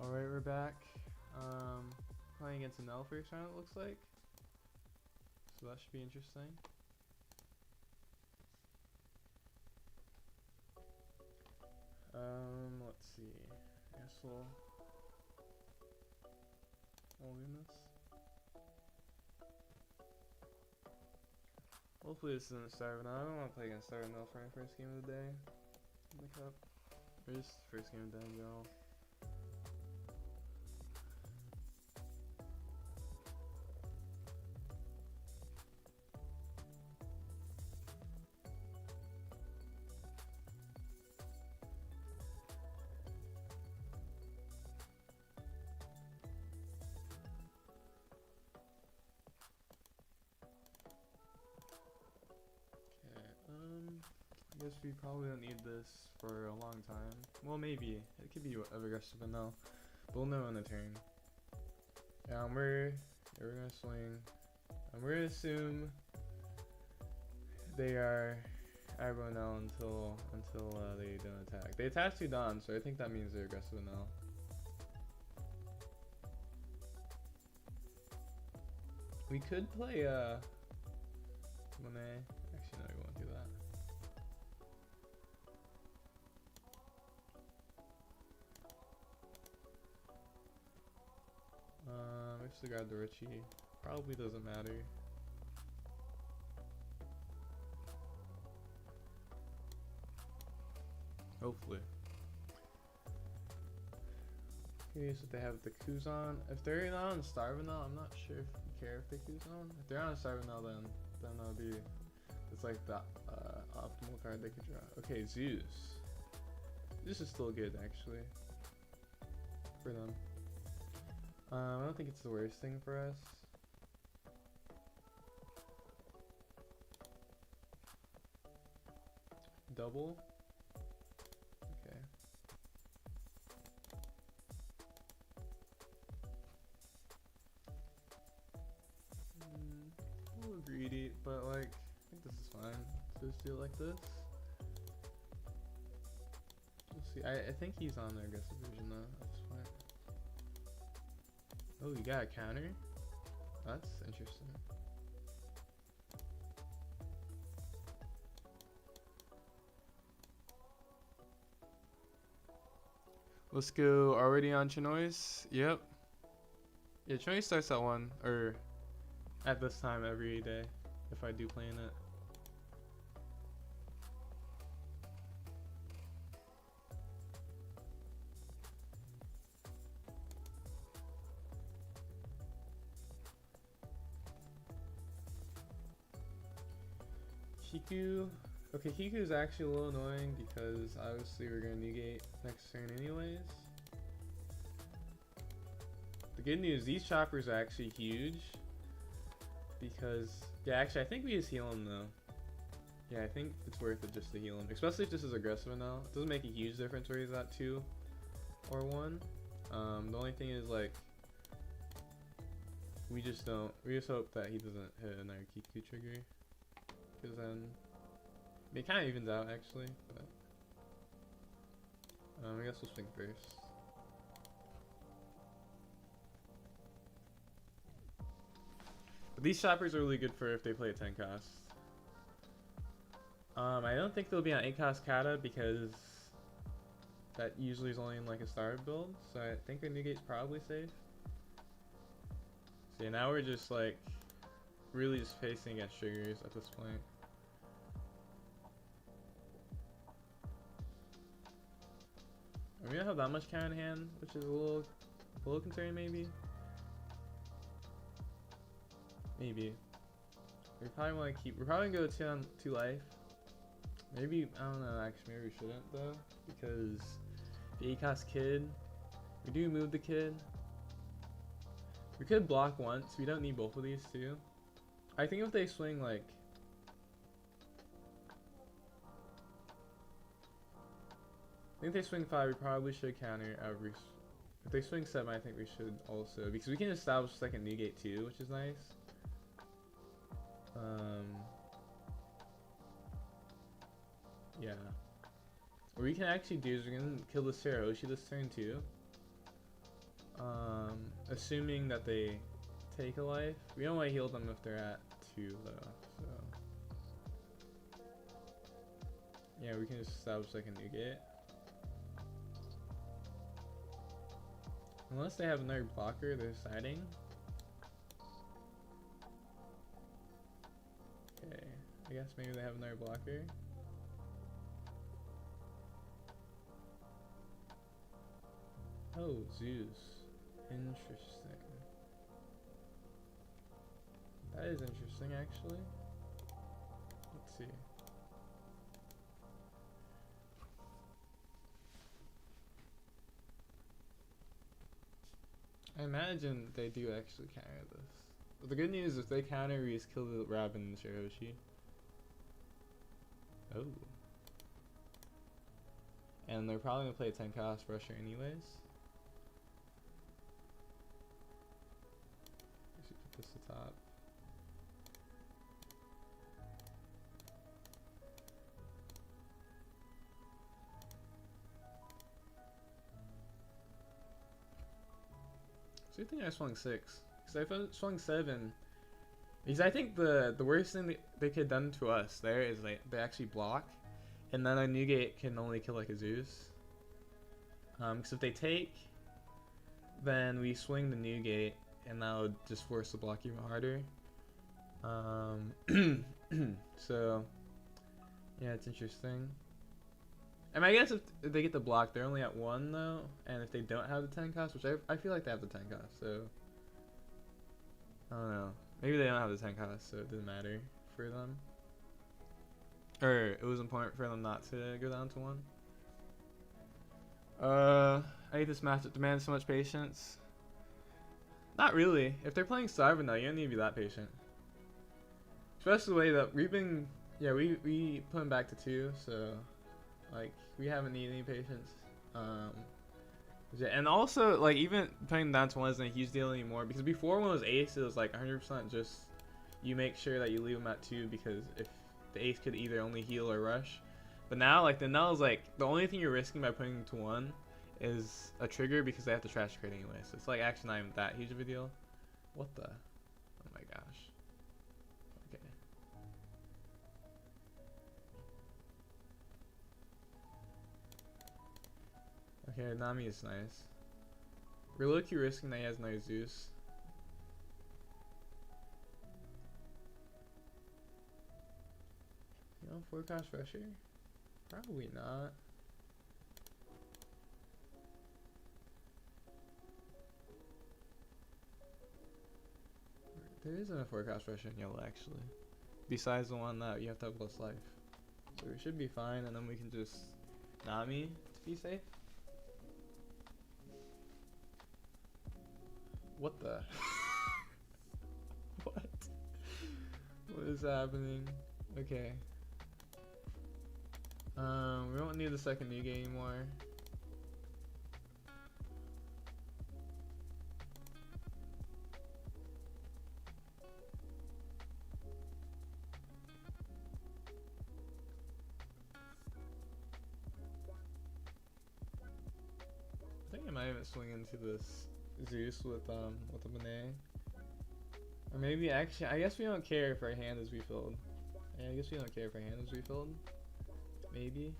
Alright, we're back. Playing against an elf first round, it looks like. So that should be interesting. Let's see. I guess we'll win this. Hopefully this isn't Starvin'. I don't want to play against Starvin' for my first game of the day in the cup. Or just first game of the day in general. I guess we probably don't need this for a long time. Well, maybe. It could be aggressive enough. But we'll know in the turn. We're gonna swing. We're gonna assume they are aggro now until they don't attack. They attach to Dawn, so I think that means they're aggressive now. We could play Monet. Actually, no, we won't do that. I should grab the Richie. Probably doesn't matter. Hopefully. Curious if they have the Kuzan. If they're not on Starvinal, I'm not sure if we care if they Kuzan. If they're on Starvinal, then that'll be. It's like the optimal card they could draw. Okay, Zeus. This is still good actually. For them. I don't think it's the worst thing for us. Double. Okay. A little greedy, but like, I think this is fine. So just do it like this. We'll see. I think he's on the aggressive version though. That's fine. Oh, you got a counter? That's interesting. Let's go already on Chinois. Yep. Yeah, Chinois starts at 1, or at this time every day, if I do play in it. Kiku. Okay, Kiku is actually a little annoying because obviously we're gonna negate next turn anyways. The good news, these choppers are actually huge because, yeah, actually I think we just heal him though. Yeah, I think it's worth it just to heal him, especially if this is aggressive now. It doesn't make a huge difference where he's at 2 or 1. The only thing is like, we just hope that he doesn't hit another Kiku trigger. Because then it kind of evens out actually, but I guess we'll swing first. But these shoppers are really good for if they play a 10 cost. I don't think they'll be on 8 cost kata because that usually is only in like a starved build, so I think our negate's probably safe. So yeah, now we're just like really just facing against triggers at this point. We don't have that much count in hand, which is a little concerning maybe. Maybe. We probably want to keep. We're probably gonna go 2 on 2 life. Maybe, I don't know. Actually, maybe we shouldn't though, because the 8 cost kid. We do move the kid. We could block once. We don't need both of these too. I think if they swing like. I think if they swing 5, we probably should counter every. If they swing 7, I think we should also, because we can establish second negate too, which is nice. Yeah. What we can actually do is we're gonna kill the Sarahoshi this turn too. Assuming that they take a life. We don't want to heal them if they're at 2 though, so. Yeah, we can just establish like a new gate. Unless they have another blocker they're deciding. Okay, I guess maybe they have another blocker. Oh, Zeus. Interesting. That is interesting, actually. Let's see. I imagine they do actually counter this. But the good news is if they counter, we just kill the Robin and Shirahoshi. Oh. And they're probably gonna play a 10 cost Rusher anyways. We should put this at top. So I think I swung 6. Because I swung 7. Because I think the worst thing they could have done to us there is they actually block. And then a Newgate can only kill like a Zeus. Because if they take, then we swing the Newgate, and that would just force the block even harder. So, yeah, it's interesting. I mean, I guess if they get the block, they're only at 1 though, and if they don't have the 10 cost, which I feel like they have the 10 cost, so I don't know. Maybe they don't have the 10 cost, so it didn't matter for them. Or it was important for them not to go down to 1. I hate this matchup demands so much patience. Not really. If they're playing Sovereign though, you don't need to be that patient. Especially the way that we've been, yeah, we put him back to 2, so like we haven't needed any patience. And also like even putting him down to 1 isn't a huge deal anymore, because before when it was ace, it was like 100% just you make sure that you leave him at 2, because if the ace could either only heal or rush. But now, like, the null is like the only thing you're risking by putting him to 1 is a trigger, because they have to trash crit anyway. So it's like actually not even that huge of a deal. What the? Oh my gosh. Okay. Okay, Nami is nice. We're low-key risking that he has no Zeus. You know, 4 cost Rusher? Probably not. There isn't a 4 cost Rusher in yellow actually. Besides the one that you have to have less life. So we should be fine, and then we can just Nami to be safe. What the? What? What is happening? Okay. We don't need the second Newgate anymore. I think I might even swing into this Zeus with the Monet. Or maybe actually, I guess we don't care if our hand is refilled. Yeah, I guess we don't care if our hand is refilled. Maybe.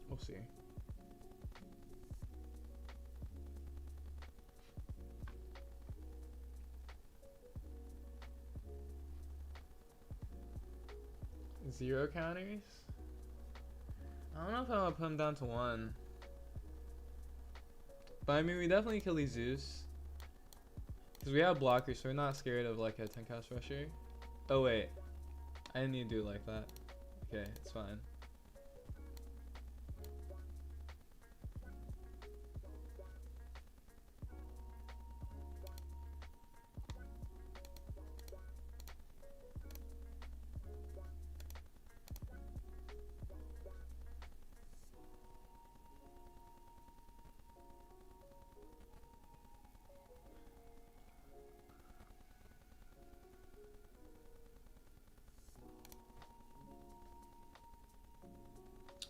We'll see. Zero counters? I don't know if I want to put him down to 1. But I mean, we definitely kill these Zeus. Because we have blockers, so we're not scared of like a 10 cost Rusher. Oh wait. I didn't need to do it like that. Okay, it's fine.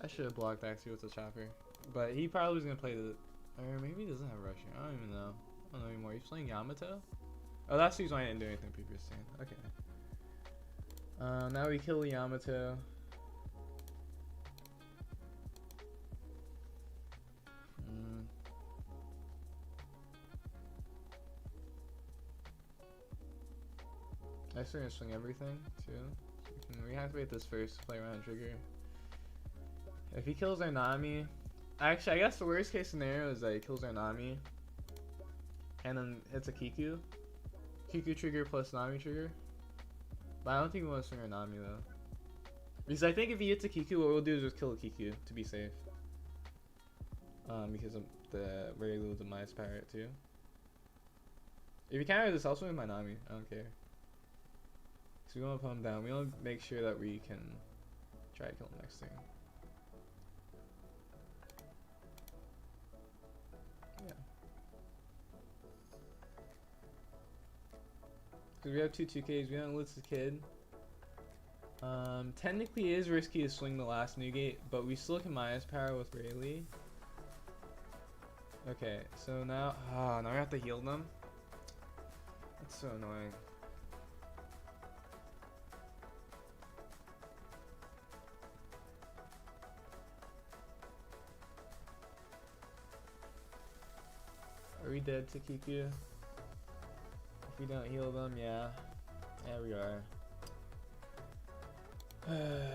I should have blocked actually with the chopper. But he probably was gonna play the, or maybe he doesn't have Russian. I don't even know. I don't know anymore. He's playing Yamato. Oh, that's the reason why I didn't do anything previous turn. Okay. Now we kill Yamato. I still gonna swing everything too. So we can reactivate this first to play around trigger. If he kills our Nami, actually I guess the worst case scenario is that he kills our Nami and then hits a Kiku. Kiku trigger plus Nami trigger. But I don't think we want to swing our Nami though. Because I think if he hits a Kiku, what we'll do is just kill a Kiku to be safe. Because of the very little demise parrot too. If you counter this, I'll swing my Nami. I don't care. So we want to put him down. We want to make sure that we can try to kill him next turn. Yeah. Because we have two 2Ks. We don't lose the kid. Technically it is risky to swing the last Newgate, but we still can minus power with Rayleigh. Okay, so now, now we have to heal them. That's so annoying. Are we dead to Kiku? If we don't heal them, yeah. Yeah, we are. Okay.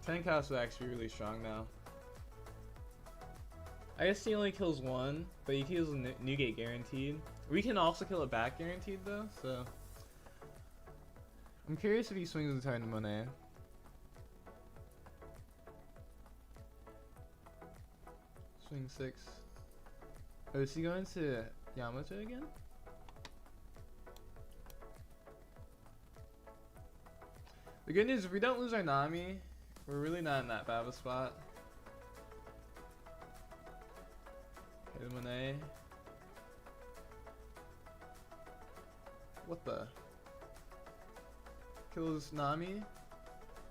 Tank House is actually really strong now. I guess he only kills one, but he kills Newgate guaranteed. We can also kill it back guaranteed though, so I'm curious if he swings the turn to Monet. Swing 6. Oh, is he going to Yamato again? The good news, if we don't lose our Nami, we're really not in that bad of a spot. Okay, Monet. What the? Kills Nami?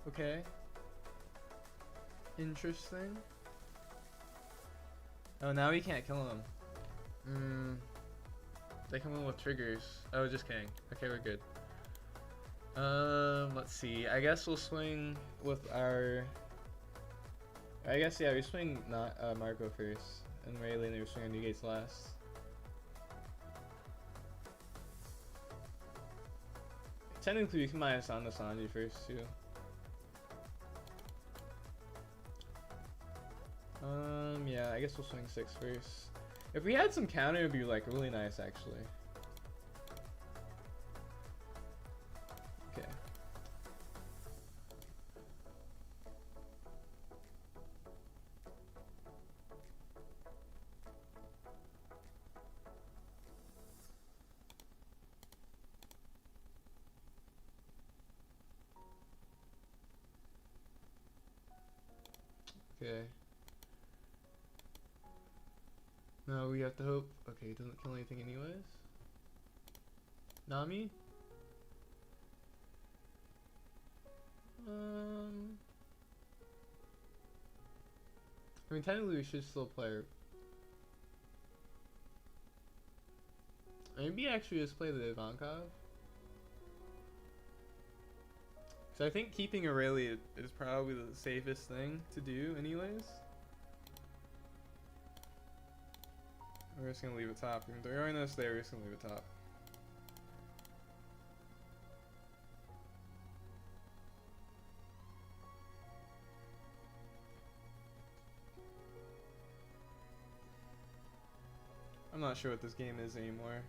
Okay. Interesting. Oh, now we can't kill him. They come in with triggers. Oh, just kidding. Okay, we're good. Let's see. I guess we'll swing with our... I guess, yeah, we swing not Marco first. And Rayleigh, and we swing on Newgate's last. Technically, we can minus on the Sanji first, too. Yeah, I guess we'll swing 6 first. If we had some counter, it would be, like, really nice, actually. Okay. Okay. No, we have to hope. Okay, it doesn't kill anything anyways. Nami? I mean, technically we should still play her. Maybe actually just play the Ivankov. So I think keeping Aurelia is probably the safest thing to do anyways. We're just gonna leave it top. If they're going to stay, we're just gonna leave it top. I'm not sure what this game is anymore.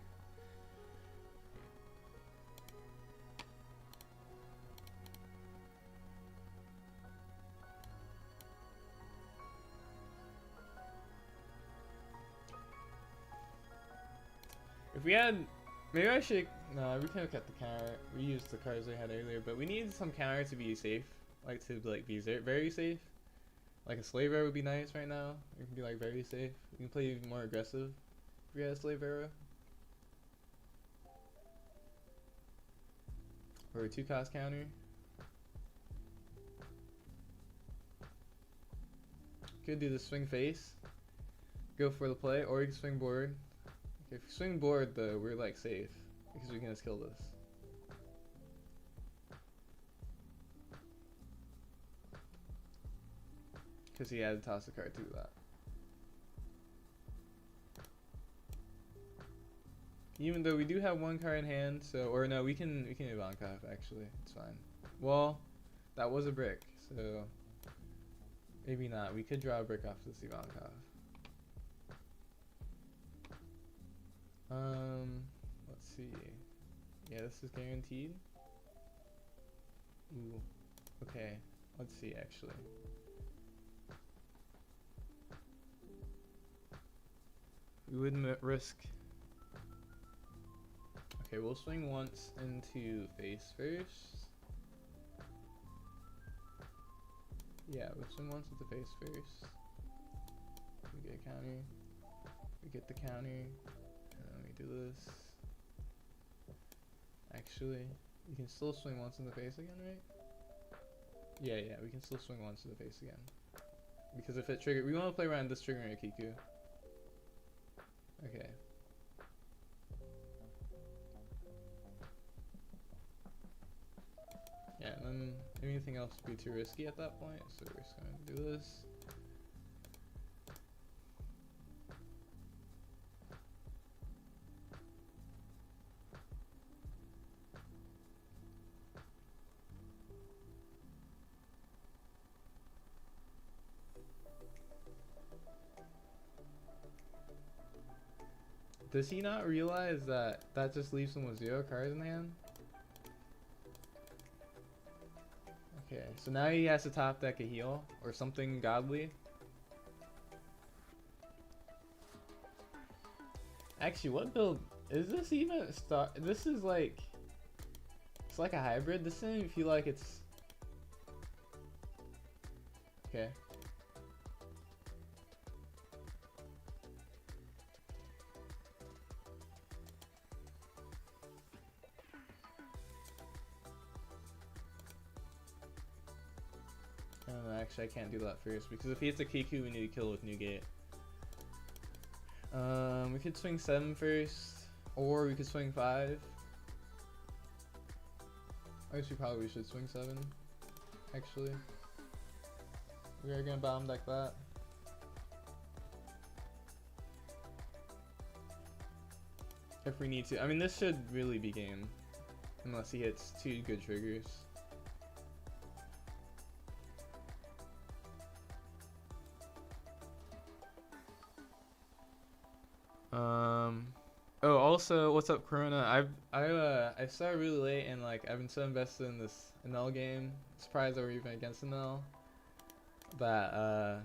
If we had, maybe I should No, we could have kept the counter. We used the cards we had earlier, but we need some counter to be safe. Like to like be very safe. Like a slave era would be nice right now. It can be like very safe. You can play even more aggressive if we had a slave era. Or a 2-cost counter. Could do the swing face. Go for the play, or you can swing board. Okay, if you swing board though, we're like safe. Because we can just kill this. Because he had to toss the card to that. Even though we do have one card in hand, so or no, we can Ivankov actually. It's fine. Well, that was a brick, so maybe not. We could draw a brick off this Ivankov. Let's see. Yeah, this is guaranteed. Ooh. Okay. Let's see actually. We wouldn't risk. Okay, we'll swing once into face first. Yeah, we'll swing once into face first. We get a counter. We get the counter. And then we do this. Actually, you can still swing once in the face again, right? Yeah, we can still swing once in the face again. Because if it trigger, we want to play around this triggering a Kiku. Okay. Yeah, and then anything else would be too risky at that point, so we're just going to do this. Does he not realize that that just leaves him with 0 cards in hand? Okay, so now he has to top deck a heal or something godly. Actually, what build is this even? This is like, it's like a hybrid. This doesn't even feel like it's okay. Actually, I can't do that first because if he hits a Kiku, we need to kill with Newgate. We could swing 7 first, or we could swing 5. I guess we probably should swing 7. Actually, we are gonna bomb deck that. If we need to. I mean, this should really be game, unless he hits 2 good triggers. Oh, also, what's up, Corona? I started really late and like I've been so invested in this NL game. Surprised that we're even against NL. That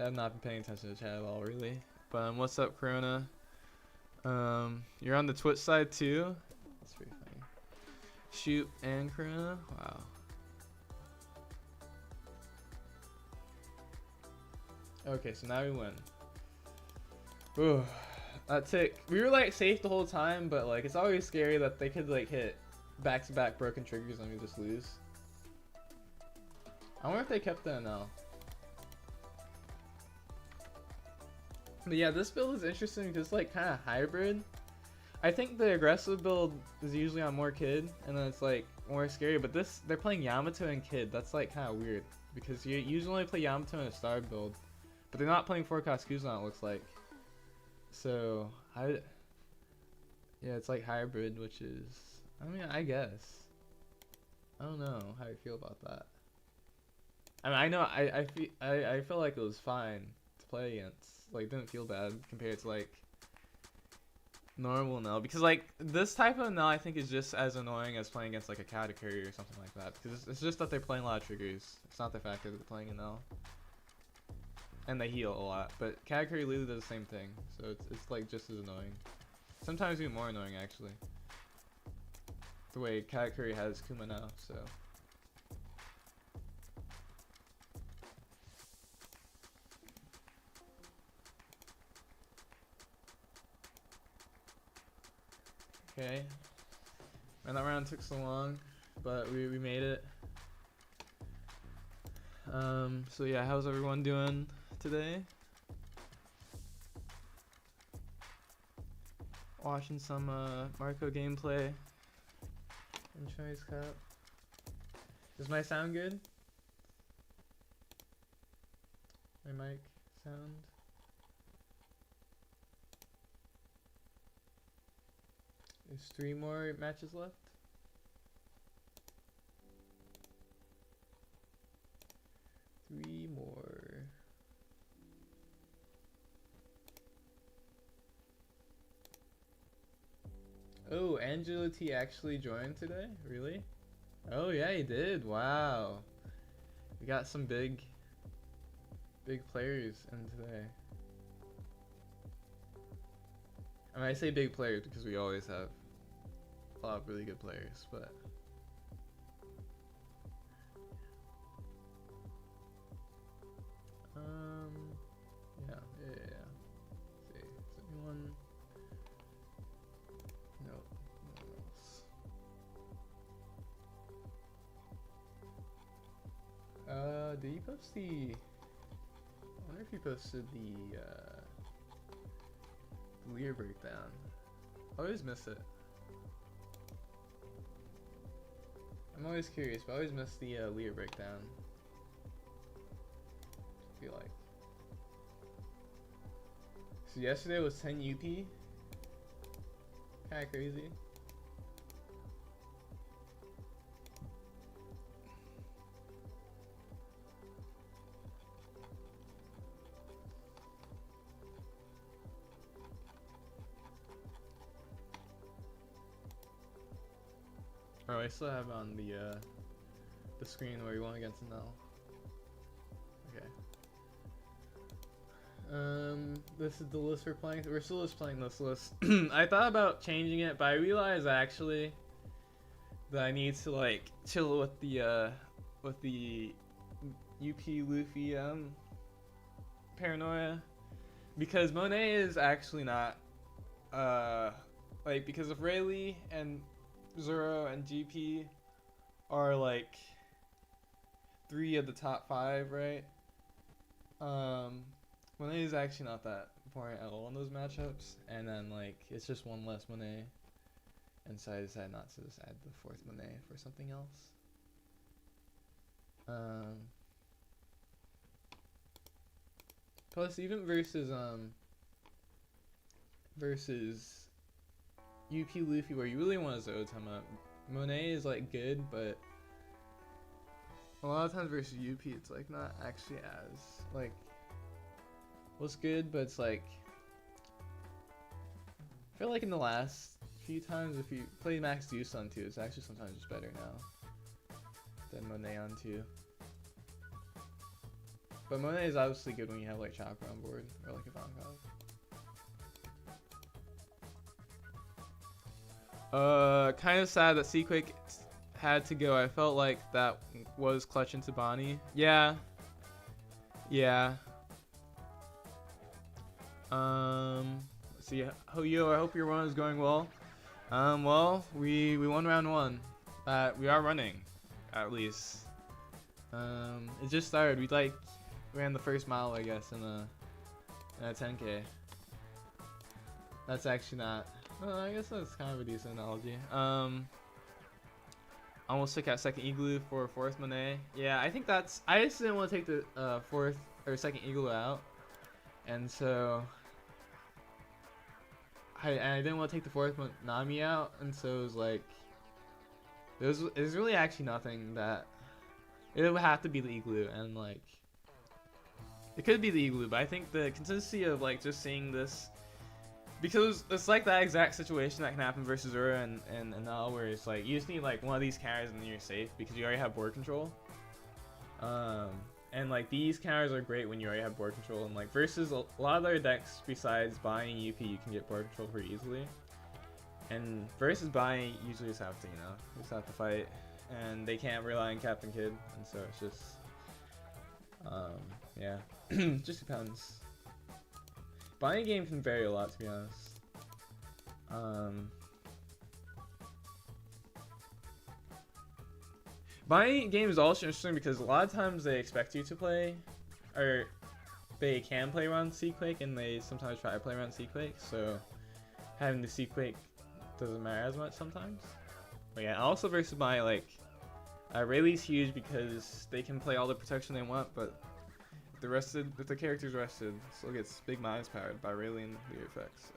I've not been paying attention to the chat at all, really. But what's up, Corona? You're on the Twitch side too. That's pretty funny. Shoot and Corona. Wow. Okay, so now we win. Ooh. That tick. We were like safe the whole time, but like it's always scary that they could like hit back-to-back broken triggers and we just lose. I wonder if they kept that now. But yeah, this build is interesting because it's like kind of hybrid. I think the aggressive build is usually on more Kid, and then it's like more scary. But this, they're playing Yamato and Kid. That's like kind of weird because you usually only play Yamato in a star build, but they're not playing 4-cost Kuzan, it looks like. So yeah, it's like hybrid, which is, I mean, I guess. I don't know how you feel about that. I mean, I know I feel like it was fine to play against. Like, didn't feel bad compared to like normal Null, because like this type of Null I think is just as annoying as playing against like a category or something like that, because it's just that they're playing a lot of triggers. It's not the fact that they're playing a Null. And they heal a lot, but category literally does the same thing, so it's like just as annoying. Sometimes even more annoying actually. the way Katakuri has Kuma now, so. Okay. And that round took so long, but we made it. So yeah, how's everyone doing today? Watching some Marco gameplay in Choice Cup. Does my sound good? My mic sound? There's 3 more matches left. 3 more. Oh, Angelo T actually joined today? Really? Oh yeah, he did. Wow. We got some big players in today. I mean, I say big players because we always have a lot of really good players, but yeah. Let's see, is anyone? Nope, no one else. Did you post the? I wonder if you posted the Lear breakdown. I always miss it. I'm always curious, but I always miss the Lear breakdown. I feel like. So yesterday was 10 UP. Kinda crazy. Oh, I still have on the screen where you won against Nell. Okay. This is the list we're playing. We're still just playing this list. I thought about changing it, but I realized actually that I need to like chill with the UP Luffy paranoia, because Monet is actually not like, because if Rayleigh and Zoro and GP are like 3 of the top 5, right? Monet is actually not that important at all in those matchups, and then like it's just one less Monet, and so I decided not to just add the 4th Monet for something else. Plus, even versus UP Luffy, where you really want to Zotama, Monet is like good, but a lot of times versus UP, it's like not actually as like what's good, but it's like I feel like in the last few times, if you play Max Deuce on 2, it's actually sometimes just better now than Monet on 2. But Monet is obviously good when you have like Chakra on board or like Ivankov. Kind of sad that Seaquake had to go. I felt like that was clutch into Bonnie. Yeah. Yeah. Let's see. Yo, I hope your run is going well. Well, we won round 1. We are running, at least. It just started. We ran the first mile, I guess, in a 10K. That's actually not. I guess that's kind of a decent analogy. Almost took out 2nd Igloo for 4th Monet. Yeah, I think that's. I just didn't want to take the 4th or 2nd Igloo out, and so I didn't want to take the 4th Nami out, and so it was like there's really actually nothing that it would have to be the Igloo, and like it could be the Igloo, but I think the consistency of like just seeing this. Because it's like that exact situation that can happen versus Ura and Nal, where it's like you just need like one of these counters and then you're safe because you already have board control. And like these counters are great when you already have board control, and like versus a lot of other decks besides buying UP, you can get board control pretty easily. And versus Bai, usually just have to, you know, just have to fight, and they can't rely on Captain Kid, and so it's just, yeah, just depends. Buying a game can vary a lot, to be honest. Buying a game is also interesting because a lot of times they expect you to play, or they can play around Seaquake, and they sometimes try to play around Seaquake, so having the Seaquake doesn't matter as much sometimes. But yeah, also versus Buy, like, Rayleigh's huge because they can play all the protection they want, but if the character's rested, still gets big minus powered by Rayleigh and weird effects. So.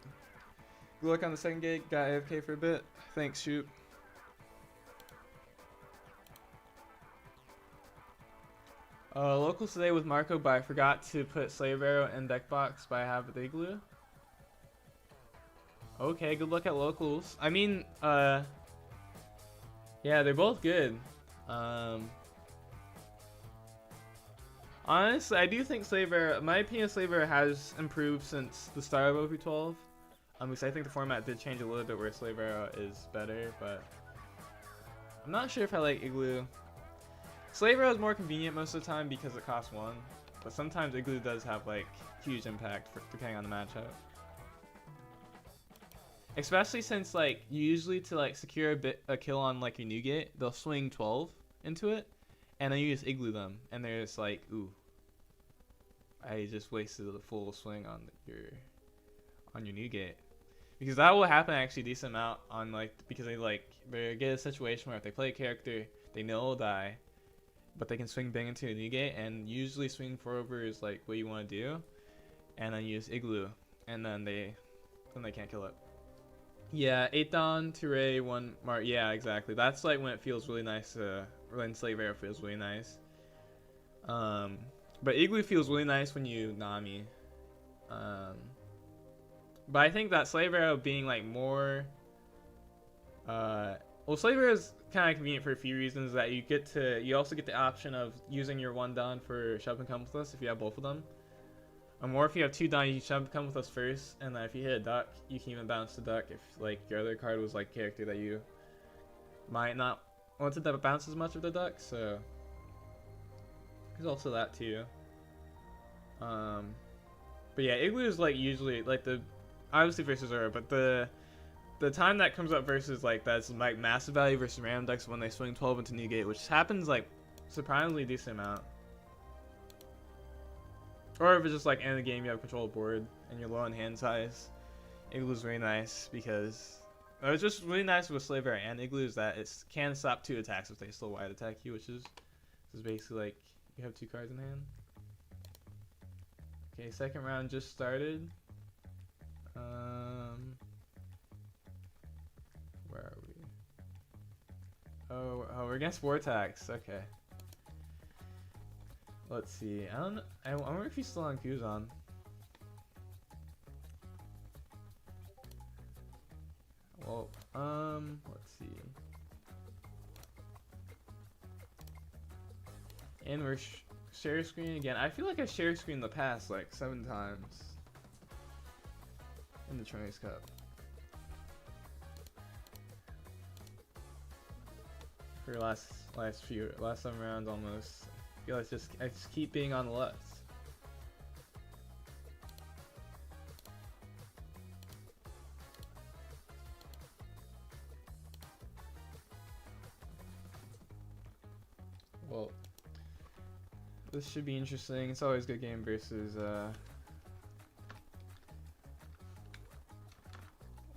Good luck on the second gate. Got AFK for a bit. Thanks, shoot. Locals today with Marco, but I forgot to put Slave Arrow in deck box, but I have the Igloo. Okay, good luck at locals. I mean, yeah, they're both good. Honestly, I do think Slave Arrow, in my opinion, Slave Arrow has improved since the start of OP12. Because I think the format did change a little bit where Slave Arrow is better, but I'm not sure if I like Igloo. Slave Arrow is more convenient most of the time because it costs 1, but sometimes Igloo does have like huge impact depending on the matchup. Especially since like usually to like secure a kill on like your new gate, they'll swing 12 into it, and then you just Igloo them, and they're just like, ooh, I just wasted the full swing on your new gate. Because that will happen actually a decent amount on like, because they get a situation where if they play a character they know will die, but they can swing bang into a new gate, and usually swing 4 over is like what you want to do, and then use Igloo, and then they can't kill it. Yeah, 8 down, 2 Ray, 1 Mark. Yeah, exactly. That's like when it feels really nice when Slave Arrow feels really nice. But Igloo feels really nice when you Nami. But I think that Slave Arrow being like more, well, Slave Arrow is kind of convenient for a few reasons. That you also get the option of using your 1 down for Shove and Come With Us if you have both of them. Or if you have 2 down, you Shove and Come With Us first, and then if you hit a duck, you can even bounce the duck if like your other card was like character that you might not want to bounce as much of the duck. So there's also that too. But yeah, Igloo is like usually like obviously versus Zoro, but the time that comes up versus like that's like massive value versus random decks when they swing 12 into new gate, which happens like surprisingly decent amount. Or if it's just like end of the game you have control of board and you're low on hand size, Igloo's really nice because it's just really nice with Slave Arrow and Igloo is that it can stop 2 attacks if they still wide attack you, which is basically like you have 2 cards in hand. Okay, second round just started. Where are we? Oh, we're against Vortex. Okay. Let's see. I wonder if he's still on Kuzan. Well, let's see. And we're share screen again. I feel like I shared screen in the past like 7 times in the Chinese Cup. For last 7 rounds almost. I feel like I just keep being on the left. Well, this should be interesting. It's always a good game versus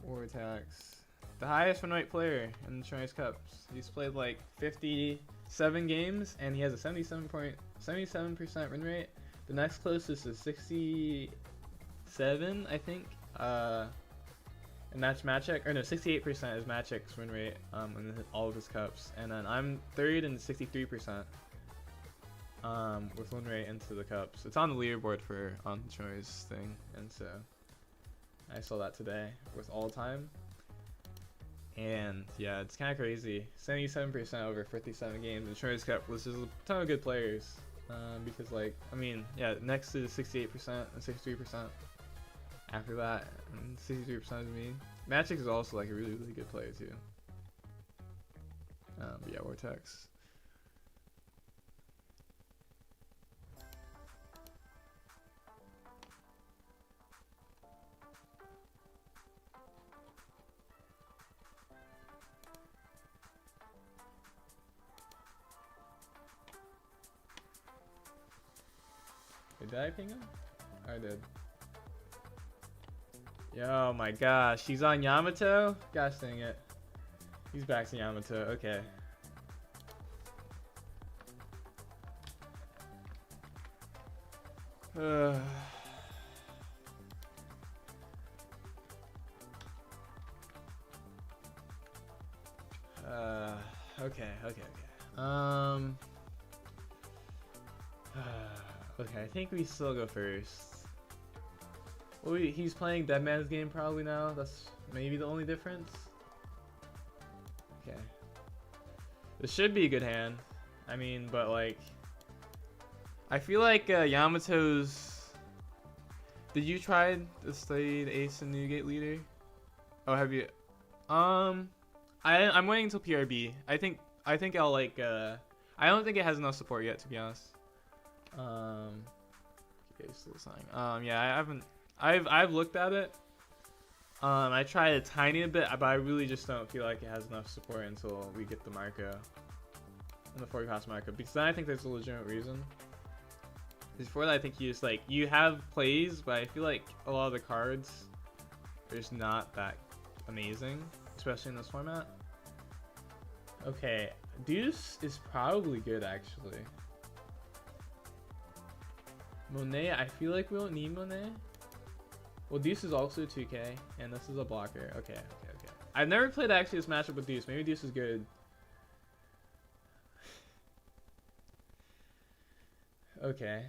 Vortex. The highest win rate player in the Chinese Cups. He's played like 57 games and he has a 77% win rate. The next closest is 67, I think. And that's Magic, or no, 68% is Magic's win rate in all of his cups. And then I'm third and 63% with win rate into the cups. It's on the leaderboard on Troy's thing, and so I saw that today with all time. And yeah, it's kind of crazy. 77% over 57 games in Troy's Cup, which is a ton of good players. Because like, I mean, yeah, next is 68% and 63%. After that, 63% of me. Magic is also like a really, really good player too. But yeah, Vortex. Wait, did I ping him? I did. Yo, my gosh, he's on Yamato? Gosh dang it. He's back to Yamato, okay. Okay. Okay, I think we still go first. Well, he's playing Dead Man's game probably now. That's maybe the only difference. Okay. This should be a good hand. I mean, but like, I feel like Yamato's. Did you try to study the Ace and Newgate leader? Oh, have you? I'm waiting until PRB. I think I'll like. I don't think it has enough support yet, to be honest. Okay, still signing. Yeah, I haven't. I've looked at it. I tried a tiny bit, but I really just don't feel like it has enough support until we get the Marco and the 40 cost Marco. Because then I think there's a legitimate reason. Before that, I think you have plays, but I feel like a lot of the cards are just not that amazing, especially in this format. Okay, Deuce is probably good actually. Monet, I feel like we don't need Monet. Well, Deuce is also 2k, and this is a blocker. Okay. I've never played actually this matchup with Deuce. Maybe Deuce is good. Okay.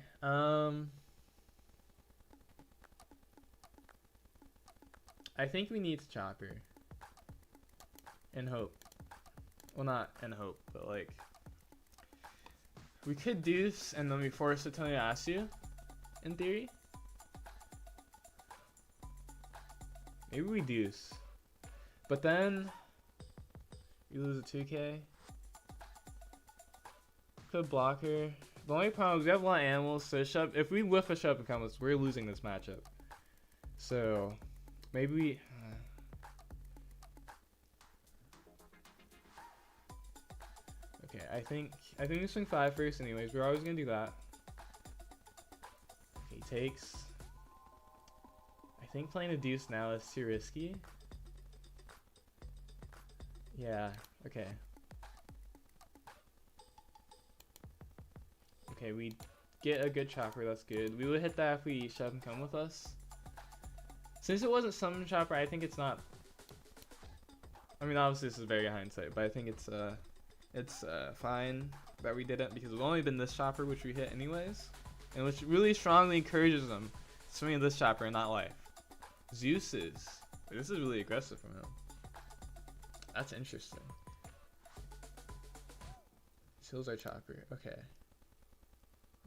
I think we need Chopper. And Hope. Well, not and Hope, but like, we could Deuce and then we force a Toyoyasu, in theory. Maybe we Deuce. But then you lose a 2k. Could block her. The only problem is we have a lot of animals, so if we whiff a shove and combos, we're losing this matchup. So maybe we okay, I think we swing 5 first anyways. We're always gonna do that. Okay, takes. I think playing a Deuce now is too risky. Yeah, okay. Okay, we get a good chopper, that's good. We would hit that if we shove and come with us. Since it wasn't summon chopper, I think it's not. I mean, obviously this is very hindsight, but I think it's fine that we didn't, because it's only been this chopper which we hit anyways, and which really strongly encourages them swinging this chopper and not life. Zeus is. This is really aggressive from him. That's interesting. Kills our chopper. Okay.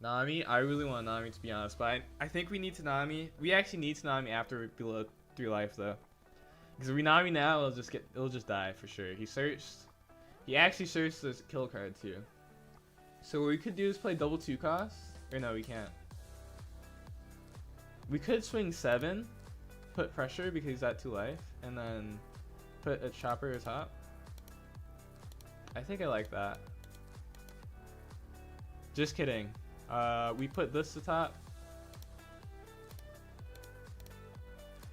Nami, I really want Nami to be honest, but I think we need Tanami. We actually need Tanami after we're below 3 life though, because if we Nami now, it'll just die for sure. He actually searched this kill card too. So what we could do is play double 2 cost, or no, we can't. We could swing 7, put pressure because he's at 2 life, and then put a chopper at top. I think I like that. Just kidding. We put this to top.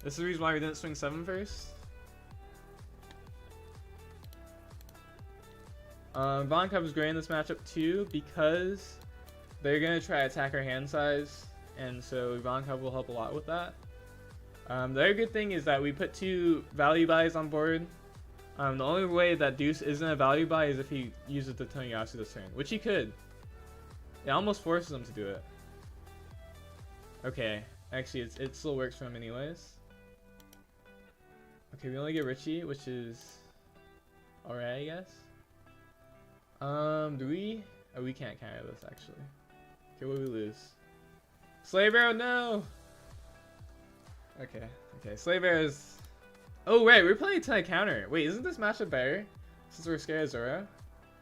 This is the reason why we didn't swing 7 first. Von Cup is great in this matchup too because they're gonna try to attack our hand size, and so Von Cup will help a lot with that. The other good thing is that we put 2 value buys on board. The only way that Deuce isn't a value buy is if he uses the Toyoyasu this turn, which he could. It almost forces him to do it. Okay, actually it still works for him anyways. Okay, we only get Richie, which is alright, I guess. Do we? Oh, we can't counter this actually. Okay, what do we lose? Slave Arrow, no! Okay, okay. Slave Bears. Oh wait, we're playing a counter. Wait, isn't this matchup better? Since we're scared of Zora?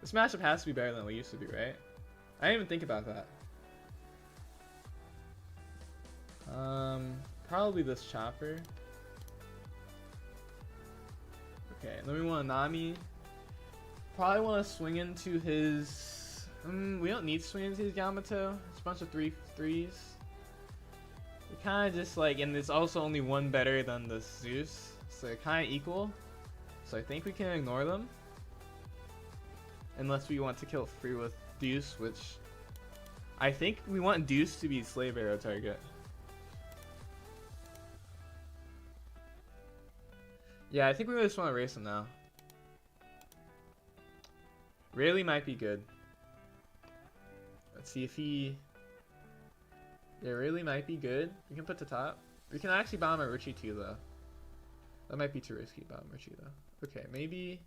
This matchup has to be better than we used to be, right? I didn't even think about that. Probably this chopper. Okay, then we want Nami. Probably want to swing into his. We don't need to swing into his Yamato. It's a bunch of 3/3s. We kind of just like, and there's also only one better than the Zeus, so they're kind of equal. So I think we can ignore them, unless we want to kill free with Deuce, which I think we want Deuce to be Slave Arrow target. Yeah, I think we just want to race him now. Rayleigh might be good. Let's see if he... Yeah, Rayleigh might be good. We can put the top. We can actually bomb a Richie too, though. That might be too risky, bomb Richie, though. Okay, maybe...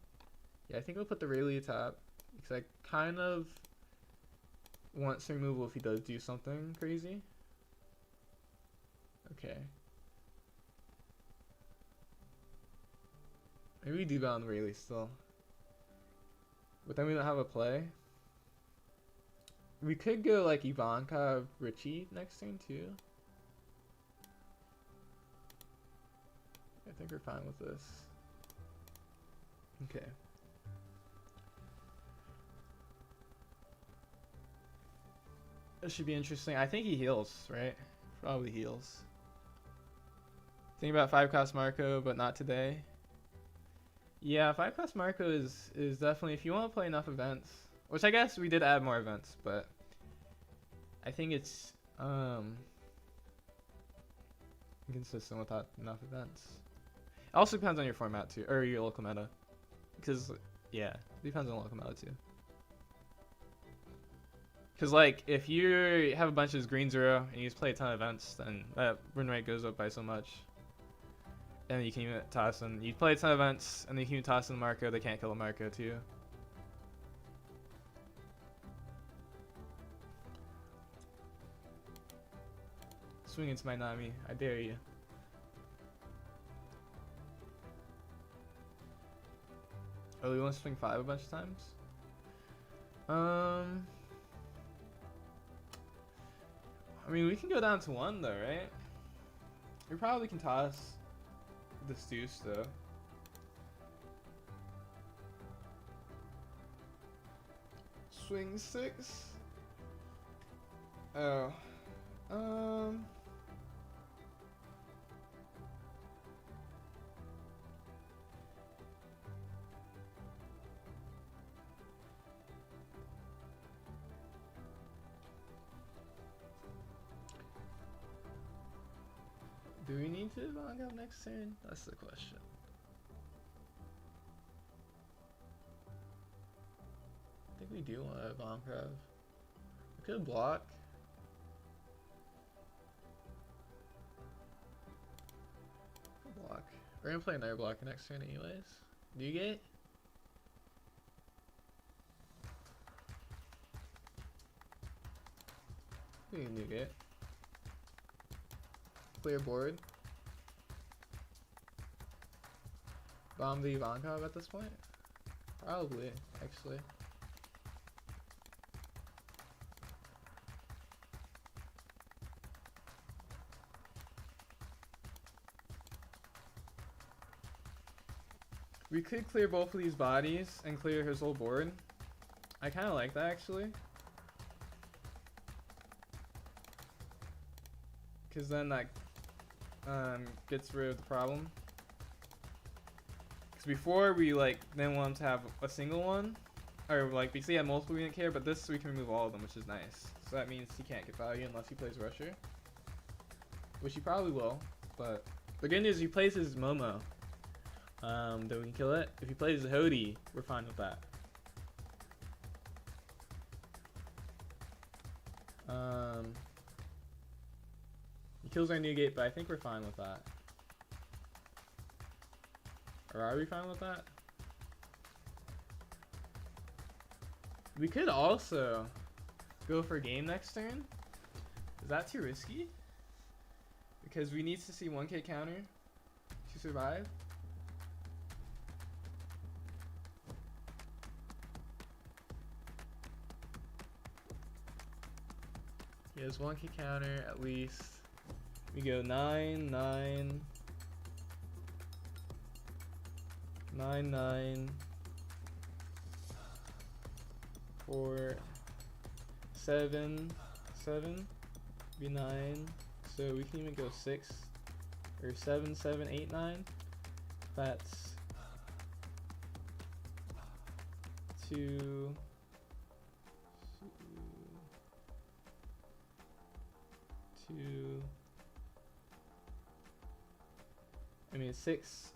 Yeah, I think we'll put the Rayleigh top. Because I kind of want some removal if he does do something crazy. Okay. Maybe we do go on Rayleigh still. But then we don't have a play. We could go like Ivanka Richie next turn too. I think we're fine with this. Okay. This should be interesting. I think he heals, right? Probably heals. Think about 5-cost Marco, but not today. Yeah, 5-cost Marco is definitely, if you want to play enough events, which I guess we did add more events, but I think it's inconsistent without enough events. It also depends on your format too, or your local meta, because yeah, it depends on local meta too. Because like if you have a bunch of green 0 and you just play a ton of events, then that win rate goes up by so much. And you can even toss in. You play a ton of events, and then you can even toss in the Marco. They can't kill the Marco too. Swing into my Nami. I dare you. Oh, we want to swing 5 a bunch of times? I mean, we can go down to 1 though, right? We probably can toss this Deuce though. Swing 6. Oh. Do we need to log out next turn? That's the question. I think we do want a bomb crab. We could block. Block. We're gonna play another blocker next turn anyways. Newgate? We can Newgate. Clear board. Bomb the Ivankov at this point? Probably, actually. We could clear both of these bodies and clear his whole board. I kind of like that actually. Because then that gets rid of the problem. Because before we like then want to have a single one, or like because he had multiple we didn't care, but this we can remove all of them, which is nice. So that means he can't get value unless he plays Rusher, which he probably will. But the good news is he plays his Momo, then we can kill it. If he plays his Hody, we're fine with that. He kills our Newgate, but I think we're fine with that. Or are we fine with that? We could also go for game next turn. Is that too risky? because we need to see 1k counter to survive. He has 1k counter at least. We go 9, 9, 9, 9, 4, 7, 7, be 9. So we can even go 6 or 7, 7, 8, 9. That's 2. I mean 6,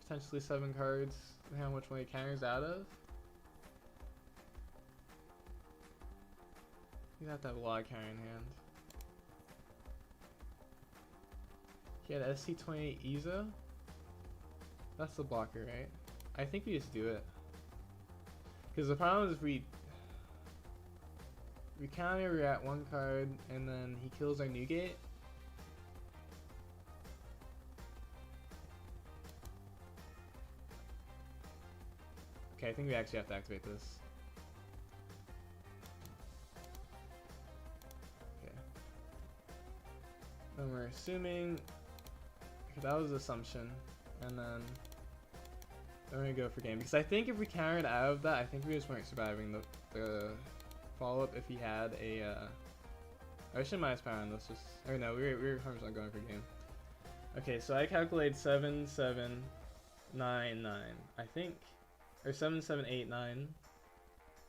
potentially 7 cards, depending on which one he counters out of. You have to have a lot of counter in hand. He had SC28 Izo. That's the blocker, right? I think we just do it. Because the problem is if we counter, we're at 1 card, and then he kills our new gate. Okay, I think we actually have to activate this. Okay. Then we're assuming, okay, that was the assumption, and then we're gonna go for game. Because I think if we countered out of that, I think we just weren't surviving the follow-up if he had a, I should minus power on this, just, or no, we were 100% going for game. Okay, so I calculate 7, 7, 9, 9, I think. Or 7, 7, 8, 9.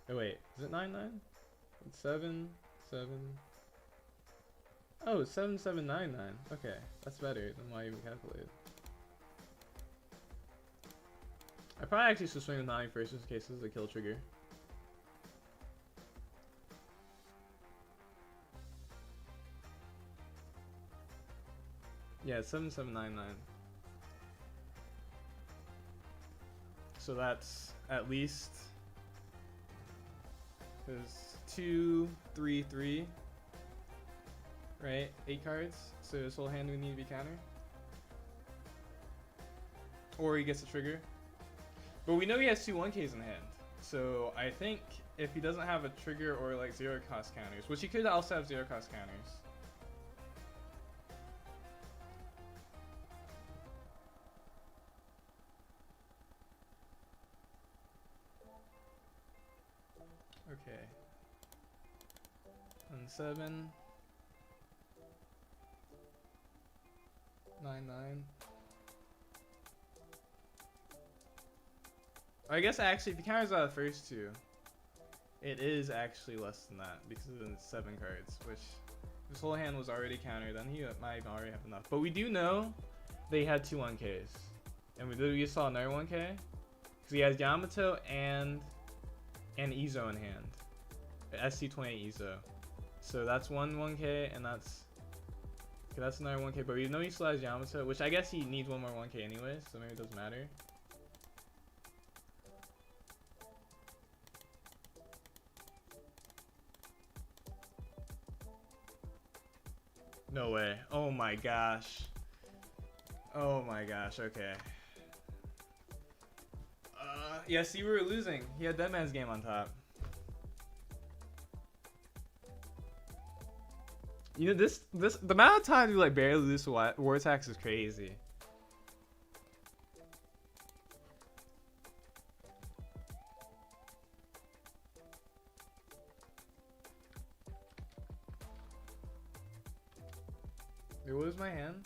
Oh wait, is it 9, 9? It's 7, 7. Oh, 7, 7, 9, 9. Okay, that's better than what I even calculated. I probably actually should swing with 9 first just in case this is a kill trigger. Yeah, it's 7, 7, 9, 9. So that's at least, because 2, 3, 3, right? 8 cards. So this whole hand would need to be countered. Or he gets a trigger. But we know he has 2 1Ks in hand. So I think if he doesn't have a trigger or like 0 cost counters, which he could also have 0 cost counters. Okay. And 7, 9, 9. I guess actually, if he counters out the first 2, it is actually less than that because it's 7 cards, which this whole hand was already countered. Then he might already have enough. But we do know they had 2 1Ks, and we saw another 1K because he has Yamato and Izo in hand, SC28 Izo. So that's 1 1K, and that's another 1K. But we know he still has Yamato, which I guess he needs 1 more 1K anyways, so maybe it doesn't matter. No way. Oh my gosh. Oh my gosh, okay. Yeah, see, we were losing. He had Deadman's Game on top. You know, the amount of time you like barely lose to War Attacks is crazy. Wait, what was my hand?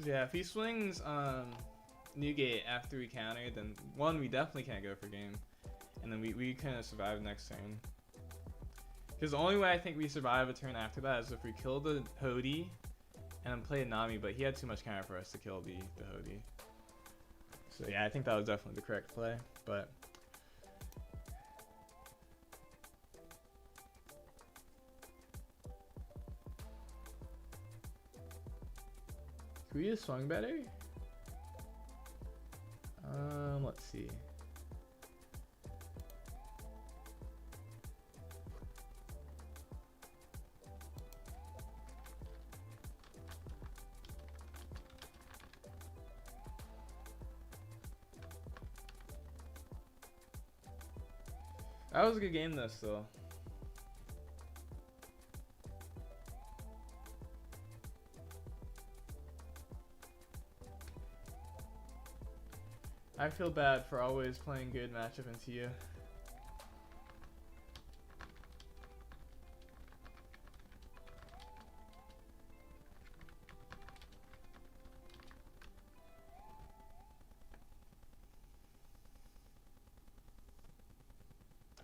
Yeah, if he swings Newgate after we counter, then 1, we definitely can't go for game. And then we kind of survive next turn. Because the only way I think we survive a turn after that is if we kill the Hody and then played Nami, but he had too much counter for us to kill the Hody. So yeah, I think that was definitely the correct play, but could we have swung better? Let's see. That was a good game though, still. I feel bad for always playing good matchup into you.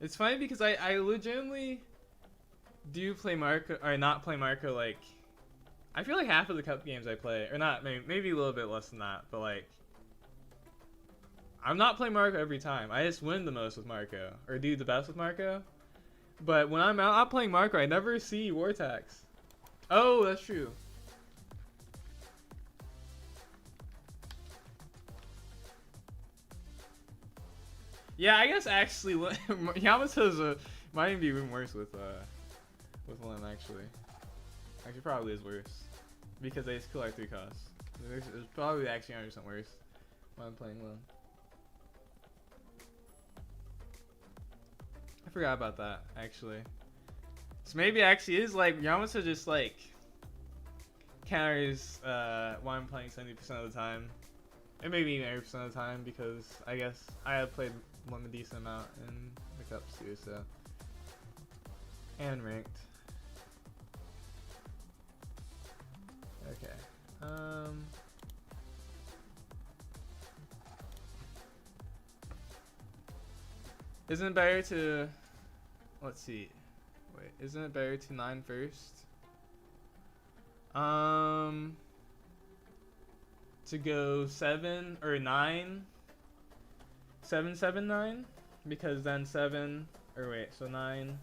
It's funny because I legitimately do play Marco, or not play Marco, like, I feel like half of the cup games I play, or not, maybe a little bit less than that, but like, I'm not playing Marco every time. I just win the most with Marco, or do the best with Marco. But when I'm out playing Marco, I never see War Tax. Oh, that's true. Yeah, I guess actually, Yamato's might even be even worse with Lim actually. Actually, probably is worse because they just kill our 3 costs. It's probably actually 100% worse when I'm playing Lim. I forgot about that actually. So maybe it actually is like Yamato just like counters while I'm playing 70% of the time. And maybe even 80% of the time because I guess I have played Lim a decent amount in the cups too, so. And ranked. Okay. Isn't it better to, let's see. Wait, isn't it better to 9 first? To go 7 or 9, 7, 7, 9, because then 7, or wait, so 9.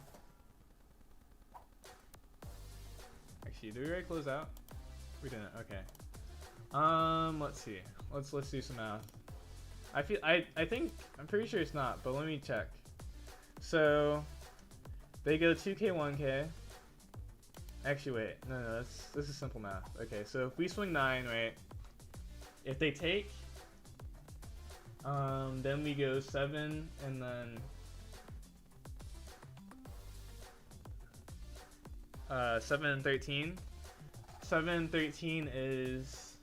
Actually, do we already close out? We didn't. Okay. Let's see. Let's do some math. I think I'm pretty sure it's not, but let me check. So they go 2K, 1K. Actually, wait. No, this is simple math. Okay, so if we swing 9, right? If they take, then we go 7 and then 7 and 13. 7 and 13 is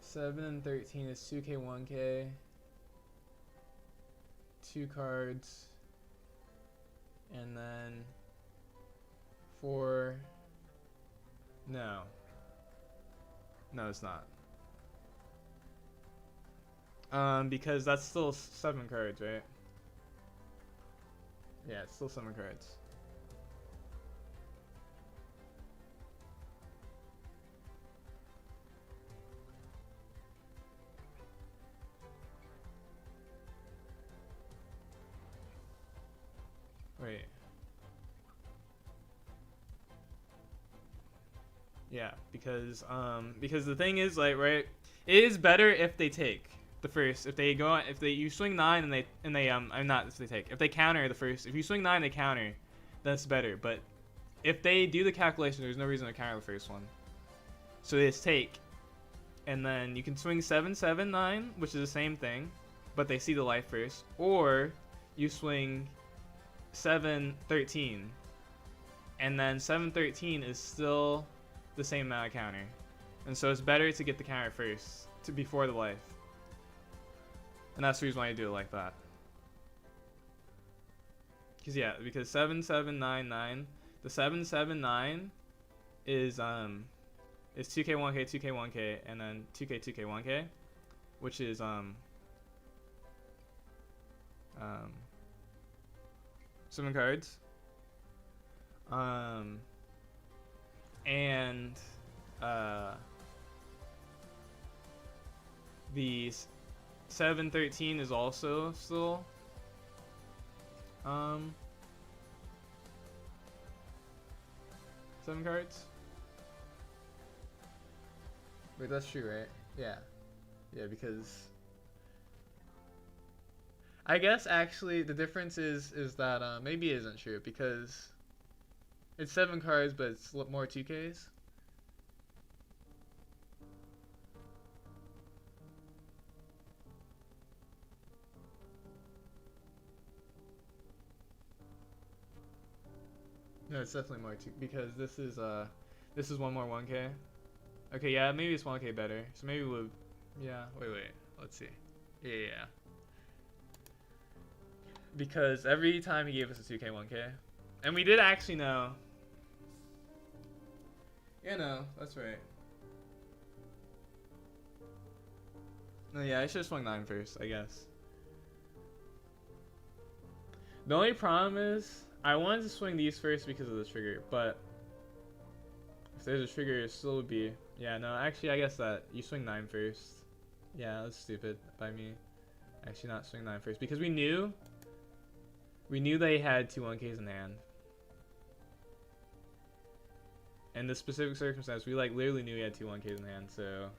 7 and 13 is 2K, 1K. 2 cards. And then 4. No. No, it's not. Because that's still 7 cards, right? Yeah, it's still 7 cards. Wait. Yeah, because the thing is, like, right, it is better if they take the first. If they go, if you swing 9 and they I'm not if they take. If they counter the first, if you swing 9 they counter, that's better. But if they do the calculation, there's no reason to counter the first one. So they just take, and then you can swing 7, 7, 9, which is the same thing, but they see the life first, or you swing 7, 13, and then 7, 13 is still the same amount of counter, and so it's better to get the counter first before the life, and that's the reason why you do it like that. Because 7, 7, 9, 9, the 7, 7, 9 is 2K, 1K, 2K, 1K, and then 2K, 2K, 1K, which is Um, 7 cards. And the 713 is also still 7 cards. Wait, that's true, right? Yeah. Yeah, because I guess actually the difference is that maybe it isn't true because it's 7 cards, but it's more 2Ks. No, it's definitely more 2 because this is one more 1K. Okay, yeah, maybe it's 1K better. So maybe we'll, yeah. Wait, let's see. Yeah. Because every time he gave us a 2K 1K, and we did actually know. Yeah, no, that's right. No, yeah, I should have swung 9 first, I guess. The only problem is I wanted to swing these first because of the trigger, but if there's a trigger, it still would be. Yeah, no, actually, I guess that you swing 9 first. Yeah, that's stupid by me. Actually, not swing 9 first because we knew they had 2 1Ks in hand. In this specific circumstance, we like literally knew he had 2 1Ks in hand, so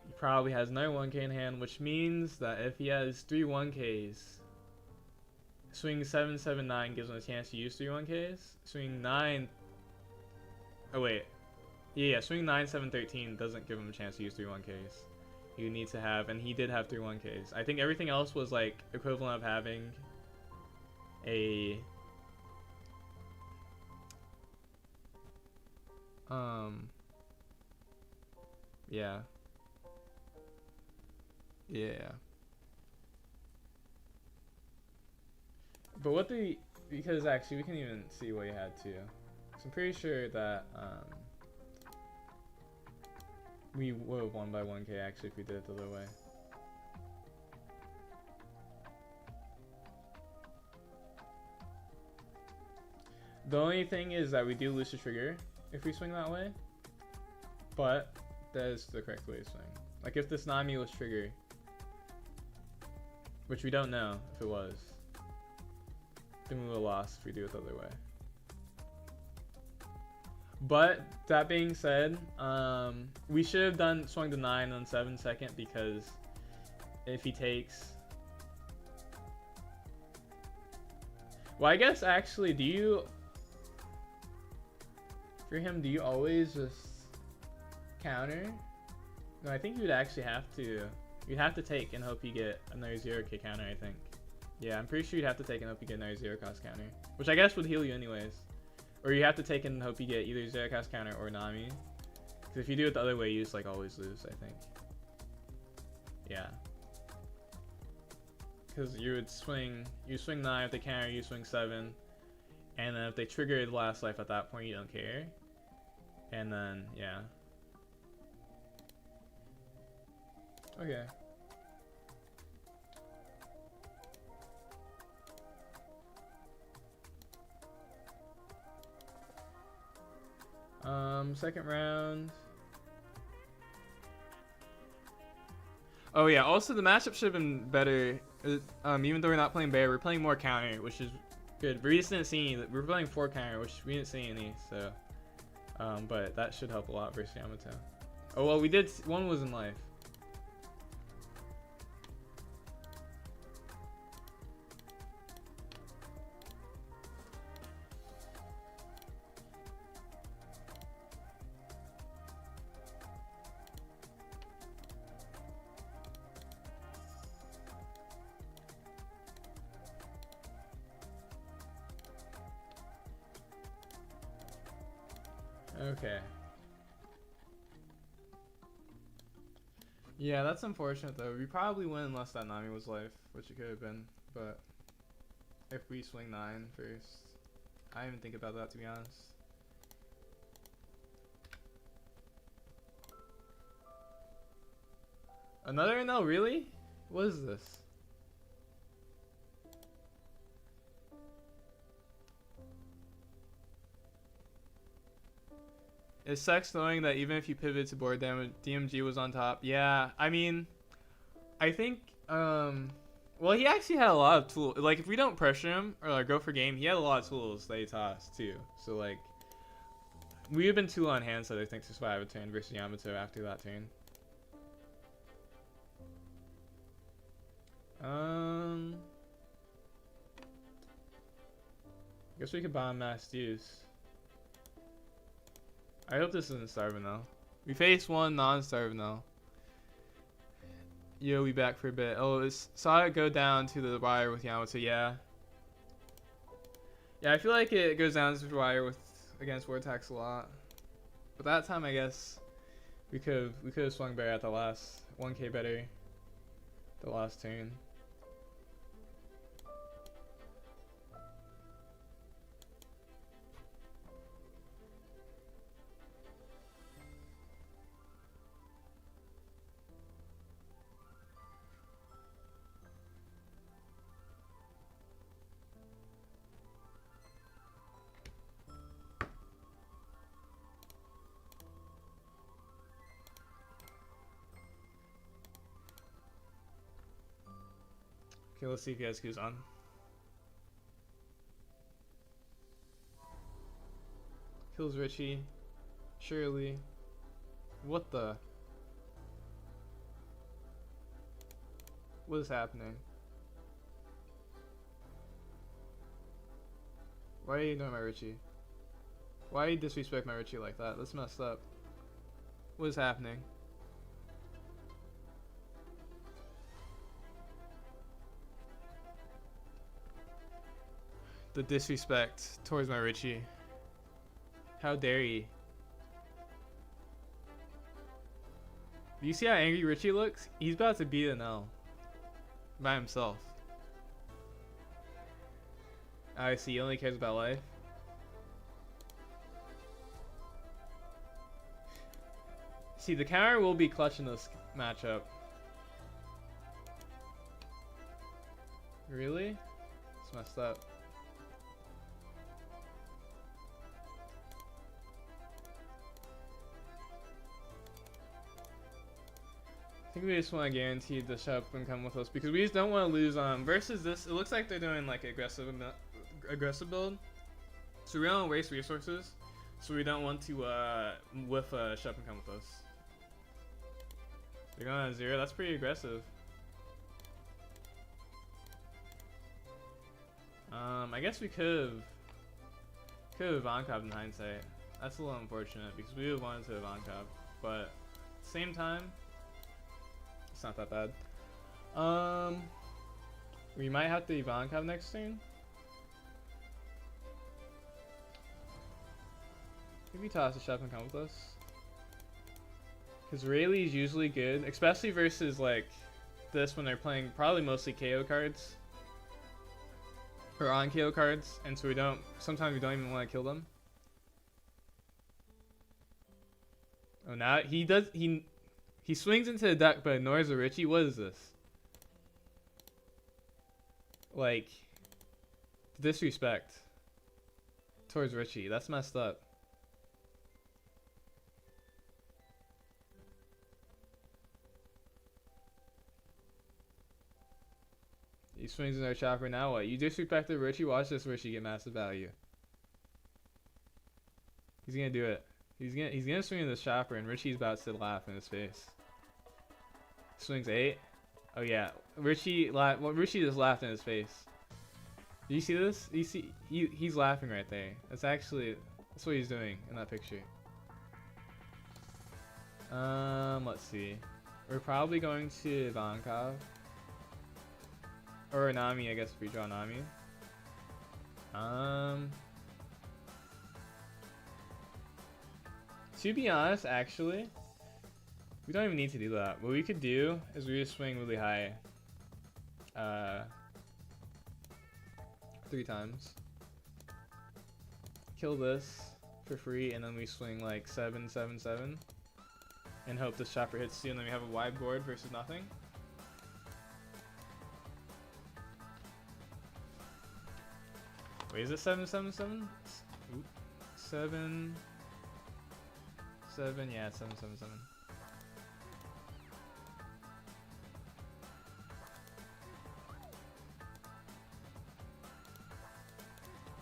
he probably has another 1K in hand, which means that if he has 3 1Ks, swing 779 gives him a chance to use 3 1Ks. Swing 9. Oh wait, yeah, swing 9 713 doesn't give him a chance to use 3 1Ks. You need to have, and he did have 3 1Ks. I think everything else was like equivalent of having a yeah. But because actually we can even see what he had too. So I'm pretty sure that we would have won by 1K actually if we did it the other way. The only thing is that we do lose the trigger if we swing that way, but that is the correct way to swing. Like if this Nami was trigger, which we don't know if it was, then we would have lost if we do it the other way. But that being said, we should have swung the 9 on 7 second because if he takes, well, I guess actually, do you always just counter? No, I think you'd actually have to. You'd have to take and hope you get another 0K counter, I think. Yeah, I'm pretty sure you'd have to take and hope you get another 0 cost counter, which I guess would heal you anyways. Or you have to take and hope you get either 0 cost counter or Nami. Because if you do it the other way, you just like always lose, I think. Yeah. Because you swing 9 if they counter, you swing 7. And then if they trigger the last life at that point, you don't care. And then, yeah. Okay. Second round. Oh yeah, also the matchup should have been better. Even though we're not playing bear, we're playing more counter, which is good. We just didn't see any. We're playing 4 counter, which we didn't see any, so but that should help a lot versus Yamato. Oh well, we did. One was in life. Okay. Yeah, that's unfortunate though. We probably win unless that Nami was life, which it could have been. But if we swing 9 first, I didn't even think about that to be honest. Another NL, really? What is this? It sucks knowing that even if you pivot to board damage, DMG was on top. Yeah, I mean, I think, well, he actually had a lot of tools. Like, if we don't pressure him or like go for game, he had a lot of tools that he tossed too. So like, we have been too on hand side, I think, to survive a turn versus Yamato after that turn. Guess we could bomb Mass Deuce. I hope this isn't starving though. We face one non-starving though. Yo, we back for a bit. Oh, saw it go down to the wire with Yamato. Yeah. Yeah, I feel like it goes down to the wire with against Vortex a lot. But that time, I guess we could have swung better at the last 1K better. The last turn. Okay, let's see if Yasuku's on. Kills Richie. Surely. What the? What is happening? Why are you doing my Richie? Why do you disrespect my Richie like that? That's messed up. What is happening? The disrespect towards my Richie. How dare you? Do you see how angry Richie looks? He's about to beat an L. By himself. I see, he only cares about life. See, the counter will be clutch in this matchup. Really? It's messed up. I think we just want to guarantee the shop and come with us because we just don't want to lose versus this. It looks like they're doing like aggressive build, so we don't waste resources. So we don't want to whiff shop and come with us. They're going at 0. That's pretty aggressive. I guess we could have Ivankov in hindsight. That's a little unfortunate because we would have wanted to Ivankov, but at the same time. It's not that bad. We might have to Ivankov next turn. Maybe toss a shop and come with us. Because Rayleigh's usually good, especially versus like this when they're playing probably mostly KO cards. Or on KO cards, and so sometimes we don't even want to kill them. Oh, now he swings into the deck but ignores the Richie. What is this? Like, disrespect towards Richie. That's messed up. He swings in our chopper. Now what? You disrespected Richie? Watch this Richie get massive value. He's gonna do it. He's gonna swing in this chopper, and Richie's about to laugh in his face. Swings 8. Oh yeah, Richie just laughed in his face. Do you see this? You see he's laughing right there. That's what he's doing in that picture. Let's see. We're probably going to Ivankov. Or Nami, I guess if we draw Nami. To be honest, actually, we don't even need to do that. What we could do is we just swing really high. 3 times. Kill this for free, and then we swing like 7, 7, 7. And hope this chopper hits 2, and then we have a wide board versus nothing. Wait, is it 7, 7, 7? 7. 7, yeah, 7, 7, 7.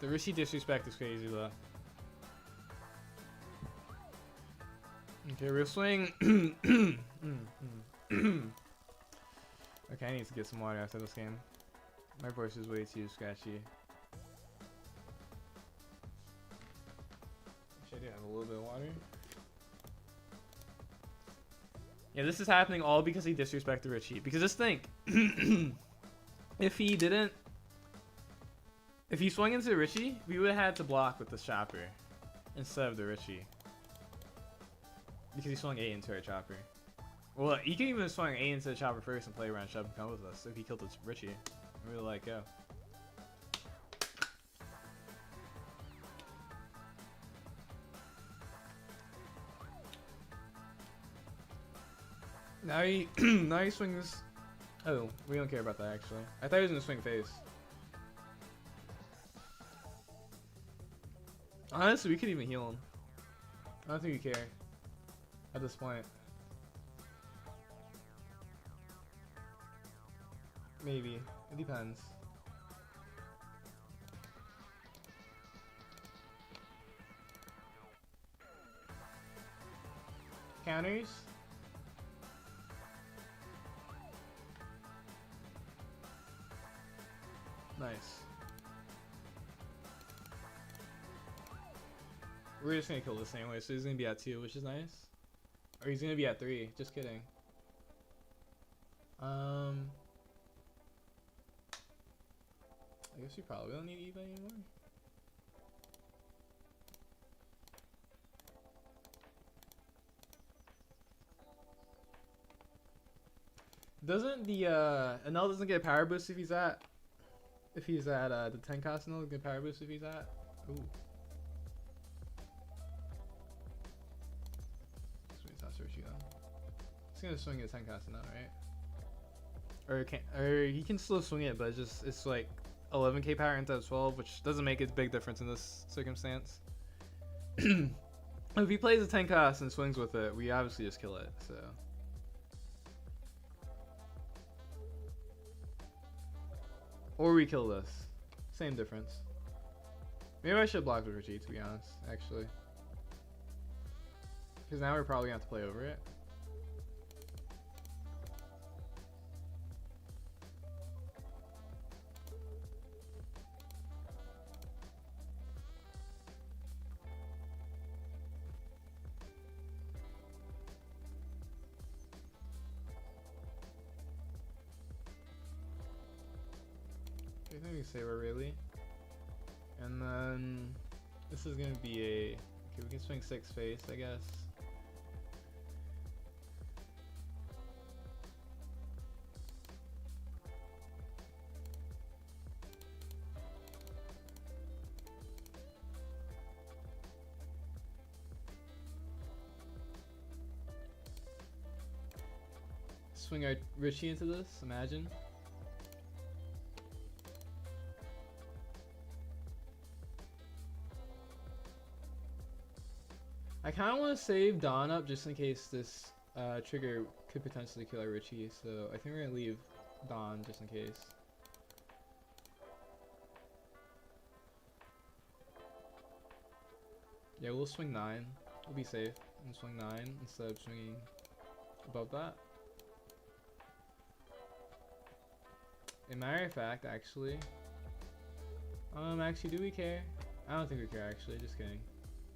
The Rishi disrespect is crazy though. Okay, we're swing. Okay, I need to get some water after this game. My voice is way too scratchy. Actually, I do have a little bit of water. Yeah, this is happening all because he disrespected Richie. Because just think, if he didn't, if he swung into Richie, we would have had to block with the chopper instead of the Richie. Because he swung 8 into our chopper. Well, he can even swing 8 into the chopper first and play around shove and come with us if he killed the Richie. We would like go. Now he now he swings. Oh, we don't care about that actually. I thought he was gonna swing face. Honestly, we could even heal him. I don't think we care at this point. Maybe. It depends. Counters? Nice. We're just gonna kill this anyway, so he's gonna be at 2, which is nice. Or he's gonna be at 3, just kidding. I guess we probably don't need Eva anymore. Doesn't the Anel doesn't get a power boost if he's at the 10 cost? Anel get a power boost if he's at. Ooh. He's gonna swing at 10 cost now, right? Or he can still swing it, but it's like 11k power instead of 12, which doesn't make a big difference in this circumstance. If he plays a 10 cost and swings with it, we obviously just kill it. So. Or we kill this. Same difference. Maybe I should block the retreat, to be honest, actually. Because now we're probably going to have to play over it. I think we save our really. And then this is gonna be a okay, we can swing 6 face, I guess. Swing our Richie into this, imagine. I kind of want to save Dawn up just in case this trigger could potentially kill our Richie, so I think we're going to leave Dawn just in case. Yeah, we'll swing 9. We'll be safe and swing 9 instead of swinging above that. In matter of fact, actually, do we care? I don't think we care actually, just kidding.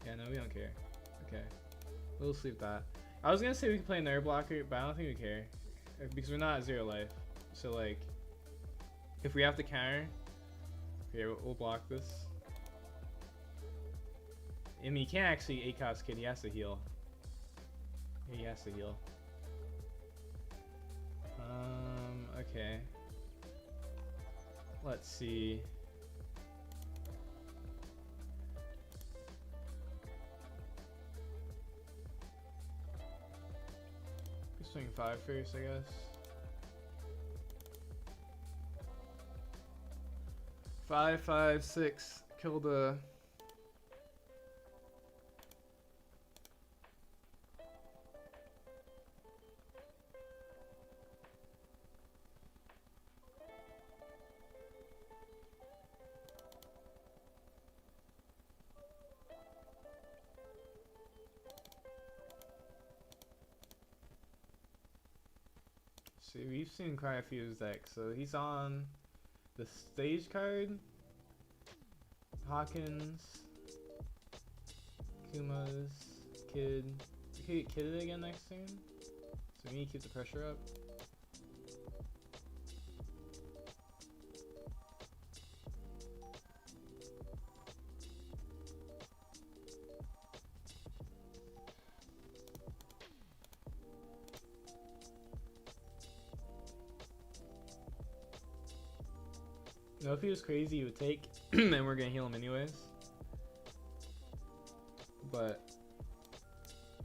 Yeah, no, we don't care. Okay, we'll sleep that. I was gonna say we could play an air blocker, but I don't think we care because we're not at 0 life. So like, if we have to counter, here we'll block this. I mean, he can't actually 8-cost kid. He has to heal. He has to heal. Okay. Let's see. Swing 5 first, I guess. 5, 5, 6. Kill the. see, we've seen quite a few of his decks. So he's on the stage card, Hawkins, Kuma's, Kid. We could get Kidded again next turn. So we need to keep the pressure up. No, if he was crazy, he would take, and we're gonna heal him anyways. But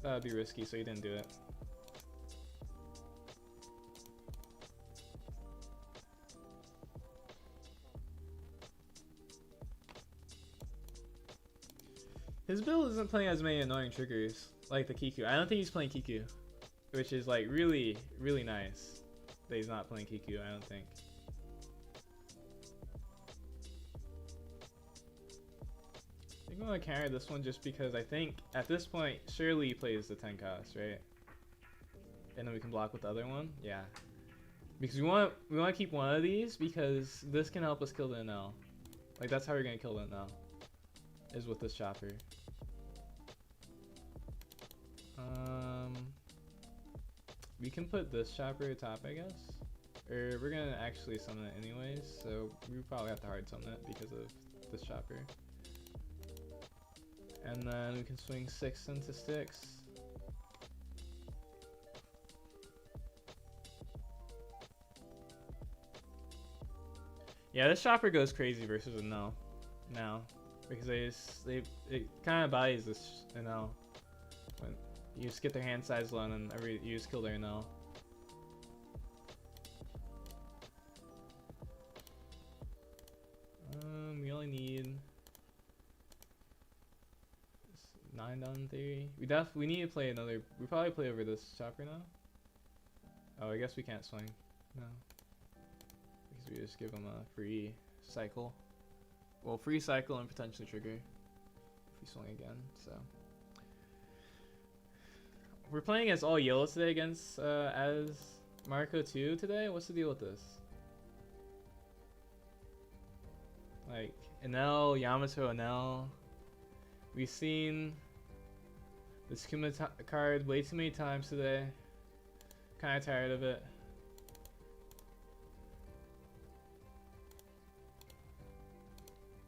that would be risky, so he didn't do it. His build isn't playing as many annoying triggers like the Kiku. I don't think he's playing Kiku, which is like really, really nice that he's not playing Kiku. I don't think. I'm gonna counter this one just because I think at this point surely he plays the 10 cost, right? And then we can block with the other one. Yeah, because we want to keep one of these because this can help us kill the NL. Like that's how we're gonna kill the NL, is with this chopper. We can put this chopper atop, I guess, or we're gonna actually summon it anyways. So we probably have to hard summon it because of this chopper. And then we can swing 6 into Styx. Yeah, this chopper goes crazy versus a no now because it kind of bodies this NL when you just get their hand size low and then you just kill their NL. We only need 9 down in theory. We need to play another. We probably play over this chopper now. Oh, I guess we can't swing. No. Because we just give him a free cycle. Well, free cycle and potentially trigger if we swing again. So we're playing as all yellow today against as Marco 2 today. What's the deal with this? Like Enel, Yamato, Enel. We've seen this Kuma card way too many times today. Kind of tired of it.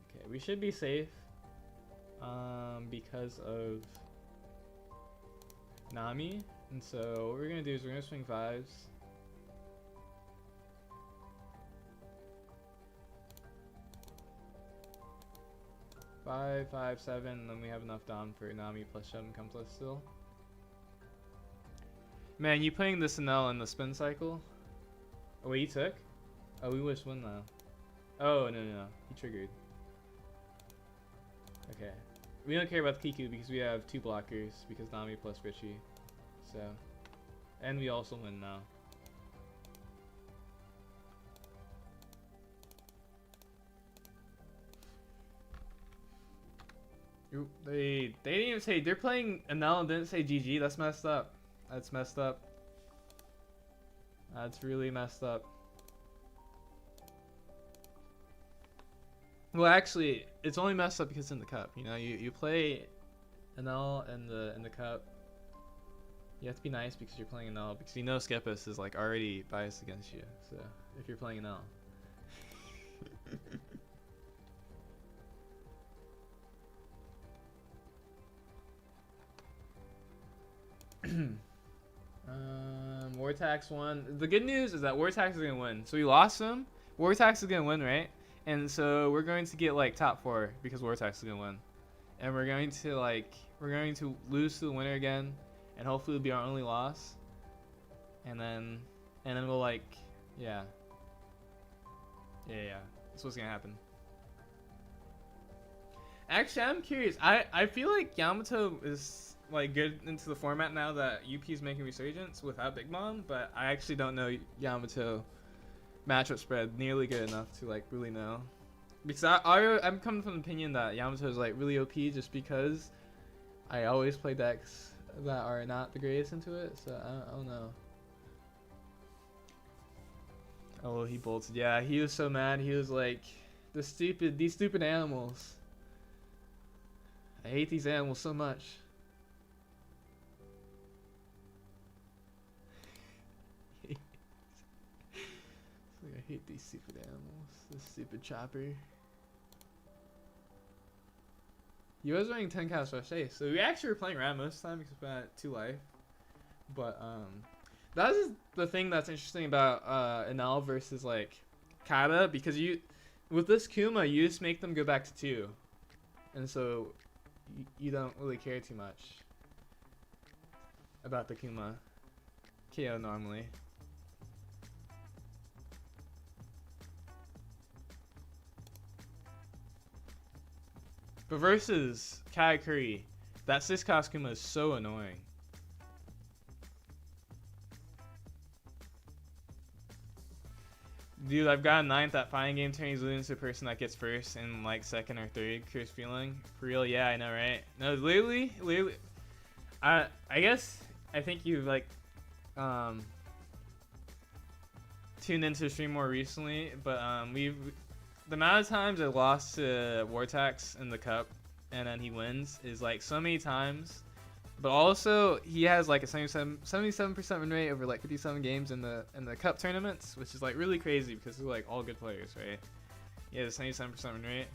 Okay, we should be safe because of Nami. And so what we're gonna do is we're gonna swing 5s. Five, 5, 7, and then we have enough Dom for Nami plus 7 come plus still. Man, you playing this Enel in the spin cycle? Oh wait, you took? Oh, we wish win now. Oh no, he triggered. Okay, we don't care about the Kiku because we have 2 blockers because Nami plus Richie. So, and we also win now. They didn't even say they're playing Enel and didn't say GG. That's messed up. That's messed up. That's really messed up. Well, actually, it's only messed up because it's in the cup. You know, you play Enel in the cup. You have to be nice because you're playing Enel because you know Skepis is like already biased against you. So if you're playing Enel. Wartax won. The good news is that Wartax is gonna win. So we lost him. Wartax is gonna win, right? And so we're going to get like top 4 because Wartax is gonna win. And we're going to lose to the winner again, and hopefully it'll be our only loss. And then we'll like yeah. That's what's gonna happen. Actually, I'm curious. I feel like Yamato is like good into the format now that UP is making resurgence without Big Mom, but I actually don't know Yamato matchup spread nearly good enough to like really know, because I'm coming from the opinion that Yamato is like really OP just because I always play decks that are not the greatest into it, so I don't know. Oh, he bolted. Yeah, he was so mad. He was like, these stupid animals. I hate these animals so much. Like, I hate these stupid animals. This stupid chopper. He was running 10 cows rush A, so we actually were playing around most of the time because we had 2 life. But that is the thing that's interesting about Enel versus like Kata, because with this Kuma you just make them go back to 2, and so you don't really care too much about the Kuma KO normally. But versus Katakuri, that 6 cost Kuma is so annoying. Dude, I've got 9th at fighting game turn. He's losing to the person that gets first in like 2nd or 3rd. Curious feeling. For real, yeah, I know, right? No, literally. I guess I think you've like tuned into the stream more recently, but the amount of times I lost to Vortex in the cup and then he wins is like so many times. But also he has like a 77% win rate over like 57 games in the cup tournaments, which is like really crazy because they're like all good players, right? He has a 77% win rate,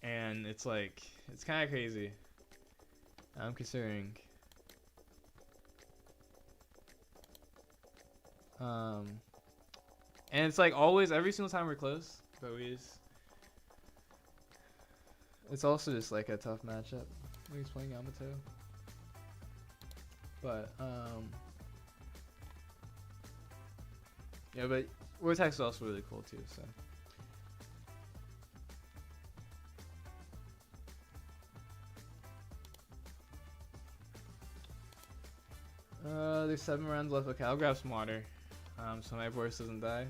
and it's like it's kind of crazy. I'm considering. And it's like always, every single time we're close, but it's also just like a tough matchup when he's playing Yamato. But yeah, but Vortex is also really cool too. So there's 7 rounds left. Okay, I'll grab some water, so my voice doesn't die.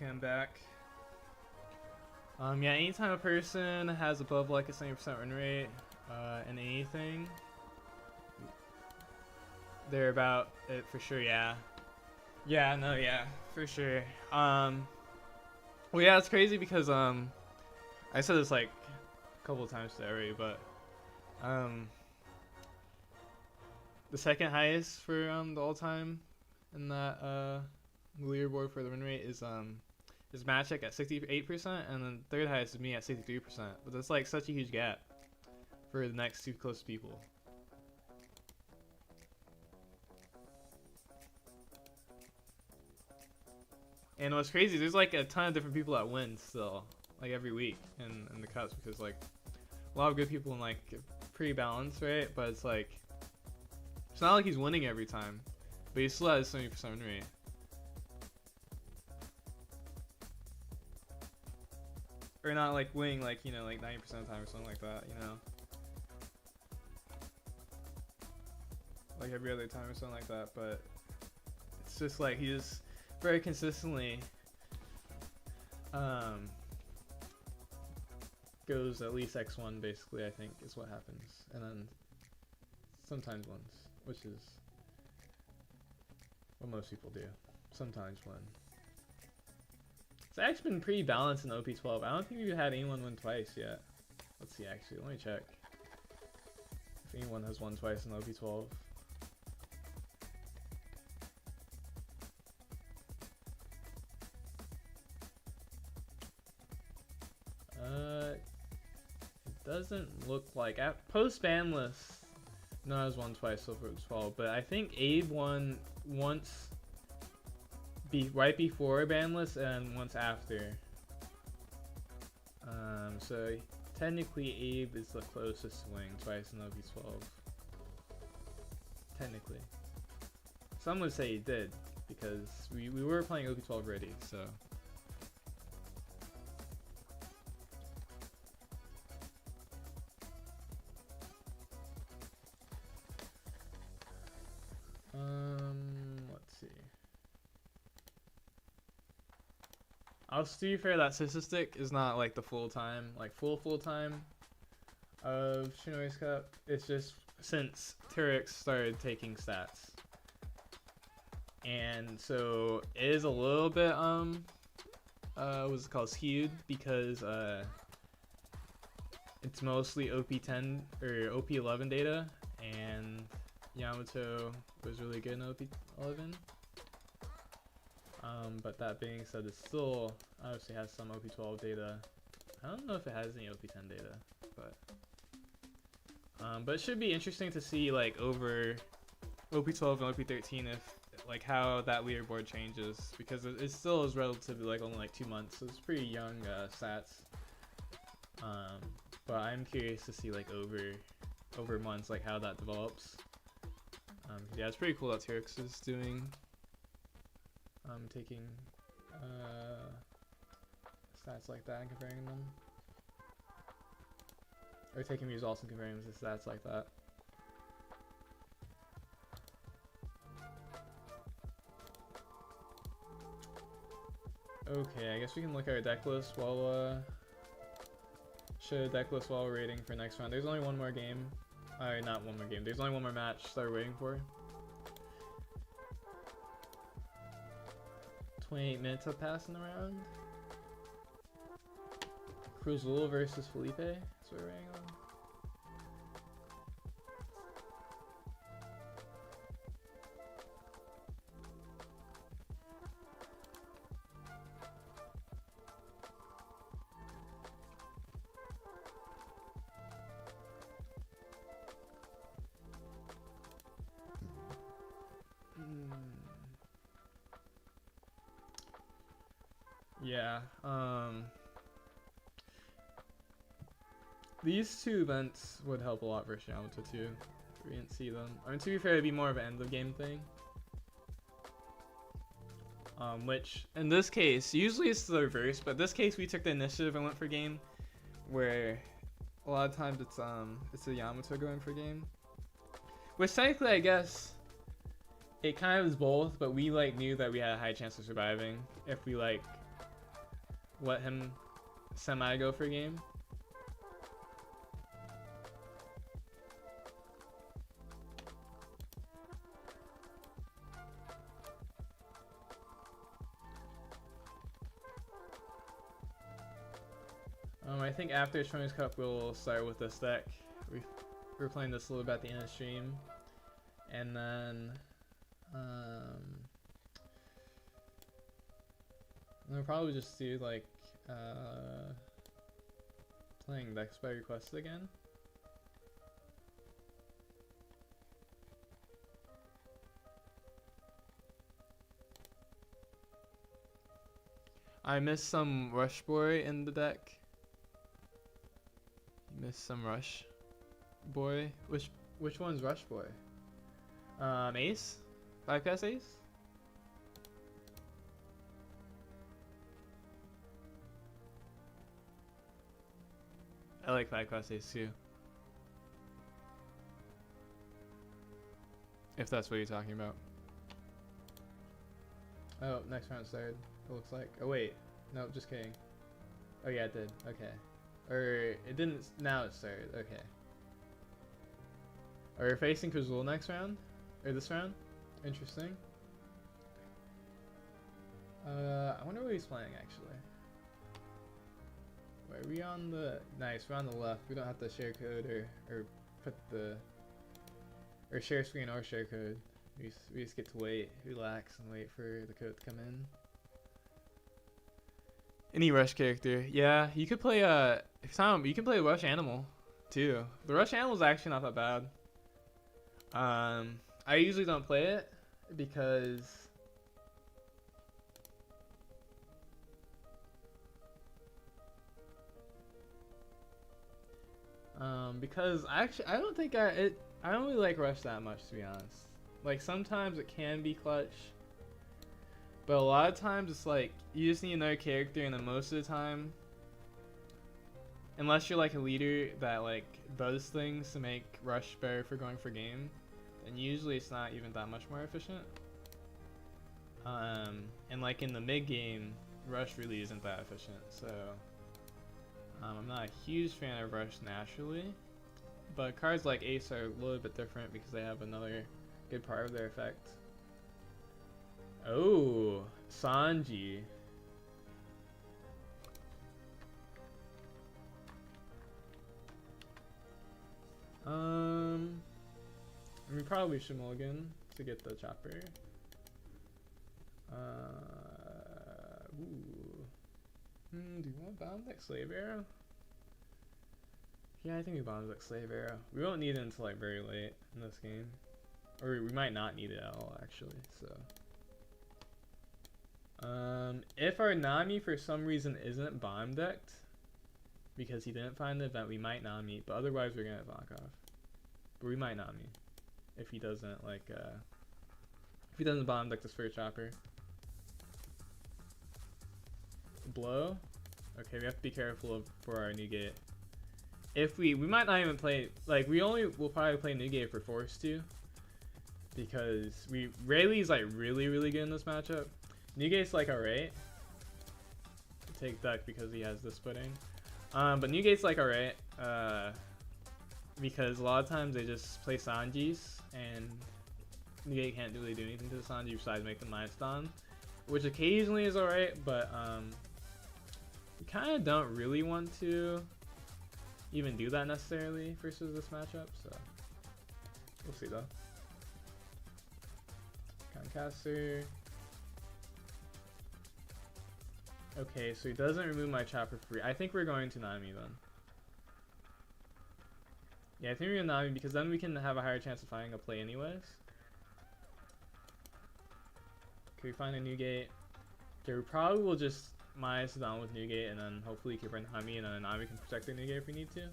Okay, I'm back. Yeah, anytime a person has above like a 70% win rate in anything, they're about it for sure. Yeah. Yeah. No. Yeah. For sure. Well, yeah, it's crazy because I said this like a couple of times today already, but the second highest for the all-time in that leaderboard for the win rate is Magic at 68%, and then third highest is me at 63%. But that's like such a huge gap for the next two close people. And what's crazy, there's like a ton of different people that win still, like every week in the cups, because like a lot of good people and like pretty balanced, right? But it's like it's not like he's winning every time, but he still has 70% win rate. Or not like winning like, you know, like 90% of the time or something like that, you know? Like every other time or something like that, but it's just like he just very consistently goes at least X1 basically, I think is what happens. And then sometimes wins, which is what most people do. Sometimes win. It's actually been pretty balanced in OP12. I don't think we've had anyone win twice yet. Let's see, actually. Let me check if anyone has won twice in OP12. It doesn't look like. At post-ban list, no one has won twice so far 12, but I think Abe won once right before banlist and once after. So technically Abe is the closest to winning twice in OP12. Technically. Some would say he did, because we were playing OP12 already, so. Let's see. To be fair, that statistic is not like the full time, like full time of Shinoi's Cup. It's just since Tyrix started taking stats, and so it is a little bit what's it called, skewed, because it's mostly OP10 or OP11 data, and Yamato was really good in OP11. But that being said, it still obviously has some OP12 data. I don't know if it has any OP10 data, but it should be interesting to see like over OP12 and OP13 if like how that leaderboard changes, because it still is relatively like only like 2 months, so it's pretty young stats. But I'm curious to see like over months like how that develops. Yeah, it's pretty cool that Tyrix is doing taking stats like that and comparing them, or taking results and comparing them to stats like that. Okay, I guess we can look at our deck list while show deck list while we're waiting for next round. There's only one more game. Not one more game. There's only one more match that we're waiting for. 28 minutes have passed in the round. Cruzul versus Felipe. That's what we're waiting on. Yeah, these two events would help a lot versus Yamato too. We didn't see them. I mean, to be fair, it'd be more of an end of game thing. Which in this case, usually it's the reverse, but this case we took the initiative and went for game, where a lot of times it's a Yamato going for game. Which technically, I guess, it kind of is both, but we like knew that we had a high chance of surviving if we like let him semi go for game. I think after Challenge Cup we'll start with this deck. We're playing this a little bit at the end of the stream, and then we'll probably just do like playing decks by request again. I missed some Rush Boy in the deck. Missed some Rush Boy. Which one's Rush Boy? Ace? 5-cast Ace? I like 5-cast Ace too. If that's what you're talking about. Oh, next round started. It looks like. Oh wait, no, just kidding. Oh yeah, it did. Okay, or it didn't. Now it started. Okay. Are we facing Kazul next round, or this round? Interesting. I wonder what he's playing actually. Wait, are we on the nice? We're on the left. We don't have to share code or put the or share screen or share code. We just get to wait, relax, and wait for the code to come in. Any Rush character, yeah. You could play you can play Rush Animal too. The Rush Animal is actually not that bad. I usually don't play it because I don't think I don't really like Rush that much, to be honest. Like sometimes it can be clutch, but a lot of times it's like you just need another character, and then most of the time, unless you're like a leader that like does things to make Rush better for going for game, then usually it's not even that much more efficient. And like in the mid game, Rush really isn't that efficient, so I'm not a huge fan of Rush naturally. But cards like Ace are a little bit different because they have another good part of their effect. Oh, Sanji. We probably should mulligan to get the chopper. Do you want bomb deck Slave Arrow? Yeah, I think we bomb deck Slave Arrow. We won't need it until like very late in this game. Or we might not need it at all, actually, so. If our Nami for some reason isn't bomb decked, because he didn't find the event, we might Nami, but otherwise we're gonna lock off. But we might Nami, if he doesn't, like, if he doesn't bomb deck this first chopper. Blow? Okay, we have to be careful for our Newgate. If we might not even play, like, we'll probably play Newgate for forced to. Because Rayleigh's like really good in this matchup. Newgate's like alright. Take duck because he has this pudding. But Newgate's like alright. Because a lot of times they just play Sanjis and Newgate can't really do anything to the Sanji besides make the Mind Stun. Which occasionally is alright, but we kinda don't really want to even do that necessarily versus this matchup, so we'll see though. Caster. Okay, so he doesn't remove my chopper free. I think we're going to Nami then. Yeah, I think we're going to Nami because then we can have a higher chance of finding a play anyways. Okay, we find a Newgate. Okay, we probably will just minus it on with Newgate and then hopefully keep our Nami, and then Nami can protect the Newgate if we need to.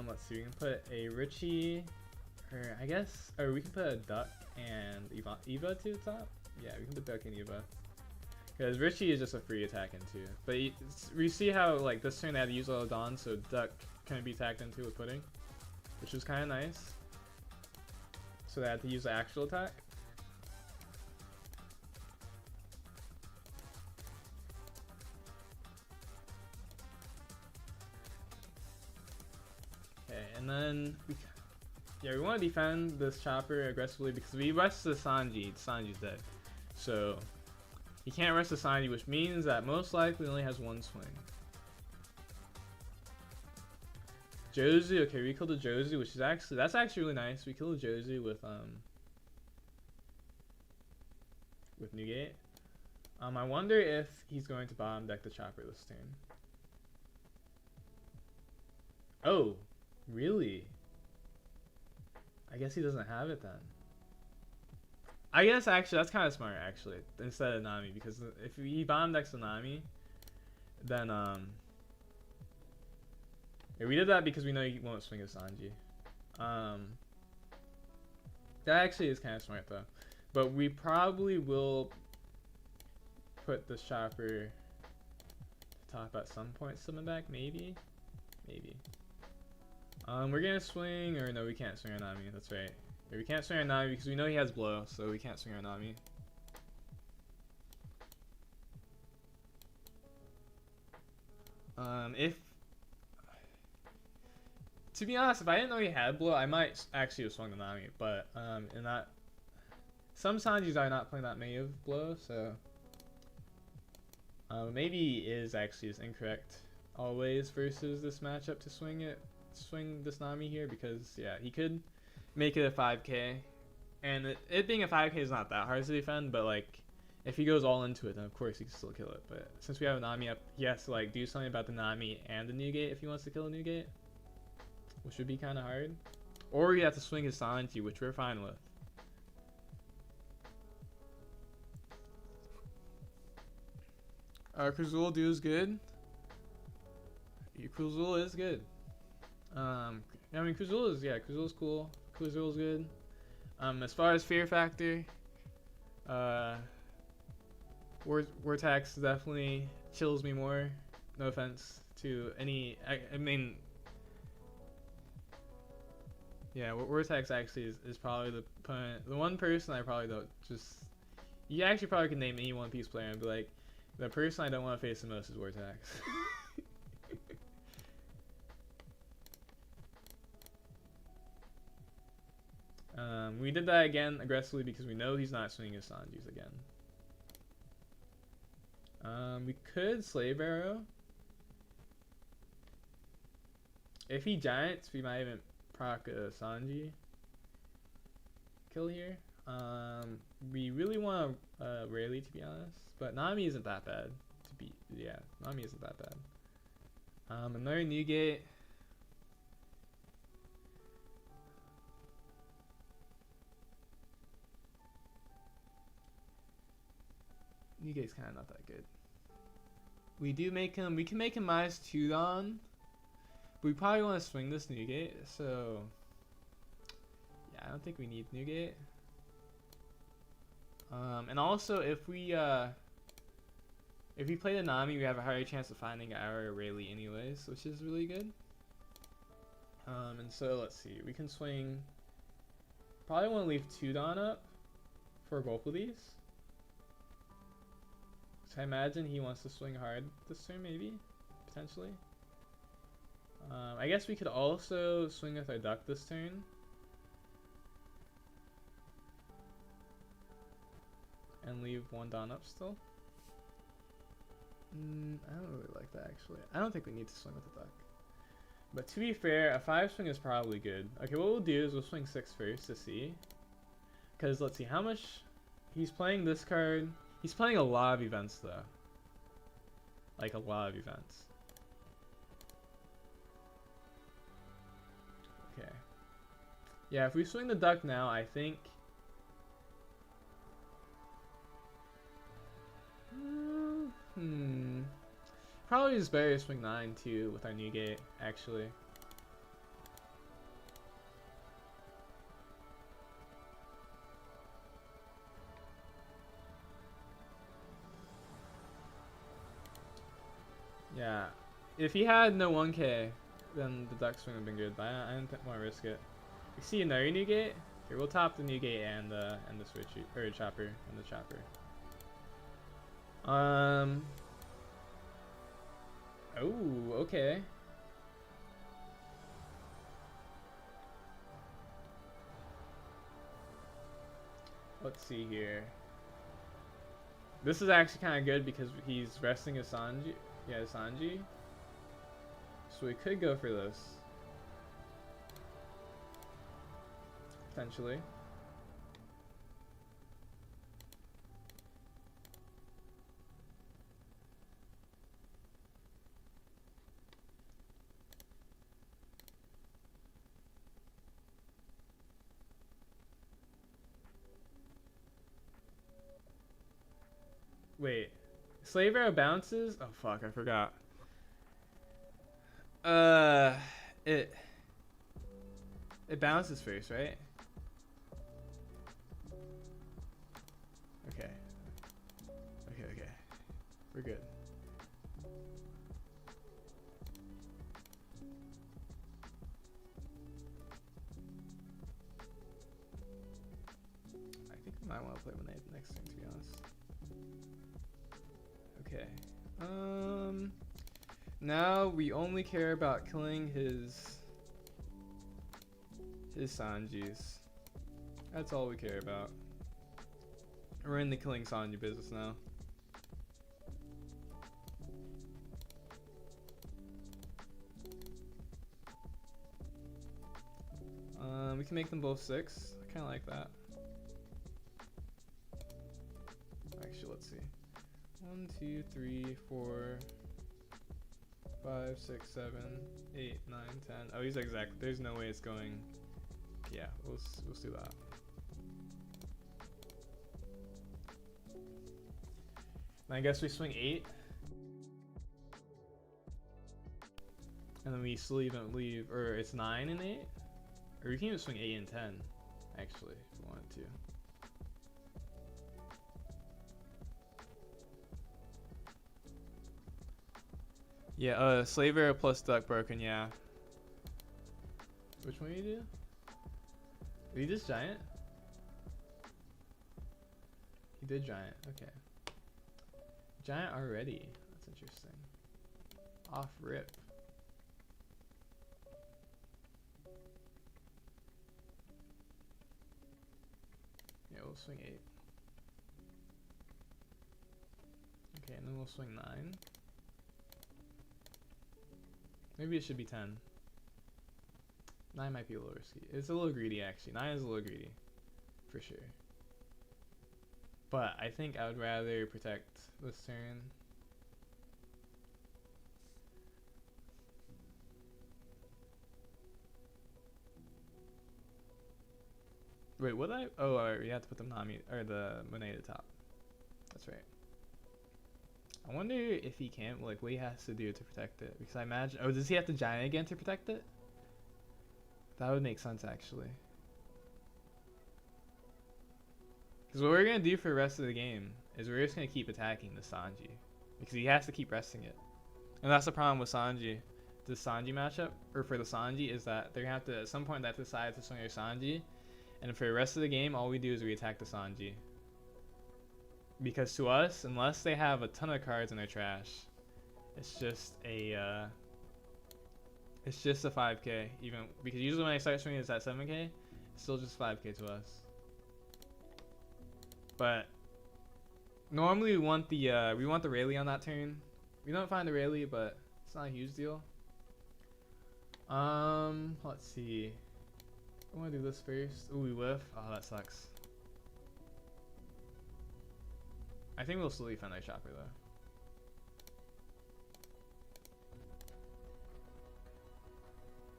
Let's see, we can put a Richie. Or I guess, or we can put a Duck and Eva to the top. Yeah, we can put Duck and Eva. Because Richie is just a free attack into. But we see how like this turn they had to use all the Dawn, so Duck couldn't be attacked into with Pudding, which was kind of nice. So they had to use the actual attack. and then yeah, we want to defend this chopper aggressively because if we rush the Sanji's dead. So he can't rush the Sanji, which means that most likely only has one swing. Jozu, okay, we killed the Jozu, which is that's actually really nice. We killed the Jozu with Newgate. I wonder if he's going to bottom deck the chopper this turn. Oh, really? I guess he doesn't have it then. I guess actually that's kind of smart actually, instead of Nami, because if he bottom decks the Nami, then yeah, we did that because we know he won't swing his Sanji. That actually is kind of smart though, but we probably will put this chopper top at some point, summon back, maybe. We're gonna swing, or no, we can't swing on Nami. That's right. Yeah, we can't swing on Nami because we know he has blow, so we can't swing on Nami. To be honest, if I didn't know he had blow, I might actually have swung the Nami. But in that, some Sanjis are not playing that many of blow, so maybe he is actually just incorrect always versus this matchup to swing this Nami here, because yeah, he could make it a 5k, and it being a 5k is not that hard to defend, but like if he goes all into it, then of course he can still kill it. But since we have a Nami up, he has to like do something about the Nami and the Newgate if he wants to kill a Newgate, which would be kind of hard. Or he has to swing his Sanji, which we're fine with. Cruzul do is good. Cruzul is good. I mean, Cruzul is cool. Cruzul is good. As far as fear factor, Vortex definitely chills me more. No offense to any. I mean, yeah, Vortex actually is probably the one person I probably don't just. You actually probably could name any One Piece player and be like, the person I don't want to face the most is Vortex. We did that again aggressively because we know he's not swinging his Sanjis again. We could Slave Arrow. If he Giants, we might even proc a Sanji kill here. We really want Rayleigh, to be honest, but Nami isn't that bad to beat. Yeah, Nami isn't that bad. Another Newgate. Newgate's kind of not that good. We can make him -2 Don. We probably want to swing this Newgate, so yeah, I don't think we need Newgate. And also, if we play the Nami, we have a higher chance of finding our Rayleigh anyways, which is really good. And so let's see, we can swing. Probably want to leave 2 Don up for both of these. So I imagine he wants to swing hard this turn, maybe, potentially. I guess we could also swing with our duck this turn. And leave 1 Don up still. I don't really like that actually. I don't think we need to swing with the duck. But to be fair, a 5 swing is probably good. Okay, what we'll do is we'll swing 6 first to see. Because let's see how much he's playing this card. He's playing a lot of events though. Like a lot of events. Okay. Yeah, if we swing the duck now, I think. Probably just better to swing 9 too with our Newgate, actually. Yeah, if he had no 1k, then the duck swing would have been good, but I didn't want to risk it. We see another Newgate. Here, we'll top the Newgate and the switch or chopper and the chopper. Oh, okay. let's see here. This is actually kind of good because he's resting his Sanji. Yeah, Sanji. So we could go for this. Potentially. Wait. Slave arrow bounces? Oh fuck, I forgot. It bounces first, right? Okay. Okay. We're good. I think I might want to play Monet next turn, to be honest. Okay. Now we only care about killing his Sanjis. That's all we care about. We're in the killing Sanji business now. We can make them both 6. I kind of like that. Actually, let's see. 1, 2, 3, 4, 5, 6, 7, 8, 9, 10. Oh, he's exact. There's no way it's going. Yeah, we'll do that. And I guess we swing 8. And then we still even leave, or it's 9 and 8? Or we can even swing 8 and 10, actually, if we wanted to. Yeah, slave arrow plus duck broken, yeah. Which one do you do? Did he just giant? He did giant, okay. Giant already, that's interesting. Off rip. Yeah, we'll swing 8. Okay, and then we'll swing 9. Maybe it should be 10. 9 might be a little risky. It's a little greedy, actually. 9 is a little greedy. For sure. But I think I would rather protect this turn. Wait, what I? Oh, alright, we have to put the Nami or the Monet at the top. That's right. I wonder if he can't, like, what he has to do to protect it. Because I imagine, oh, does he have to giant again to protect it? That would make sense, actually. Because what we're gonna do for the rest of the game is we're just gonna keep attacking the Sanji, because he has to keep resting it. And that's the problem with Sanji. The Sanji matchup, or for the Sanji, is that they're gonna have to, at some point, they have to decide to swing their Sanji. And for the rest of the game, all we do is we attack the Sanji. Because to us, unless they have a ton of cards in their trash, it's just a 5k. Even because usually when I start swinging it's at 7k, it's still just 5k to us. But normally we want the Rayleigh on that turn. We don't find the Rayleigh, but it's not a huge deal. Let's see. I want to do this first. Ooh, we whiff. Oh, that sucks. I think we'll slowly find our chopper though.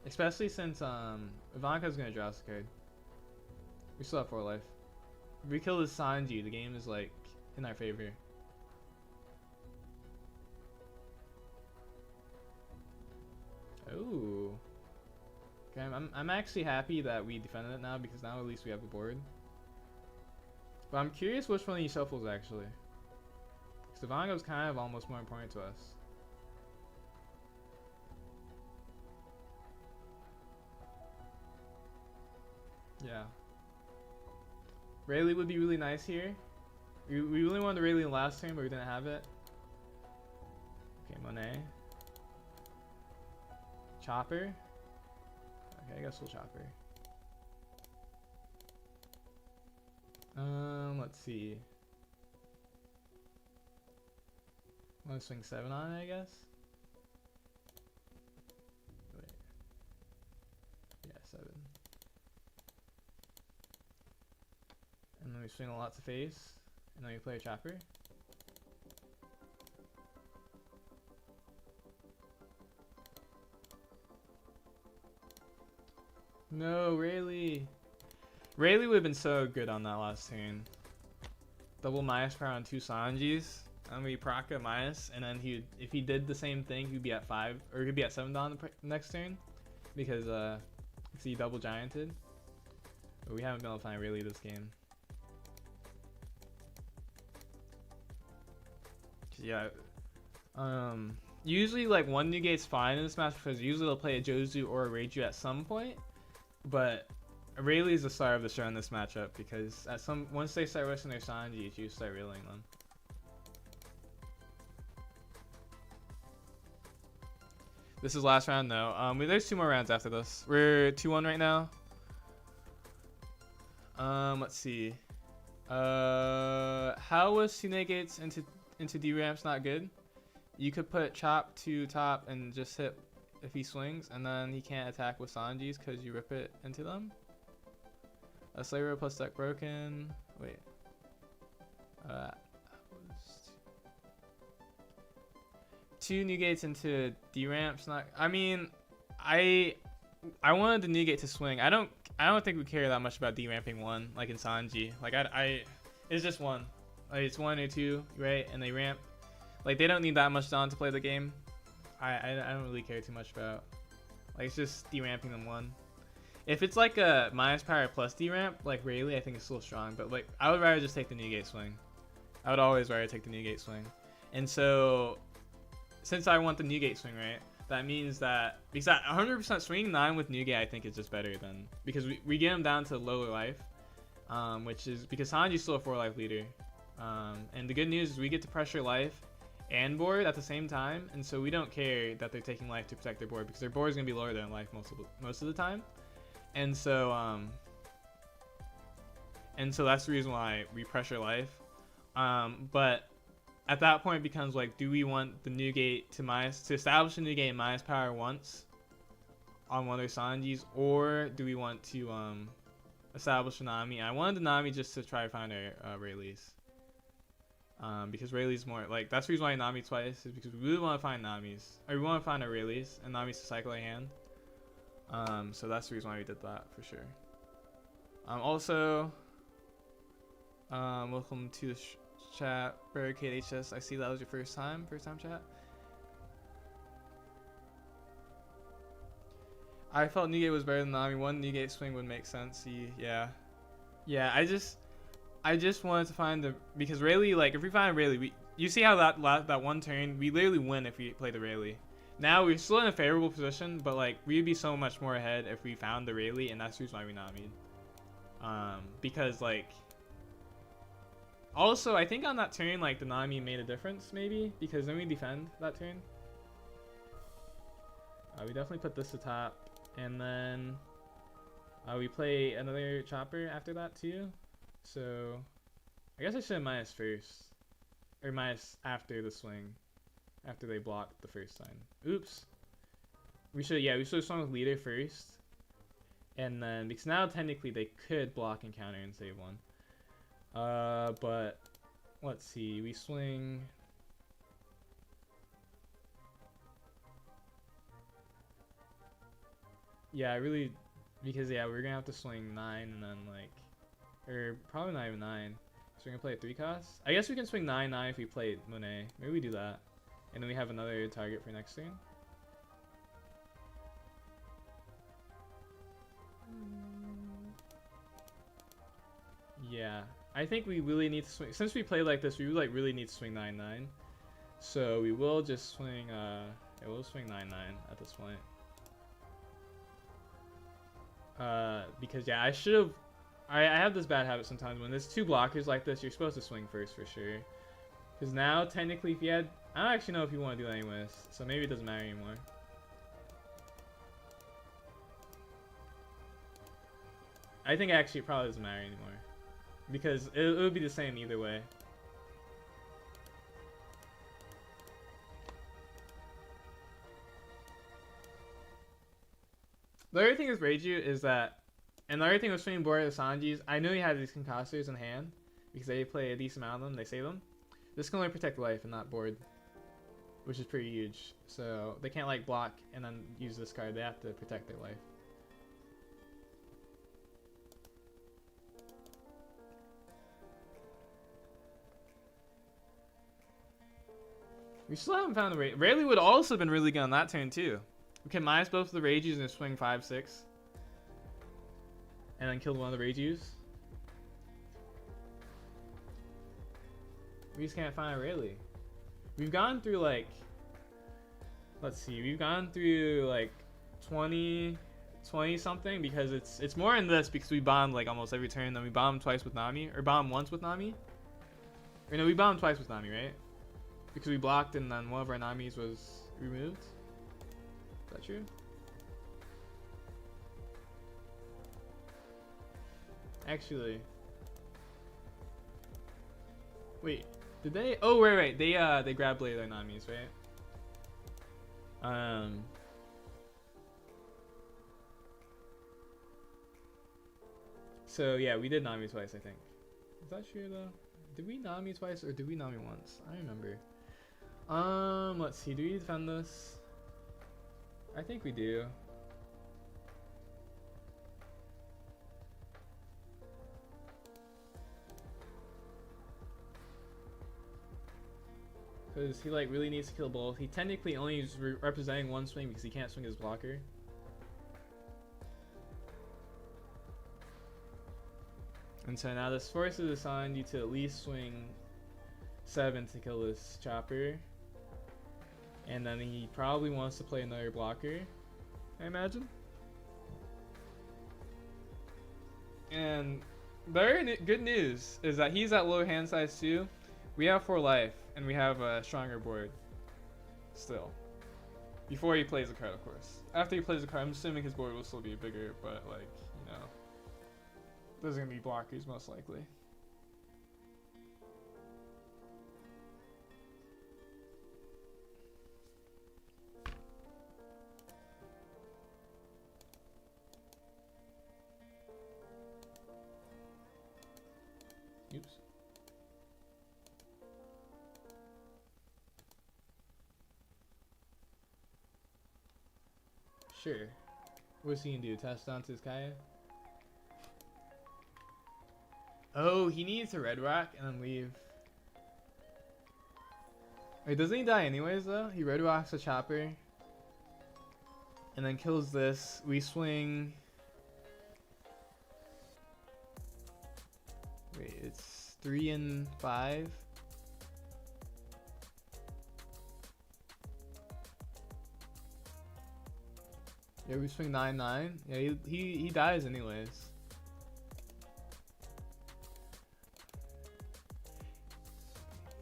Especially since Ivanka's gonna draw us a card. We still have 4 life. If we kill this Sanji, the game is like in our favor. Ooh. Okay, I'm actually happy that we defended it now, because now at least we have a board. But I'm curious which one of these shuffles actually. Because Ivanka's kind of almost more important to us. Yeah. Rayleigh would be really nice here. We really wanted the Rayleigh last turn, but we didn't have it. Okay, Monet. Chopper. Okay, I guess we'll chopper. let's see. I'm gonna swing 7 on it, I guess. Wait. Yeah, 7. And then we swing a lot to face, and then we play a chopper. No, Rayleigh. Rayleigh would have been so good on that last turn. Double minus power on 2 Sanjis, and we proc a minus, and then if he did the same thing, he'd be at 5, or he'd be at 7 down the next turn, because he double gianted. But we haven't been able to find Rayleigh this game. Yeah. Usually like 1 negate's fine in this match because usually they'll play a Jozu or a Reiju at some point, but Rayleigh is the star of the show in this matchup because once they start rushing their Sanjis, you start reeling them. This is last round though. There's 2 more rounds after this. We're 2-1 right now. Let's see. How was 2 negates into D ramps not good? You could put chop to top and just hit if he swings, and then he can't attack with Sanjis because you rip it into them. A Slayer plus deck broken. Wait. Two negates into D ramps not. I mean, I wanted the negate to swing. I don't think we care that much about D ramping 1 like in Sanji. Like it's just 1. Like it's 1 or 2, right? And they ramp. Like they don't need that much Dawn to play the game. I don't really care too much about. Like it's just deramping them 1. If it's like a minus power plus deramp, like Rayleigh, I think it's still strong. But like I would rather just take the negate swing. I would always rather take the negate swing. And so since I want the negate swing, right? That means that because that 100% swing 9 with negate, I think is just better than because we get him down to lower life, which is because Hanji's still a 4 life leader. And the good news is we get to pressure life and board at the same time, and so we don't care that they're taking life to protect their board because their board is gonna be lower than life most of the time, and so that's the reason why we pressure life. But at that point it becomes like, do we want the negate to establish a negate minus power once on one of their Sanjis, or do we want to establish a Nami? I wanted the Nami just to try to find a Rayleigh's. Because Rayleigh's more like that's the reason why I Nami twice is because we really want to find Nami's, or we want to find a Rayleigh's and Nami's to cycle a hand. So that's the reason why we did that for sure. Also, welcome to the chat, Barricade HS. I see that was your first time chat. I felt negate was better than Nami. 1 negate swing would make sense. Yeah. I just wanted to find because Rayleigh, like if we find Rayleigh, you see how that 1 turn we literally win if we play the Rayleigh. Now we're still in a favorable position, but like we'd be so much more ahead if we found the Rayleigh, and that's the reason why we Nami'd. Because like also I think on that turn like the Nami made a difference maybe because then we defend that turn. We definitely put this to top, and then we play another chopper after that too. So I guess I should have minus first, or minus after the swing, after they blocked the first time. Oops. We should have swung with leader first, and then because now technically they could block and counter and save 1. But let's see. We swing. Yeah, because we're gonna have to swing 9 and then like. Or probably not even 9. So we're gonna play a 3 cost. I guess we can swing 9/9 if we play Monet. Maybe we do that, and then we have another target for next turn. Yeah, I think we really need to swing since we play like this. We like really need to swing 9/9. So we will just swing. We'll swing 9/9 at this point. Because I should have. I have this bad habit sometimes when there's 2 blockers like this, you're supposed to swing first for sure. Because now, technically, if you had... I don't actually know if you want to do that anyways, so maybe it doesn't matter anymore. I think actually it probably doesn't matter anymore. because it would be the same either way. The other thing with Reiju is that, and the other thing with swinging board of Sanji's, I know he has these concussors in hand because they play a decent amount of them. They save them. This can only protect life and not board, which is pretty huge. So they can't like block and then use this card. They have to protect their life. We still haven't found the Rayleigh would also have been really good on that turn too. We can minus both of the Reijus and swing 5-6. And then kill one of the Reijus. We just can't find a Rayleigh. We've gone through like, let's see, we've gone through like 20 something because it's more in this because we bombed like almost every turn. Then we bombed twice with Nami, or bombed once with Nami. Or no, we bombed twice with Nami, right? Because we blocked and then one of our Namis was removed. Is that true? Actually, wait, did they? Oh, right. They grabbed Blade their Namis, right? So yeah, we did Nami twice, I think. Is that true though? Did we Nami twice or did we Nami once? I don't remember. Let's see. Do we defend this? I think we do. Because he like really needs to kill both. He technically only is representing one swing because he can't swing his blocker. And so now this forces assigned you to at least swing 7 to kill this chopper. And then he probably wants to play another blocker, I imagine. And the good news is that he's at low hand size too. We have 4 life, and we have a stronger board still. Before he plays a card, of course. After he plays a card, I'm assuming his board will still be bigger, but like, you know, there's gonna be blockers most likely. Oops. Sure. What's he gonna do? Test onto his Kaya? Oh, he needs to red rock and then leave. Wait, doesn't he die anyways though? He red rocks a chopper and then kills this. We swing. Wait, it's 3 and 5. Yeah, we swing 9-9. Yeah, he dies anyways.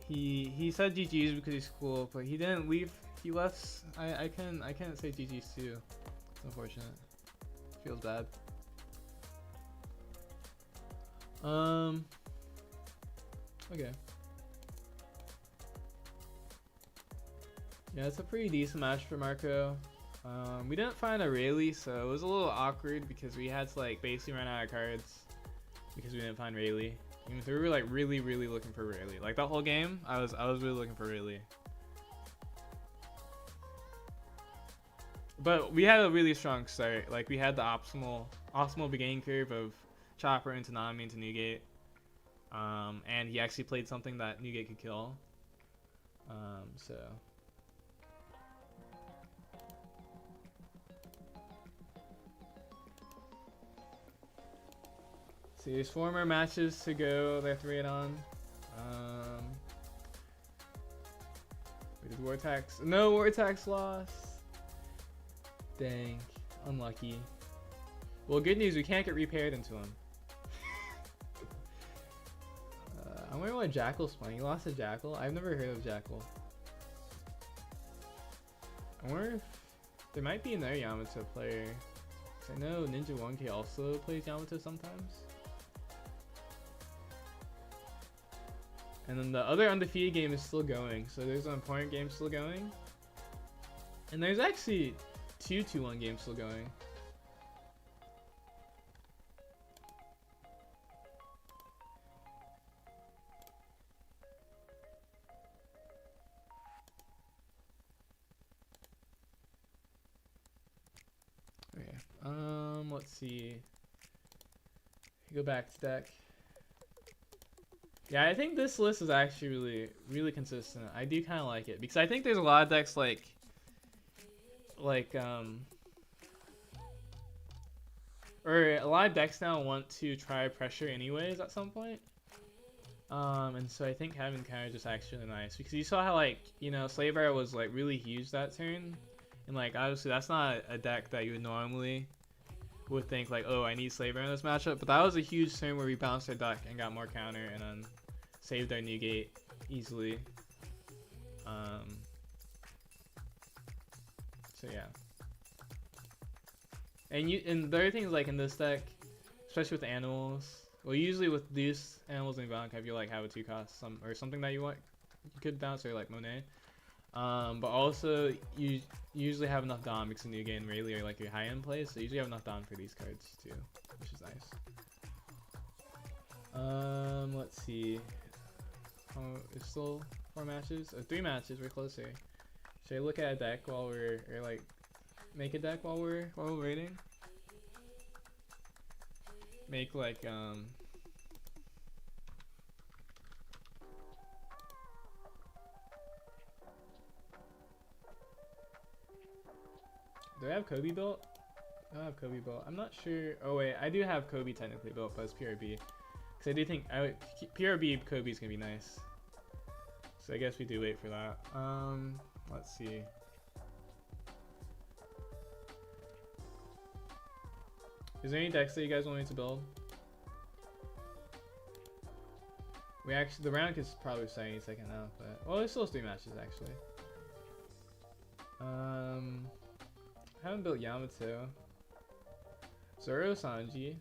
He said GG's because he's cool, but he didn't leave. He left. I can't say GG's too. It's unfortunate. Feels bad. Okay. Yeah, it's a pretty decent match for Marco. We didn't find a Rayleigh, so it was a little awkward because we had to like basically run out of cards because we didn't find Rayleigh. Even though we were like really looking for Rayleigh. Like that whole game, I was really looking for Rayleigh. But we had a really strong start. Like we had the optimal beginning curve of Chopper into Nami into Newgate. And he actually played something that Newgate could kill. So there's 4 more matches to go. They have to rate on. We did Wartax. No Wartax loss. Dang, unlucky. Well, good news, we can't get repaired into him. I wonder what Jackal's playing. He lost to Jackal. I've never heard of Jackal. I wonder if there might be another Yamato player. Cause I know Ninja 1K also plays Yamato sometimes. And then the other undefeated game is still going. So there's an important game still going. And there's actually 2-2-1 games still going. Okay. Let's see. Go back to deck. Yeah, I think this list is actually really consistent. I do kind of like it because I think there's a lot of decks or a lot of decks now want to try pressure anyways at some point. And so I think having counter just actually really nice because you saw how like, you know, Slave Arrow was like really huge that turn. And like obviously that's not a deck that you would normally would think like, oh, I need Slave Arrow in this matchup. But that was a huge turn where we bounced our deck and got more counter and then saved our new gate easily. So yeah. And the other thing is like in this deck, especially with animals, well usually with these animals in Valak, if you like have a 2 cost or something that you want, you could bounce or like Monet. But also you usually have enough Dom because new game Rayleigh or like your high end plays, so you usually have enough Dom for these cards too, which is nice. Let's see. It's still 4 matches, 3 matches. We're closer. Should I look at a deck while we're like make a deck while we're waiting? Make like Do I have Kobe built? I don't have Kobe built. I'm not sure. Oh wait, I do have Kobe technically built, but it's PRB. Because I do think PRB Kobe is gonna be nice. So I guess we do wait for that. Let's see. Is there any decks that you guys want me to build? The round is probably starting any second now, but well, there's still 3 matches actually. I haven't built Yamato. Zoro Sanji.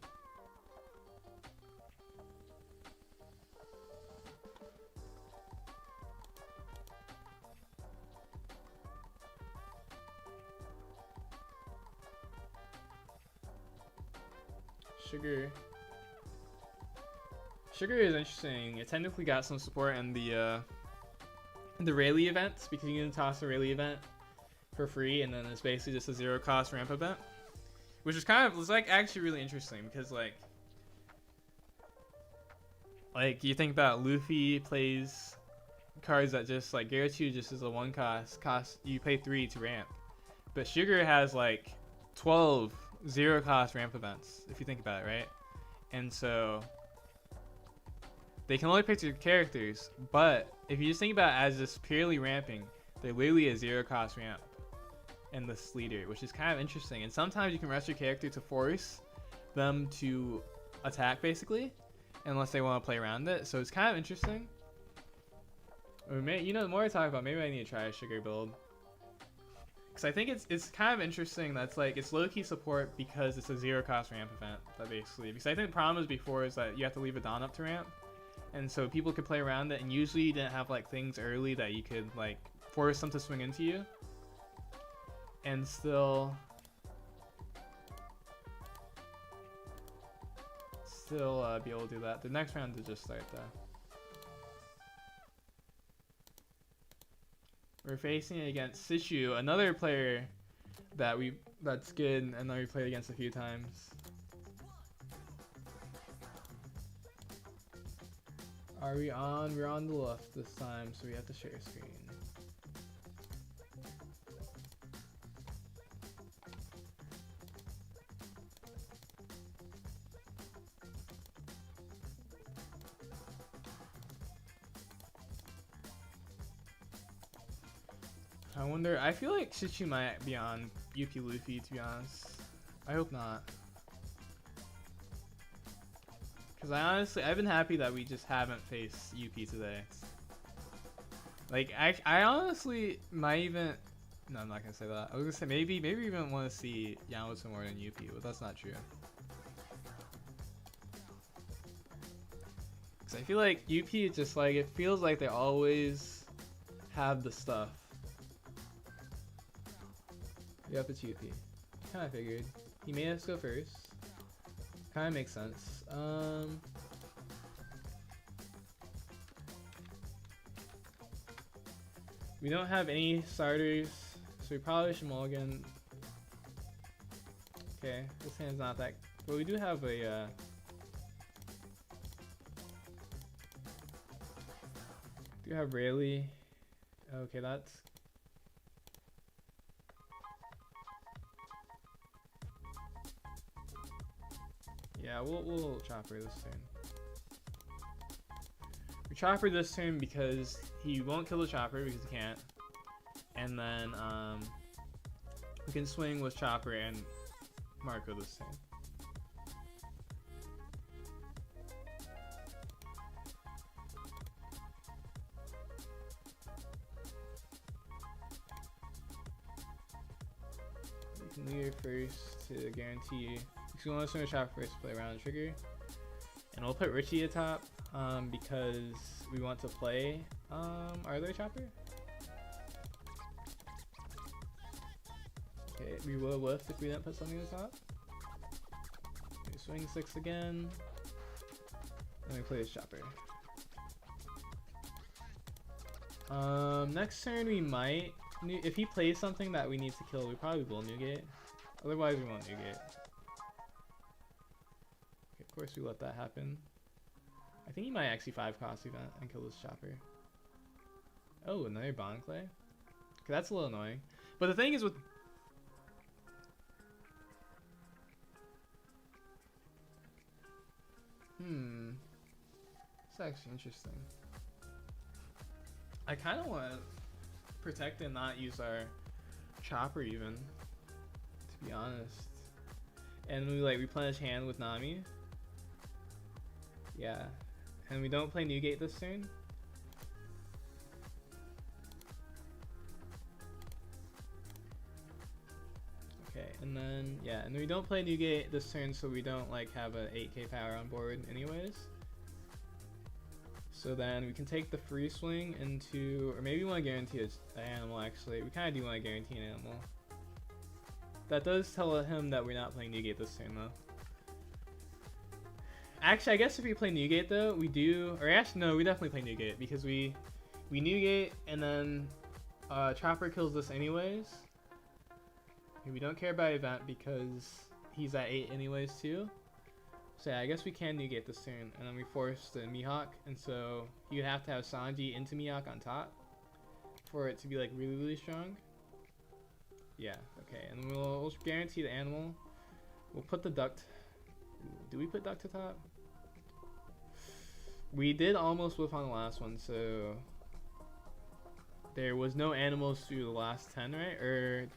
Sugar is interesting. It technically got some support in the Rayleigh events because you can toss a Rayleigh event for free, and then it's basically just a 0 cost ramp event, which is like actually really interesting because like you think about Luffy plays cards that just like Garachu just is a 1 cost you pay 3 to ramp, but Sugar has like 12 0 cost ramp events if you think about it, right? And so they can only pick 2 characters, but if you just think about it as just purely ramping, they're literally a 0 cost ramp in this leader, which is kind of interesting. And sometimes you can rest your character to force them to attack basically, unless they want to play around it. So it's kind of interesting. Or you know, the more I talk about, maybe I need to try a Sugar build. Because I think it's kind of interesting that's like it's low-key support because it's a 0 cost ramp event, that basically. Because I think the problem was before is that you have to leave a Dawn up to ramp. And so people could play around it, and usually you didn't have like things early that you could like force them to swing into you and still be able to do that. The next round to just start though. We're facing it against Sishu, another player that's good and that we played against a few times. Are we on? We're on the left this time, so we have to share screen. I wonder, I feel like Shichu might be on Yuki Luffy, to be honest. I hope not. Because I've been happy that we just haven't faced Yuki today. Like, I honestly might even, no, I'm not going to say that. I was going to say maybe even want to see Yamato more than Yuki, but that's not true. Cause I feel like UP just like, it feels like they always have the stuff. Yep, it's UP. Kinda figured. He made us go first. Kinda makes sense. We don't have any starters, so we probably should mulligan. Okay, this hand's not that, but we do have a do have Rayleigh. Okay, that's yeah. We'll chopper this turn. We chopper this turn because he won't kill the chopper because he can't, and then we can swing with chopper and Marco this turn. We can lead first to guarantee. We want to swing with chopper first, play around the trigger, and we'll put Richie atop because we want to play our other chopper. Okay, we will lift if we didn't put something at the top. Okay, swing 6 again. And we play this chopper. Next turn we might, if he plays something that we need to kill, we probably will Newgate. Otherwise we won't Newgate. Okay, of course we let that happen. I think he might actually 5-cost event and kill this chopper. Oh, another Bond Clay? Okay, that's a little annoying. But the thing is with it's actually interesting. I kind of want to protect and not use our chopper even, to be honest. And we like replenish hand with Nami. Yeah, and we don't play Newgate this turn. Okay, and then yeah, and we don't play Newgate this turn, so we don't like have a 8k power on board anyways. So then we can take the free swing into, or maybe we want to guarantee an animal actually. We kind of do want to guarantee an animal. That does tell him that we're not playing Newgate this turn though. Actually, I guess if we play Newgate though, we do, or actually no, we definitely play Newgate because we Newgate and then Chopper kills this anyways. And we don't care about event because he's at 8 anyways too. So yeah, I guess we can Newgate this turn, and then we force the Mihawk, and so you have to have Sanji into Mihawk on top for it to be like really strong. Yeah, okay, and we'll guarantee the animal. We'll put the duct. Do we put duct to top? We did almost whiff on the last one, so there was no animals through the last 10, right? Or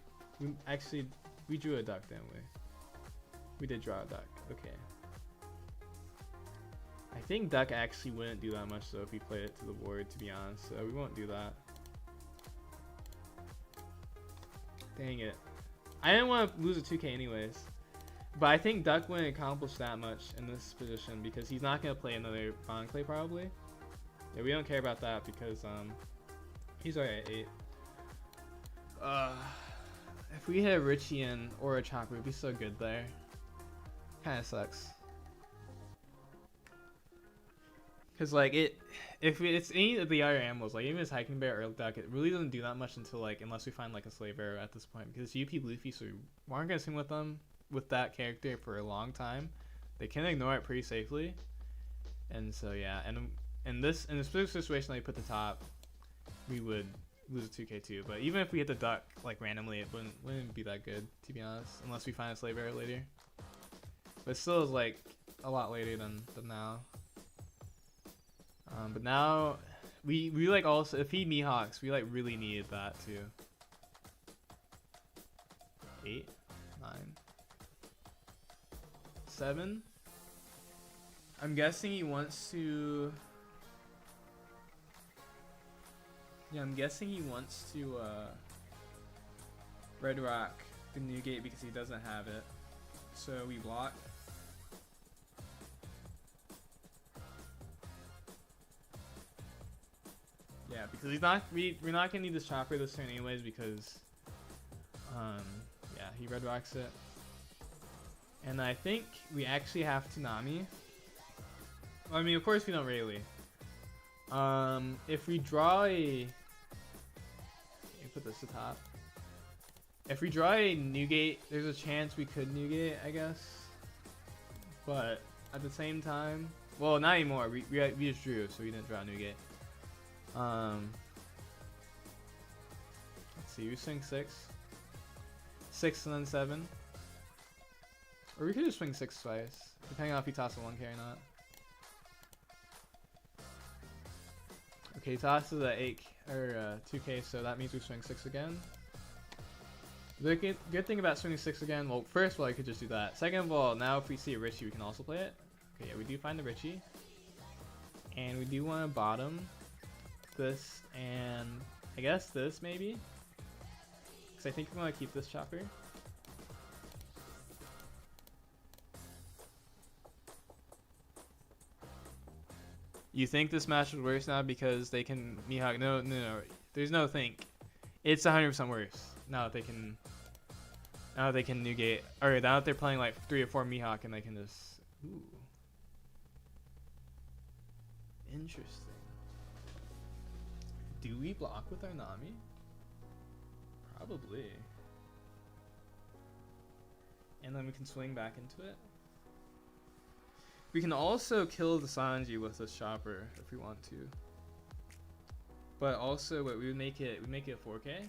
we drew a duck, didn't we? We did draw a duck. Okay. I think duck actually wouldn't do that much though if we played it to the board, to be honest, so we won't do that. Dang it. I didn't want to lose a 2k anyways. But I think duck wouldn't accomplish that much in this position because he's not going to play another Bond Clay probably. Yeah, we don't care about that because he's already at 8. If we hit a Richie and or a Chopper, we'd be so good there. Kinda sucks. Cause like if it's any of the other animals, like even his hiking bear or duck, it really doesn't do that much until like unless we find like a slave arrow at this point. Because UP Luffy, so we aren't gonna swing with them with that character for a long time. They can ignore it pretty safely, and so yeah. And in this specific situation, like put the top, we would lose a 2k too. But even if we hit the duck like randomly, it wouldn't be that good, to be honest, unless we find a slave arrow later. But still is like a lot later than now. But now we like also if he Mihawks, we like really needed that too. 8, 9, 7. I'm guessing he wants to. Yeah, I'm guessing he wants to Red Rock the Newgate because he doesn't have it. So we block. Because we're not gonna need this chopper this turn anyways because yeah, he red rocks it. And I think we actually have to Nami. Well, I mean, of course we don't really. If we draw a... put this to top. If we draw a Newgate, there's a chance we could Newgate, I guess. But at the same time... Well, not anymore. We just drew, so we didn't draw Newgate. Let's see, we swing 6. 6 and then 7. Or we could just swing 6 twice, depending on if he tosses a 1k or not. Okay, he tosses a 8 or 2k, so that means we swing 6 again. The good thing about swinging 6 again, well, first of all, I could just do that. Second of all, now if we see a Richie, we can also play it. Okay, yeah, we do find the Richie. And we do want to bottom this and I guess this maybe. Because I think we want to keep this chopper. You think this match is worse now because they can Mihawk? No. There's no think. It's 100% worse now that they can. Now that they can Newgate, or now that they're playing like 3 or 4 Mihawk and they can just. Ooh. Interesting. Do we block with our Nami? Probably. And then we can swing back into it. We can also kill the Sanji with this chopper if we want to. But also, what we would make it, 4K.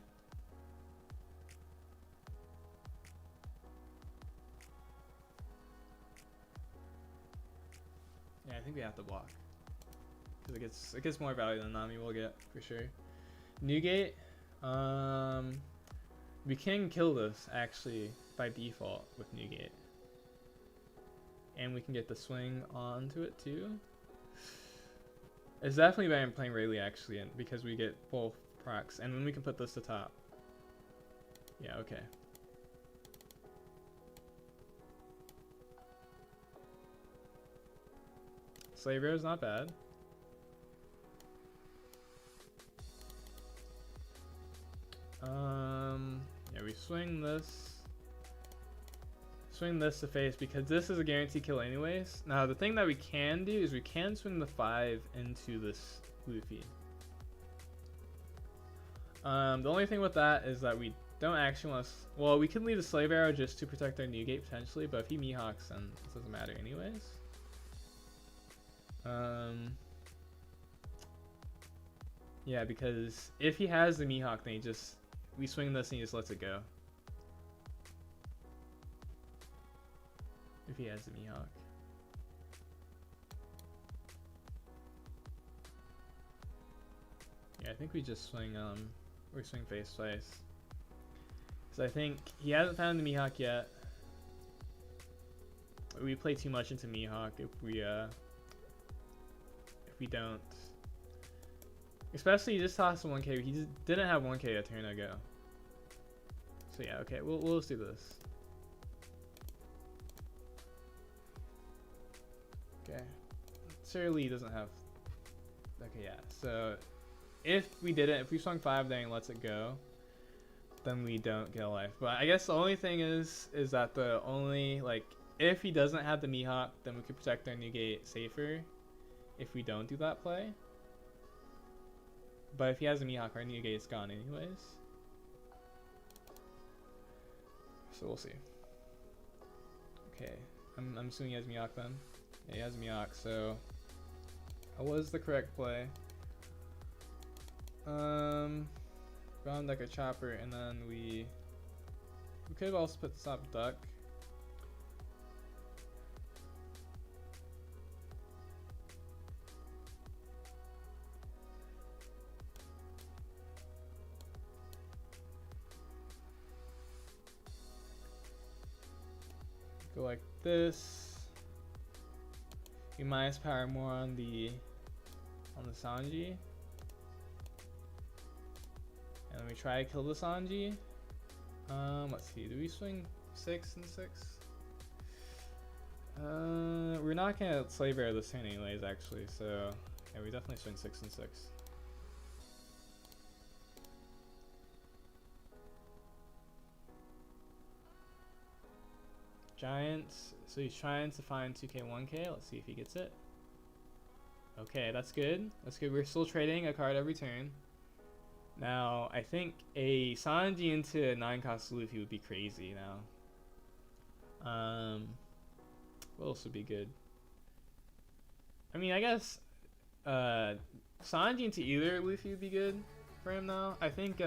Yeah, I think we have to block because it gets more value than Nami will get for sure. Newgate, we can kill this actually by default with Newgate. And we can get the swing onto it too. It's definitely better than playing Rayleigh actually, because we get both procs, and then we can put this to top. Yeah, okay. Slave Arrow is not bad. Yeah, we swing this. Swing this to face because this is a guaranteed kill anyways. Now the thing that we can do is we can swing the 5 into this Luffy. The only thing with that is that we don't actually want to... Well, we can leave the Slave Arrow just to protect our Newgate potentially, but if he Mihawks then it doesn't matter anyways. Yeah, because if he has the Mihawk then we swing this and he just lets it go. If he has the Mihawk. Yeah, I think we just swing swing face twice. So I think he hasn't found the Mihawk yet. We play too much into Mihawk if we don't. Especially he just tossed a 1k. He just didn't have 1k a turn ago. So yeah, okay, we'll just do this. Okay, Surly doesn't have. Okay, yeah. So if we swung 5 there and lets it go, then we don't get a life. But I guess the only thing is that if he doesn't have the Mihawk, then we could protect our Newgate safer. If we don't do that play. But if he has a Mihawk, our Newgate's gone anyways. So we'll see. Okay, I'm assuming he has Mihawk then. Yeah, he has Mihawk, so that was the correct play. Ground like a chopper, and then we could have also put stop duck. Go like this. We minus power more on the Sanji. And then we try to kill the Sanji. Let's see, do we swing 6 and 6? We're not gonna Slave Arrow this turn anyways actually, so yeah, we definitely swing 6 and 6. Giants. So he's trying to find 2k, 1k. Let's see if he gets it. Okay, that's good. That's good. We're still trading a card every turn. Now, I think a Sanji into 9-cost Luffy would be crazy now. What else would be good? I mean, I guess Sanji into either Luffy would be good for him now. I think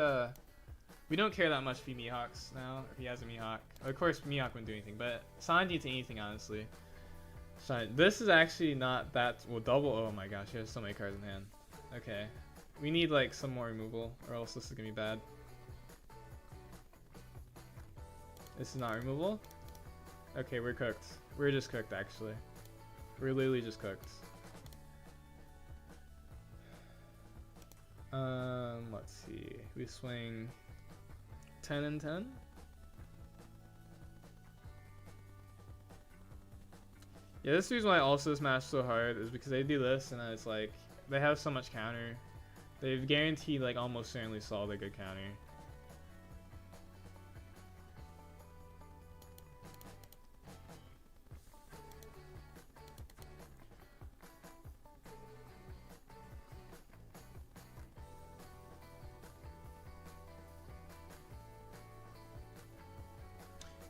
we don't care that much if he Mihawks now, if he has a Mihawk. Of course, Mihawk wouldn't do anything, but Sanji to anything, honestly. So this is actually not that, well, double, oh my gosh, he has so many cards in hand. Okay, we need like some more removal, or else this is gonna be bad. This is not removal? Okay, we're cooked. We're just cooked, actually. We're literally just cooked. Let's see. We swing 10 and 10. Yeah, this is the reason why also this match is so hard is because they do this and then it's like they have so much counter. They've guaranteed like almost certainly solved a good counter.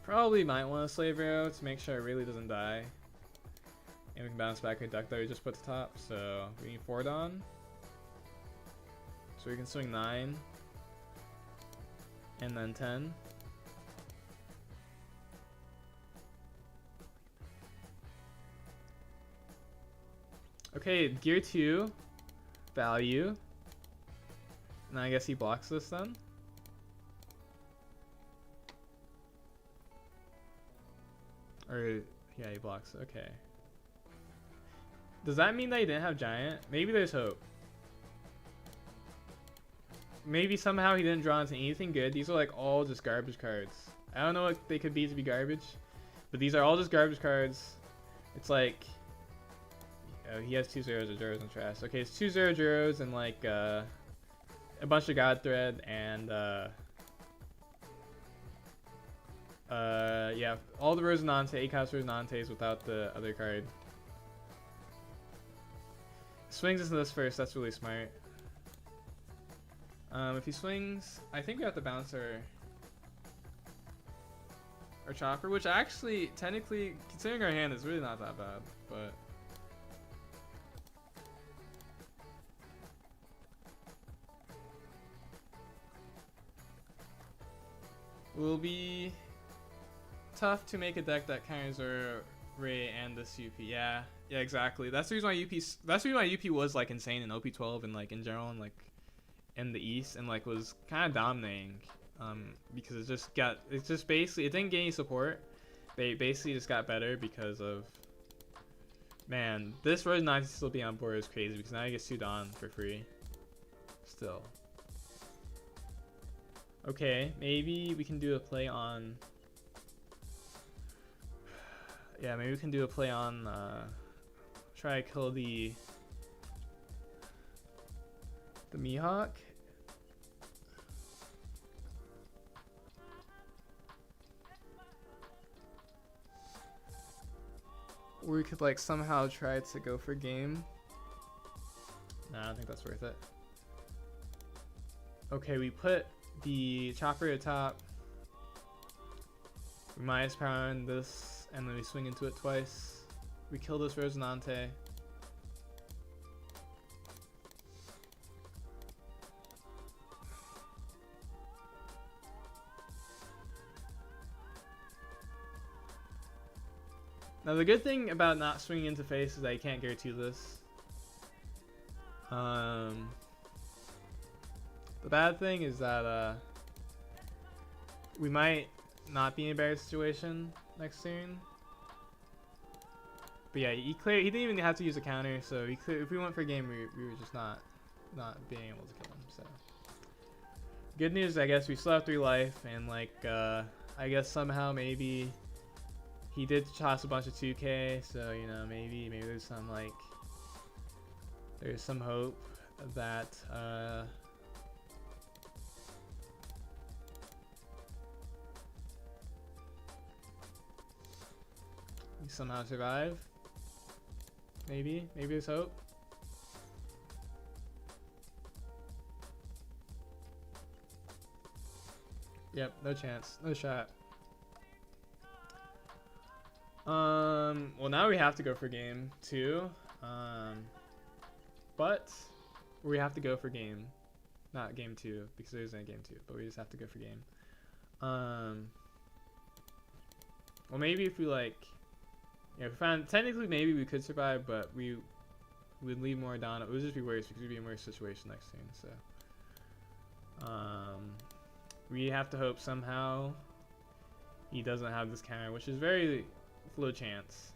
Probably might want a Slave Arrow to make sure it really doesn't die. And we can bounce back a deck that we just put to top. So we need 4 Dawn. So we can swing 9. And then 10. Okay, gear 2. Value. And I guess he blocks this then. Or, yeah, he blocks. Okay. Does that mean that he didn't have Giant? Maybe there's hope. Maybe somehow he didn't draw into anything good. These are like all just garbage cards. I don't know what they could be to be garbage, but these are all just garbage cards. It's like, oh, he has 2 zeros or zeros and trash. Okay, it's 2 zeros and like a bunch of God Thread and yeah, all the Rosinante, 8-cost Rosinantes without the other card. Swings into this first, that's really smart. If he swings, I think we have to bounce our Chopper, which actually, technically, considering our hand, is really not that bad, but... Will be tough to make a deck that counters our Ray and this UP. Yeah, exactly. That's the reason why UP was like insane in OP12 and like in general and like in the East and like was kind of dominating. Because it just basically, it didn't get any support. They basically just got better because of, man, this Rose 9 still be on board is crazy because now he gets 2 Dawn for free. Still. Okay, maybe we can do a play on, yeah, maybe we can do a play on, try to kill the Mihawk. Or we could like somehow try to go for game. Nah, I don't think that's worth it. Okay, we put the Chopper at top. We minus power on this, and then we swing into it twice. We kill this Rosinante. Now the good thing about not swinging into face is that you can't guarantee this. The bad thing is that we might not be in a better situation next turn. But yeah, he didn't even have to use a counter, so if we went for game, we were just not being able to kill him. So good news, I guess we still have 3 life, and like I guess somehow maybe he did toss a bunch of 2k, so you know maybe there's some like some hope that somehow survive. Maybe there's hope. Yep, no chance, no shot. Well, now we have to go for game 2. But we have to go for game, not game 2, because there isn't a game 2, but we just have to go for game. Well, maybe if we like, yeah, if we found, technically maybe we could survive, but we would leave more down. It would just be worse because we'd be in a worse situation next turn. So, we have to hope somehow he doesn't have this counter, which is very low chance.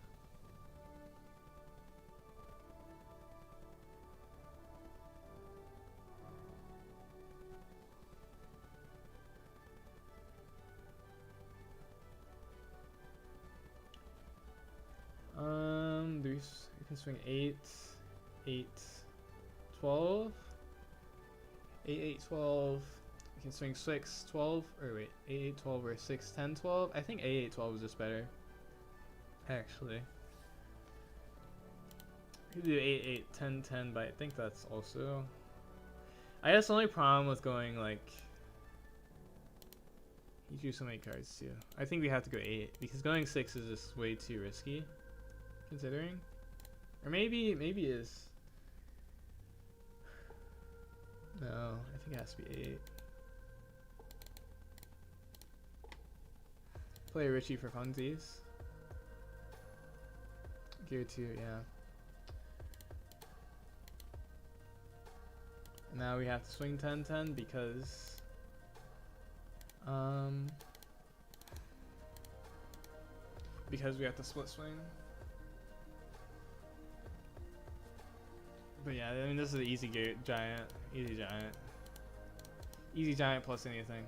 You can swing 8, 8, 12, 8, 8, 12. You can swing 6, 12, or wait, 8, 8, 12, or 6, 10, 12. I think 8, 8, 12 is just better, actually. You could do 8, 8, 10, 10, but I think that's also, I guess the only problem with going like, he drew so many cards too. I think we have to go 8 because going 6 is just way too risky, considering. Or maybe it is. No, I think it has to be 8. Play Richie for funsies. Gear 2, yeah. Now we have to swing 10-10 because we have to split swing. But yeah, I mean this is an easy giant, easy giant plus anything.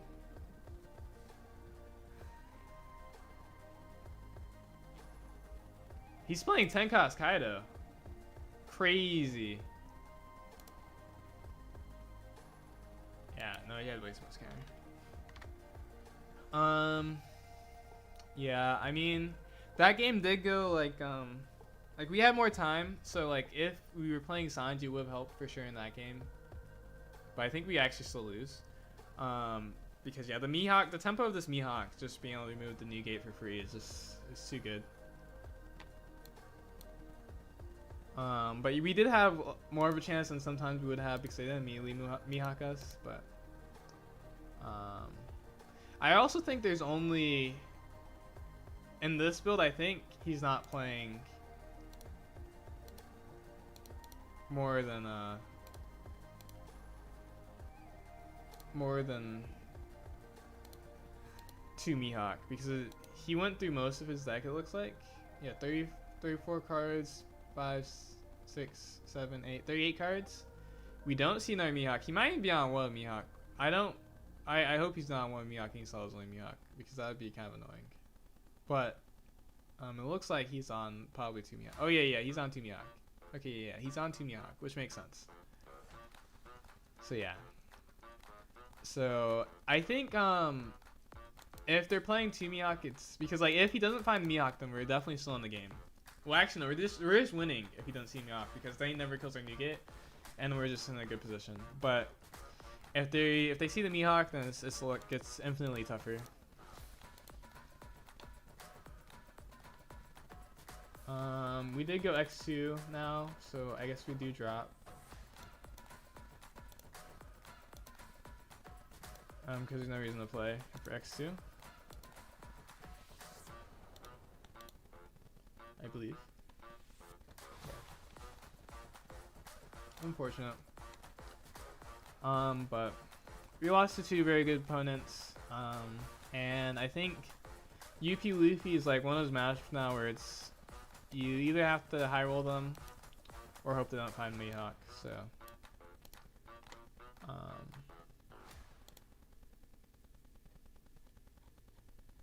He's playing 10 cost Kaido. Crazy. Yeah, no, he had way too much counter. Yeah, I mean, that game did go like we had more time, so like if we were playing Sanji, it would have helped for sure in that game. But I think we actually still lose. Because yeah, the Mihawk, the tempo of this Mihawk, just being able to remove the new gate for free is just, it's too good. But we did have more of a chance than sometimes we would have because they didn't immediately Mihawk us. But I also think there's only, in this build, I think he's not playing more than 2 Mihawk because he went through most of his deck, it looks like. Yeah, 34 cards, 5, 6, 7, 8, 38 cards. We don't see another Mihawk. He might be on one Mihawk. I hope he's not on one Mihawk and he saw his only Mihawk because that would be kind of annoying. But it looks like he's on probably 2 Mihawk. Oh yeah, he's on 2 Mihawk. Okay, yeah, he's on 2 Mihawk, which makes sense. So yeah. So I think if they're playing 2 Mihawk, it's because like if he doesn't find Mihawk, then we're definitely still in the game. Well, actually, no, we're just winning if he doesn't see Mihawk because they never kills our new gate, and we're just in a good position. But if they see the Mihawk, then it gets infinitely tougher. We did go X2 now, so I guess we do drop. Because there's no reason to play for X2. I believe. Unfortunate. But we lost to 2 very good opponents. And I think UP Luffy is like one of those matches now where it's you either have to high roll them or hope they don't find Mihawk. So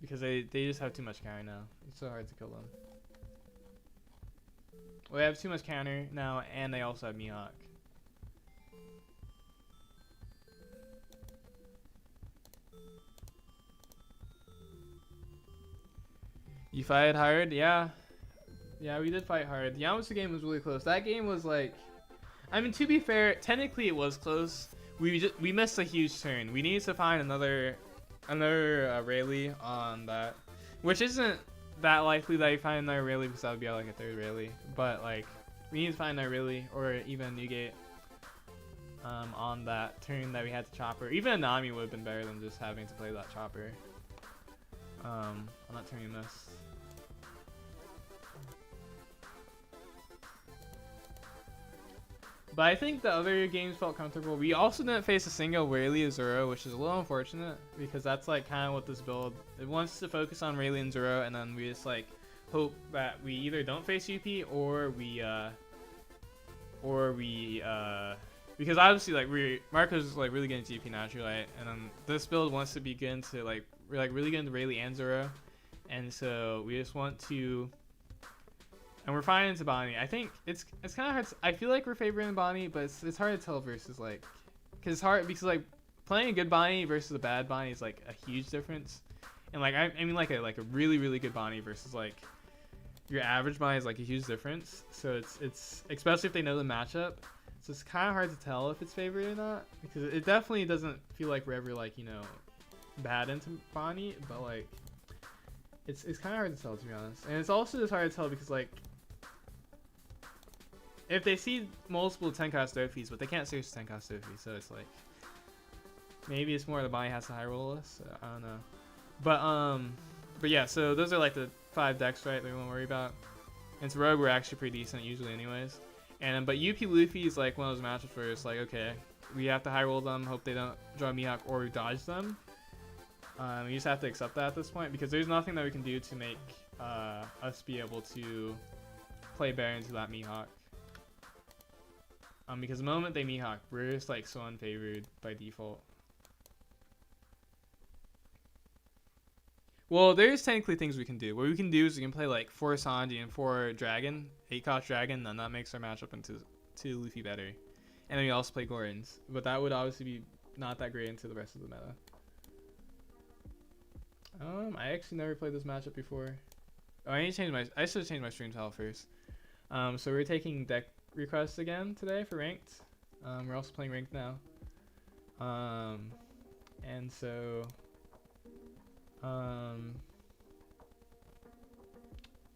because they just have too much counter now. It's so hard to kill them. Well, they have too much counter now, and they also have Mihawk. You fight hard, yeah. Yeah, we did fight hard. The Yamasu game was really close. That game was like, I mean, to be fair, technically it was close. We missed a huge turn. We needed to find another Rayleigh on that, which isn't that likely that you find another Rayleigh because that would be like a third Rayleigh. But like, we need to find another Rayleigh or even Newgate on that turn that we had to chopper. Even a Nami would have been better than just having to play that chopper on that turn you missed. But I think the other games felt comfortable. We also didn't face a single Rayleigh or Zoro, which is a little unfortunate because that's like kind of what this build, it wants to focus on Rayleigh and Zoro, and then we just like hope that we either don't face UP or we because obviously like Marco's is like really getting to UP naturally, right? And then this build wants to begin to like really get into Rayleigh and Zoro, and so we just want to. And we're fine into Bonnie. I think it's kind of hard. I feel like we're favoring Bonnie, but it's hard to tell versus like, cause it's hard because like playing a good Bonnie versus a bad Bonnie is like a huge difference. And like I mean like a really good Bonnie versus like your average Bonnie is like a huge difference. So it's especially if they know the matchup. So it's kind of hard to tell if it's favored or not because it definitely doesn't feel like we're ever like bad into Bonnie, but like it's kind of hard to tell, to be honest. And it's also just hard to tell because like. If they see multiple 10-cost Dophies, but they can't search 10-cost Dophies, so it's like maybe it's more the Bonnie has to high roll us. So I don't know, but yeah. So those are like the 5 decks, right? That we won't worry about. And to Rogue, we're actually pretty decent usually, anyways. And but UP Luffy is like one of those matchups where it's like, okay, we have to high roll them, hope they don't draw Mihawk or dodge them. We just have to accept that at this point because there's nothing that we can do to make us be able to play better into that Mihawk. Because the moment they Mihawk, we're just like so unfavored by default. Well, there's technically things we can do. What we can do is we can play like 4 Sanji and 4 Dragon, 8-cost Dragon, then that makes our matchup into Luffy better. And then we also play Gorons, but that would obviously be not that great into the rest of the meta. I actually never played this matchup before. Oh, I should change my stream title first. So we're taking deck requests again today for ranked. We're also playing ranked now. And so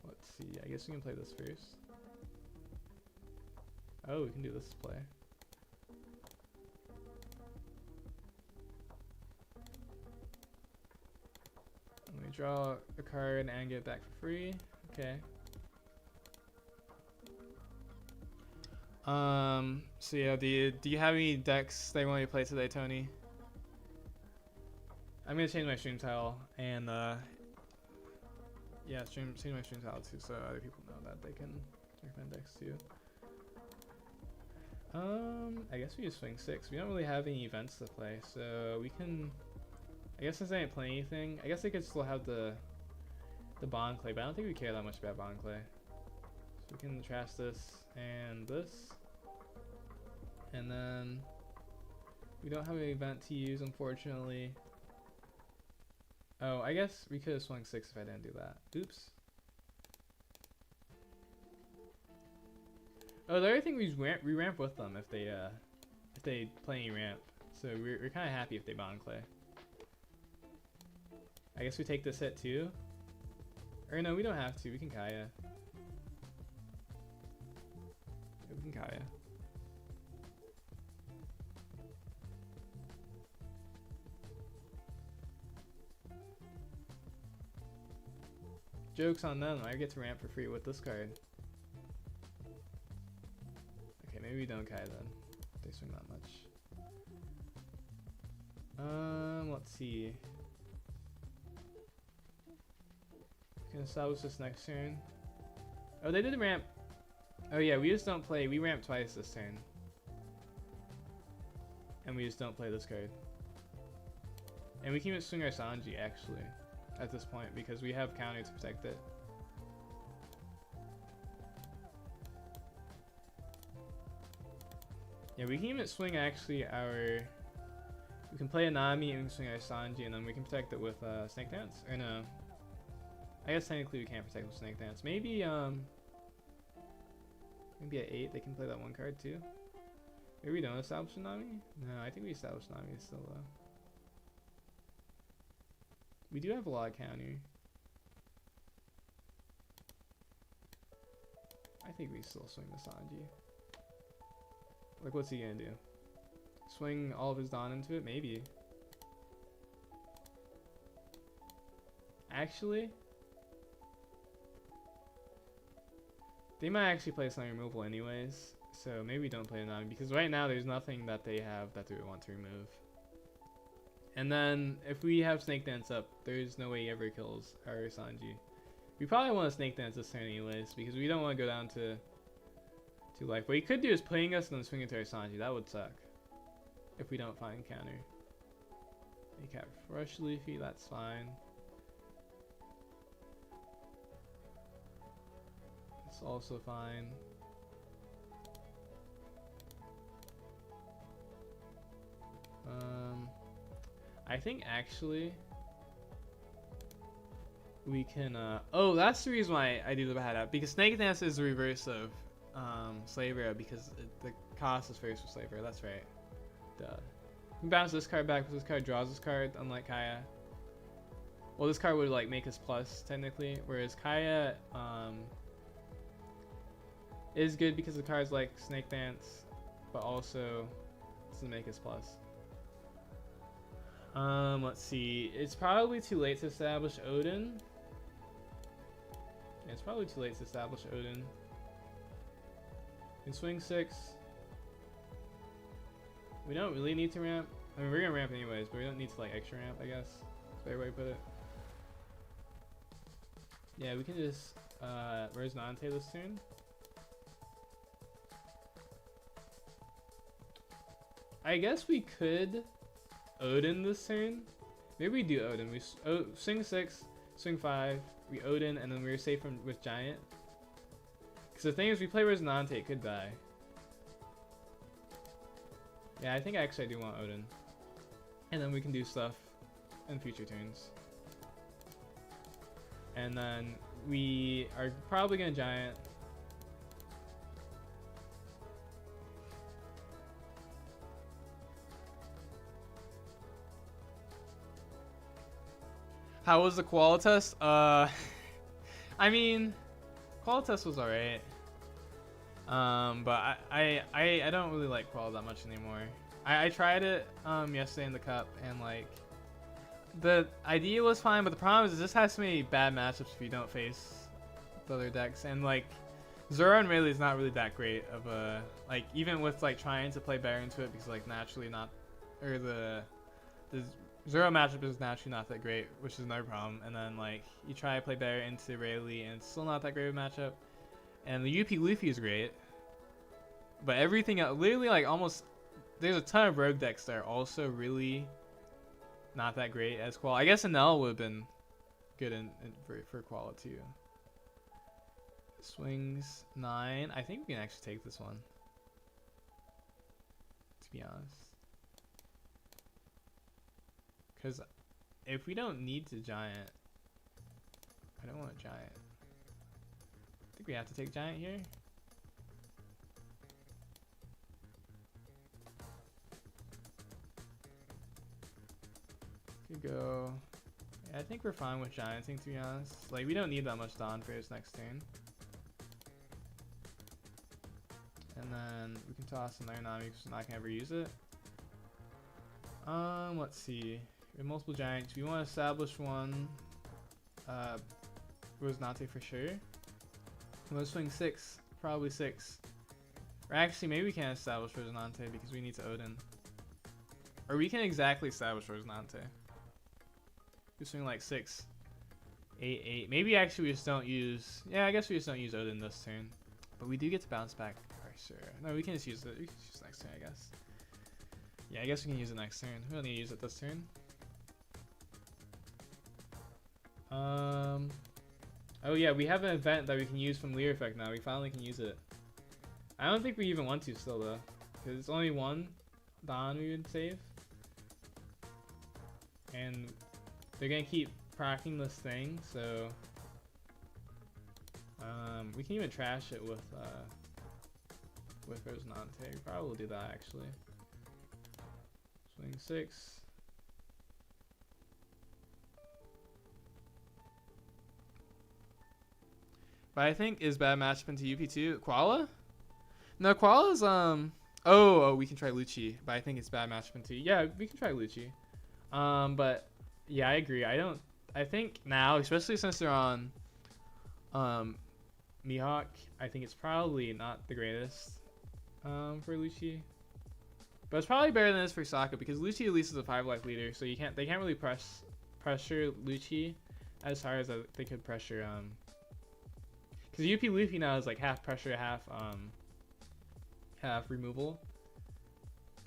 let's see. I guess we can play this first. Oh, we can do this play. Let me draw a card and get it back for free. Okay. So yeah, do you have any decks that you want me to play today, Tony? I'm gonna change my stream title and yeah, change my stream title too, so other people know that they can recommend decks too. I guess we just swing 6. We don't really have any events to play, so we can. I guess since I ain't playing anything, I guess I could still have the Bond Clay, but I don't think we care that much about Bond Clay. So we can trash this and this. And then we don't have an event to use, unfortunately. Oh, I guess we could have swung 6 if I didn't do that. Oops. Oh, the other thing we ramp with them if they play any ramp. So we're kind of happy if they Bond Clay. I guess we take this hit too. Or no, we don't have to. We can Kaya. Yeah, we can Kaya. Joke's on them. I get to ramp for free with this card. Okay, maybe we don't Kaya then. They swing that much. Let's see. Can establish this next turn. Oh, they did ramp. Oh yeah, we just don't play. We ramp twice this turn. And we just don't play this card. And we can even swing our Sanji actually at this point because we have counter to protect it. Yeah, we can even swing actually our. We can play a Nami and we can swing our Sanji and then we can protect it with Snake Dance. Or no. I guess technically we can't protect with Snake Dance. Maybe Maybe at 8 they can play that one card too. Maybe we don't establish Tsunami? No, I think we establish Tsunami still though. We do have a lot of counter. I think we still swing the Sanji. Like, what's he gonna do? Swing all of his Dawn into it? Maybe. Actually, they might actually play some removal anyways. So maybe we don't play Tsunami because right now there's nothing that they have that they want to remove. And then if we have Snake Dance up, there's no way he ever kills our Sanji. We probably want to Snake Dance this turn anyways because we don't want to go down to 2 life. What he could do is playing us and then swing into our Sanji. That would suck if we don't find counter. Make have Rush Leafy, that's fine. It's also fine. I think actually we can oh, that's the reason why I do the bad app, because Snake Dance is the reverse of Slave Arrow because the cost is first for Slave Arrow. That's right. Duh. We bounce this card back because this card draws this card, unlike Kaya. Well, this card would like make us plus technically, whereas Kaya is good because the cards like Snake Dance, but also doesn't make us plus. Let's see. It's probably too late to establish Odin. Yeah, it's probably too late to establish Odin. We can swing 6. We don't really need to ramp. I mean, we're gonna ramp anyways, but we don't need to like extra ramp, I guess. That's a better way to put it. Yeah, we can just where's Nante this turn? I guess we could Odin this turn. Maybe we do Odin. We swing 6, swing 5, we Odin, and then we're safe with Giant. Because the thing is, we play Resonante, it could die. Yeah, I think actually I do want Odin. And then we can do stuff in future turns. And then we are probably going to Giant. How was the qual test? I mean, qual test was alright. But I don't really like qual that much anymore. I tried it yesterday in the cup, and like the idea was fine, but the problem is this has so many bad matchups if you don't face the other decks, and like Zoro and Rayleigh is not really that great of a, like, even with like trying to play better into it, because like naturally not, or the Zoro matchup is naturally not that great, which is another problem. And then like you try to play better into Rayleigh and it's still not that great of a matchup. And the UP Luffy is great, but everything else, literally like almost, there's a ton of rogue decks that are also really not that great as qual. I guess Enel would have been good for qual too. Swings 9. I think we can actually take this one, to be honest. Because if we don't need to Giant, I don't want a Giant. I think we have to take Giant here. Could go. Yeah, I think we're fine with Gianting, to be honest. Like, we don't need that much Dawn for his next turn. And then we can toss another Nami because we're not gonna ever use it. Let's see. We have multiple Giants. We want to establish one. Rosnate for sure. We want to swing 6. Probably 6. Or actually, maybe we can't establish Rosnate because we need to Odin. Or we can exactly establish Rosnate. We swing like 6. 8, 8. Maybe actually we just don't use... Yeah, I guess we just don't use Odin this turn. But we do get to bounce back. Alright, sure. No, we can just use it. We can just use it next turn, I guess. Yeah, I guess we can use it next turn. We don't need to use it this turn. Oh yeah, we have an event that we can use from Lear Effect now. We finally can use it. I don't think we even want to still though, because it's only one Dawn we would save. And they're gonna keep procking this thing, so we can even trash it with with Rosinante. We probably will do that actually. Swing 6. But I think is bad matchup into UP2. Koala? No, Koala's oh, we can try Lucci, but I think it's bad matchup into. Yeah, we can try Lucci. But yeah, I agree. I think now, especially since they're on Mihawk, I think it's probably not the greatest for Lucci. But it's probably better than it is for Sokka because Lucci at least is a 5 life leader, so they can't really pressure Lucci as hard as they could pressure because UP Luffy now is like half pressure, half removal.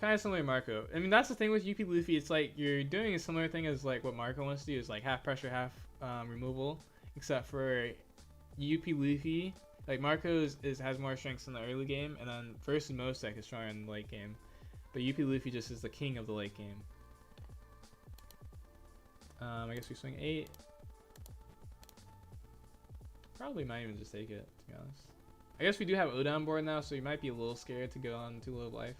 Kind of similar to Marco. I mean, that's the thing with UP Luffy. It's like you're doing a similar thing as like what Marco wants to do, is like half pressure, half removal. Except for UP Luffy, like Marco has more strengths in the early game, and then First and Mostek is stronger in the late game. But UP Luffy just is the king of the late game. I guess we swing 8. Probably might even just take it, to be honest. I guess we do have Oda on board now, so you might be a little scared to go on too low of life.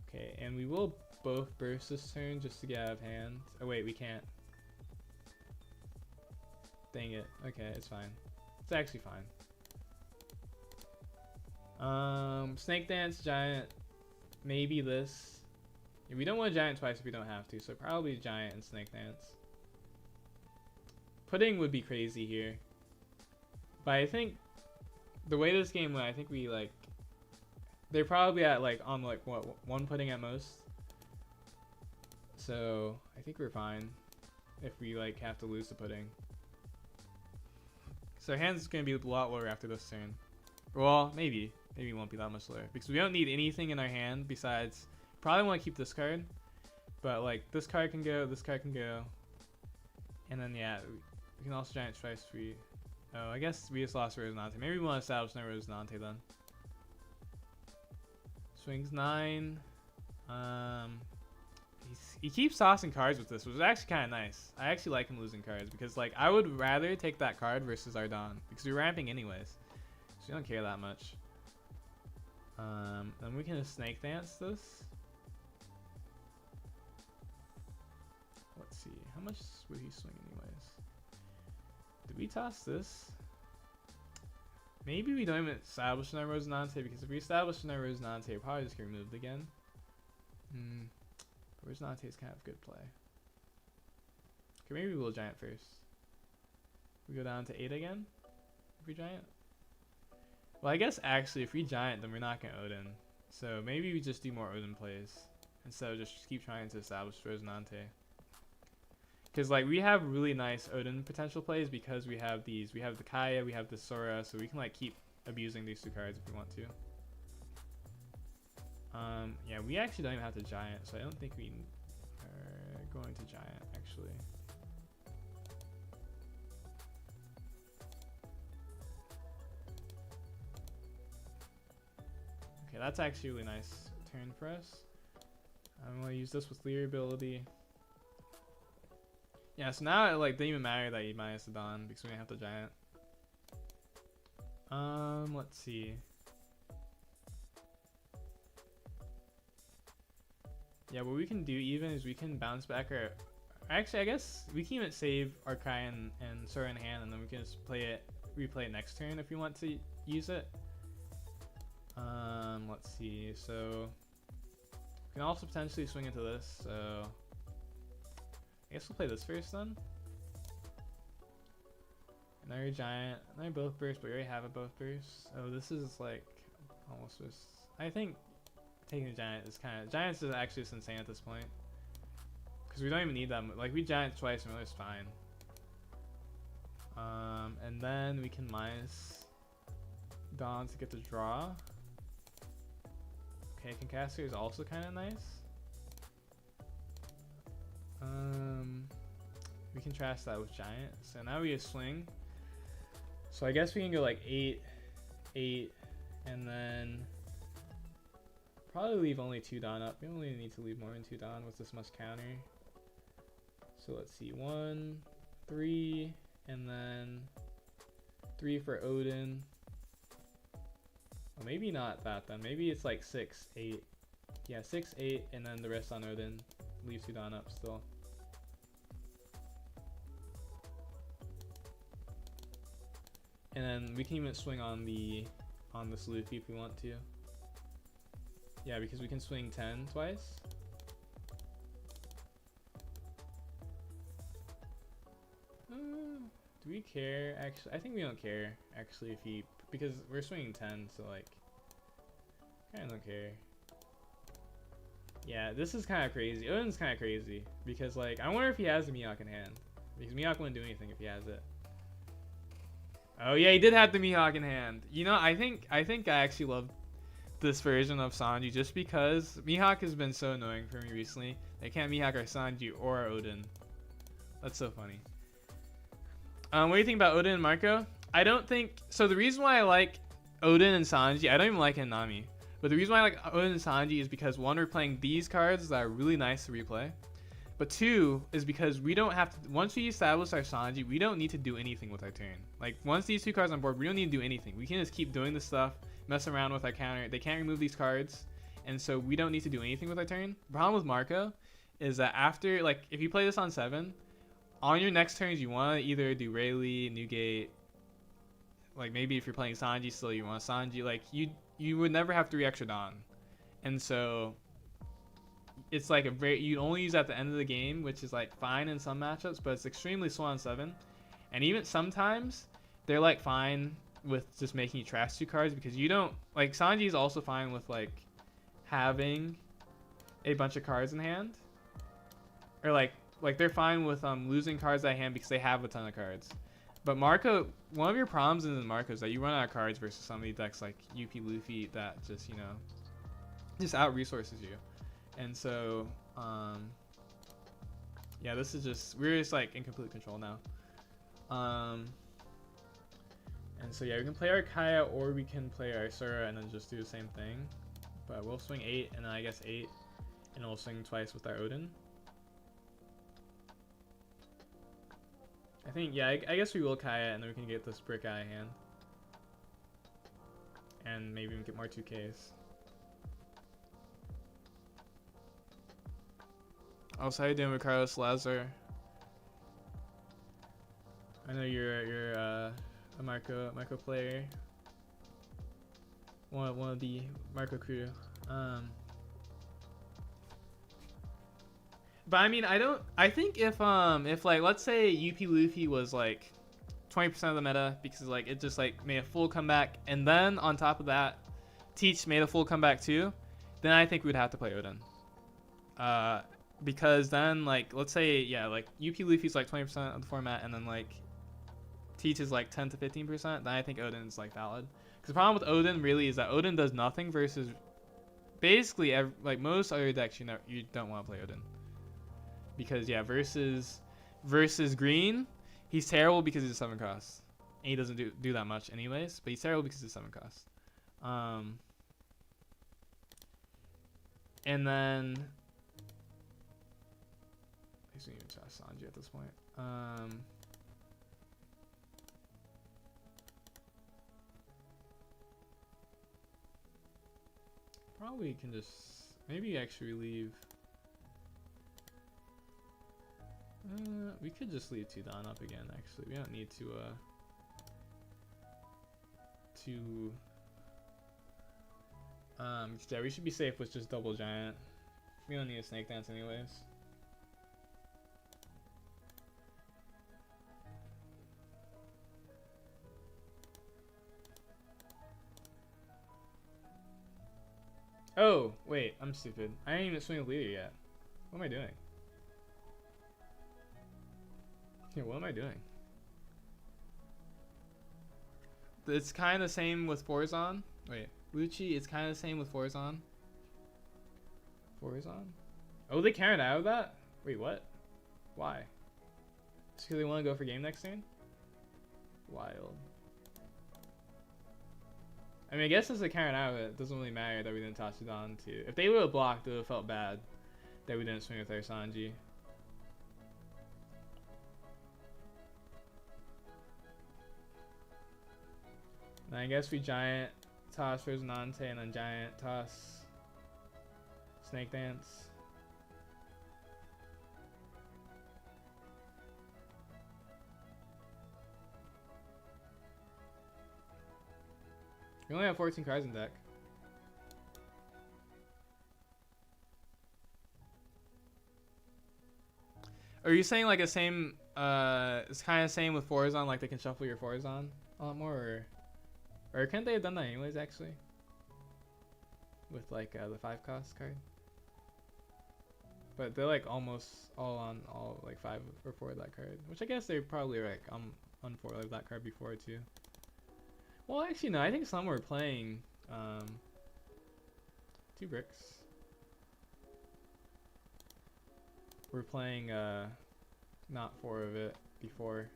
Okay, and we will both burst this turn just to get out of hand. Oh wait, we can't. Dang it. Okay, it's fine. It's actually fine. Snake Dance, Giant, maybe this. Yeah, we don't want Giant twice if we don't have to, so probably Giant and Snake Dance. Pudding would be crazy here. But I think the way this game went, I think we like, they're probably at like on like what, 1 pudding at most. So I think we're fine if we like have to lose the pudding. So our hand's gonna be a lot lower after this turn. Well, maybe it won't be that much lower because we don't need anything in our hand besides. Probably want to keep this card, but like this card can go, this card can go, and then yeah, we can also Giant twice. Oh, I guess we just lost Rosinante. Maybe we want to establish no Rosinante then. Swings 9. He keeps tossing cards with this, which is actually kind of nice. I actually like him losing cards because like I would rather take that card versus Ardon because we're ramping anyways, so we don't care that much. Then we can just Snake Dance this. Let's see, how much would he swing anyways? Did we toss this? Maybe we don't even establish no Rosinante because if we establish no Rosinante, it probably just get removed again. Rosinante is kind of good play. Okay, maybe we'll Giant first. We go down to 8 again if we Giant. Well, I guess actually if we Giant, then we're not going to Odin. So maybe we just do more Odin plays instead of just keep trying to establish Rosinante. Because like we have really nice Odin potential plays because we have these. We have the Kaya, we have the Sora, so we can like keep abusing these 2 cards if we want to. Yeah, we actually don't even have to Giant, so I don't think we are going to Giant actually. Okay, that's actually a really nice turn for us. I'm going to use this with Leer ability. Yeah, so now it like didn't even matter that he minus the Dawn because we didn't have the Giant. Let's see. Yeah, what we can do even is we can bounce back our. Actually, I guess we can even save Arkai and Sora in hand, and then we can just replay it next turn if we want to use it. Let's see. So we can also potentially swing into this. So I guess we'll play this first then. Another Giant, another both burst, but we already have a both burst. Oh, this is like almost just. I think taking the Giant is Giants is actually just insane at this point because we don't even need that. Like we Giant twice and we're just fine. And then we can minus Dawn to get the draw. Okay, Concaster is also kind of nice. We can trash that with Giant. So now we just swing. So I guess we can go like 8, 8, and then probably leave only 2 Dawn up. We only need to leave more than 2 Dawn with this much counter. So let's see, 1, 3, and then 3 for Odin. Well, maybe not that then. Maybe it's like 6, 8. Yeah, 6, 8, and then the rest on Odin. Leave Sudan up still. And then we can even swing on the Luffy if we want to. Yeah, because we can swing 10 twice. Do we care? Actually, I think we don't care. Actually, if he, because we're swinging 10, so like, kind of don't care. Yeah, this is kind of crazy. Odin's kind of crazy because like, I wonder if he has the Mihawk in hand, because Mihawk wouldn't do anything if he has it. Oh yeah, he did have the Mihawk in hand. You know, I think I actually love this version of Sanji just because Mihawk has been so annoying for me recently. They can't Mihawk our Sanji or our Odin. That's so funny. What do you think about Odin and Marco? I don't think so. The reason why I like Odin and Sanji, I don't even like Hanami, but the reason why I like Odin and Sanji is because one, we're playing these cards that are really nice to replay, but two is because we don't have to. Once we establish our Sanji, we don't need to do anything with our turn. Like once these 2 cards on board, we don't need to do anything. We can just keep doing this stuff, mess around with our counter. They can't remove these cards, and so we don't need to do anything with our turn. The problem with Marco is that after, like, if you play this on 7. On your next turns, you want to either do Rayleigh, Newgate, like maybe if you're playing Sanji still, you want Sanji. Like you would never have 3 extra Dawn, and so it's like you only use at the end of the game, which is like fine in some matchups, but it's extremely slow on 7, and even sometimes they're like fine with just making you trash 2 cards because you don't like Sanji is also fine with like having a bunch of cards in hand, or like they're fine with losing cards at hand because they have a ton of cards. But Marco, one of your problems in Marco is that you run out of cards versus some of these decks like UP Luffy that just, you know, just out resources you. And so yeah, this is just, we're just like in complete control now. And so yeah, we can play our Kaya or we can play our Sura and then just do the same thing. But we'll swing 8 and then I guess 8, and we'll swing twice with our Odin. I think, yeah, I guess we will Kaya and then we can get this brick out of hand. And maybe we can get more 2Ks. Also, how you doing with Carlos Lazar? I know you're a Marco player. One of the Marco crew. But I mean, I think if like, let's say UP Luffy was like 20% of the meta because like it just like made a full comeback, and then on top of that Teach made a full comeback too, then I think we'd have to play Odin. Because then like, let's say, yeah, like UP Luffy's like 20% of the format and then like Teach is like 10 to 15%, then I think Odin's like valid. Because the problem with Odin really is that Odin does nothing versus basically like most other decks. You don't want to play Odin. Because yeah, versus green, he's terrible because he's a 7 cost, and he doesn't do that much anyways. But he's terrible because he's a 7 cost. And then I shouldn't even trust Sanji at this point. Probably can just maybe actually leave. We could just leave 2 Dawn up again, actually. We don't need to, yeah, we should be safe with just double giant. We don't need a snake dance anyways. Oh, wait, I'm stupid. I ain't even swing a leader yet. What am I doing? Yeah, what am I doing? It's kind of the same with Forzon. Wait, Lucci, it's kind of the same with Forzon. Forzon? Oh, they carried out of that? Wait, what? Why? Just because they want to go for game next turn? Wild. I mean, I guess as they carried out of it, it doesn't really matter that we didn't toss it on to. If they would have blocked, it would have felt bad that we didn't swing with our Sanji. And I guess we giant toss Resonante and then giant toss Snake Dance. We only have 14 cards in deck. Are you saying like the same, it's kind of same with Forzon, like they can shuffle your Forzon a lot more, or can't they have done that anyways actually? With like the 5 cost card? But they're like almost all on all like 5 or 4 of that card, which I guess they probably like on 4 of that card before too. Well, actually no, I think some were playing 2 bricks. We're playing not 4 of it before.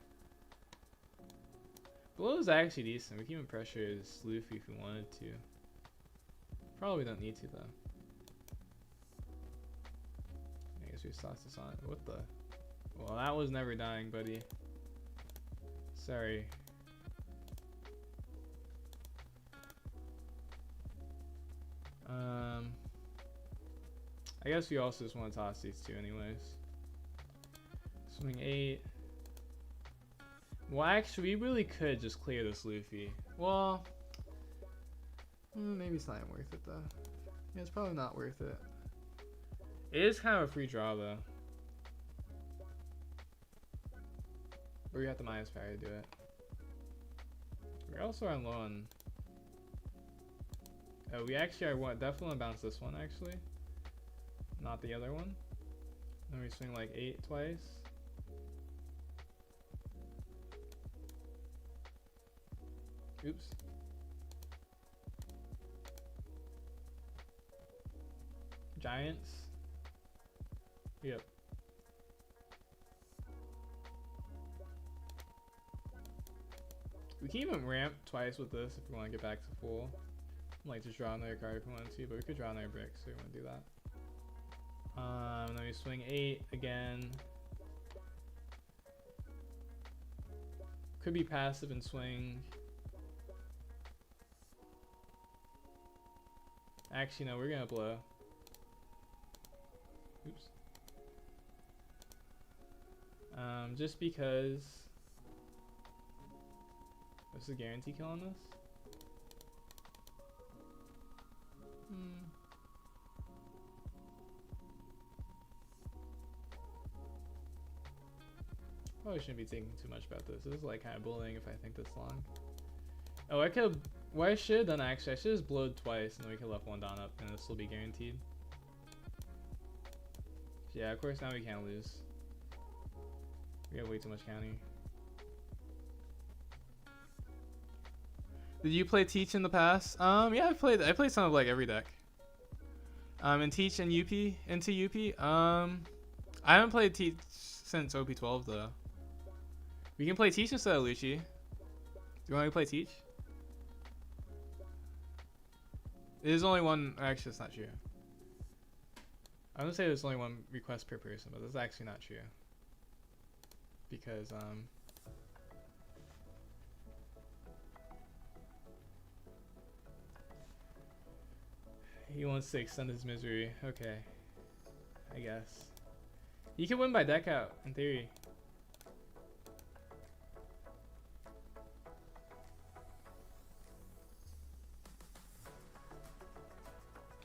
Below is actually decent. We can even pressure his Luffy if we wanted to. Probably don't need to though. I guess we just toss this on. What the? Well, that was never dying, buddy. Sorry. I guess we also just want to toss these 2 anyways. Swing 8. Well, actually, we really could just clear this Luffy. Well, maybe it's not even worth it though. Yeah, it's probably not worth it. It is kind of a free draw though. But we have to minus power to do it. We're also on low on. Oh, we actually definitely want to bounce this one actually. Not the other one. Then we swing like 8 twice. Oops. Giants. Yep. We can even ramp twice with this if we want to get back to full. Like just draw another card if we wanted to, but we could draw another brick, so we want to do that. Then we swing 8 again. Could be passive and swing. Actually, no, we're gonna blow. Oops. Just because. What's the guarantee kill on this? Probably shouldn't be thinking too much about this. This is like kind of bullying if I think this long. Oh, I could. What I should have done actually, I should have just blowed twice and then we could have left 1 down up and this will be guaranteed. Yeah, of course now we can't lose. We have way too much counting. Did you play Teach in the past? Yeah, I played some of like every deck. And Teach and UP into UP. I haven't played Teach since OP12 though. We can play Teach instead of Lucci. Do you want to play Teach? There's only one. Actually, that's not true. I'm gonna say there's only 1 request per person, but that's actually not true. Because he wants to extend his misery. Okay, I guess you can win by deck out in theory.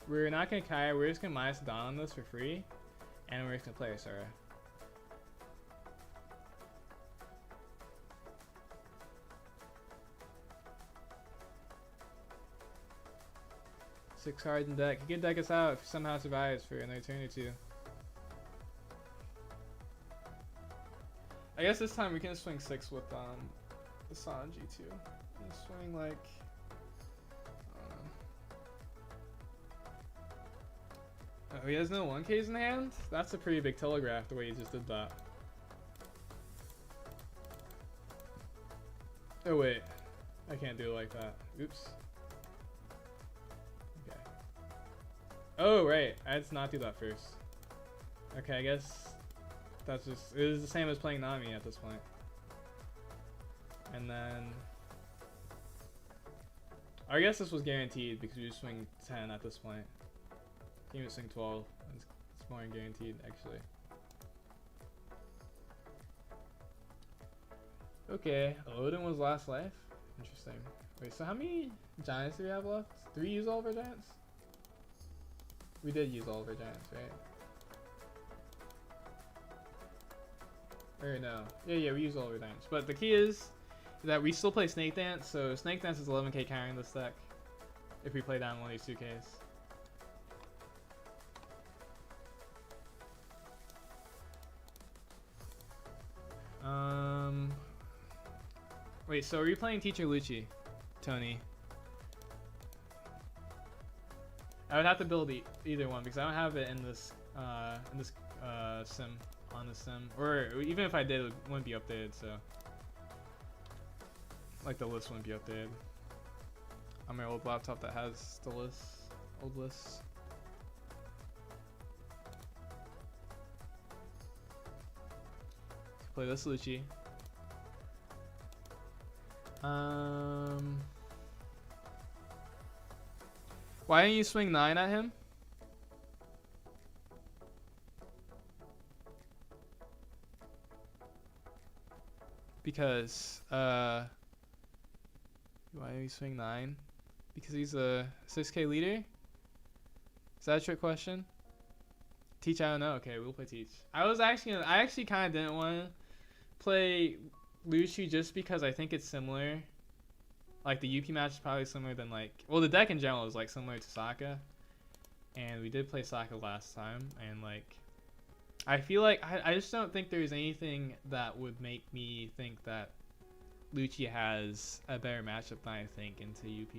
We're not gonna Kaya, we're just gonna minus the Dawn on this for free, and we're just gonna play Asura. Six cards in deck. You can deck us out if he somehow survives for another turn or 2. I guess this time we can swing 6 with the Sanji too. And swing like. Oh, he has no 1Ks in hand? That's a pretty big telegraph the way he just did that. Oh wait, I can't do it like that. Oops. Okay. Oh right, let's not do that first. Okay, I guess that's just, it is the same as playing Nami at this point. And then I guess this was guaranteed because we just swing 10 at this point. Can't even swing 12. It's more than guaranteed, actually. Okay, Odin was last life. Interesting. Wait, so how many giants do we have left? Do we use all of our giants? We did use all of our giants, right? Or no. Yeah, we used all of our giants. But the key is that we still play Snake Dance, so Snake Dance is 11k carrying this deck if we play down one of these 2ks. Wait, so are you playing Teacher Lucci, Tony? I would have to build either one because I don't have it in this sim, on the sim, or even if I did, it wouldn't be updated. So, like the list wouldn't be updated on my old laptop that has the old lists. Play this Lucci. Why didn't you swing 9 at him? Because why didn't you swing 9? Because he's a 6k leader? Is that a trick question? Teach, I don't know. Okay, we'll play Teach. I actually kind of didn't want to play Lucci just because I think it's similar. Like the UP match is probably similar than the deck in general is like similar to Sokka, and we did play Sokka last time, and like I feel like I just don't think there's anything that would make me think that Lucci has a better matchup than I think into UP.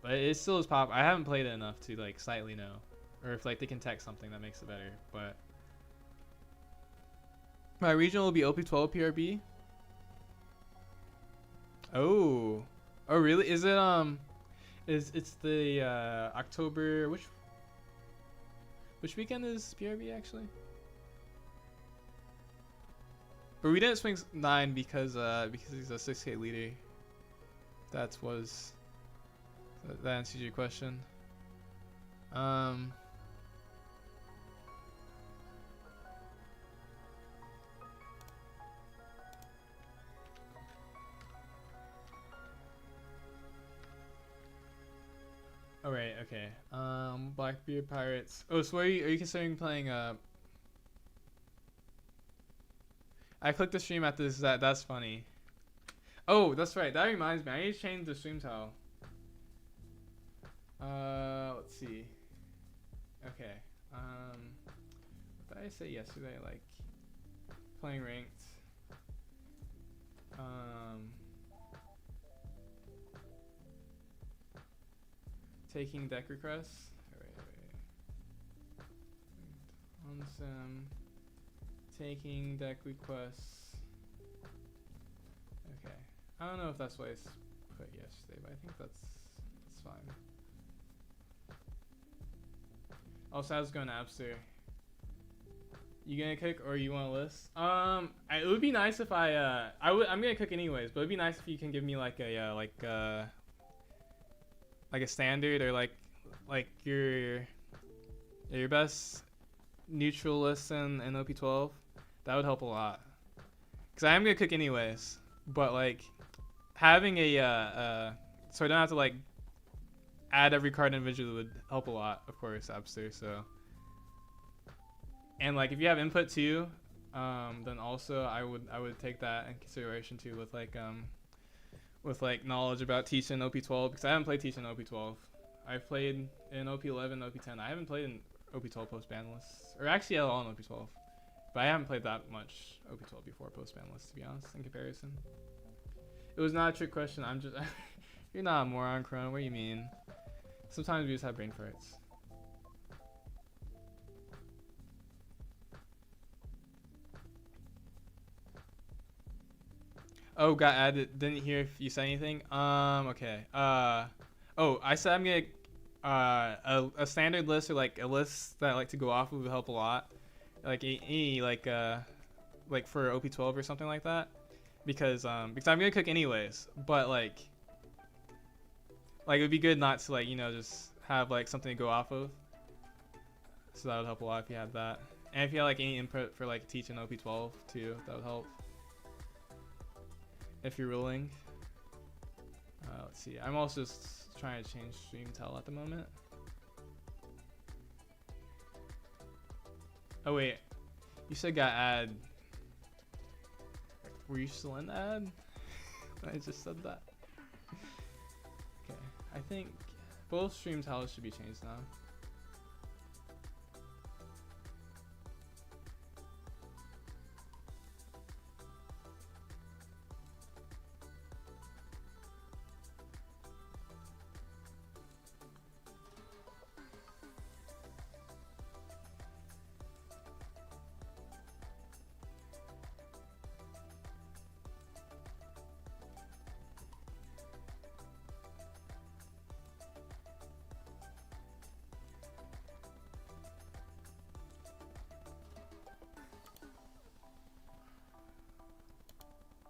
But it still is pop. I haven't played it enough to like slightly know, or if like they can tech something that makes it better. But my regional will be OP12 PRB. Oh really? Is it it's the October, which weekend is PRB actually? But we didn't swing 9 because he's a 6k leader. That answers your question. Oh right, okay. Blackbeard Pirates. Oh, so are you considering playing I clicked the stream at this. That's funny. Oh, that's right. That reminds me. I need to change the stream title. Let's see. Okay. What did I say yesterday? Like playing ranked. Taking deck requests. Wait. On sim. Taking deck requests. Okay. I don't know if that's what I put yesterday, but I think that's fine. Also, I was going to Appster. You gonna cook or you want a list? It would be nice if I'm gonna cook anyways, but it'd be nice if you can give me like a standard or like your best neutral list in OP12. That would help a lot. Cause I am gonna cook anyways, but like having a so I don't have to like add every card individually would help a lot, of course, Appster. So. And like if you have input too, then also I would take that in consideration too with knowledge about teaching OP12, because I haven't played teaching OP12. I've played in OP11, OP10. I haven't played in OP12 post ban lists, or actually at all in OP12. But I haven't played that much OP12 before post ban lists, to be honest, in comparison. It was not a trick question. I'm just you're not a moron, Crone. What do you mean? Sometimes we just have brain farts. Oh, got added. Didn't hear if you said anything. Okay. Oh, I said I'm gonna a standard list, or like a list that I like to go off of would help a lot. Like any like for OP12 or something like that, because I'm gonna cook anyways. But like Like, it would be good not to, like, just have, like, something to go off of. So that would help a lot if you had that. And if you had, like, any input for, like, teaching OP12, too, that would help. If you're willing. Let's see. I'm also just trying to change stream tell at the moment. Oh, wait. You said got ad. Were you still in the ad? I just said that. Okay. I think both stream titles should be changed now.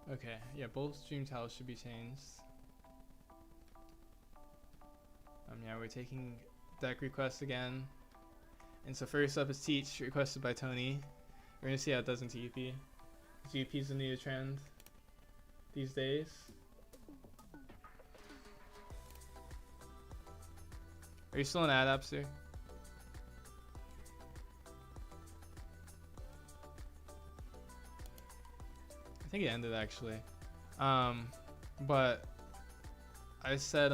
Okay, yeah, both stream titles should be changed. Yeah, we're taking deck requests again. And so first up is Teach, requested by Tony. We're gonna see how it does in TP. TP is the new trend these days. Are you still in ad apps, sir? I think it ended actually. But I said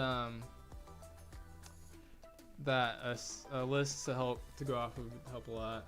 that a list to go off of would help a lot.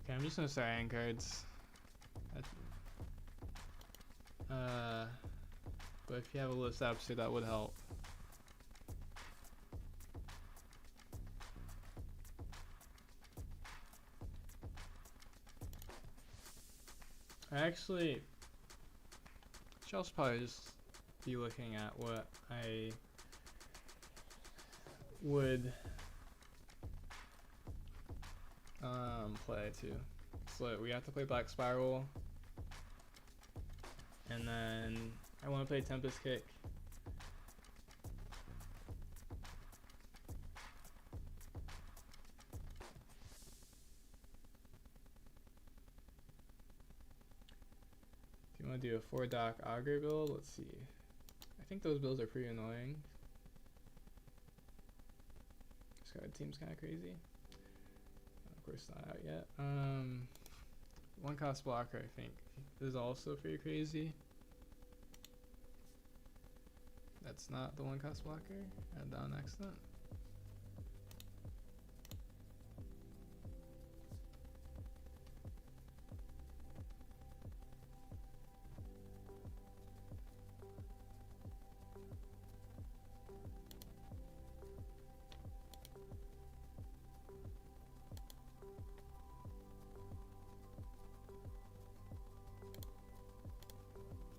Okay, I'm just gonna start adding cards. But if you have a list up, so that would help. I actually should also probably just be looking at what I would play too. So we have to play Black Spiral, and then I want to play Tempest Kick. If you want to do a 4-dock Augur build, let's see. I think those builds are pretty annoying. This card team's kind of crazy. Of course, not out yet. One cost blocker, I think, is also pretty crazy. That's not the one cost blocker. Add down accident.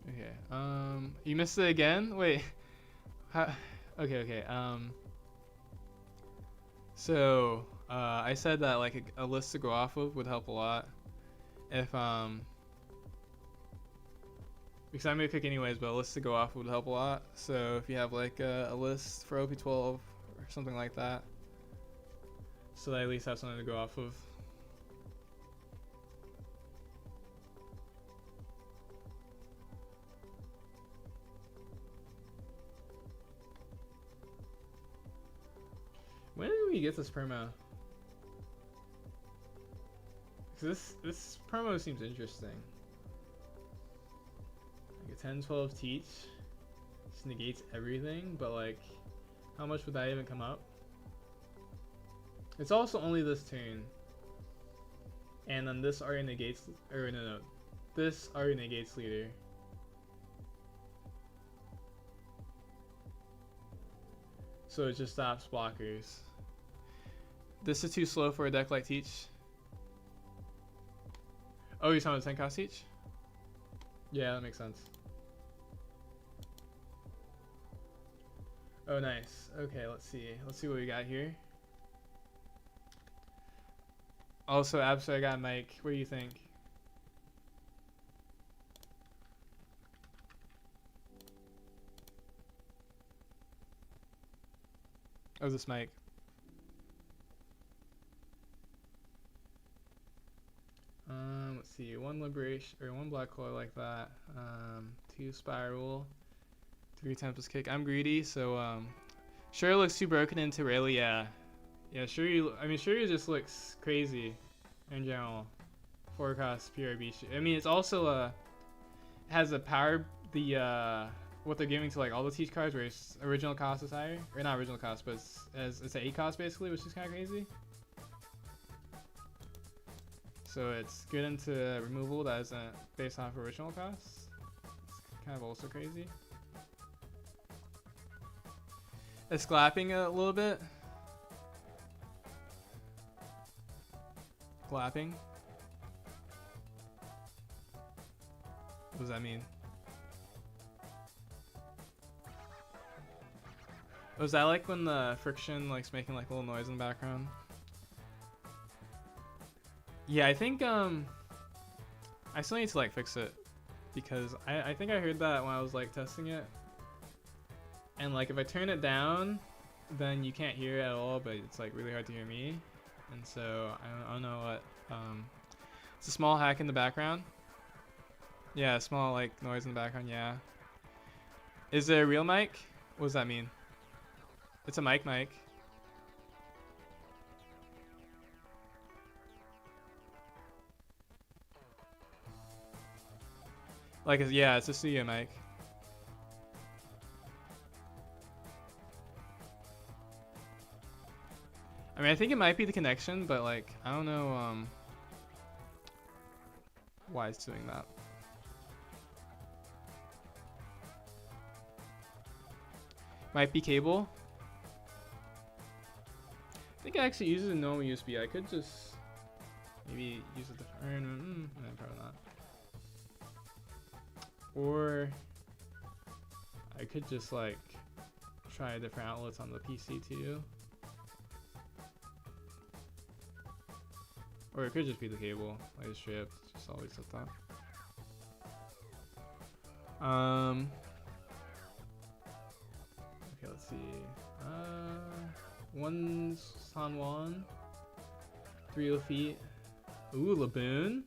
Okay. You missed it again? Wait. Okay. So I said that like a list to go off of would help a lot. If because I'm gonna pick anyways, but a list to go off would help a lot. So if you have like a list for OP12 or something like that, so that I at least have something to go off of. When did we get this promo? This promo seems interesting. Like a 10-12 teach just negates everything, but like how much would that even come up? It's also only this turn. And then this already negates, or no, this already negates leader. So it just stops blockers. This is too slow for a deck like Teach. Oh, you're talking about 10 cost Teach? Yeah, that makes sense. Oh, nice. Okay, let's see. Let's see what we got here. Also, Absol, I got Mike. What do you think? Oh, this Mike. Let's see. One liberation or one black hole like that. 2 spiral. 3 Tempest Kick. I'm greedy, so sure looks too broken into Rayleigh, yeah. Yeah, Shuri, I mean, Shuri just looks crazy in general. 4 cost PRB. I mean, it's also has a power, what they're giving to like all the Teach cards, where its original cost is higher, or not original cost, but it's an 8 cost basically, which is kind of crazy. So it's good into removal that isn't based off original costs. It's kind of also crazy. It's glapping a little bit. Glapping. What does that mean? Was that like when the friction like's making like a little noise in the background? Yeah, I think I still need to like fix it, because I think I heard that when I was like testing it, and like if I turn it down, then you can't hear it at all, but it's like really hard to hear me, and so I don't know what. It's a small hack in the background. Yeah, small like noise in the background. Yeah. Is it a real mic? What does that mean? It's a mic. Like, yeah, it's a studio mic. I mean, I think it might be the connection, but like, I don't know why it's doing that. Might be cable. I think it actually uses a normal USB. I could just maybe use a different. No, probably not. Or I could just like try different outlets on the PC too. Or it could just be the cable. Like just straight up, just always set that. Okay, let's see. One San Juan. 3 feet. Ooh, Laboon.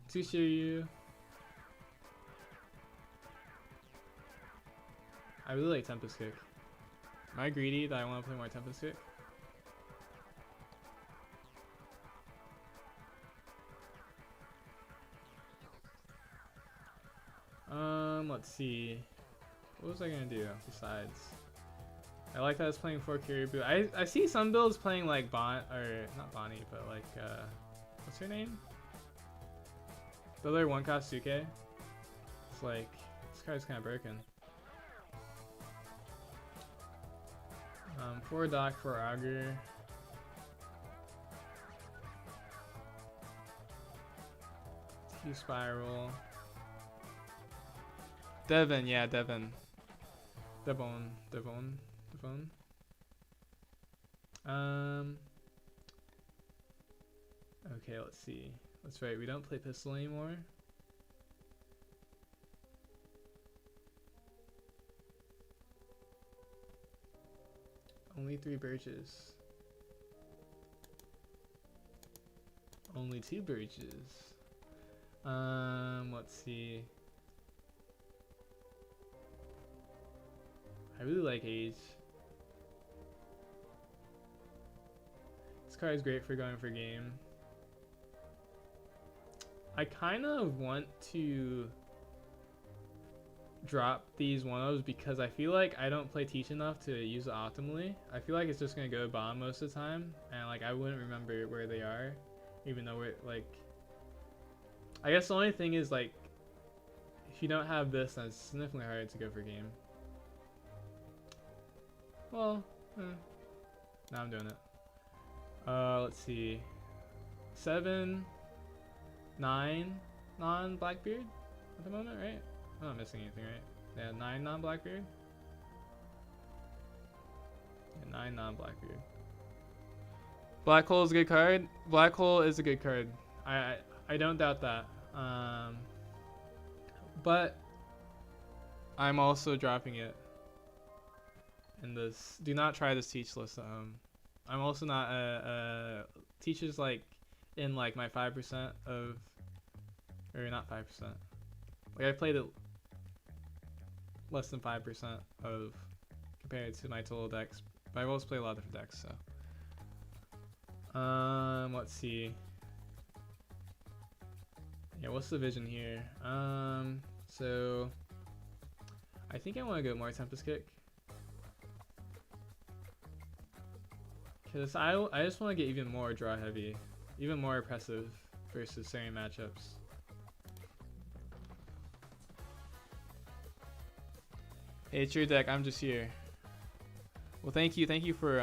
2 Shiryu. I really like Tempest Kick. Am I greedy that I want to play more Tempest Kick? Let's see. What was I gonna do besides? I like that it's playing 4 Kiryu. I see some builds playing like or not Bonnie, but like what's her name? The other 1 cost Suke. It's like this card's kind of broken. 4 Dock, 4 Augur. Two Spiral. Devon, yeah, Devon. Devon. Okay, let's see. That's right, we don't play pistol anymore. Only 3 birches. Only 2 birches. Let's see. I really like Age. This card is great for going for game. I kind of want to drop these 1-0s because I feel like I don't play teach enough to use it optimally. I feel like it's just gonna go bomb most of the time, and like I wouldn't remember where they are, even though we're like. I guess the only thing is like, if you don't have this, then it's significantly harder to go for game. Well, now I'm doing it. Let's see, 7, 9 non-Blackbeard at the moment, right? I'm not missing anything, right? Yeah, 9 non-Blackbeard. Yeah, 9 non-Blackbeard. Black Hole is a good card. Black Hole is a good card. I don't doubt that. But I'm also dropping it in this. Do not try this teach list at home. I'm also not teaches like in like my 5% of, or not 5%. Like I played it less than 5% of compared to my total decks, but I've also played a lot of different decks. So let's see. Yeah, what's the vision here? So I think I want to go more Tempest Kick, because I just want to get even more draw heavy, even more oppressive versus certain matchups. Hey, it's your deck. I'm just here. Well, thank you for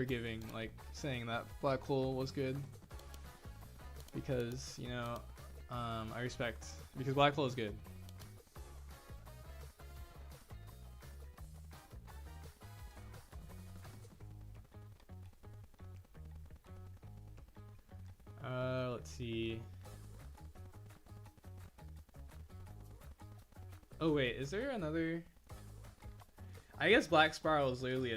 giving, like, saying that Black Hole was good, because you know, I respect, because Black Hole is good. Let's see. Oh wait, is there another? I guess Black Spiral is literally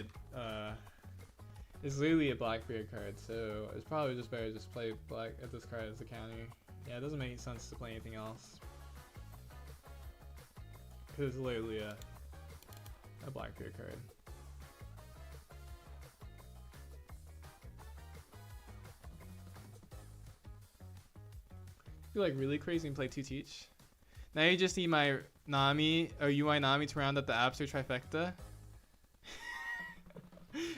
a Blackbeard card, so it's probably just better to just play black at this card as a counter. Yeah, it doesn't make sense to play anything else, because it's literally a Blackbeard card. You're like really crazy and play 2 teach. Now you just need my Nami or UI Nami to round up the Abster trifecta.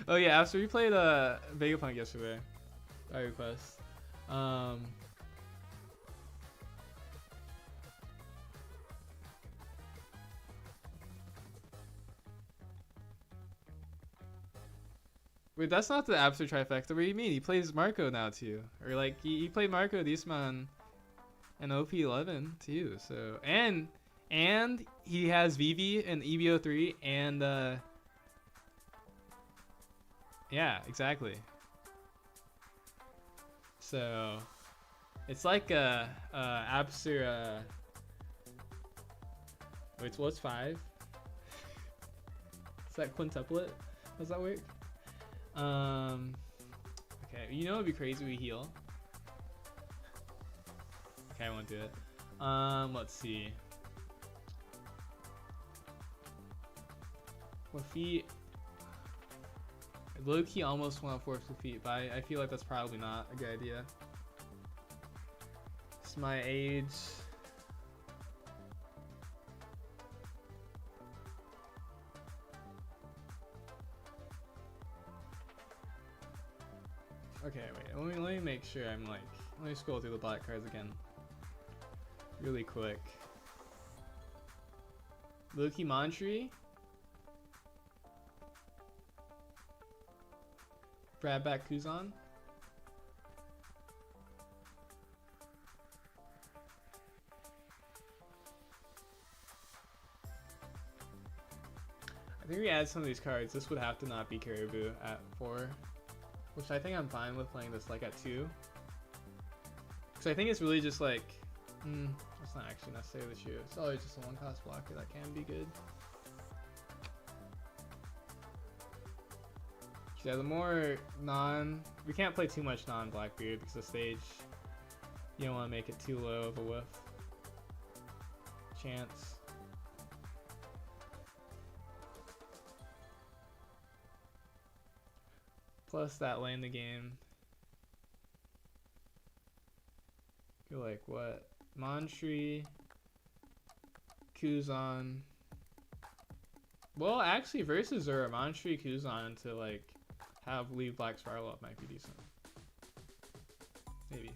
Oh yeah, Abster, we played Vegapunk yesterday by request. Wait, that's not the Abster trifecta. What do you mean? He plays Marco now too, or like he played Marco, Diesman, and OP11 too. So and he has VV and EBO3 and yeah, exactly. So it's like Abster. Wait, what's 5? Is that quintuplet? Does that work? Okay, you know it'd be crazy we heal. Okay, I won't do it. Let's see. What feet? Low-key almost want to force defeat, but I feel like that's probably not a good idea. It's my age. Okay, wait, let me make sure I'm like, let me scroll through the black cards again. Really quick. Loki Montry. Bradback Kuzan. I think we add some of these cards. This would have to not be Caribou at 4. Which I think I'm fine with playing this like at 2. Because I think it's really just like, it's not actually necessarily true. It's always just a 1-cost blocker that can be good. Yeah, the more we can't play too much non-Blackbeard because the stage, you don't want to make it too low of a whiff chance. Plus that lane the game. You're like, what? Montry. Kuzan. Well, actually, versus or Montree Kuzan to like have leave Black Spiral up might be decent. Maybe.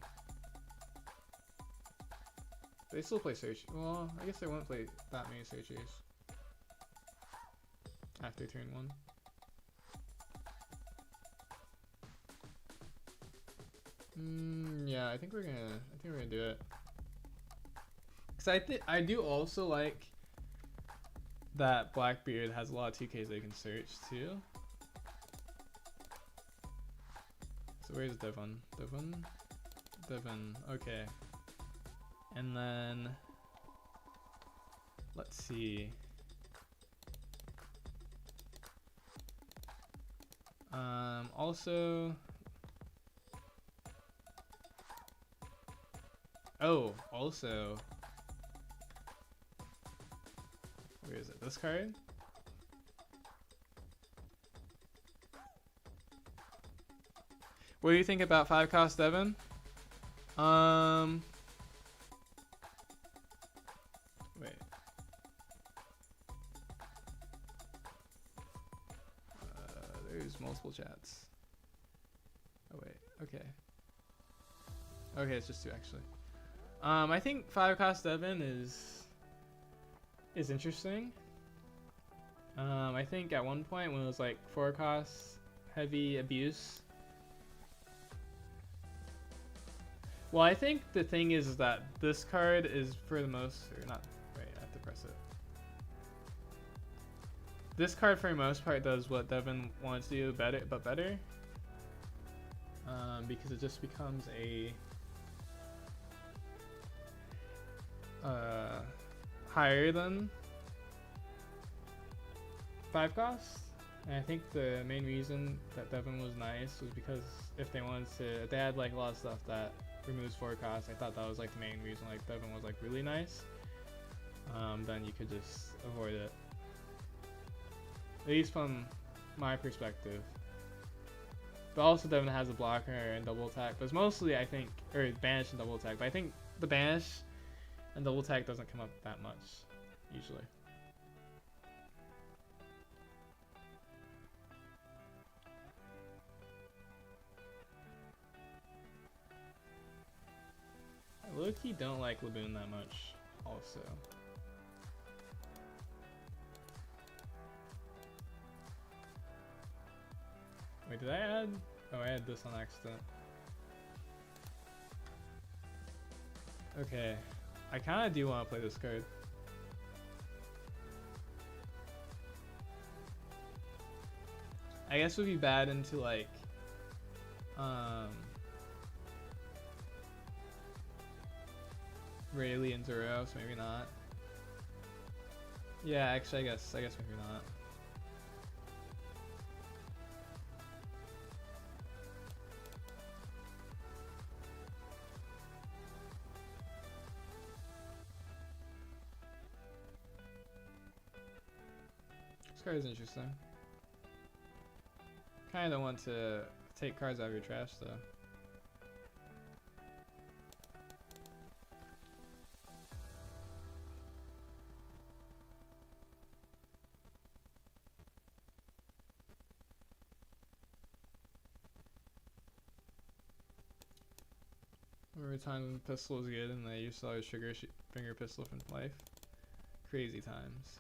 They still play search. Well, I guess they won't play that many searchers after turn 1. Yeah, I think we're gonna do it. Cause I do also like that Blackbeard has a lot of 2Ks they can search too. So where's Devon? Devon. Okay. And then let's see. Also. Oh, also. Where is it? This card? What do you think about 5-cost Devon? Wait. There's multiple chats. Oh wait, okay. Okay, it's just 2 actually. I think 5-cost Devon is interesting. I think at one point when it was like 4-cost heavy abuse. Well, I think the thing is that this card is for the most, or not, wait, I have to press it. This card for the most part does what Devon wants to do better, but better. Because it just becomes a higher than 5-cost. And I think the main reason that Devon was nice was because if they wanted to, if they had like a lot of stuff that removes 4-cost, I thought that was like the main reason like Devon was like really nice. Then you could just avoid it. At least from my perspective. But also Devon has a blocker and double attack, but it's mostly I think, or banish and double attack, but I think the banish and double attack doesn't come up that much, usually. I low-key don't like Laboon that much, also. Wait, did I add? Oh, I had this on accident. Okay. I kind of do want to play this card. I guess it would be bad into like Rayleigh and Zoro, so maybe not. Yeah, actually I guess maybe not. This card is interesting. Kinda don't want to take cards out of your trash though. Every time pistol is good and I used to always trigger finger pistol from life. Crazy times.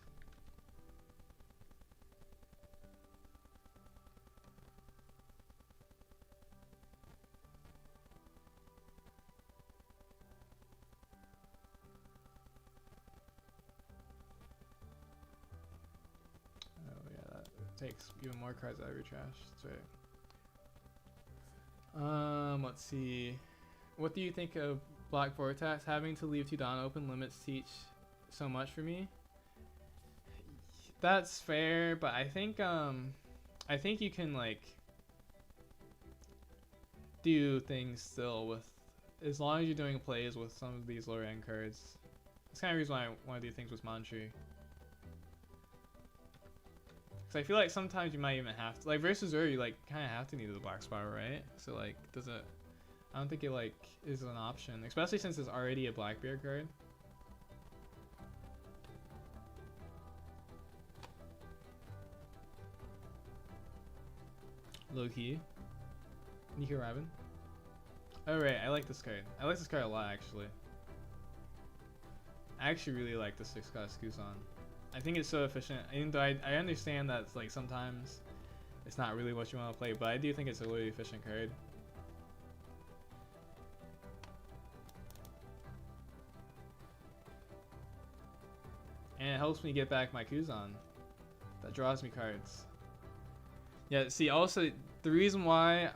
Oh yeah, that takes even more cards out of your trash. That's right. Let's see. What do you think of Black Vortex? Having to leave Tudon open limits teach so much for me. That's fair, but I think you can like do things still with, as long as you're doing plays with some of these lower end cards. That's kind of the reason why I want to do things with Montree. Because I feel like sometimes you might even have to, like versus Ur, you like kind of have to need the Black Spiral, right? So like, does it? I don't think it like is an option, especially since it's already a Blackbeard card. low key. Nika Robin. Oh right, I like this card. I like this card a lot actually. I actually really like the 6-cost Kuzan. I think it's so efficient. Even though I understand that like sometimes it's not really what you want to play, but I do think it's a really efficient card. And it helps me get back my Kuzan. That draws me cards. Yeah, see, also, the reason why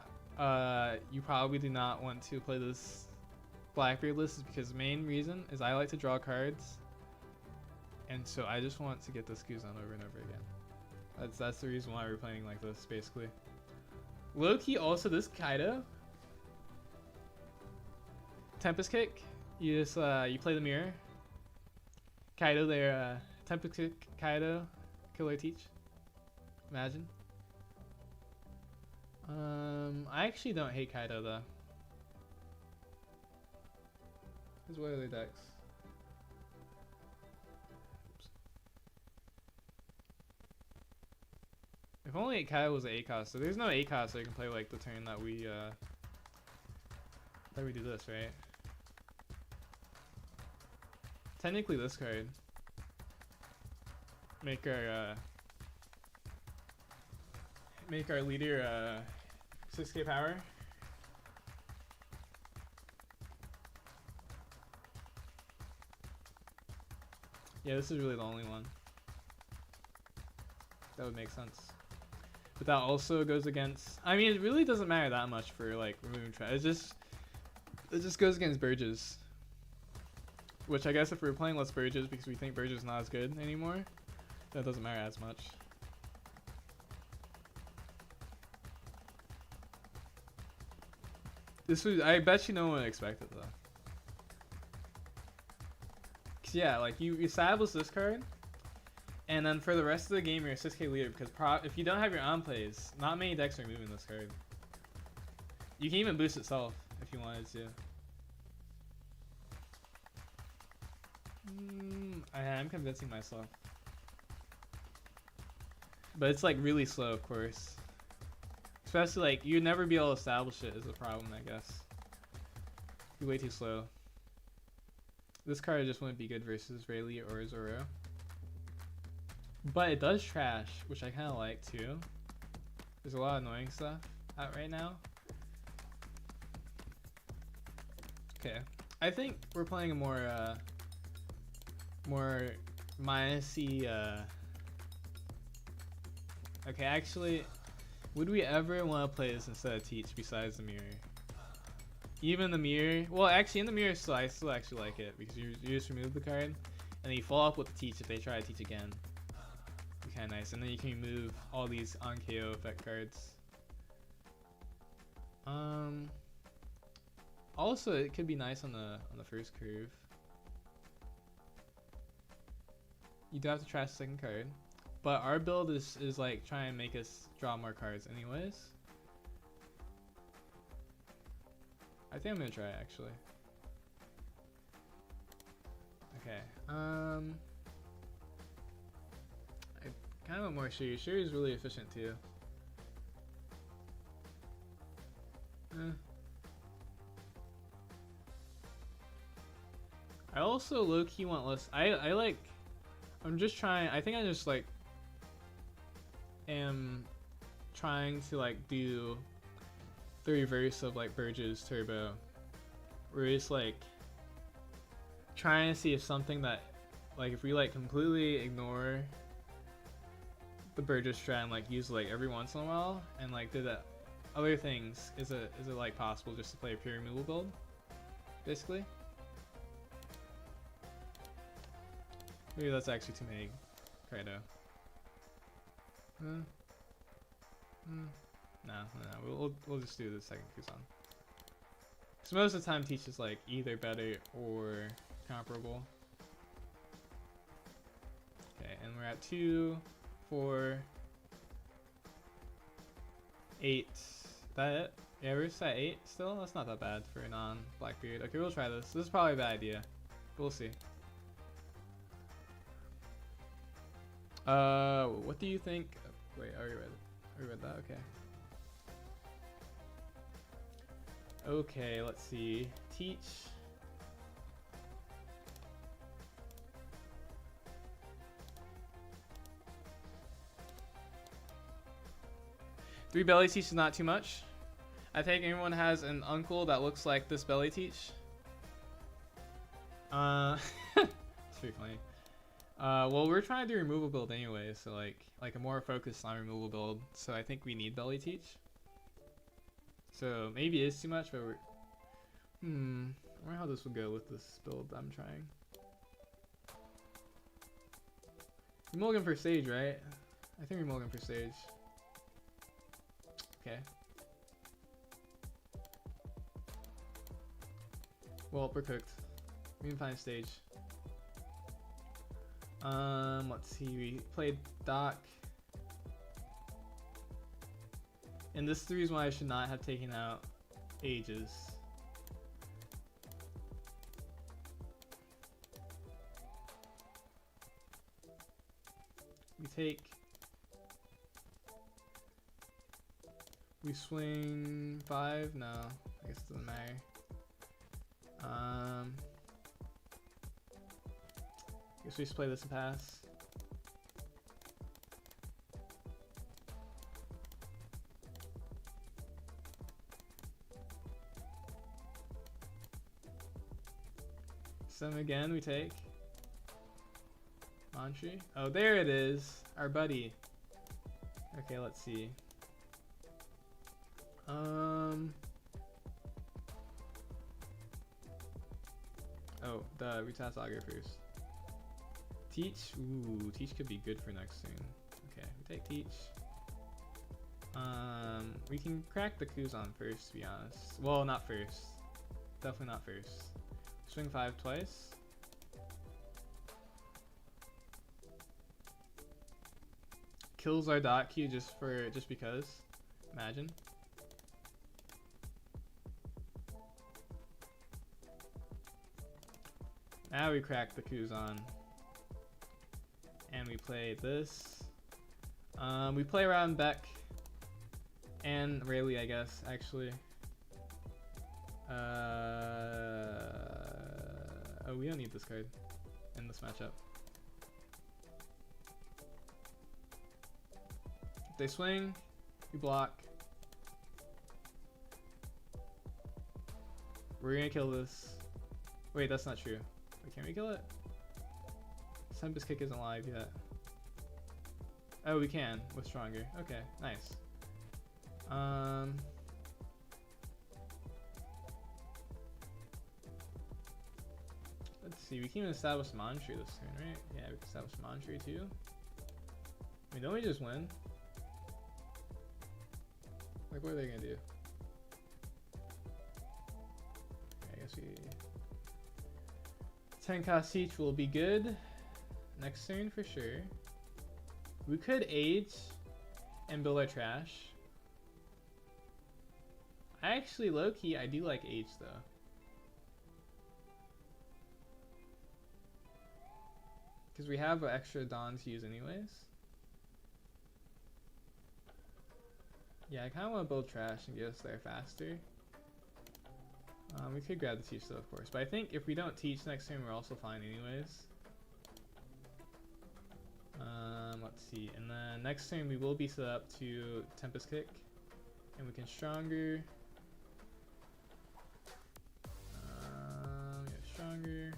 you probably do not want to play this Blackbeard list is because the main reason is I like to draw cards. And so I just want to get this Kuzan over and over again. That's the reason why we're playing like this, basically. Low-key, also, this Kaido. Tempest Kick. You just, you play the mirror. Kaido there, Tempest Kick, Kaido, Killer Teach. Imagine. I actually don't hate Kaido though. His what other decks? Oops. If only Kaido was an ACOS, so there's no ACOS so you can play like the turn that we do this, right? Technically this card. Make our leader 6k power. Yeah, this is really the only one. That would make sense. But that also goes against, I mean, it really doesn't matter that much for like removing trash. It just goes against Burgess. Which I guess if we're playing less Burgess because we think Burgess is not as good anymore, that doesn't matter as much. This was, I bet you no one expected though. Cause yeah, like you establish this card, and then for the rest of the game you're a 6k leader because if you don't have your on plays, not many decks are moving this card. You can even boost itself if you wanted to. I'm convincing myself. But it's like really slow, of course. Especially like you'd never be able to establish it is a problem, I guess. Be way too slow. This card just wouldn't be good versus Rayleigh or Zoro. But it does trash, which I kind of like too. There's a lot of annoying stuff out right now. Okay, I think we're playing a more minusy. Okay, actually, would we ever want to play this instead of Teach besides the mirror? Even the mirror, well, actually in the mirror, I still actually like it because you just remove the card, and then you follow up with the Teach if they try to Teach again. Kind of nice, and then you can remove all these on KO effect cards. Also, it could be nice on the first curve. You do have to trash the second card, but our build is like trying to make us draw more cards anyways. I think I'm gonna try it actually. Okay. I kind of want more Shuri. Shuri is really efficient too. I also low-key want less. I like. I'm just trying. I think I just like am trying to like do the reverse of like Burge's Turbo, where it's like trying to see if something that like if we like completely ignore the Burgess strat and like use it like every once in a while and like do that other things, is it like possible just to play a pure removal build, basically? Maybe that's actually too many Kaido. No, we'll just do the second Kusan. So most of the time Teach is like either better or comparable. Okay, and we're at 2, 4, 8. That it? Yeah, we're just at 8 still? That's not that bad for a non-Blackbeard. Okay, we'll try this. This is probably a bad idea, but we'll see. What do you think? Wait, I already read that. Okay. Okay, let's see. Teach. Three belly teach is not too much. I think everyone has an uncle that looks like this belly teach. It's pretty funny. Well, we're trying to do removal build anyway, so like a more focused on removal build. So I think we need belly teach. So maybe it is too much, but we're I wonder how this would go with this build I'm trying. We mulligan for stage, right? I think we mulligan for stage. Okay. Well, we're cooked. We can find stage. Let's see. We played Doc. And this is the reason why I should not have taken out Ages. We swing 5? No, I guess it doesn't matter. Guess we just play this and pass. Some again, we take. Mantri. Oh, there it is. Our buddy. Okay, let's see. Oh, we task Augur first. Teach. Ooh, Teach could be good for next turn. Okay, we take Teach. We can crack the Kuzan first, to be honest. Well, not first. Definitely not first. Swing 5 twice. Kills our dot Q just because. Imagine. Now we crack the Kuzan. And we play this. We play around Beck. And Rayleigh, I guess, actually. Oh, we don't need this card in this matchup. If they swing, we block. We're gonna kill this. Wait, that's not true. Wait, can we kill it? Tempest Kick isn't live yet. Oh, we can with Stronger. Okay, nice. Let's see, we can even establish Mantri this turn, right? Yeah, we can establish Mantri too. I mean, don't we just win? Like, what are they gonna do? I guess we... 10 cost each will be good. Next turn for sure. We could age and build our trash. I actually, low-key, I do like age though. Because we have extra Dawn to use anyways. Yeah, I kind of want to build trash and get us there faster. We could grab the teach though, of course. But I think if we don't teach next turn, we're also fine anyways. Let's see. And then next turn, we will be set up to Tempest Kick. And we can Stronger. Yeah, Stronger.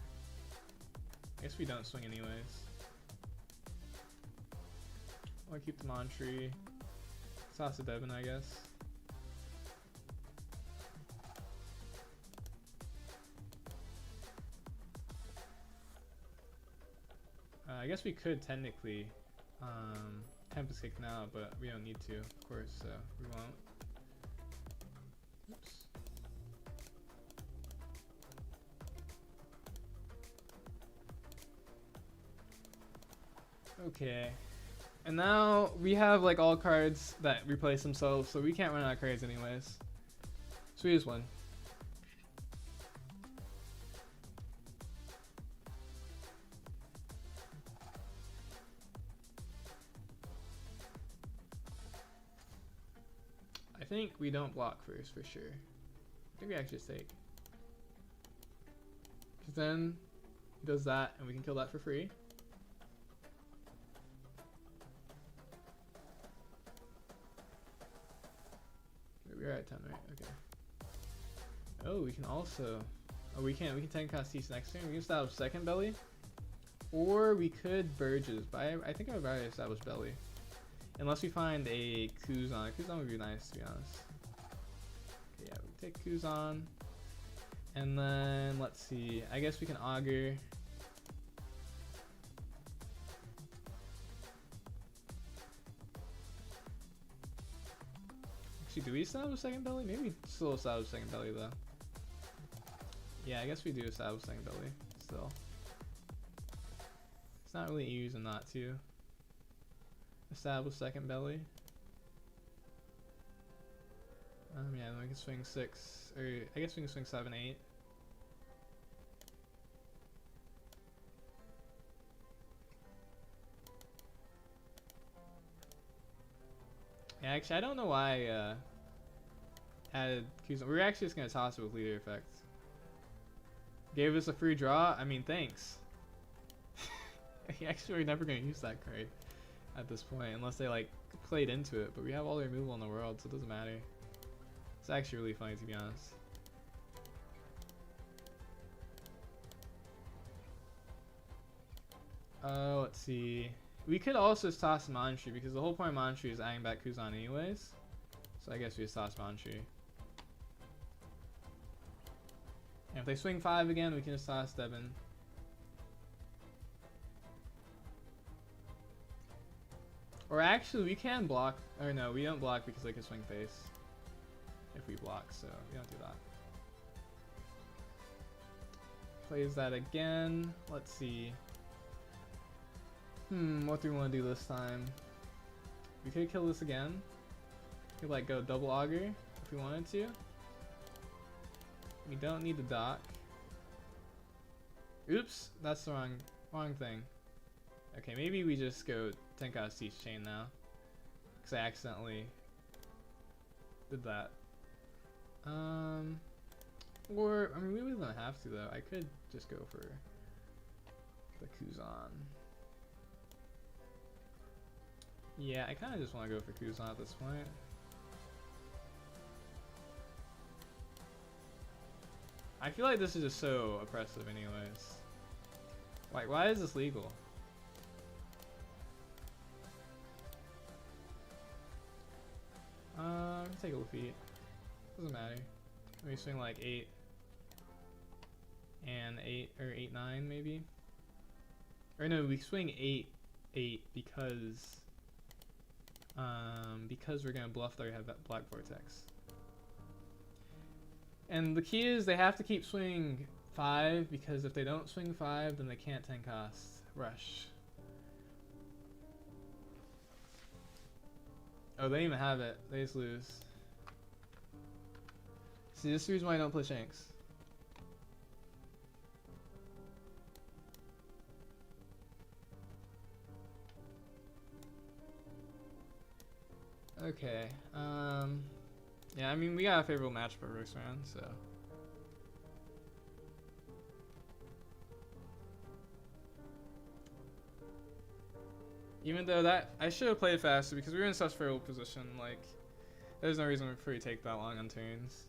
I guess we don't swing anyways. I'll keep the Mantri. Toss a Devin, I guess. I guess we could technically Tempest Kick now, but we don't need to, of course, so we won't. Oops. Okay. And now we have like all cards that replace themselves, so we can't run out of cards anyways. So we just win. I think we don't block first for sure. I think we actually just take. Because then he does that, and we can kill that for free. We're at 10, right? Okay. Oh, we can also... Oh, we can 10 cost Teach next turn. We can establish second belly. Or we could Burgess, but I think I would rather establish belly. Unless we find a Kuzan. Kuzan would be nice, to be honest. Okay, yeah, we take Kuzan. And then, let's see. I guess we can Augur. Actually, do we establish second belly? Maybe we still establish second belly, though. Yeah, I guess we do establish second belly, still. It's not really easy not to. Establish second belly. Yeah, then we can swing 6, or I guess we can swing 7, 8. Yeah, actually, I don't know why I added Kuzan. We were actually just gonna toss it with leader effect. Gave us a free draw. I mean, thanks. Actually, we're never gonna use that card at this point, unless they like played into it. But we have all the removal in the world, so it doesn't matter. It's actually really funny, to be honest. Let's see. We could also just toss Manchu, because the whole point of Manchu is adding back Kuzan anyways. So I guess we just toss Manchu. And if they swing 5 again, we can just toss Devin. Or actually, we can block. Or no, we don't block because they can swing face. If we block, so we don't do that. Plays that again. Let's see. What do we want to do this time? We could kill this again. We could like go double Augur if we wanted to. We don't need the dock. Oops, that's the wrong thing. Okay, maybe we just go Tenka's Teach Chain now. Because I accidentally did that. Or, I mean, we really don't have to though. I could just go for the Kuzan. Yeah, I kind of just want to go for Kuzan at this point. I feel like this is just so oppressive anyways. Like, why is this legal? Take a defeat. Doesn't matter. We swing like 8 and 8 or 8, 9 maybe. Or no, we swing 8, 8 because we're gonna bluff their Black Vortex. And the key is they have to keep swinging 5 because if they don't swing 5, then they can't 10 cost rush. Oh, they even have it. They just lose. See, this is the reason why I don't play Shanks. Okay. Yeah, I mean, we got a favorable match for first round, so. Even though that, I should have played faster because we were in such favorable position, like, there's no reason for you to take that long on turns.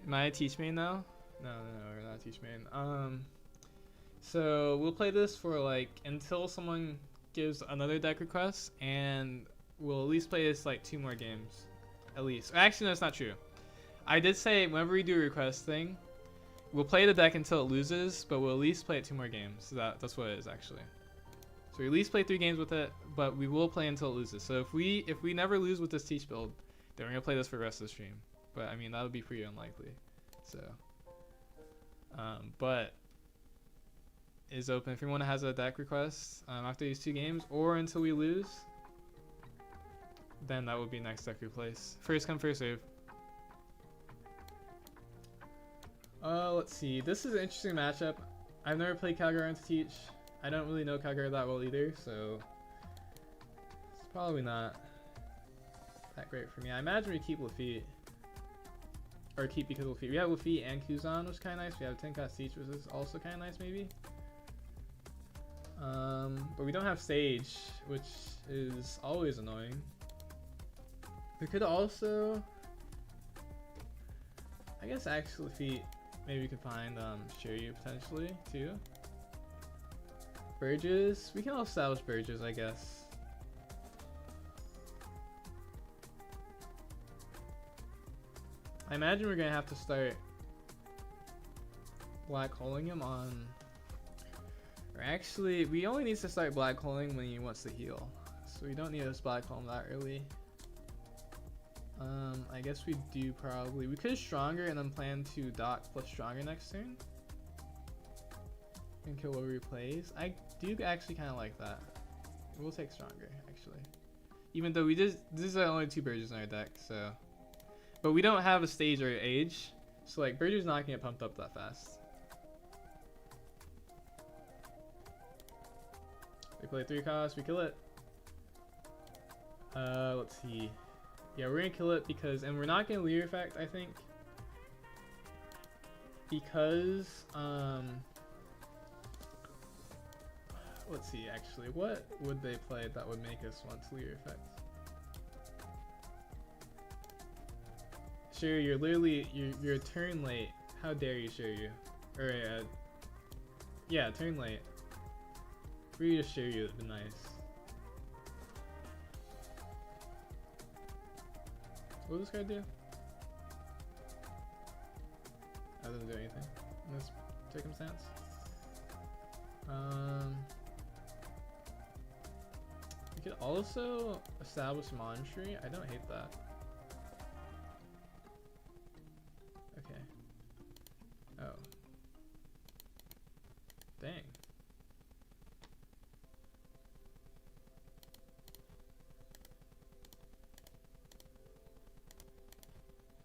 Am I a teach main now? No, we're not a teach main. So we'll play this for like until someone gives another deck request, and we'll at least play this like 2 more games, at least. Actually, no, that's not true. I did say whenever we do a request thing, we'll play the deck until it loses, but we'll at least play it 2 more games. So that's what it is actually. So we at least play 3 games with it, but we will play until it loses. So if we never lose with this teach build, then we're gonna play this for the rest of the stream. But I mean, that would be pretty unlikely. So, but is open if anyone has a deck request after these 2 games or until we lose. Then that would be next deck replace. First come, first serve. Let's see. This is an interesting matchup. I've never played Kagura to teach. I don't really know Kagura that well either, so it's probably not that great for me. I imagine we keep Lafitte. Or keep because of Lafitte. We have Lafitte and Kuzan, which is kind of nice. We have Tenka Teach, which is also kind of nice, maybe. But we don't have Sage, which is always annoying. We could also, I guess, actually Lafitte. Maybe we could find Shiryu potentially too. Burgess, we can also salvage Burgess, I guess. I imagine we're gonna have to start black holing him on. Or actually, we only need to start black holing when he wants to heal, so we don't need to black hole him that early. I guess we do probably. We could stronger and then plan to dock plus stronger next turn. And kill whatever he plays. I do actually kind of like that. We'll take stronger, actually. Even though these are only 2 Burgess in our deck, so. But we don't have a stage or age, so like Burgess not gonna get pumped up that fast. We play 3 costs, we kill it. Let's see. Yeah, we're gonna kill it because, and we're not gonna leer effect, I think. Because, let's see, actually, what would they play that would make us want to leer effect? Sure, you're literally, you're a turn late. How dare you, Shiryu? Or, yeah, turn late. For you to Shiryu, it'd be nice. What does this guy do? That doesn't do anything in this circumstance. We could also establish Monastery. I don't hate that. Okay. Oh. Dang.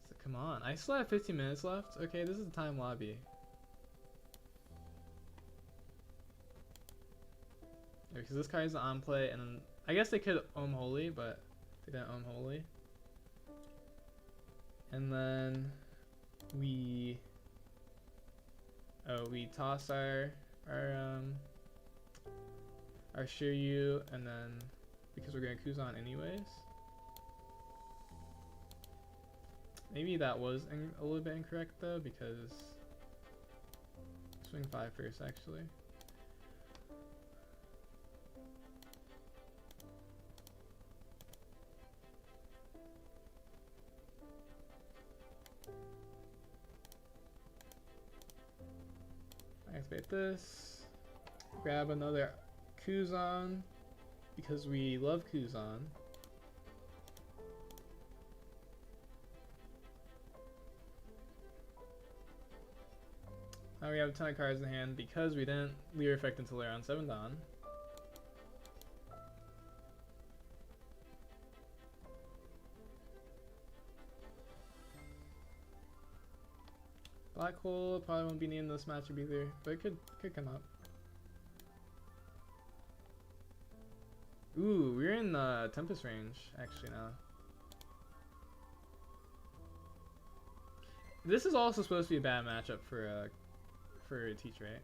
So come on. I still have 15 minutes left. Okay, this is the time lobby. Because this card is on play, and then I guess they could Ohm Holy, but they didn't Ohm Holy. And then we toss our Shiryu, and then because we're gonna Kuzan anyways. Maybe that was a little bit incorrect though, because swing 5 first actually. Activate this, grab another Kuzan because we love Kuzan. Now we have a ton of cards in hand because we didn't leer effect until around 7 dawn. Black hole probably won't be needing this matchup either, but it could come up. Ooh, we're in Tempest range actually now. This is also supposed to be a bad matchup for Teach, right?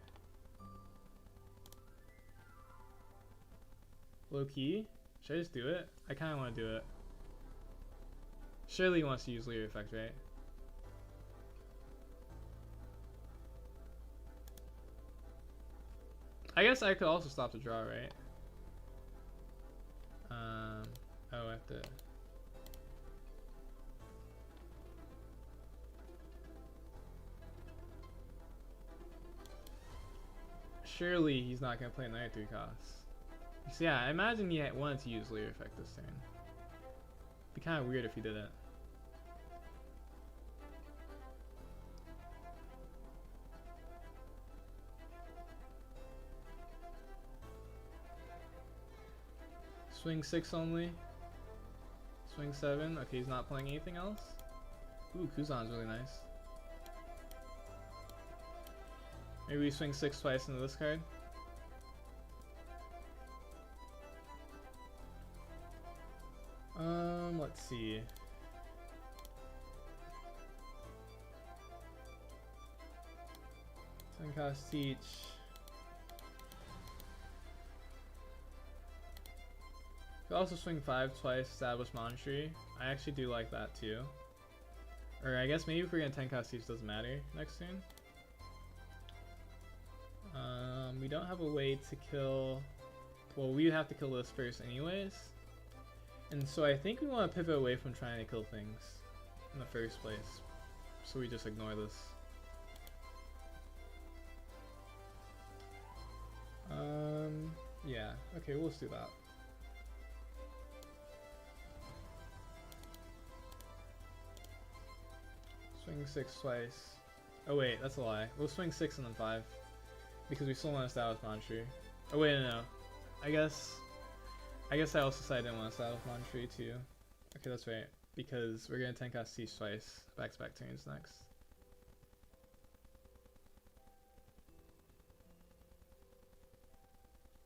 Low key? Should I just do it? I kind of want to do it. Surely he wants to use leer effect, right? I guess I could also stop the draw, right? Oh, I have to. Surely he's not gonna play another 3 costs. So yeah, I imagine he wanted to use leer effect this turn. It'd be kind of weird if he didn't. Swing 6 only. Swing 7. Okay, he's not playing anything else. Ooh, Kuzan's really nice. Maybe we swing 6 twice into this card. Let's see. Cost teach. Could also swing 5 twice, establish Monastery. I actually do like that too. Or I guess maybe if we're gonna 10 cost teach, doesn't matter next turn. We don't have a way to kill. Well, we have to kill this first, anyways. And so I think we want to pivot away from trying to kill things in the first place. So we just ignore this. Yeah, okay, we'll just do that. Swing 6 twice. Oh wait, that's a lie. We'll swing 6 and then 5. Because we still want to establish Monastery. Oh wait, no. I guess I also said I didn't want to establish Monastery too. Okay, that's right. Because we're going to 10 cost teach twice. Back-to-back turns next.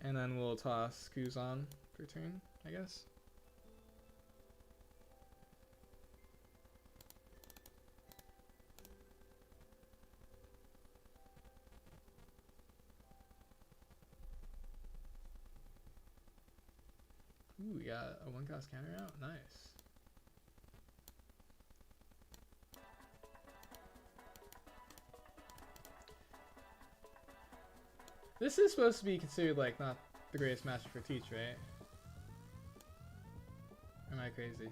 And then we'll toss Kuzan per turn, I guess. Ooh, we got a 1-cost counter out. Nice. This is supposed to be considered like not the greatest matchup for Teach, right? Or am I crazy?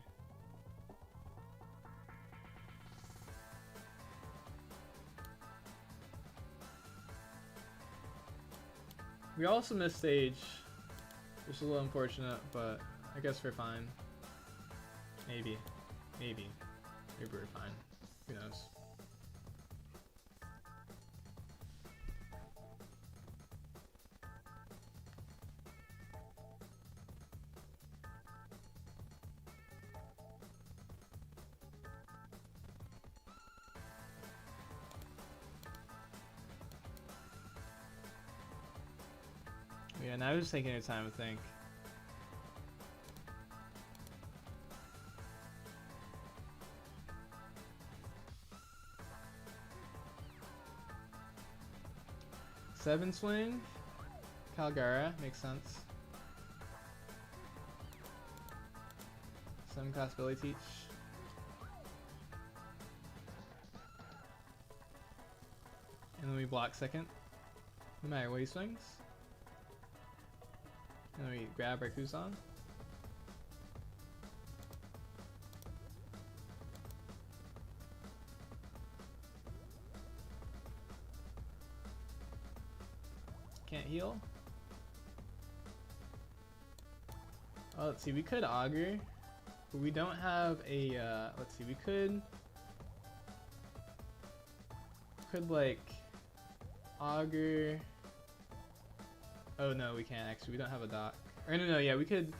We also missed stage, which is a little unfortunate, but I guess we're fine. Maybe. Maybe we're fine. Who knows? Yeah, now just taking your time to think. Seven swing, Calgara, makes sense. 7 cost Billy Teach. And then we block second, no matter what he swings. And then we grab our Kuzan. Can't heal. Oh, let's see, we could augur, but we don't have a, let's see, we could like augur. Oh no, we can't actually. We don't have a dock. Or no, yeah, we could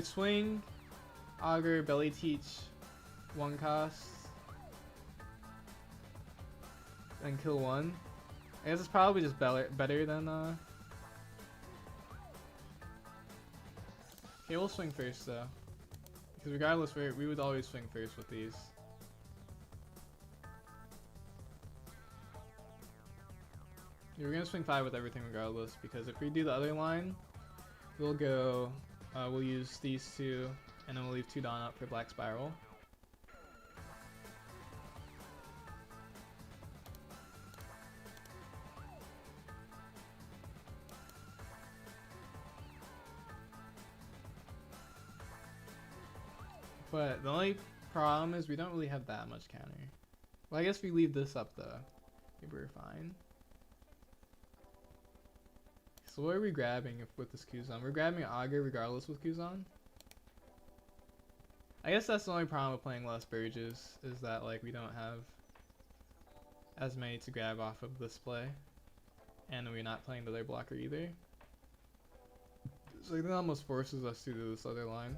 swing, augur, belly teach, 1 cost, and kill 1. I guess it's probably just better than. Okay, we'll swing first though, because regardless, we would always swing first with these. Yeah, we're gonna swing 5 with everything regardless, because if we do the other line, we'll go, we'll use these 2, and then we'll leave 2 Dawn up for Black Spiral. But the only problem is we don't really have that much counter. Well, I guess we leave this up though. Maybe we're fine. So what are we grabbing with this Kuzan? We're grabbing augur regardless with Kuzan. I guess that's the only problem with playing less Burges, is that like we don't have as many to grab off of this play. And we're not playing the other blocker either. So I think that almost forces us to do this other line.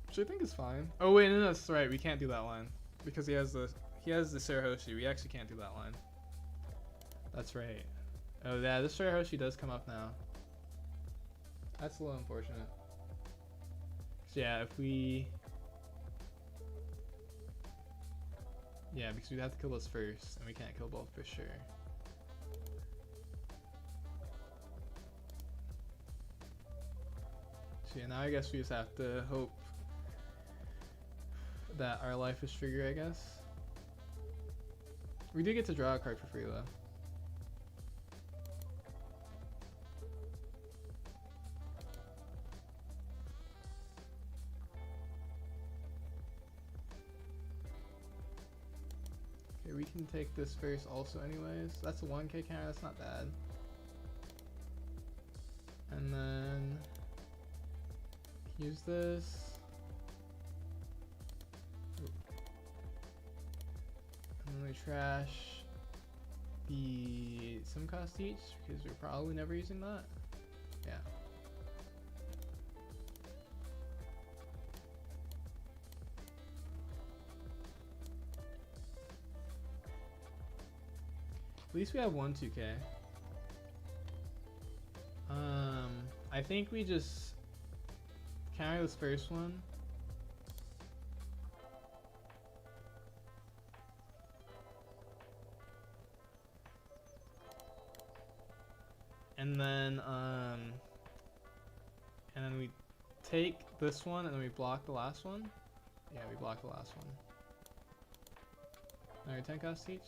Which I think is fine. Oh wait, no, that's right, we can't do that line. Because he has the Sarahoshi, we actually can't do that line. That's right. Oh yeah, this Rare Hoshi does come up now. That's a little unfortunate. So yeah, if we... Yeah, because we'd have to kill this first, and we can't kill both for sure. So yeah, now I guess we just have to hope that our life is trigger, I guess. We do get to draw a card for free though. Okay, we can take this first also anyways. That's a 1k counter, that's not bad. And then use this. And then we trash the sim cost each because we're probably never using that. Yeah. At least we have one 2k. I think we just counter this first one. And then we take this one and then we block the last one. Yeah, we block the last one. Alright, 10 cost each.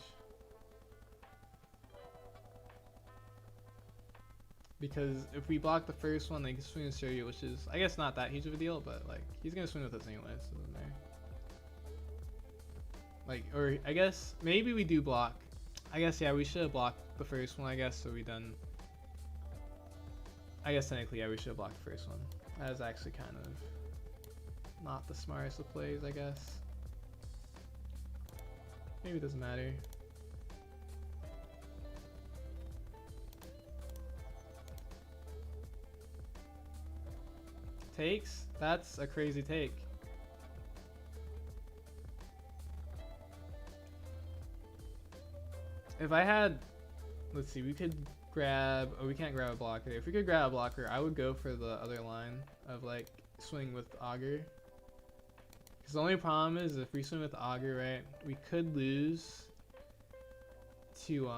Because if we block the first one, they can swing a Surya, which is, I guess, not that huge of a deal, but like he's gonna swing with us anyway, so doesn't matter. Like, or I guess maybe we do block. I guess yeah, we should have blocked the first one. I guess so. We done. I guess technically, yeah, we should have blocked the first one. That is actually kind of not the smartest of plays, I guess. Maybe it doesn't matter. Takes? That's a crazy take. If I had, let's see, we could grab, oh, we can't grab a blocker. If we could grab a blocker, I would go for the other line of like swing with Augur. Because the only problem is if we swing with Augur, right, we could lose to,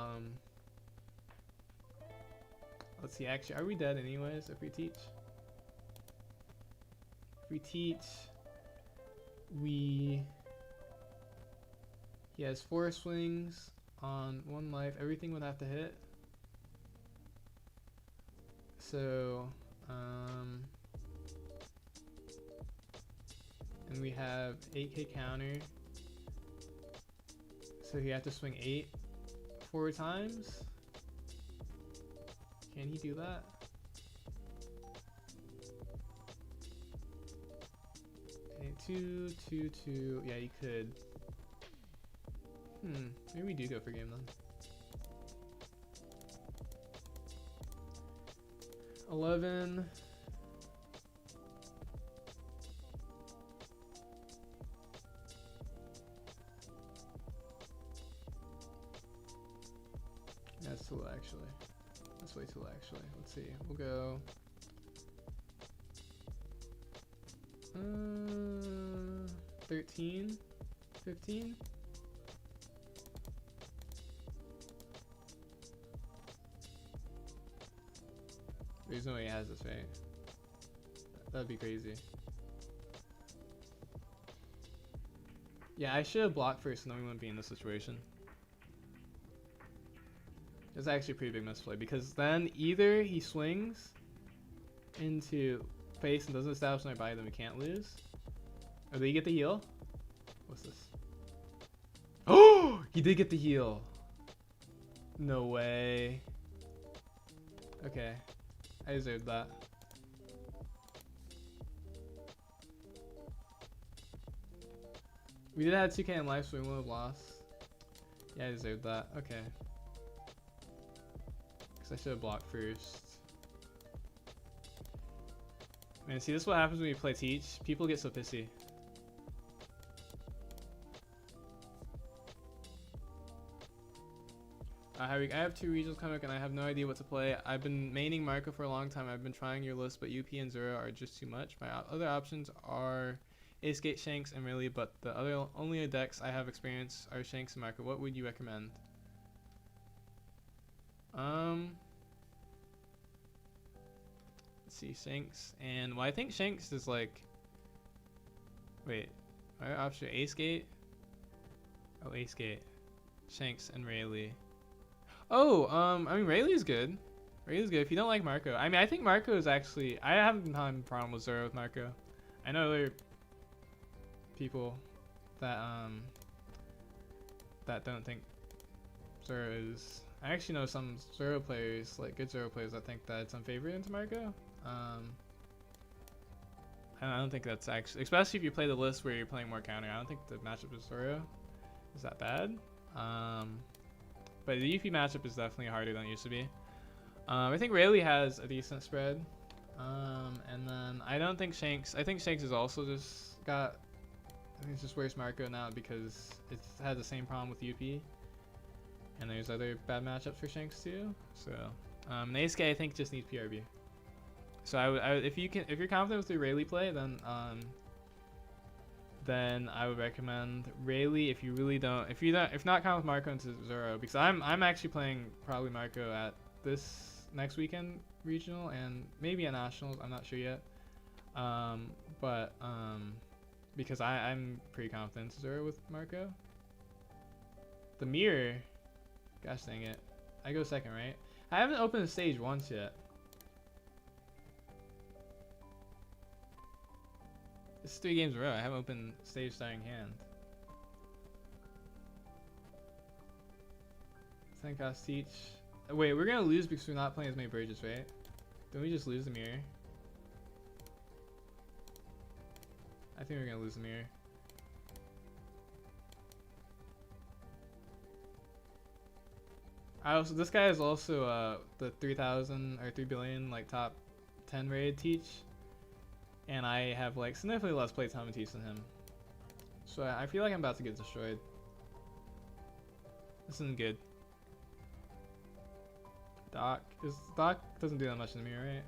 let's see, actually, are we dead anyways if we teach? If we teach, he has 4 swings on 1 life. Everything would have to hit. So, and we have 8k counter. So he have to swing 8 4 times. Can he do that? Okay, 2, 2, 2. Yeah, he could. Maybe we do go for game then. 11. That's too low actually. That's way too low actually. Let's see. We'll go 13, 15. There's no way he has this, right? That'd be crazy. Yeah, I should have blocked first and then we wouldn't be in this situation. It's actually a pretty big misplay because then either he swings into face and doesn't establish another body, then we can't lose. Or did he get the heal? What's this? Oh! He did get the heal! No way. Okay. I deserved that. We did have 2k in life, so we would have lost. Yeah, I deserved that. Okay. Because I should have blocked first. Man, see, this is what happens when you play Teach. People get so pissy. I have 2 regionals coming and I have no idea what to play. I've been maining Marco for a long time. I've been trying your list, but UP and Zero are just too much. My other options are Ace Gate, Shanks, and Rayleigh, but the other only decks I have experience are Shanks and Marco. What would you recommend? Let's see, Shanks and I think Shanks is like. Wait, my option Ace Gate. Oh, Ace Gate, Shanks, and Rayleigh. Oh, I mean Rayleigh's good. Rayleigh's good if you don't like Marco. I mean, I think Marco is actually. I haven't had a problem with Zero with Marco. I know other people that that don't think Zero is. I actually know some Zero players, like good Zero players, that think that it's unfavored into Marco. And I don't think that's actually, especially if you play the list where you're playing more counter. I don't think the matchup with Zoro is that bad. But the UP matchup is definitely harder than it used to be. I think Rayleigh has a decent spread. And then I don't think Shanks. I think Shanks is also just got. I think it's just worse Marco now because it's had the same problem with UP. And there's other bad matchups for Shanks too. So Ace K I think just needs PRB. So I would if you're confident with your Rayleigh play, then I would recommend Rayleigh. If not confident with Marco into Zoro, because I'm actually playing probably Marco at this next weekend regional and maybe at nationals. I'm not sure yet. Because I'm pretty confident in Zoro with Marco. The mirror, gosh dang it, I go second, right? I haven't opened the stage once yet. This is 3 games in a row. I haven't opened stage starting hand. 10 cost teach. Wait, we're gonna lose because we're not playing as many bridges, right? Don't we just lose the mirror? I think we're gonna lose the mirror. This guy is also the 3,000 or 3 billion like top 10 rated teach. And I have like significantly less playtime in Teach than him. So I feel like I'm about to get destroyed. This isn't good. Doc doesn't do that much in the mirror, right?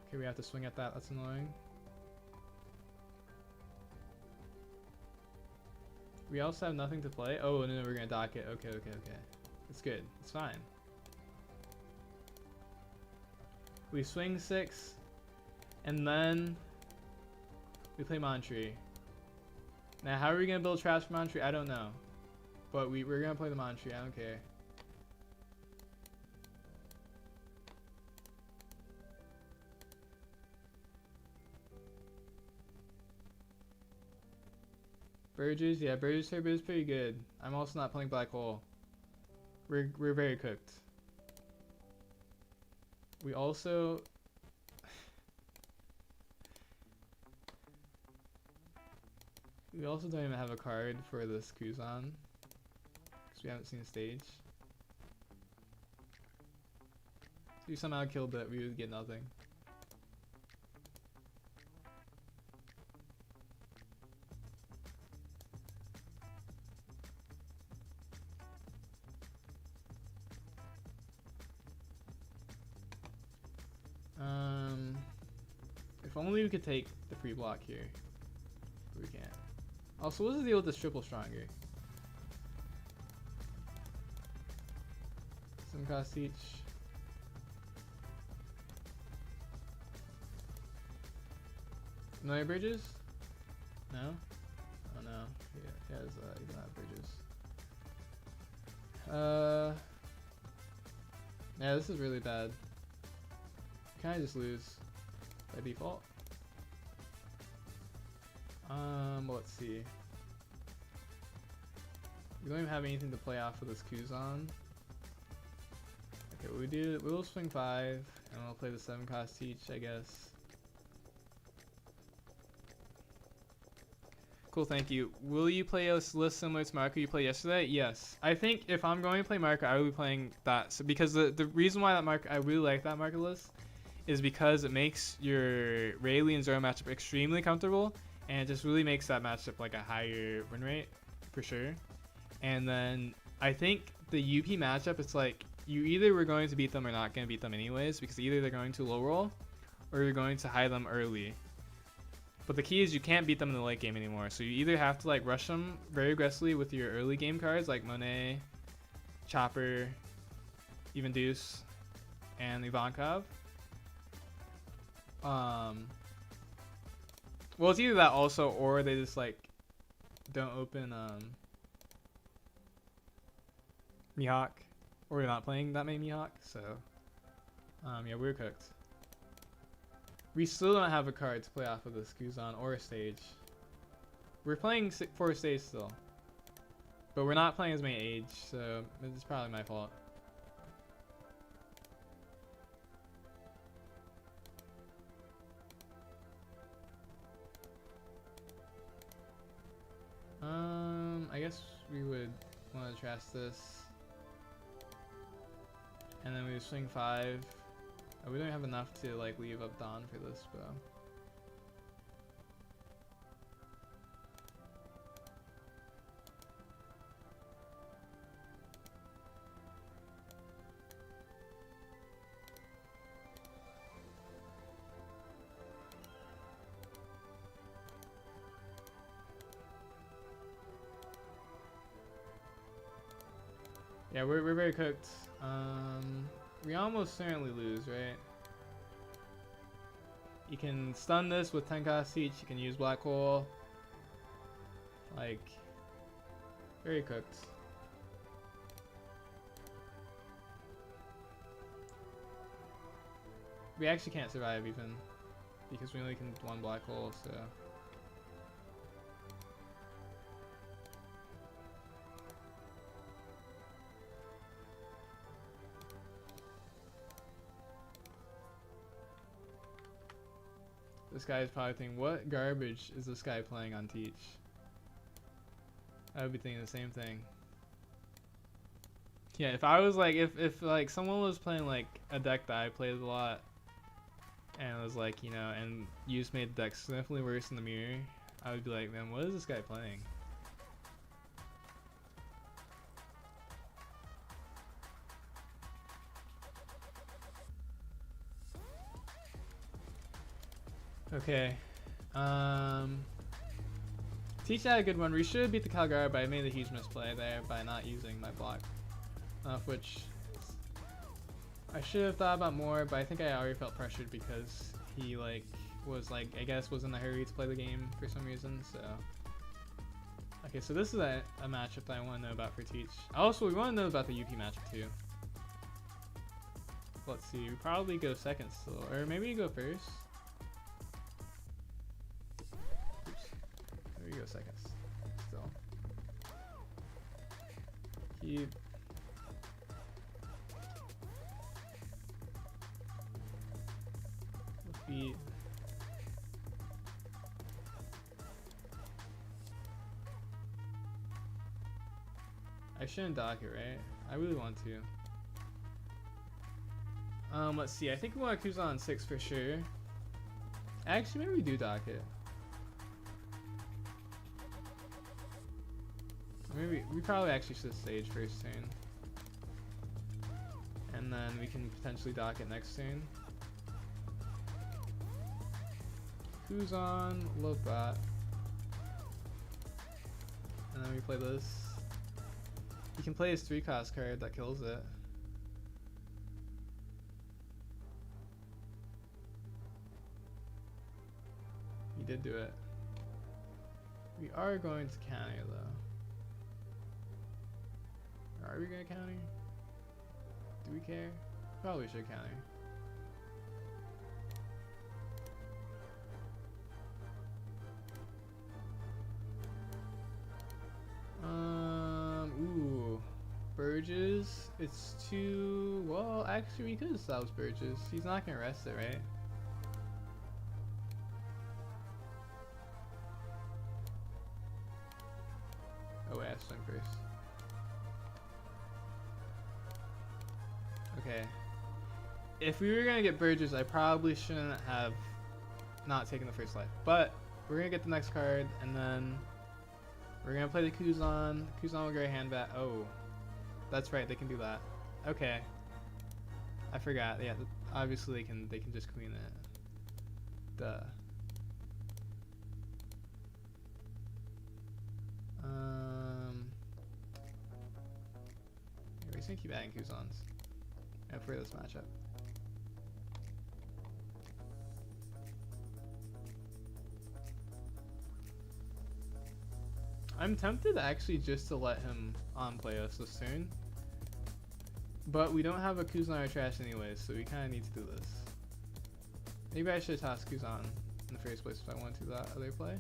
Okay, we have to swing at that. That's annoying. We also have nothing to play. Oh no, we're gonna dock it. Okay. It's good. It's fine. We swing 6, and then we play Montree. Now, how are we gonna build traps for Montree? I don't know, but we're gonna play the Montree. I don't care. Burgess, yeah, Burgess Turbo is pretty good. I'm also not playing Black Hole. We're very cooked. We also don't even have a card for this Kuzan because we haven't seen the stage. If we somehow killed it, we would get nothing. If only we could take the free block here, but we can't. Also, what's the deal with this triple stronger? Some cost each. No air bridges? No? Oh no. Yeah, he doesn't have bridges. Yeah, this is really bad. Can I just lose by default? Let's see. We don't even have anything to play off of this Kuzan. Okay, we'll swing 5, and we'll play the 7 cost each, I guess. Cool, thank you. Will you play a list similar to Marco you played yesterday? Yes. I think if I'm going to play Marco, I will be playing that. So because the reason why I really like that Marco list is because it makes your Rayleigh and Zoro matchup extremely comfortable, and it just really makes that matchup like a higher win rate. for sure. And then I think the UP matchup, it's like you either were going to beat them or not going to beat them anyways, because either they're going to low roll or you're going to hide them early. But the key is you can't beat them in the late game anymore. So you either have to like rush them very aggressively with your early game cards like Monet, Chopper, even Deuce, and Ivankov. Well, it's either that also, or they just like don't open Mihawk, or you're not playing that many Mihawk. So yeah, we're cooked. We still don't have a card to play off of this Guzan or a stage. We're playing 4 stage still, but we're not playing as many age, so it's probably my fault. I guess we would want to trash this, and then we would swing 5. Oh, we don't have enough to like leave up Dawn for this, bro. Yeah, we're very cooked. We almost certainly lose, right? You can stun this with 10 cost each. You can use Black Hole. Like, very cooked. We actually can't survive even, because we only can 1 Black Hole, so. This guy is probably thinking, what garbage is this guy playing on Teach? I would be thinking the same thing. Yeah, if I was like, if like someone was playing like a deck that I played a lot, and it was like, you know, and you just made the deck significantly worse in the mirror, I would be like, man, what is this guy playing? Okay. Teach had a good one. We should beat the Calgara, but I made a huge misplay there by not using my block. Which I should have thought about more, but I think I already felt pressured because he like was like, I guess was in a hurry to play the game for some reason, so. Okay, so this is a matchup that I want to know about for Teach. Also, we want to know about the UP matchup too. Let's see, we probably go second still, or maybe you go first. Go seconds still. Keep. Feet. I shouldn't dock it, right? I really want to. Let's see. I think we want to cruise on 6 for sure. Actually, maybe we do dock it. Maybe we probably actually should stage first turn, and then we can potentially dock it next turn. Who's on? Love that. And then we play this. You can play his 3-cost card that kills it. He did do it. We are going to counter though. Are we gonna counter? Do we care? Probably should counter. Ooh. Burgess. It's too. Well, actually, we could salvage Burgess. He's not gonna rest it, right? Oh, wait, I have to swing first. Okay. If we were gonna get Burgess, I probably shouldn't have not taken the first life. But we're gonna get the next card, and then We're gonna play the Kuzan. Kuzan will get a hand back. Oh, that's right. They can do that. Okay. I forgot. Yeah, obviously they can just queen it. Duh. We're just gonna keep adding Kuzans. And for this matchup. I'm tempted actually just to let him on play us this turn. But we don't have a Kuzan or trash anyways, so we kind of need to do this. Maybe I should toss Kuzan in the first place if I want to do that other play.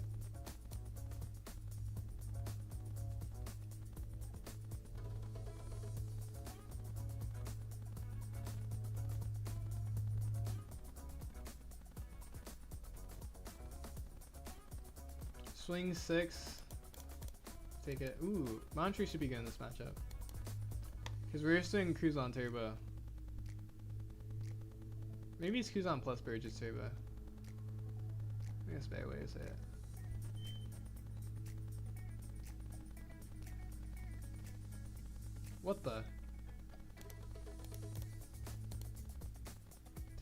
Swing 6. Take it. Ooh, Montreal should be good in this matchup. Because we're just doing Kuzan Turbo. Maybe it's Kuzan plus Burgess Turbo. I think that's a better way to say it. What the?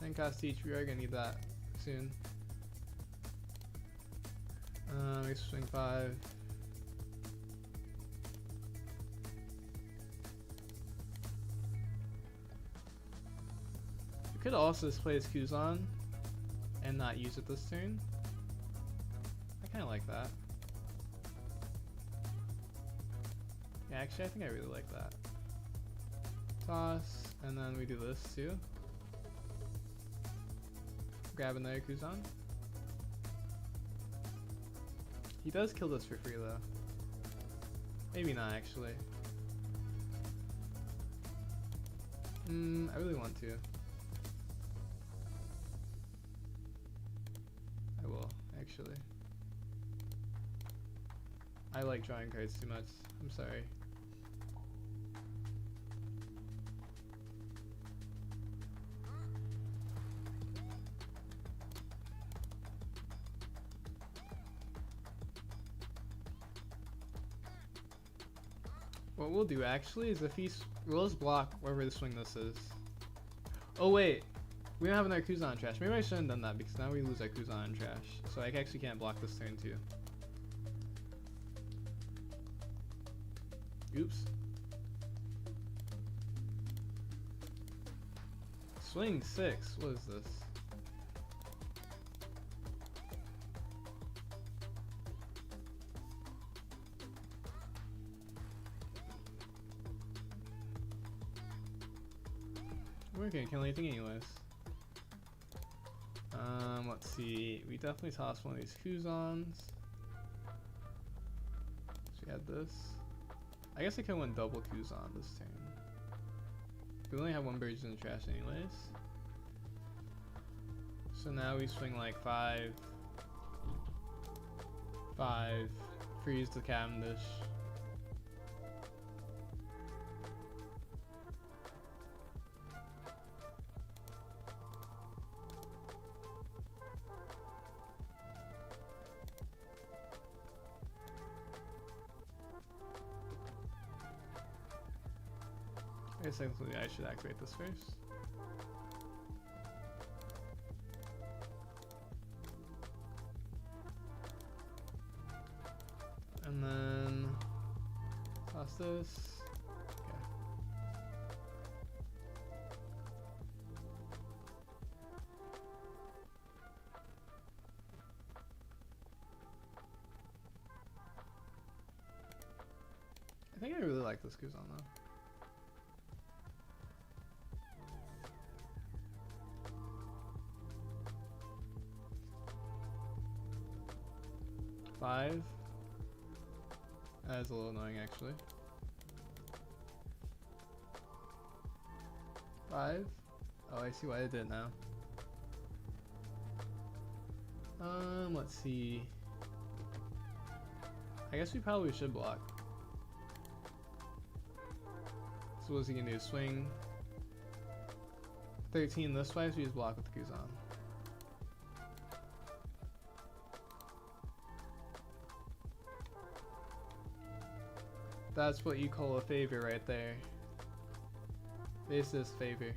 10 cost each, we are gonna need that soon. We swing 5. We could also just play as Kuzan and not use it this turn. I kind of like that. Yeah, actually I think I really like that. Toss, and then we do this too. Grab another Kuzan. He does kill this for free though. Maybe not actually. I really want to. I will, actually. I like drawing cards too much. I'm sorry. What we'll do actually is if he rolls block wherever the swing this is. Oh wait, we don't have another Kuzan trash. Maybe I shouldn't have done that because now we lose our Kuzan trash. So I actually can't block this turn too. Oops. Swing 6, what is this? We're gonna kill anything anyways. Let's see. We definitely toss one of these Kuzans. So we had this. I guess I could win double Kuzan this turn. We only have one Burgess in the trash anyways. So now we swing like 5, 5, freeze the Cavendish. I guess technically I should activate this first. And then toss this. Okay. I think I really like this Kuzan though. Five. That is a little annoying actually. 5. Oh, I see why I did it now. Let's see. I guess we probably should block. So what's he gonna do? Swing 13 this way, so we just block with the Kuzan. That's what you call a favor right there. This is favor.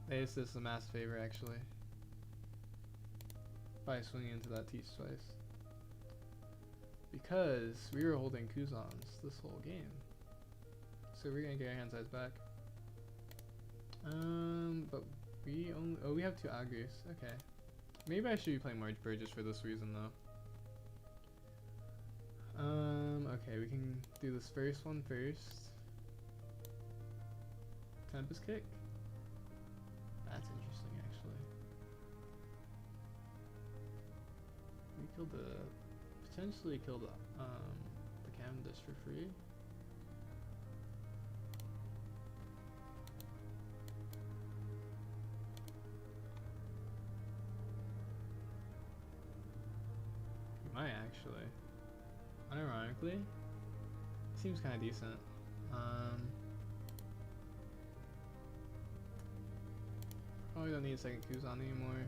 This is a mass favor actually. By swinging into that teach twice. Because we were holding Kuzans this whole game. So we're gonna get our hand size back. But we only we have 2 aggers. Okay. Maybe I should be playing March Burgess for this reason though. Okay, we can do this first one first. Tempest kick. That's interesting actually. We killed potentially killed the Cavendish for free. We might actually. Unironically, seems kind of decent. Probably don't need a second Kuzan anymore.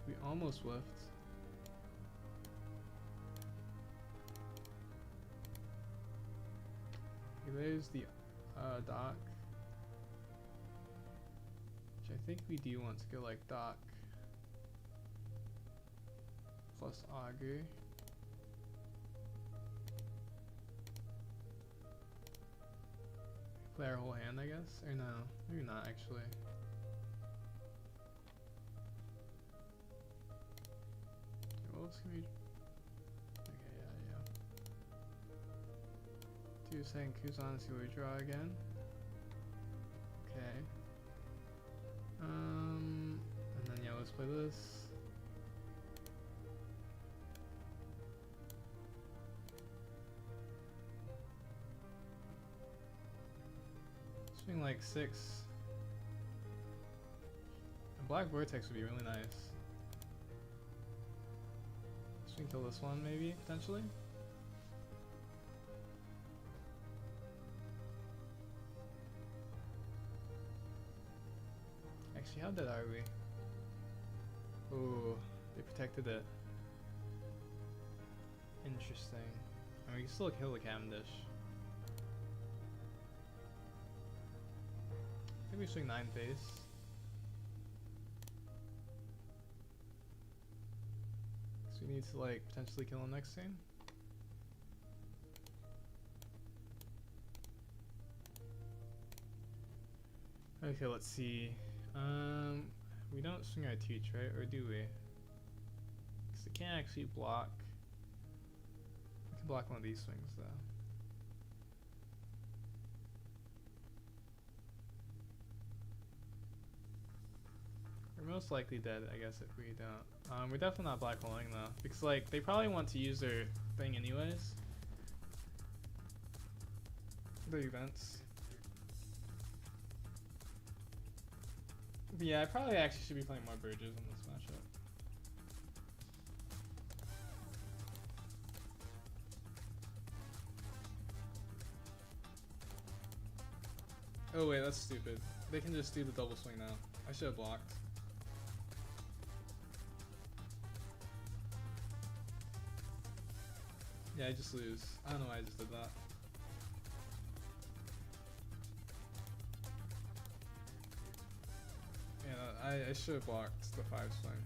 We almost whiffed. Okay, there's the dock, which I think we do want to go like dock plus auger. Play our whole hand, I guess? Or no, maybe not actually. What else can we... Okay, yeah. Do second Kuzan, see what we draw again. Okay. And then yeah, let's play this. Swing like 6. A black vortex would be really nice. Swing kill this one maybe, potentially. Actually, how dead are we? Ooh, they protected it. Interesting. And we can still kill the Cavendish. I think we swing 9 face. So we need to like potentially kill him next turn. Okay, let's see. We don't swing our teach, right? Or do we? Because it can't actually block. We can block one of these swings though. We're most likely dead, I guess, if we don't. We're definitely not black holing though, because like they probably want to use their thing anyways. The events. But yeah, I probably actually should be playing more Burgess in this matchup. Oh wait, that's stupid. They can just do the double swing now. I should have blocked. Yeah, I just lose. I don't know why I just did that. Yeah, I should have blocked the 5 swing.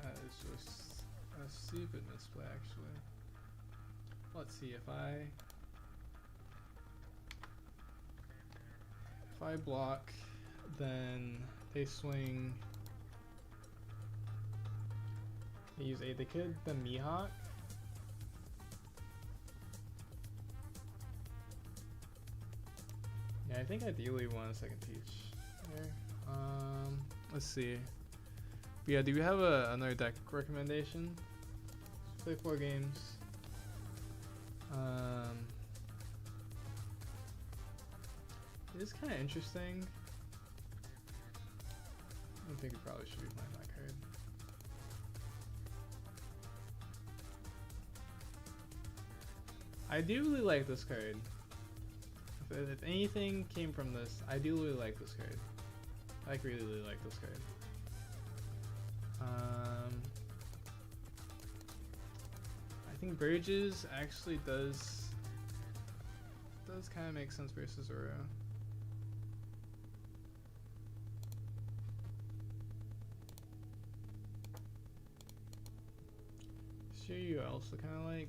That is just a stupid misplay, actually. Let's see if I block, then they swing. They use 8. They could the Mihawk. Yeah, I think ideally we want a second teach here. Let's see. But yeah, do we have another deck recommendation? Let's play 4 games. It is kind of interesting. I think we probably should be playing that card. I do really like this card. If anything came from this, I do really like this card. I really like this card. think Burgess actually does kind of make sense versus Zoro. Sure, you also kind of like.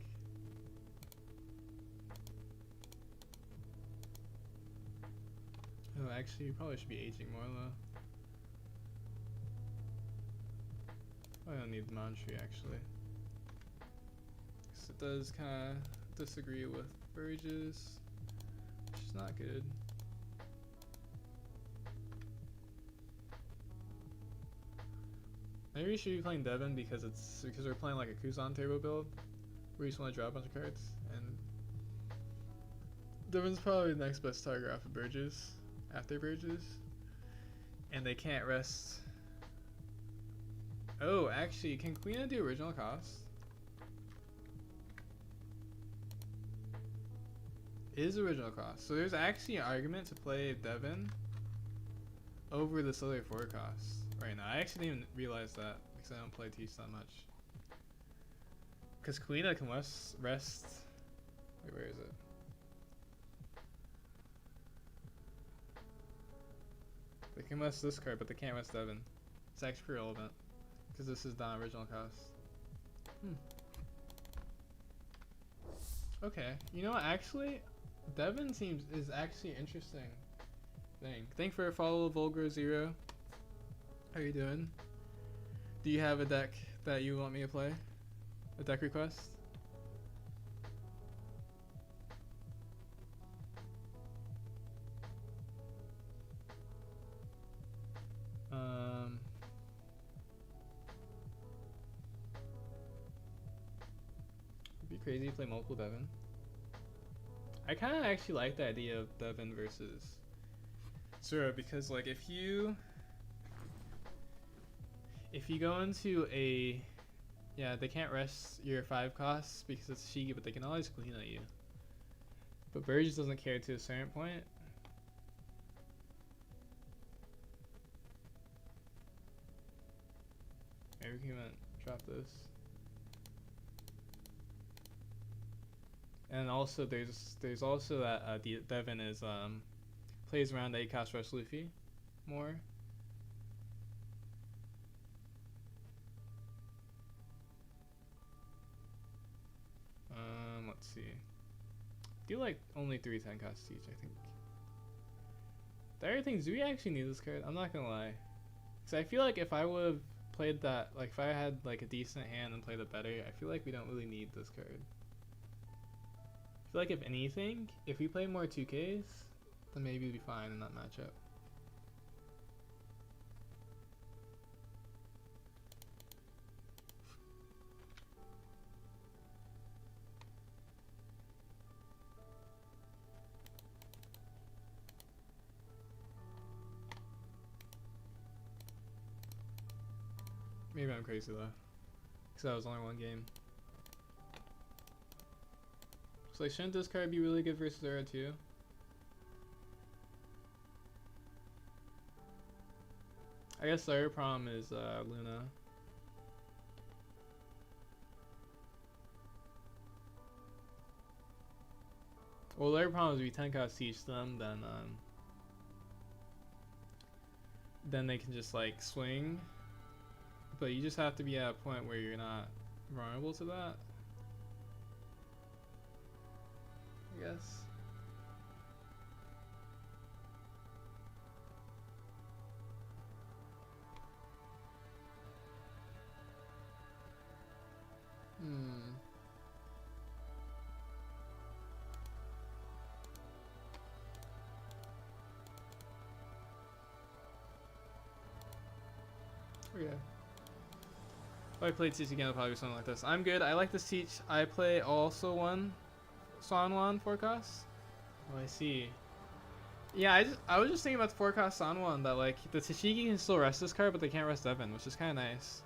Oh, actually, you probably should be aging more though. I don't need the Mantree actually. Because it does kind of disagree with Burgess, which is not good. Maybe we should be playing Devon because we're playing like a Kuzan turbo build where you just want to draw a bunch of cards, and Devon's probably the next best target after Burgess, and they can't rest. Oh, actually, can Queen do original cost? It is original cost. So there's actually an argument to play Devon over this other 4 cost right now. I actually didn't even realize that because I don't play Teach that much. Because Queen can rest. Wait, where is it? They can rest this card, but they can't rest Devon. It's actually pretty relevant. Because this is not original cost. Okay, you know what? Actually, Devon is actually an interesting thing. Thanks for a follow, Vulgar Zero. How you doing? Do you have a deck that you want me to play? A deck request? It'd be crazy to play multiple Devon. I kind of actually like the idea of Devon versus Zero because, like, if you go into a, yeah, they can't rest your 5 costs because it's Shigi, but they can always clean at you. But Burgess doesn't care to a certain point. Maybe we can drop this. And also there's also that Devon is plays around 8 cost rush Luffy more. Let's see. I do like only 3 10 costs each, I think. The other thing is, do we actually need this card? I'm not gonna lie. Because I feel like if I would have played that, like if I had like a decent hand and played it better, I feel like we don't really need this card. I feel like if anything, if we play more 2Ks, then maybe we'd be fine in that matchup. Maybe I'm crazy though, because that was only 1 game. So like, shouldn't this card be really good versus Zero too? I guess the other problem is Luna. Well, the other problem is we 10 cost siege them, then they can just like swing. But you just have to be at a point where you're not vulnerable to that, I guess. Okay. If I played Teach again, it'll probably be something like this. I'm good. I like this Teach. I play also one Sanwan forecast. Oh, I see. Yeah, I was just thinking about the forecast Sanwan that like the Tashigi can still rest this card, but they can't rest Devon, which is kind of nice.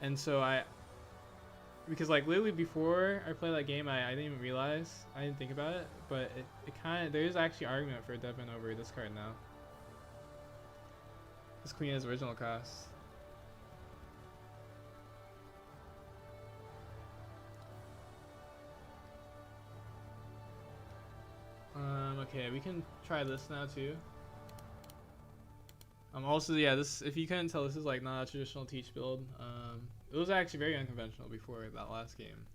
And so because like literally before I played that game, I didn't even realize, I didn't think about it, but it kind of, there is actually argument for Devon over this card now. This Queen has original cost. Okay, we can try this now too. Also, yeah, this, if you couldn't tell, this is like not a traditional teach build. It was actually very unconventional before that last game.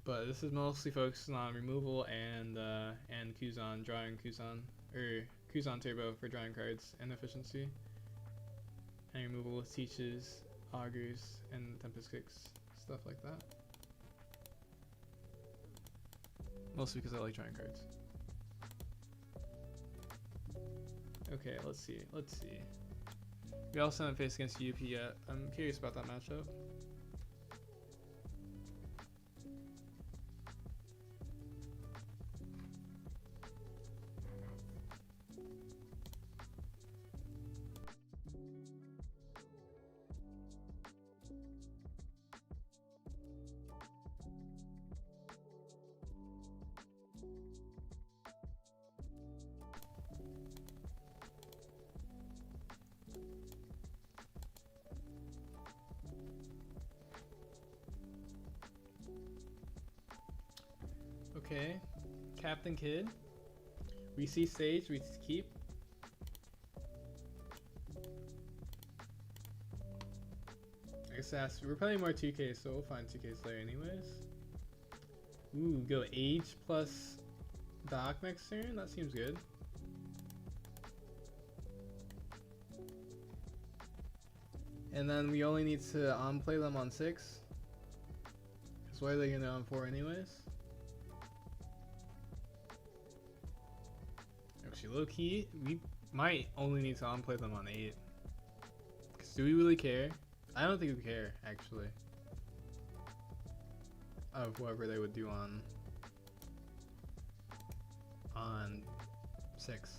But this is mostly focused on removal and Kuzan, drawing Kuzan, or Kuzan Turbo for drawing cards and efficiency. And removal teaches Augurs and Tempest Kicks, stuff like that. Mostly because I like drawing cards. Okay, let's see. We also haven't faced against UP yet. I'm curious about that matchup. Okay, Captain Kid. We see Sage, we keep. I guess we're playing more 2K, so we'll find 2Ks later anyways. Ooh, go Age plus Doc next turn? That seems good. And then we only need to play them on 6. Because why are they gonna on 4 anyways? Actually, low key, we might only need to play them on 8. Because do we really care? I don't think we care, actually. Of whoever they would do on 6.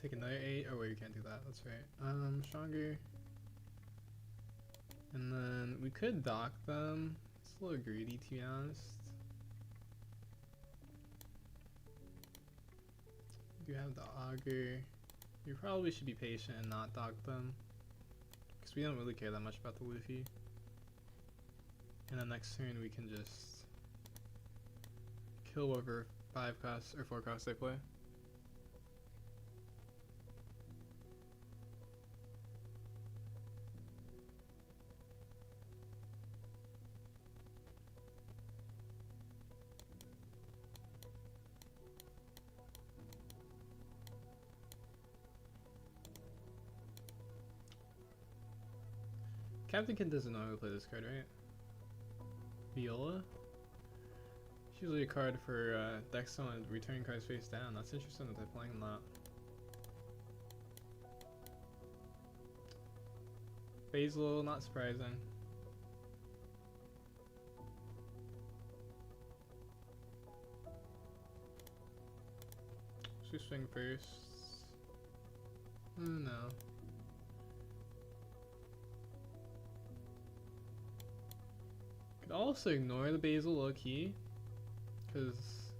Take another 8. Oh wait, you can't do that. That's right. Stronger. And then we could dock them. It's a little greedy, to be honest. You have the Augur. You probably should be patient and not dock them, because we don't really care that much about the Luffy. And then next turn we can just kill whatever 5 costs or 4 costs they play. Captain Kid doesn't know how to play this card, right? Viola? It's usually a card for deck someone returning cards face down. That's interesting that they're playing that. Basil, not surprising. Should we swing first? No. Could also ignore the Basil low key, because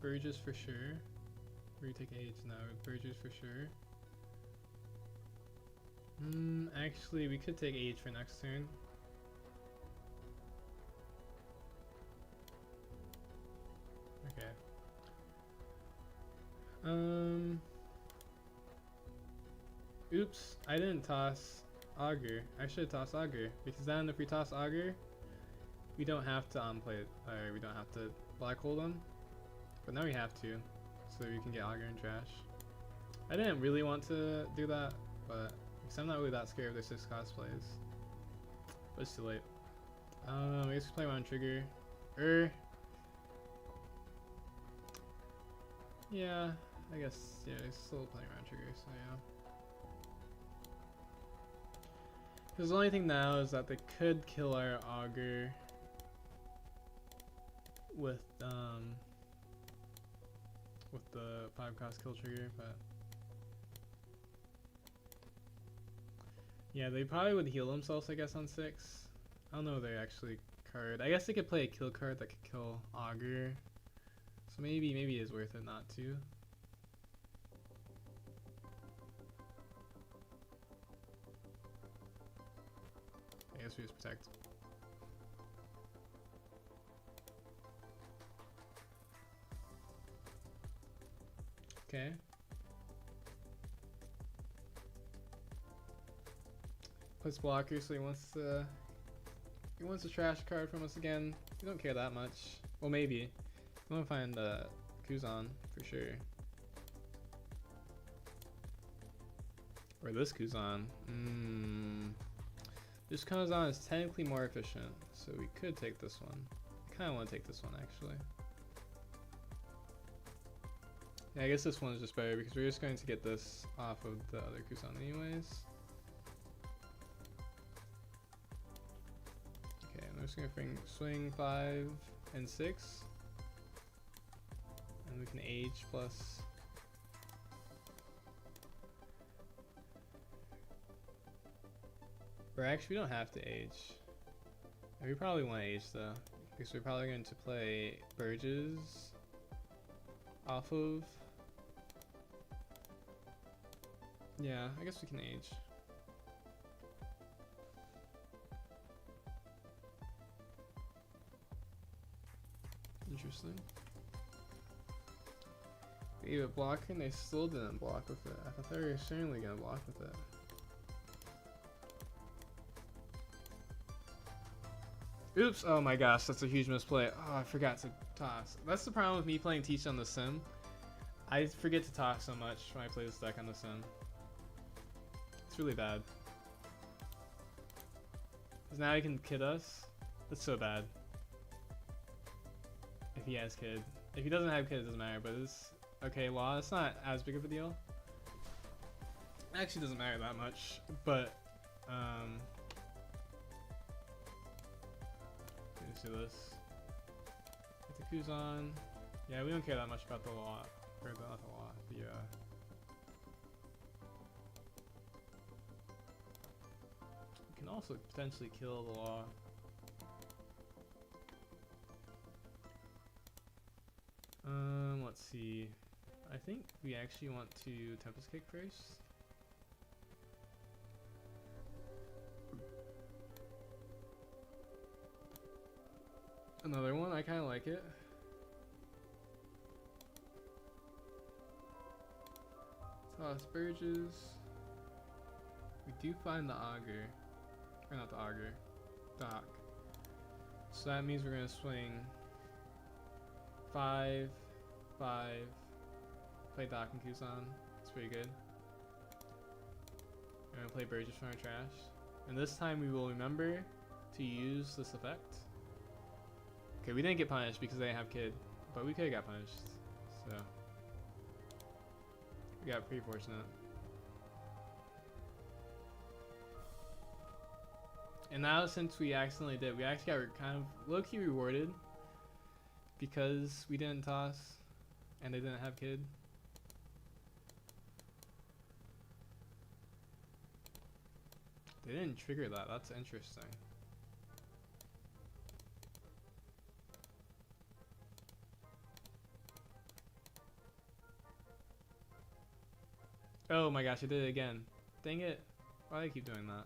Burgess for sure. We're taking Age now. Burgess for sure. Actually, we could take Age for next turn. Okay. Oops, I didn't toss Augur. I should have tossed Augur, because then if we toss Augur, we don't have to play it, or we don't have to black hole them. But now we have to, so we can get Augur and trash. I didn't really want to do that, but because I'm not really that scared of their 6 cosplays. But it's too late. I guess we play one trigger. Yeah, I guess, yeah, he's still playing around trigger, so yeah. Because the only thing now is that they could kill our Augur with the 5 cost kill trigger, but yeah, they probably would heal themselves, I guess, on 6. I don't know if they're actually card. I guess they could play a kill card that could kill Augur. So maybe it is worth it not to. I guess we just protect. Okay. Puts blocker, so he wants a trash card from us again. We don't care that much. Well, maybe. We want to find Kuzan for sure. Or this Kuzan. This Kuzan is technically more efficient, so we could take this one. I kind of want to take this one actually. Yeah, I guess this one is just better because we're just going to get this off of the other Kuzan anyways. Okay, I'm just gonna swing 5 and 6. And we can age plus. Or actually, we don't have to age. We probably want to age though, because we're probably going to play Burges off of. Yeah, I guess we can age. Interesting. They gave it blocker and they still didn't block with it. I thought they were certainly gonna block with it. Oops, oh my gosh, that's a huge misplay. Oh, I forgot to toss. That's the problem with me playing Teach on the sim. I forget to toss so much when I play this deck on the sim. It's really bad. Because now he can kid us. That's so bad. If he has kid. If he doesn't have kid, it doesn't matter, but it's okay, law, it's not as big of a deal. It actually doesn't matter that much, but let's do this. Get the Kuzan. Yeah, we don't care that much about the law. Or not the law. The we can also potentially kill the law. Let's see. I think we actually want to Tempest Kick first. Another one, I kind of like it. Toss Burges. We do find the Augur. Or not the Augur. Doc. So that means we're going to swing 5, 5. Play Doc and Kuzan. It's pretty good. We're going to play Burgess from our trash. And this time we will remember to use this effect. Okay, we didn't get punished because they didn't have kid. But we could have got punished. So we got pretty fortunate. And now since we accidentally did, we actually got kind of low-key rewarded because we didn't toss and they didn't have kid. They didn't trigger that. That's interesting. Oh my gosh, I did it again. Dang it. Why do I keep doing that?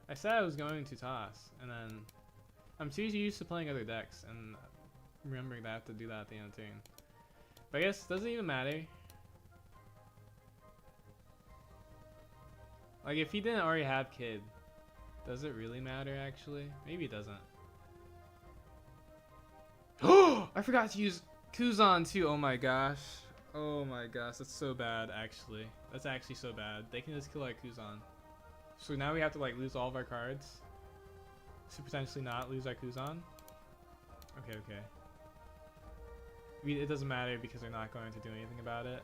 I said I was going to toss, and then I'm too used to playing other decks and remembering that I have to do that at the end of the turn. But I guess it doesn't even matter. Like, if he didn't already have kid, does it really matter actually? Maybe it doesn't. Oh! I forgot to use Kuzan too. Oh my gosh. Oh my gosh, that's so bad actually. That's actually so bad. They can just kill like Kuzan. So now we have to like lose all of our cards to potentially not lose our Kuzan. Okay, okay. It doesn't matter because they're not going to do anything about it.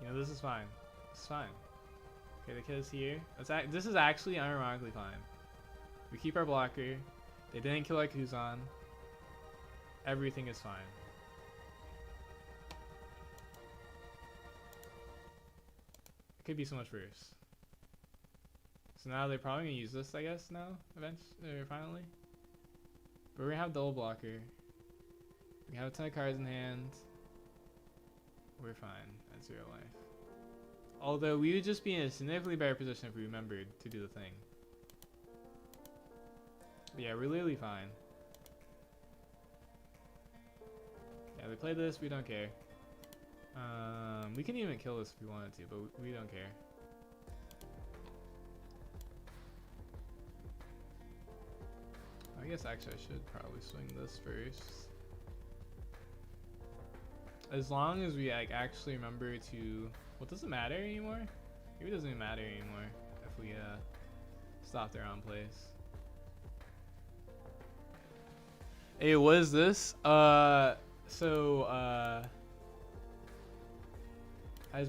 You know, this is fine. It's fine. Okay, the kid is here. This is actually unironically fine. We keep our blocker. They didn't kill our Kuzan. Everything is fine. It could be so much worse. So now they're probably gonna use this, I guess, now, eventually, or finally. But we're gonna have double blocker. We have a ton of cards in hand. We're fine at 0 life. Although we would just be in a significantly better position if we remembered to do the thing. But yeah, we're literally fine. Yeah, they play this, we don't care. We can even kill this if we wanted to, but we don't care. I guess actually I should probably swing this first. As long as we like actually remember to... Well, does it matter anymore? Maybe it doesn't even matter anymore if we stop their own place. Hey, what is this? As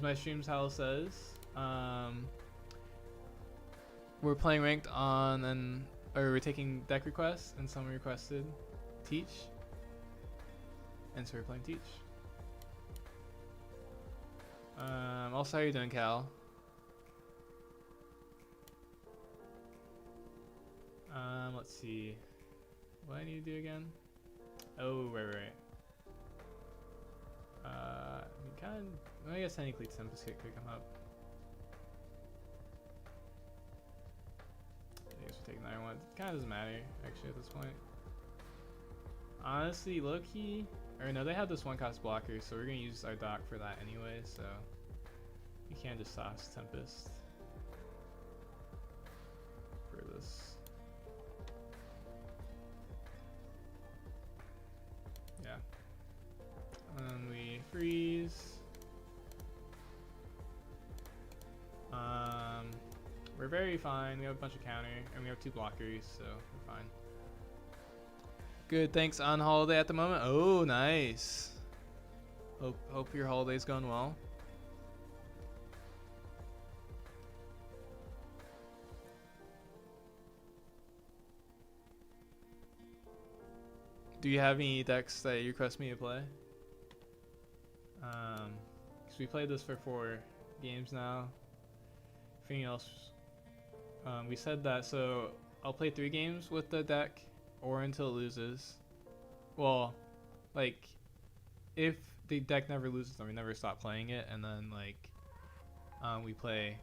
my stream title says, we're playing ranked on or we're taking deck requests, and someone requested teach, and so we're playing teach. Also, how you doing, Cal? Let's see. What do I need to do again? Oh, right. I guess technically Tempest Kick could come up. I guess we're taking that one. It kind of doesn't matter, actually, at this point. Honestly, low-key... Or no, they have this 1-cost blocker, so we're going to use our dock for that anyway, so... You can't just toss Tempest for this. Yeah. And we freeze. We're very fine. We have a bunch of counter, and we have 2 blockers, so we're fine. Good, thanks. On holiday at the moment. Oh, nice. Hope your holiday's going well. Do you have any decks that you request me to play? Because we played this for 4 games now. Anything else? We said that, so I'll play 3 games with the deck, or until it loses. Well, like, if the deck never loses, then we never stop playing it, and then like, we play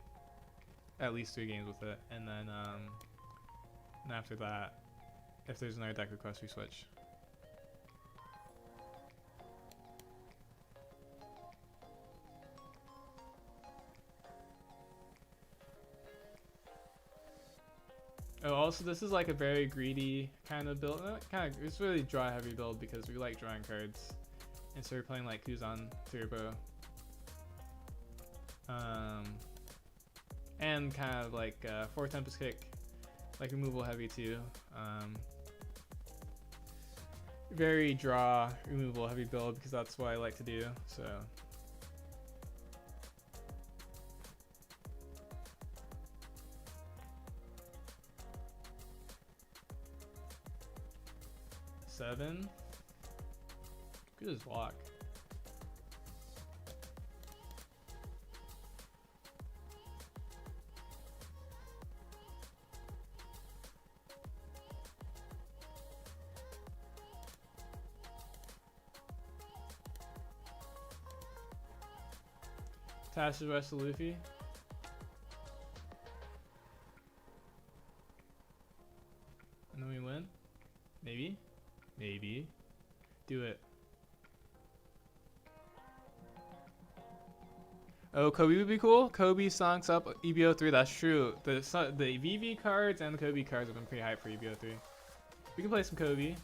at least 3 games with it, and then and after that, if there's another deck request, we switch. Oh, also this is like a very greedy kind of build. It's really draw heavy build because we like drawing cards, and so we're playing like Kuzan Turbo, and kind of like 4 Tempest Kick, like removal heavy too. Very draw removal heavy build because that's what I like to do. So. Seven. Good as block. Tasha West to Luffy. And then we win. Maybe. Maybe. Do it. Oh, Kobe would be cool. Kobe songs up EBO3. That's true. The VV cards and the Kobe cards have been pretty hype for EBO3. We can play some Kobe.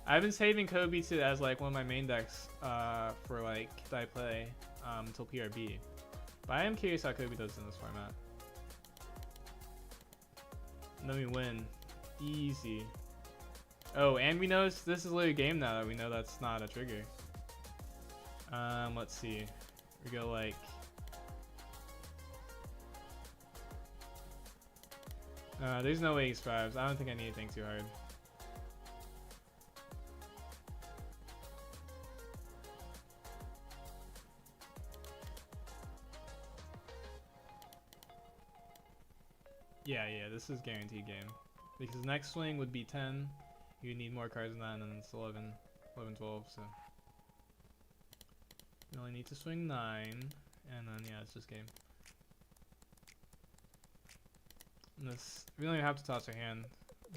I've been saving Kobe to as like one of my main decks for like that I play until PRB. But I am curious how Kobe does in this format. And then we win. Easy. Oh, and we know this is literally a game now that we know that's not a trigger. Let's see. We go like... there's no way Ace-5s. I don't think I need anything too hard. Yeah, this is guaranteed game. Because next swing would be 10. You need more cards than that, and then it's 11, 12, so. You only need to swing 9, and then, yeah, it's just game. And this, we don't even have to toss our hand.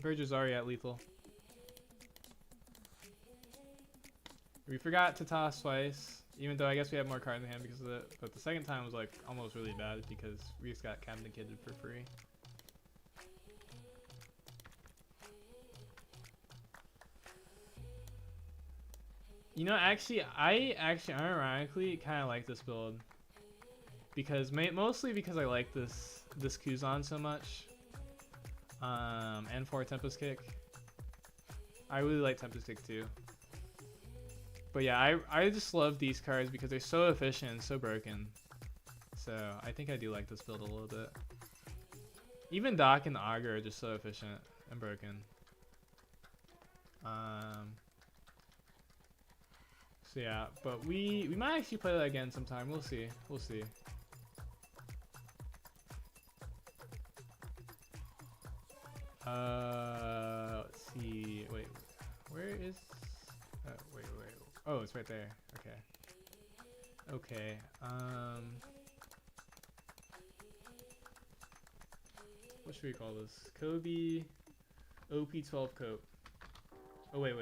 Verge is already at lethal. We forgot to toss twice, even though I guess we have more cards in hand because of it. But the second time was like almost really bad because Reese got Captain Kidded for free. You know, I unironically kind of like this build because mostly because I like this Kuzan so much, and for Tempest Kick. I really like Tempest Kick too. But yeah, I just love these cards because they're so efficient and so broken. So I think I do like this build a little bit. Even Doc and Augur are just so efficient and broken. So yeah, but we might actually play that again sometime. We'll see. We'll see. Let's see. Wait, where is? Wait. Oh, it's right there. Okay. Okay. What should we call this? Kobe OP12 coat. Oh wait.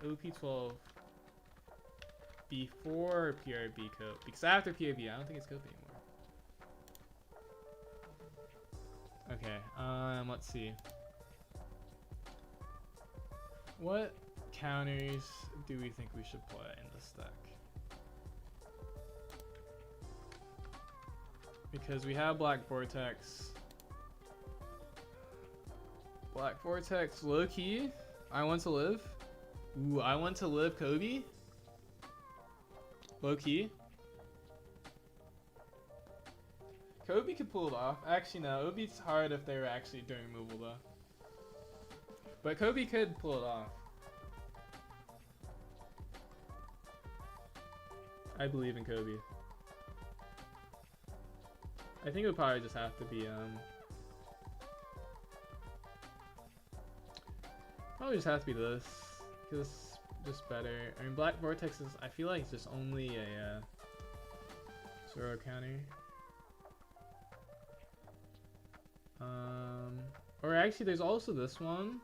OP12 before PRB coat. Because after PRB, I don't think it's coat anymore. Okay. Let's see. What counters do we think we should play in this deck? Because we have Black Vortex. Black Vortex, low key. I want to live. Ooh, I want to live Kobe. Low key. Kobe could pull it off. Actually, no. It would be hard if they were actually doing removal though. But Kobe could pull it off. I believe in Kobe. I think it would probably just have to be probably just have to be this, because it's just better. I mean, Black Vortex is, I feel like it's just only a Zoro counter. Or actually there's also this one,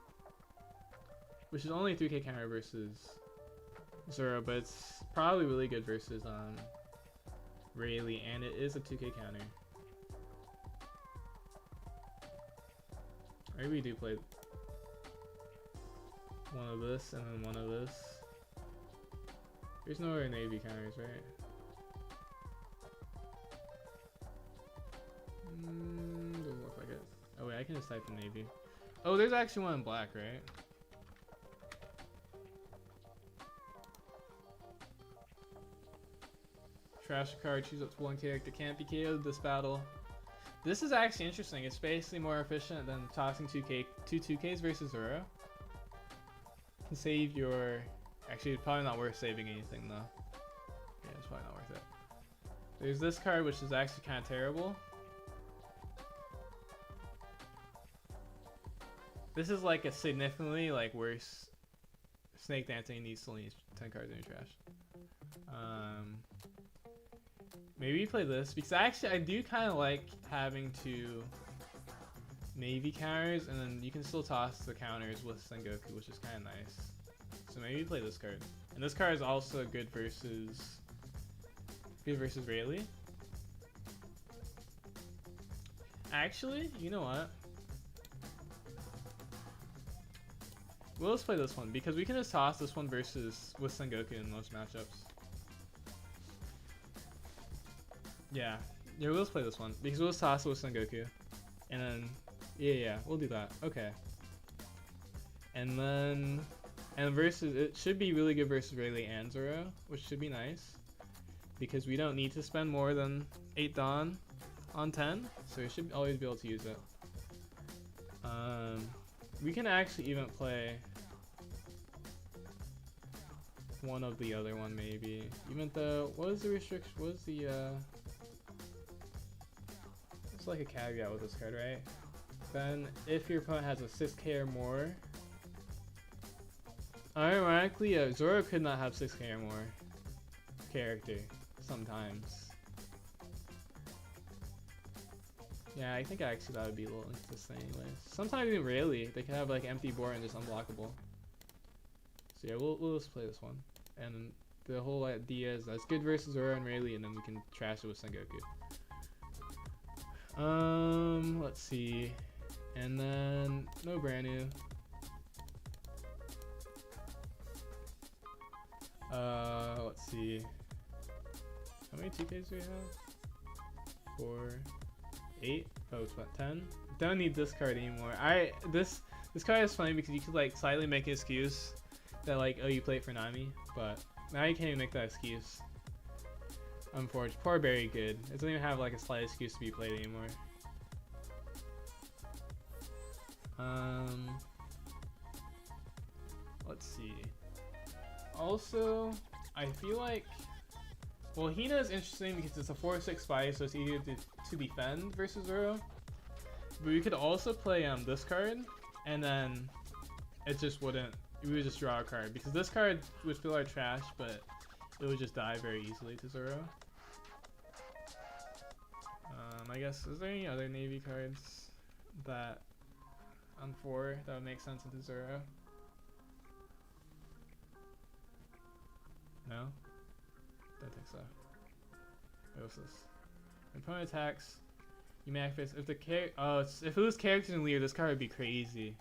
which is only a 3k counter versus Zoro, but it's probably really good versus Rayleigh, and it is a 2k counter. Maybe we do play one of this and then one of this. There's no other navy counters, right? Doesn't look like it. Oh wait, I can just type in navy. Oh, there's actually one in black, right? Trash a card, choose up to one character, can't be KO'd this battle. This is actually interesting. It's basically more efficient than tossing 2Ks versus Zoro. Can save your... Actually, it's probably not worth saving anything though. Yeah, it's probably not worth it. There's this card which is actually kind of terrible. This is like a significantly like worse Snake Dancing. You still need 10 cards in your trash. Maybe you play this because I do kind of like having two navy counters, and then you can still toss the counters with Sengoku, which is kind of nice. So maybe you play this card, and this card is also good versus Rayleigh. Actually, you know what? We'll just play this one because we can just toss this one with Sengoku in most matchups. Yeah, we'll just play this one because we'll just toss it with Sengoku, and then yeah, we'll do that. Okay, and then versus, it should be really good versus Rayleigh and Zoro, which should be nice because we don't need to spend more than 8 Dawn on 10, so we should always be able to use it. We can actually even play one of the other one maybe, even though what is the restriction? What is the It's like a caveat with this card, right? Then, if your opponent has a 6k or more, ironically, Zoro could not have 6k or more character sometimes. Yeah, I think actually that would be a little inconsistent anyways. Sometimes even rarely, they can have like empty board and just unblockable. So yeah, we'll just play this one. And the whole idea is that's good versus Zoro and Rayleigh, and then we can trash it with Sengoku. Let's see. And then no brand new. Let's see. How many 2Ks do we have? 4, 8. Oh, it's what, 10? Don't need this card anymore. This card is funny because you could like slightly make an excuse that like, oh, you play it for Nami, but now you can't even make that excuse. Unfortunately, poor Very Good. It doesn't even have like a slight excuse to be played anymore. Let's see. Also, I feel like, well, Hina is interesting because it's a 4/6 spy, so it's easier to defend versus Zoro. But we could also play this card, and then it just wouldn't. We would just draw a card because this card would feel like trash, but it would just die very easily to Zoro. I guess, is there any other Navy cards that on 4 that would make sense into Zoro? No? Don't think so. Wait, what's this? When opponent attacks, you may activate if the if it was characters in Lear, this card would be crazy.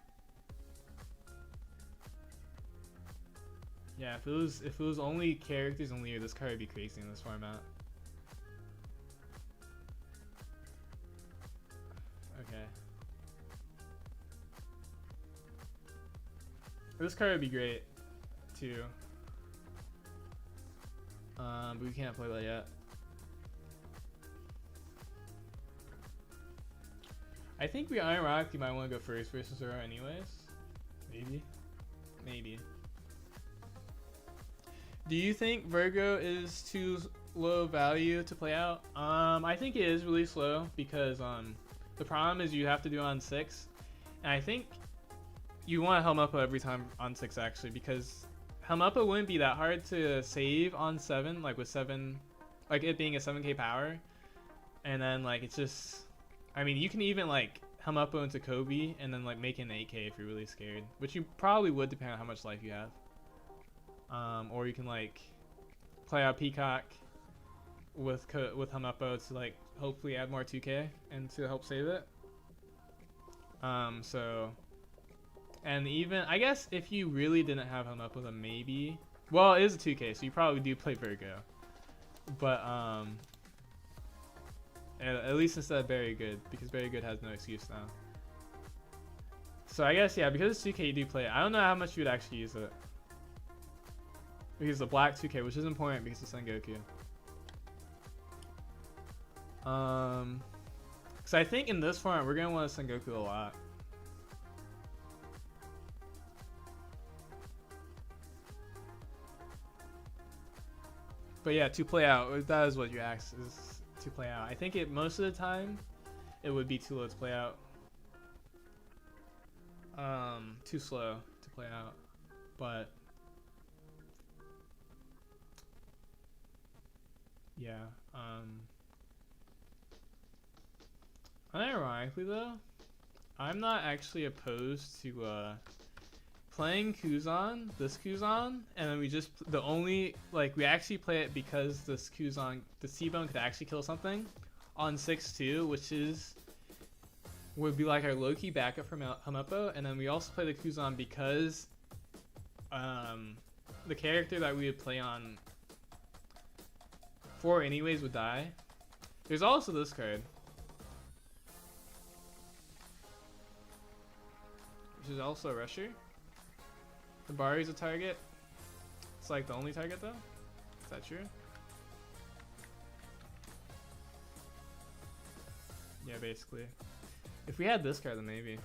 Yeah, if it was only characters in Lear, this card would be crazy in this format. Okay. This card would be great too. But we can't play that yet. I think we ironically might want to go first versus Zoro anyways. Maybe. Maybe. Do you think Virgo is too low value to play out? I think it is really slow because the problem is you have to do it on 6. And I think you want to Helm Up every time on 6 actually, because Helm Up wouldn't be that hard to save on 7, like with 7, like it being a 7k power. And then like it's just, I mean, you can even like Helm Up into Kobe and then like make an 8k if you're really scared, which you probably would depending on how much life you have. Or you can like play out Peacock with Helm Up to like hopefully add more 2k and to help save it. So, and even I guess if you really didn't have Helm Up with a maybe, well, it is a 2k, so you probably do play Virgo. But at least instead of Very Good, because Very Good has no excuse now. So I guess yeah, because it's 2k, you do play it. I don't know how much you would actually use it. Because the black 2k, which is important because it's Sengoku. Because I think in this format we're gonna want Sengoku a lot. But yeah, to play out, that is what you asked, is to play out. I think most of the time it would be too low to play out. Too slow to play out. But yeah, unironically though, I'm not actually opposed to playing Kuzan, this Kuzan, and then we just, we actually play it because this Kuzan, the C-Bone could actually kill something on 6-2, which would be like our low-key backup from Hamepo, and then we also play the Kuzan because the character that we would play on 4 anyways would die. There's also this card, which is also a rusher. The Bari's a target. It's like the only target though. Is that true? Yeah, basically. If we had this card, then maybe.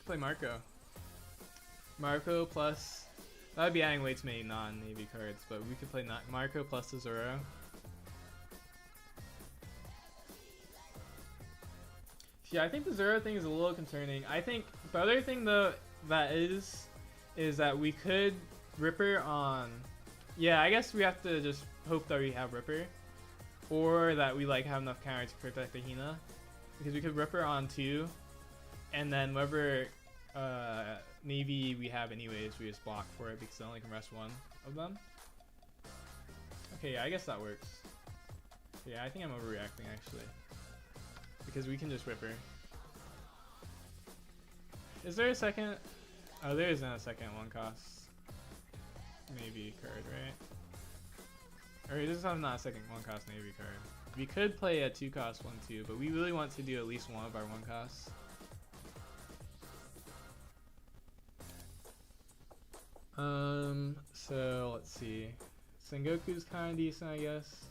Play Marco. Marco plus. That would be adding way too many non-navy cards, but we could play Marco plus the Zoro. Yeah, I think the Zoro thing is a little concerning. I think the other thing though that is that we could Ripper on. Yeah, I guess we have to just hope that we have Ripper, or that we like have enough counter to protect the Hina, because we could Ripper on 2, and then whatever Navy we have anyways, we just block for it because I only can rest 1 of them. Okay, yeah, I guess that works. Yeah, I think I'm overreacting actually, because we can just Ripper. Is there a second? Oh, there isn't a second 1 cost Navy card, right? Or this is not a second 1 cost Navy card. We could play a 2 cost 1/2, but we really want to do at least 1 of our 1 costs. So let's see. Sengoku's kind of decent, I guess.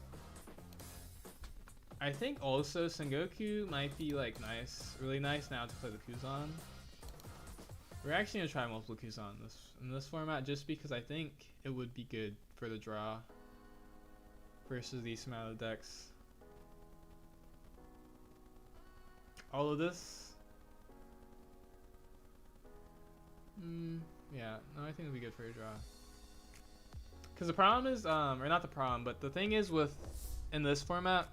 I think also Sengoku might be like nice, really nice now to play the Kuzan. We're actually gonna try multiple Kuzan in this format just because I think it would be good for the draw versus these amount of decks. All of this. Yeah, no, I think it'd be good for a draw. Because the problem is, or not the problem, but the thing is with, in this format,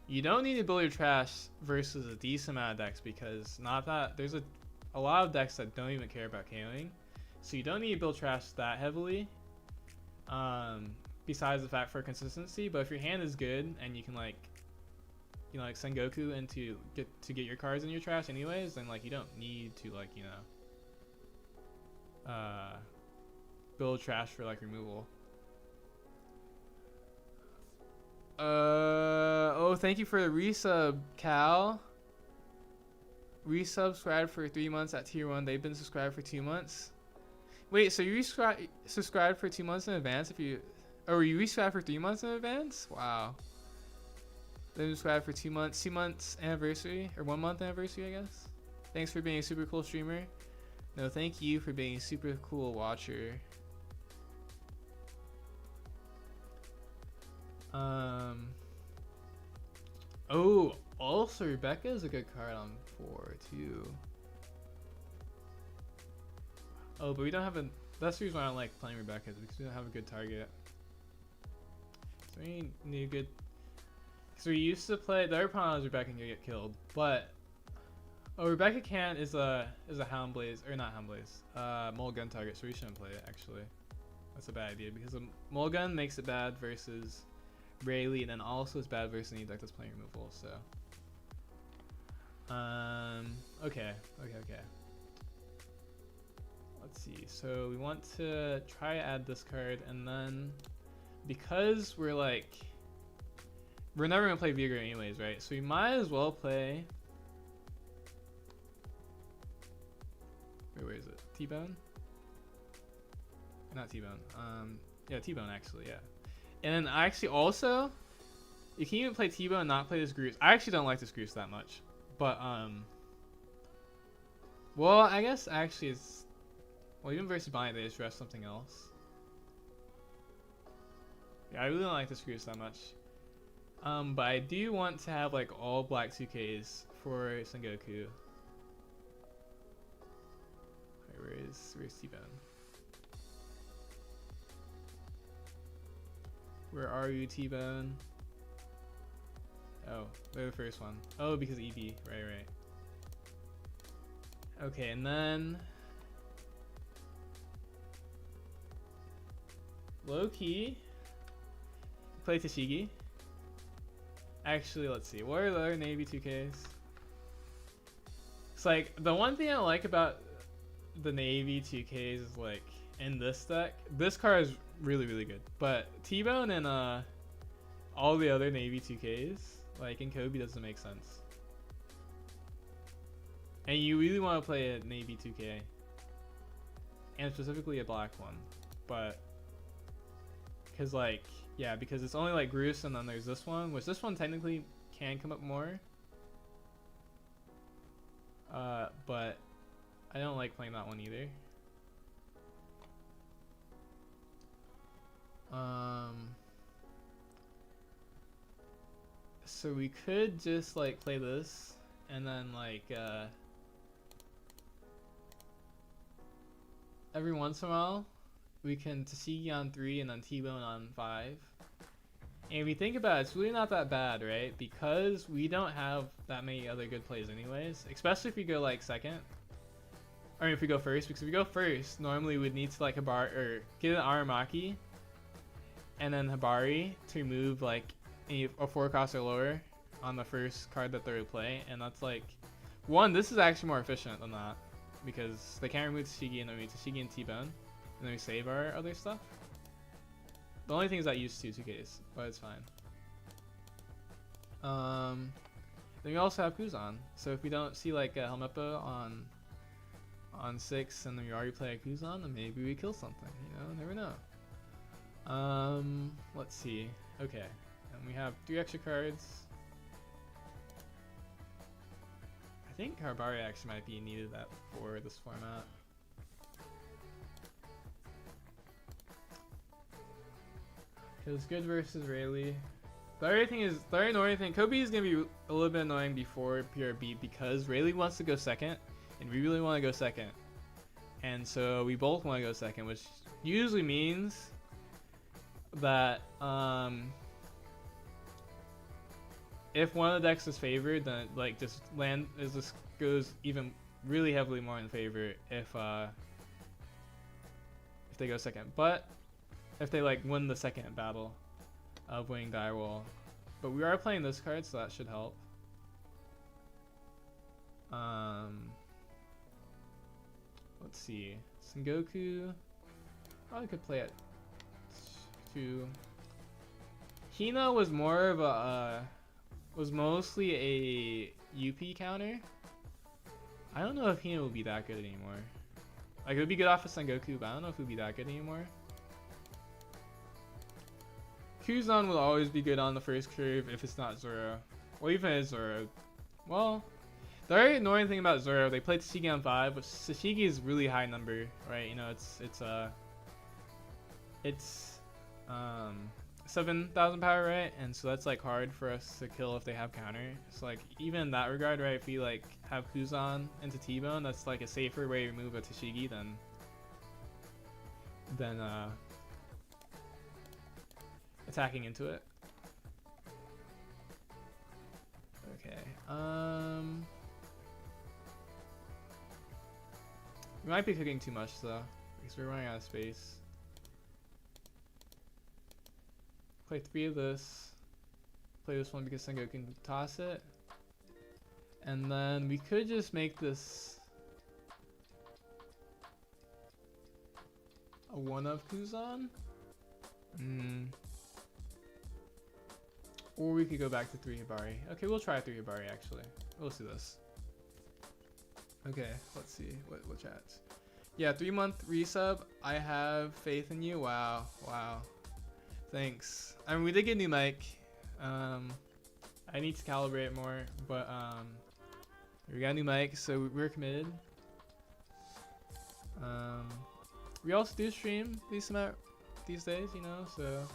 you don't need to build your trash versus a decent amount of decks, because not that, there's a lot of decks that don't even care about KOing. So you don't need to build trash that heavily, besides the fact for consistency. But if your hand is good and you can like, you know, like Sengoku and to get your cards in your trash anyways, then like you don't need to like, you know, build trash for like removal. Oh, thank you for the resub, Cal. Resubscribed for 3 months at tier 1. They've been subscribed for 2 months. Wait, so you subscribed for 2 months in advance? If you, or you resubscribed for 3 months in advance? Wow. They subscribed for 2 months. 2 months anniversary, or 1 month anniversary, I guess. Thanks for being a super cool streamer. No, thank you for being a super cool watcher. Oh, also Rebecca is a good card on 4 too. Oh, but we don't have a. That's the reason why I don't like playing Rebecca, because we don't have a good target. So we need a good. Because we used to play. The other problem is Rebecca can get killed, but Rebecca can is a Hound Blaze, or not Hound Blaze, Mulligan target. So we shouldn't play it actually. That's a bad idea because a Mulligan makes it bad versus Rayleigh, and then also it's bad versus any deck that's playing removal. So okay. Let's see. So we want to try to add this card, and then because we're never gonna play Vigor anyways, right? So we might as well play. Wait, where is it? T-Bone? Not T-Bone. Yeah, T-Bone actually, yeah. And then I actually also, you can even play T-Bone and not play this Groose. I actually don't like this Groose that much, but well, I guess actually it's, well, even versus Bonnie, they just rest something else. Yeah, I really don't like this Groose that much. But I do want to have like all black 2Ks for Sengoku. Where's T-Bone? Where are you, T-Bone? Oh, they're the first one. Oh, because EB. Right. Okay, and then low key play Tashigi. Actually, let's see. What are the other Navy 2Ks? It's like the one thing I like about the Navy 2Ks is like in this deck, this card is really good. But T-Bone and all the other Navy 2Ks, like in Kobe, doesn't make sense. And you really want to play a Navy 2K, and specifically a black one, but because like because it's only like Groose, and then there's this one, which this one technically can come up more. But I don't like playing that one either. So we could just like play this and then like every once in a while we can Tashigi on 3 and then T-Bone on 5. And if you think about it, it's really not that bad, right? Because we don't have that many other good plays anyways, especially if we go like second. Or if we go first, because if we go first, normally we'd need to like Hibari or get an Aramaki and then Hibari to remove like a 4 cost or lower on the first card that they would play, and that's like this is actually more efficient than that because they can't remove Tashigi and then we Tashigi and T-Bone and then we save our other stuff. The only thing is that used 2Ks, but it's fine. Then we also have Kuzan, so if we don't see like a Helmeppo on 6 and then we already play a Kuzan, then maybe we kill something, you know, never know. Let's see. Okay, and we have 3 extra cards. I think Hibari actually might be needed for this format. Because good versus Rayleigh. The other thing is, the other annoying thing, Kobe is going to be a little bit annoying before PRB because Rayleigh wants to go second and we really want to go second. And so we both want to go second, which usually means that if one of the decks is favored, then like just goes even really heavily more in favor if they go second. But if they like win the second battle of winning direwall, but we are playing this card, so that should help. Let's see, Sengoku probably could play at 2. Hina was more of a was mostly a UP counter. I don't know if Hina will be that good anymore. Like it would be good off of Sengoku, but I don't know if it would be that good anymore. Kuzan will always be good on the first curve if it's not Zoro. Well, even if it's Zoro. Well, the very annoying thing about Zoro, they play Tashigi on 5, which Tashigi is really high number, right? You know, it's 7,000 power, right? And so that's like hard for us to kill if they have counter. So like even in that regard, right? If we like have Kuzan into T-Bone, that's like a safer way to remove a Tashigi than attacking into it. Okay. We might be cooking too much though, because we're running out of space. Play 3 of this. Play this one because Sengoku can toss it. And then we could just make this a 1 of Kuzan. Or we could go back to 3 Hibari. Okay, we'll try 3 Hibari actually. We'll see this. Okay, let's see what chats. Yeah, 3-month resub. I have faith in you. Wow, wow. Thanks. I mean, we did get a new mic. I need to calibrate more, but we got a new mic, so we're committed. We also do stream these days, you know, so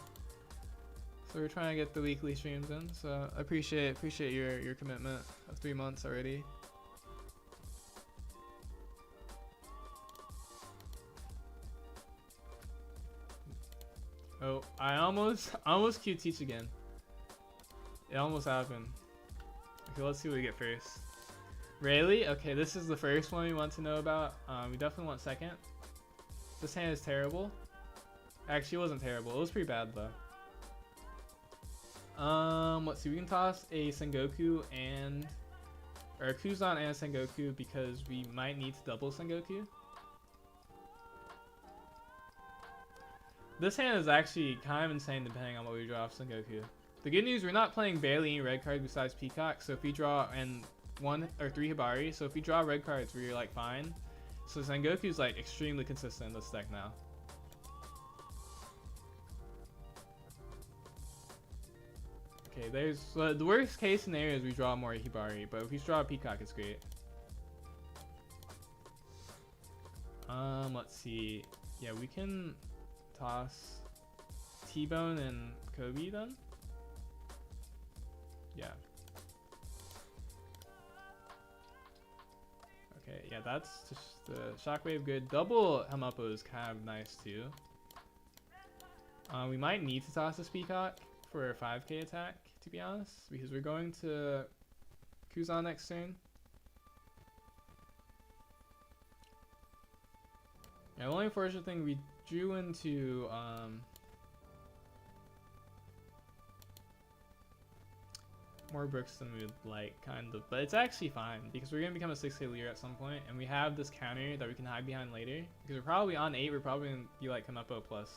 we're trying to get the weekly streams in. So I appreciate your commitment of 3 months already. Oh, I almost queued Teach again. It almost happened. Okay, let's see what we get first. Rayleigh? Okay, this is the first one we want to know about. We definitely want second. This hand is terrible. Actually, it wasn't terrible. It was pretty bad though. Let's see. We can toss a Sengoku or a Kuzan and a Sengoku because we might need to double Sengoku. This hand is actually kind of insane depending on what we draw off Sengoku. The good news, we're not playing barely any red cards besides Peacock, so if we draw 1 or 3 Hibari, so if we draw red cards, we're like fine. So Sengoku's like extremely consistent in this deck now. Okay, the worst case scenario is we draw more Hibari, but if we draw a Peacock, it's great. Let's see. Yeah, we can toss T-Bone and Kobe then? Yeah. Okay, yeah, that's just the Shockwave good. Double Hamapo is kind of nice too. We might need to toss this Peacock for a 5k attack, to be honest, because we're going to Kuzan next turn. Yeah, the only unfortunate thing, we drew into more bricks than we would like, kind of, but it's actually fine because we're gonna become a 6k leader at some point, and we have this counter that we can hide behind later because we're probably on 8. We're probably gonna be like Hamapo plus.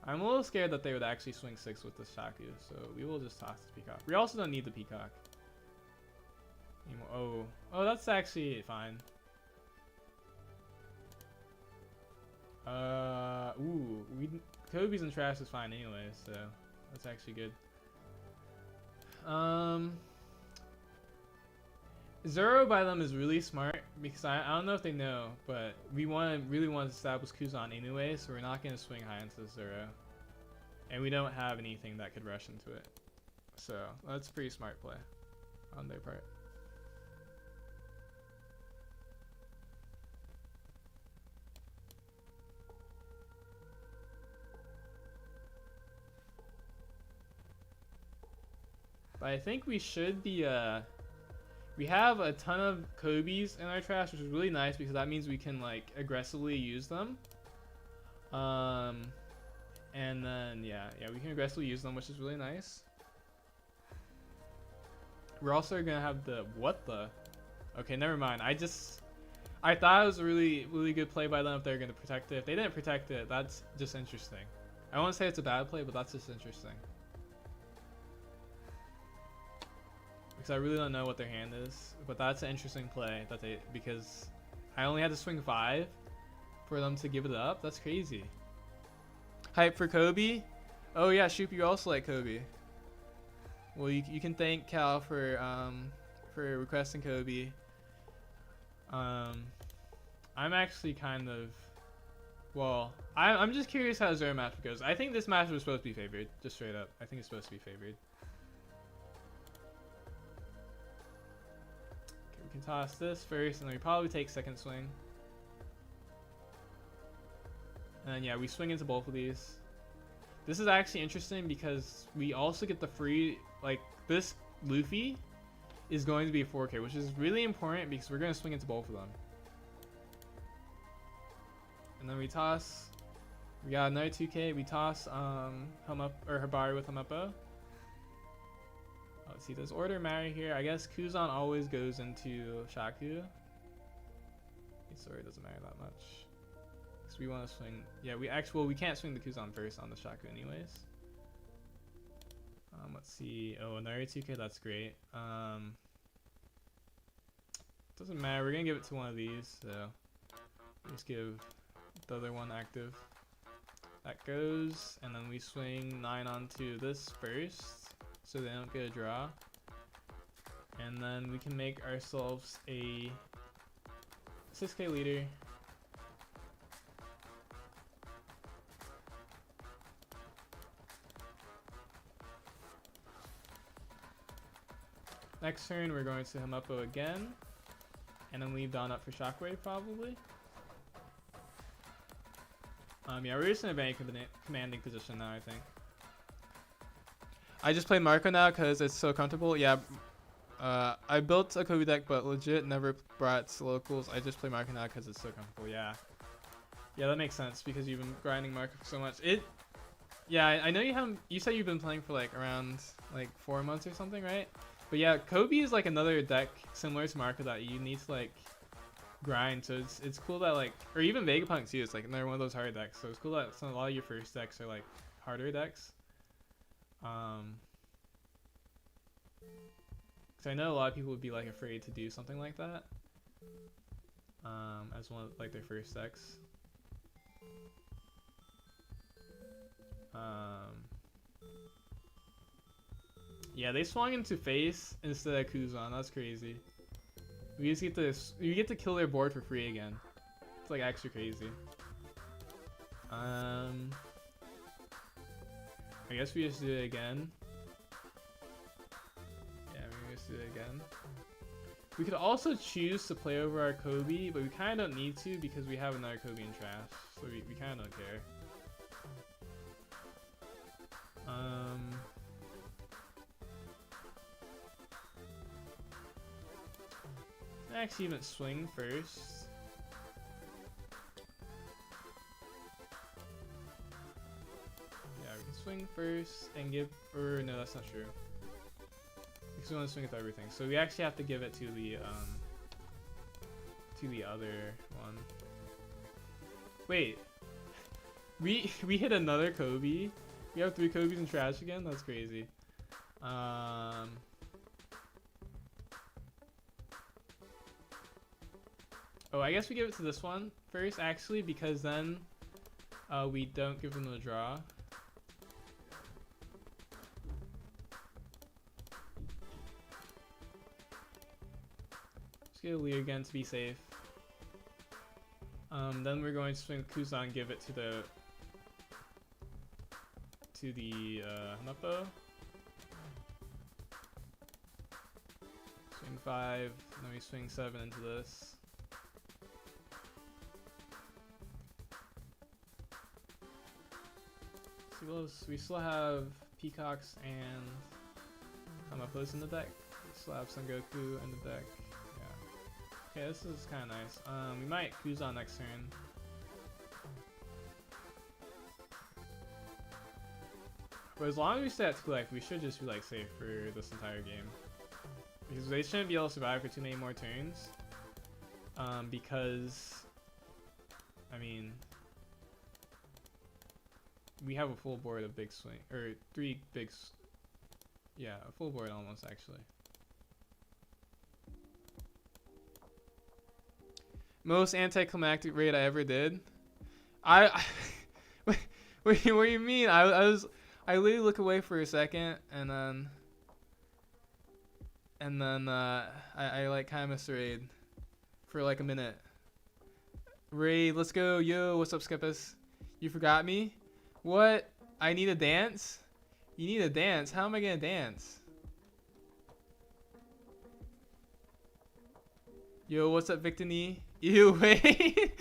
I'm a little scared that they would actually swing 6 with the Shaku, so we will just toss the Peacock. We also don't need the Peacock anymore. Oh, that's actually fine. Kobe's and trash is fine anyway, so that's actually good. Zoro by them is really smart because I don't know if they know, but we really want to establish Kuzan anyway, so we're not going to swing high into Zoro. And we don't have anything that could rush into it. So that's a pretty smart play on their part. But I think we should be, we have a ton of Kobe's in our trash, which is really nice because that means we can like aggressively use them. And then yeah, we can aggressively use them, which is really nice. We're also gonna have the, what the? Okay, never mind. I thought it was a really good play by them if they're gonna protect it. If they didn't protect it, that's just interesting. I won't say it's a bad play, but that's just interesting. Because I really don't know what their hand is, but that's an interesting play that because I only had to swing 5 for them to give it up. That's crazy. Hype for Kobe. Oh yeah, Shoop, you also like Kobe. Well, you can thank Cal for requesting Kobe. I'm actually kind of, well, I'm just curious how Zero matchup goes. I think this matchup was supposed to be favored, just straight up. I think it's supposed to be favored. We can toss this first, and then we probably take second swing. And then, yeah, we swing into both of these. This is actually interesting because we also get the free, like, this Luffy is going to be a 4K, which is really important because we're going to swing into both of them. And then we toss, we got another 2K, we toss Hibari with Hamapo. Let's see, does order matter here? I guess Kuzan always goes into Shaku. Sorry, it doesn't matter that much. Because we want to swing, yeah, we can't swing the Kuzan first on the Shaku anyways. Let's see, oh, another 2K, that's great. Doesn't matter, we're gonna give it to one of these, so just give the other one active. That goes, and then we swing 9 onto this first, so they don't get a draw. And then we can make ourselves a 6K leader. Next turn, we're going to Hamapo again, and then leave Dawn up for Shockwave probably. Yeah, we're just in a very commanding position now, I think. I just play Marco now because it's so comfortable. Yeah, I built a Kobe deck, but legit never brought it to locals. I just play Marco now because it's so comfortable. Yeah, that makes sense because you've been grinding Marco so much. Yeah, I know you have. You said you've been playing for like around like 4 months or something, right? But yeah, Kobe is like another deck similar to Marco that you need to like grind. So it's cool that like, or even Vegapunk too. It's like another one of those hard decks. So it's cool that a lot of your first decks are like harder decks. Because I know a lot of people would be like afraid to do something like that. As one of like their first decks. Yeah, they swung into face instead of Kuzan. That's crazy. You get to kill their board for free again. like actually crazy. I guess we just do it again. Yeah, we just do it again. We could also choose to play over our Kobe, but we kind of don't need to because we have another Kobe in trash, so we kind of don't care. Actually, even swing first. Yeah, we can swing first and give. Or no, that's not true. Because we want to swing with everything, so we actually have to give it to the other one. Wait, we hit another Kobe. We have 3 Kobe's in trash again. That's crazy. Oh, I guess we give it to this one first, actually, because then we don't give them the draw. Let's get a lead again to be safe. Then we're going to swing Kuzan and give it to the Hanapo. Swing 5, then we swing 7 into this. We still have Peacocks and Hanapos in the deck. We still have Son Goku in the deck. Yeah. Okay, this is kind of nice. We might Kuzan next turn. But as long as we stay at 2 life, we should just be like safe for this entire game. Because they shouldn't be able to survive for too many more turns. Because, I mean, we have a full board of big swing, or 3 big, yeah, a full board almost actually. Most anticlimactic raid I ever did. What do you mean? I literally look away for a second and then I like kind of missed the raid for like a minute. Raid, let's go, yo, what's up, Skepis? You forgot me? What? I need a dance? You need a dance? How am I gonna dance? Yo, what's up, Victini? You wait.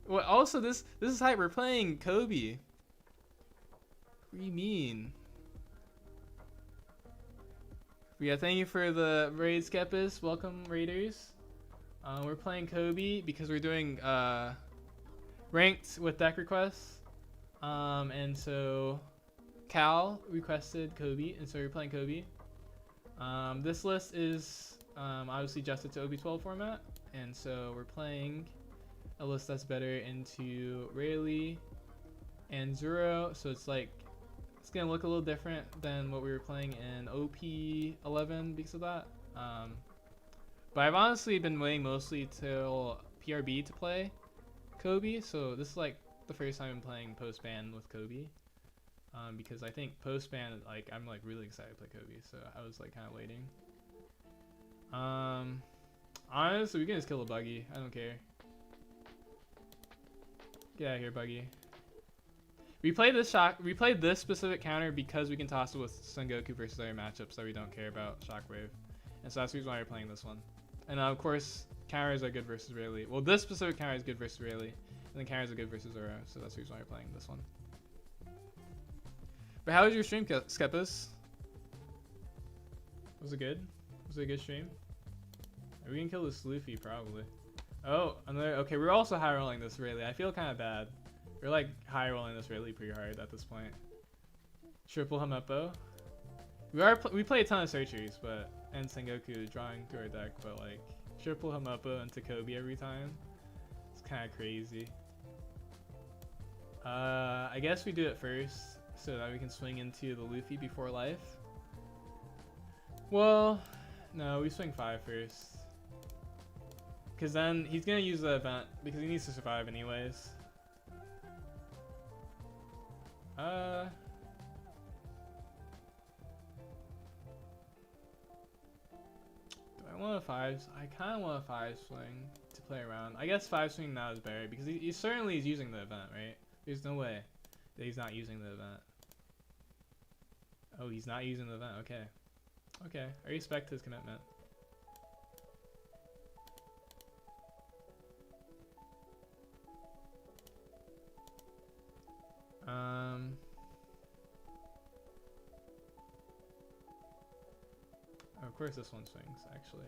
Well, also this is hype. We're playing Kobe. What do you mean? But yeah, thank you for the raid, Skepis. Welcome, raiders. We're playing Kobe because we're doing ranked with deck requests. And so Cal requested Kobe, and so we're playing Kobe. This list is obviously adjusted to OB12 format, and so we're playing a list that's better into Rayleigh and Zero, so it's like it's gonna look a little different than what we were playing in OP11 because of that. But I've honestly been waiting mostly till PRB to play Kobe, so this is like the first time I'm playing post-ban with Kobe. Because I think post-ban, like, I'm like really excited to play Kobe, so I was like kind of waiting. Honestly, we can just kill a Buggy. I don't care. Get out of here, Buggy. We played this specific counter because we can toss it with Son Goku versus other matchups that we don't care about Shockwave, and so that's the reason why we're playing this one. And of course, counters are good versus Rayleigh. Well, this specific counter is good versus Rayleigh, and then counters are good versus Zoro, so that's the reason why we're playing this one. But how was your stream, Skepis? Was it good? Was it a good stream? We can kill this Luffy, probably. Oh, another. Okay, we're also high rolling this Rayleigh. I feel kind of bad. We're like high rolling this Rayleigh pretty hard at this point. Triple Hamepo. We play a ton of searchers, and Sengoku drawing through our deck, but like triple Hamepo into Kobe every time. It's kind of crazy. I guess we do it first so that we can swing into the Luffy before life. Well, no, we swing 5 first. Because then he's going to use the event because he needs to survive anyways. Do I want a fives. I kind of want a five swing to play around. I guess five swing now is better because he certainly is using the event, right? There's no way that he's not using the event. Oh, he's not using the event. Okay. Okay. I respect his commitment. Of course this one swings, actually.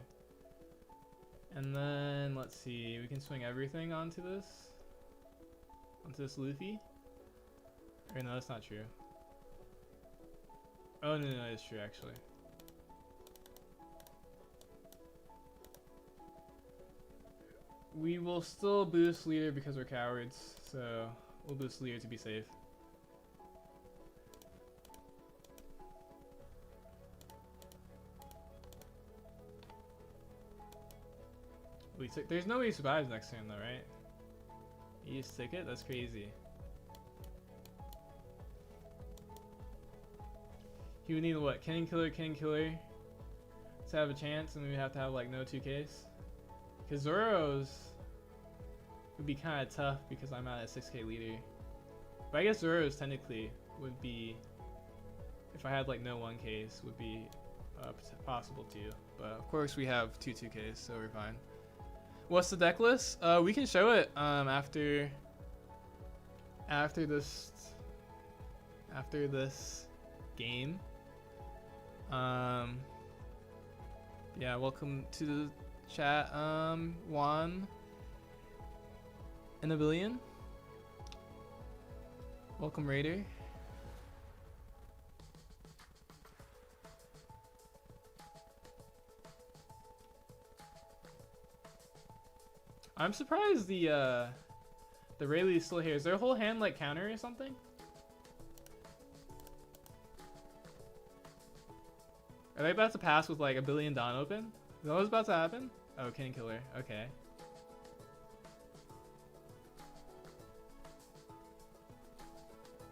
And then, let's see, we can swing everything onto this Luffy. Or no, that's not true. Oh, no, it's true, actually. We will still boost leader because we're cowards, so we'll boost leader to be safe. There's no way he survives next turn though, right? You just take it? That's crazy. He would need what? King Killer to have a chance, and we would have to have like no 2Ks. Because Zoro's would be kind of tough because I'm at a 6K leader. But I guess Zoro's technically would be, if I had like no 1Ks, would be possible too. But of course we have two 2Ks, so we're fine. What's the deck list? We can show it after this game. Yeah, welcome to the chat, Juan and a billion. Welcome, Raider. I'm surprised the Rayleigh is still here. Is their whole hand like counter or something? Are they about to pass with like a billion Dawn open? Is that what's about to happen? Oh, King Killer. Okay.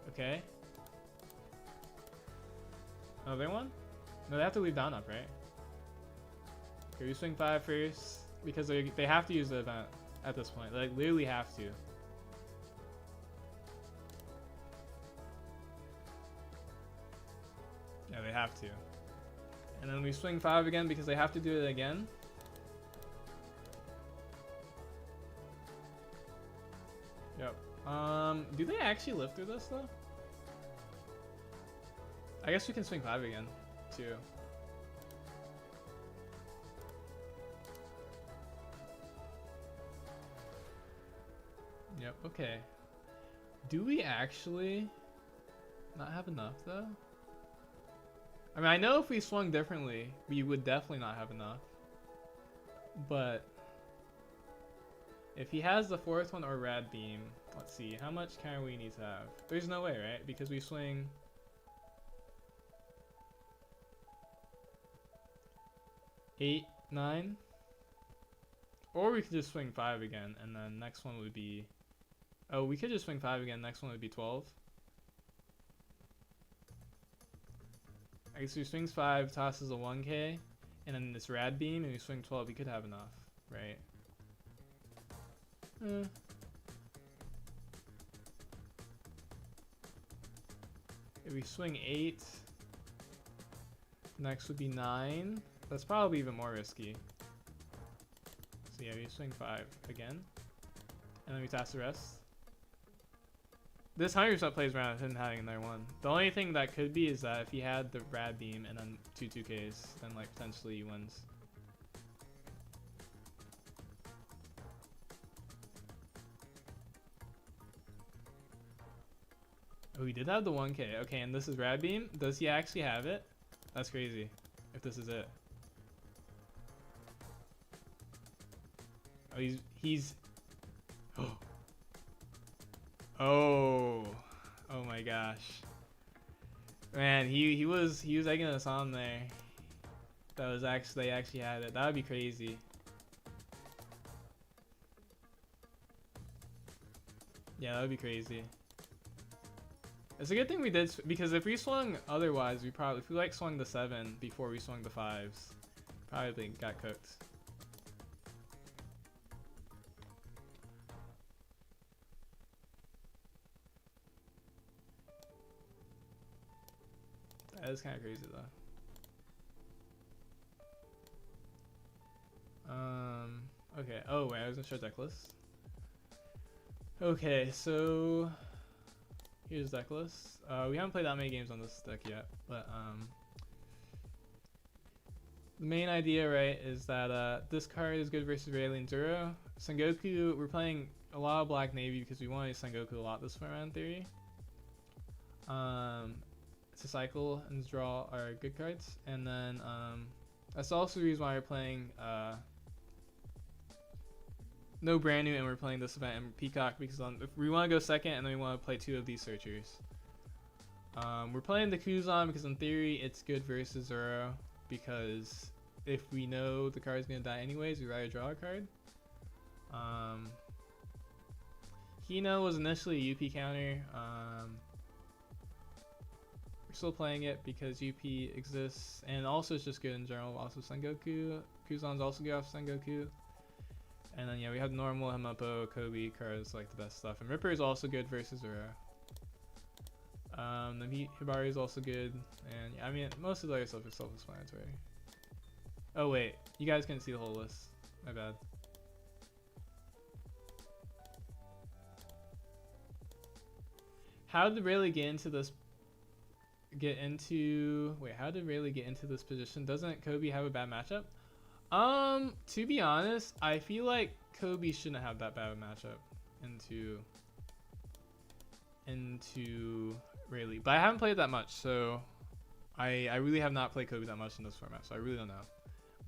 Okay. Oh, they won? No, they have to leave Dawn up, right? Okay, we swing 5 first. Because they have to use the event at this point. They like, literally have to. Yeah, they have to. And then we swing 5 again because they have to do it again. Yep. Do they actually live through this though? I guess we can swing 5 again, too. Yep, okay. Do we actually not have enough though? I mean, I know if we swung differently, we would definitely not have enough. But if he has the 4th one or Rad Beam, let's see, how much counter we need to have? There's no way, right? Because we swing 8, 9. Or we could just swing 5 again, and then next one would be... Oh, we could just swing 5 again. Next one would be 12. I guess he swings 5, tosses a 1K, and then this Rad Beam, and we swing 12. We could have enough, right? If we swing 8, next would be 9. That's probably even more risky. So yeah, we swing 5 again, and then we toss the rest. This 100% plays around with him having another one. The only thing that could be is that if he had the Rad Beam and then 2Ks, then like potentially he wins. Oh, he did have the 1K. Okay, and this is Rad Beam. Does he actually have it? That's crazy. If this is it. Oh, he's. Oh my gosh, man, he was egging us on there. That was actually, they actually had it. That would be crazy. Yeah, that would be crazy. It's a good thing we did, because if we swung otherwise, if we like swung the 7 before we swung the 5s, probably got cooked. That is kind of crazy though. Okay. Oh wait, I was gonna show deck list. Okay, so here's deck list. We haven't played that many games on this deck yet, but the main idea, right, is that this card is good versus Rayleigh and Zoro. Sengoku, we're playing a lot of Black Navy because we want to use Sengoku a lot this format in theory. To cycle and draw are good cards, and then that's also the reason why we're playing no brand new, and we're playing this event in Peacock because if we want to go second, and then we want to play 2 of these searchers. We're playing the Kuzan because in theory it's good versus Zoro, because if we know the card's gonna die anyways, we rather draw a card. Hino was initially a UP counter. We're still playing it because UP exists, and also it's just good in general. Also Sengoku, Kuzan's also good off Sengoku, and then yeah, we have normal Hamapo, Kobe cards like the best stuff, and Ripper is also good versus Zoro. The Hibari is also good, and yeah, I mean most of the other stuff is self-explanatory. Oh wait, you guys couldn't see the whole list. My bad. How did Rayleigh get into this? How did Rayleigh get into this position? Doesn't Kobe have a bad matchup? To be honest, I feel like Kobe shouldn't have that bad of a matchup into Rayleigh, but I haven't played that much, so I really have not played Kobe that much in this format, so I really don't know.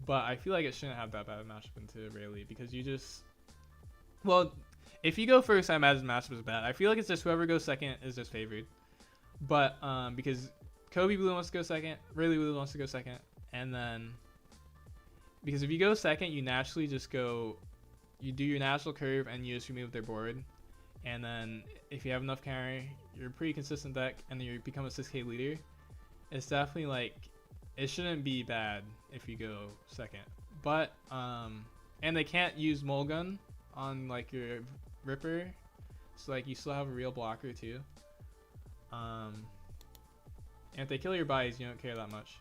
But I feel like it shouldn't have that bad of a matchup into Rayleigh because you just, well, if you go first, I imagine the matchup is bad. I feel like it's just whoever goes second is just favored. But because Kobe really wants to go second, Rayleigh really wants to go second, and then because if you go second, you naturally just go, you do your natural curve and you just remove their board, and then if you have enough counter, you're a pretty consistent deck, and then you become a 6k leader. It's definitely like, it shouldn't be bad if you go second, but and they can't use Mulgun on like your Ripper, so like you still have a real blocker too. And if they kill your bodies, you don't care that much.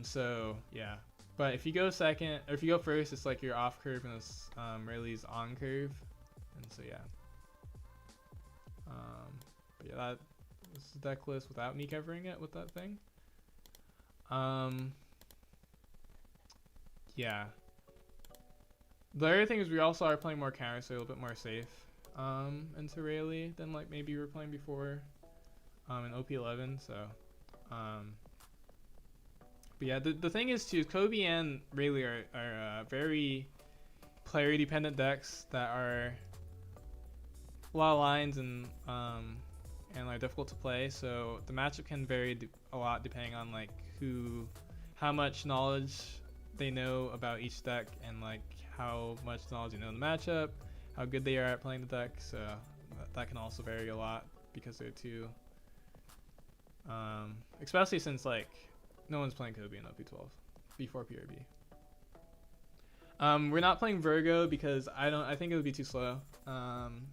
So yeah, but if you go second, or if you go first, it's like you're off curve and it's Rayleigh's on curve, and so yeah. But yeah, this is the deck list without me covering it with that thing. Yeah. The other thing is we also are playing more counter, so a little bit more safe into Rayleigh than like maybe we were playing before in OP11. So, but yeah, the thing is too, Kobe and Rayleigh are very player dependent decks that are a lot of lines and like difficult to play. So the matchup can vary a lot depending on like how much knowledge they know about each deck, and like how much knowledge they know in the matchup, how good they are at playing the deck. So that can also vary a lot because they're two. Especially since like no one's playing Kobe in OP12 before PRB. We're not playing Virgo because I think it would be too slow.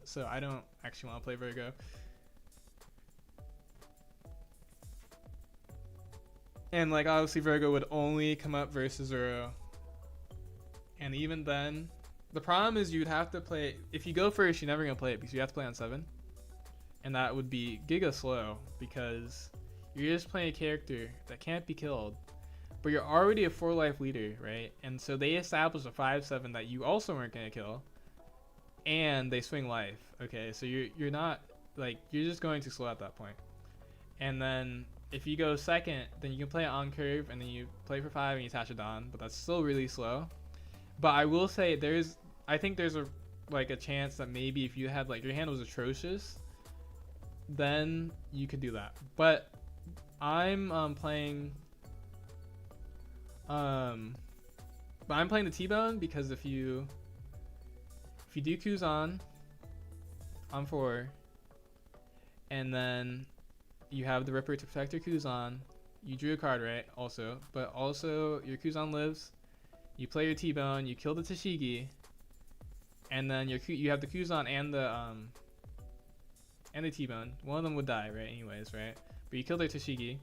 So I don't actually want to play Virgo. And like obviously Virgo would only come up versus Zoro. And even then, the problem is you'd have to play, if you go first, you're never going to play it because you have to play on 7. And that would be giga slow because you're just playing a character that can't be killed, but you're already a 4 life leader, right? And so they established a 5/7 that you also weren't going to kill, and they swing life. Okay, so you're not, like, you're just going too slow at that point. And then if you go second, then you can play it on curve, and then you play for 5 and you attach a Dawn, but that's still really slow. But I will say I think there's a chance that maybe if you had like your hand was atrocious, then you could do that. But I'm playing the T-Bone because if you do Kuzan on 4, and then you have the Ripper to protect your Kuzan, You drew a card, right? Also, but also your Kuzan lives. You play your T-Bone. You kill the Tashigi, and then you have the Kuzan and the T-Bone. One of them would die, right? Anyways, right? But you kill their Tashigi.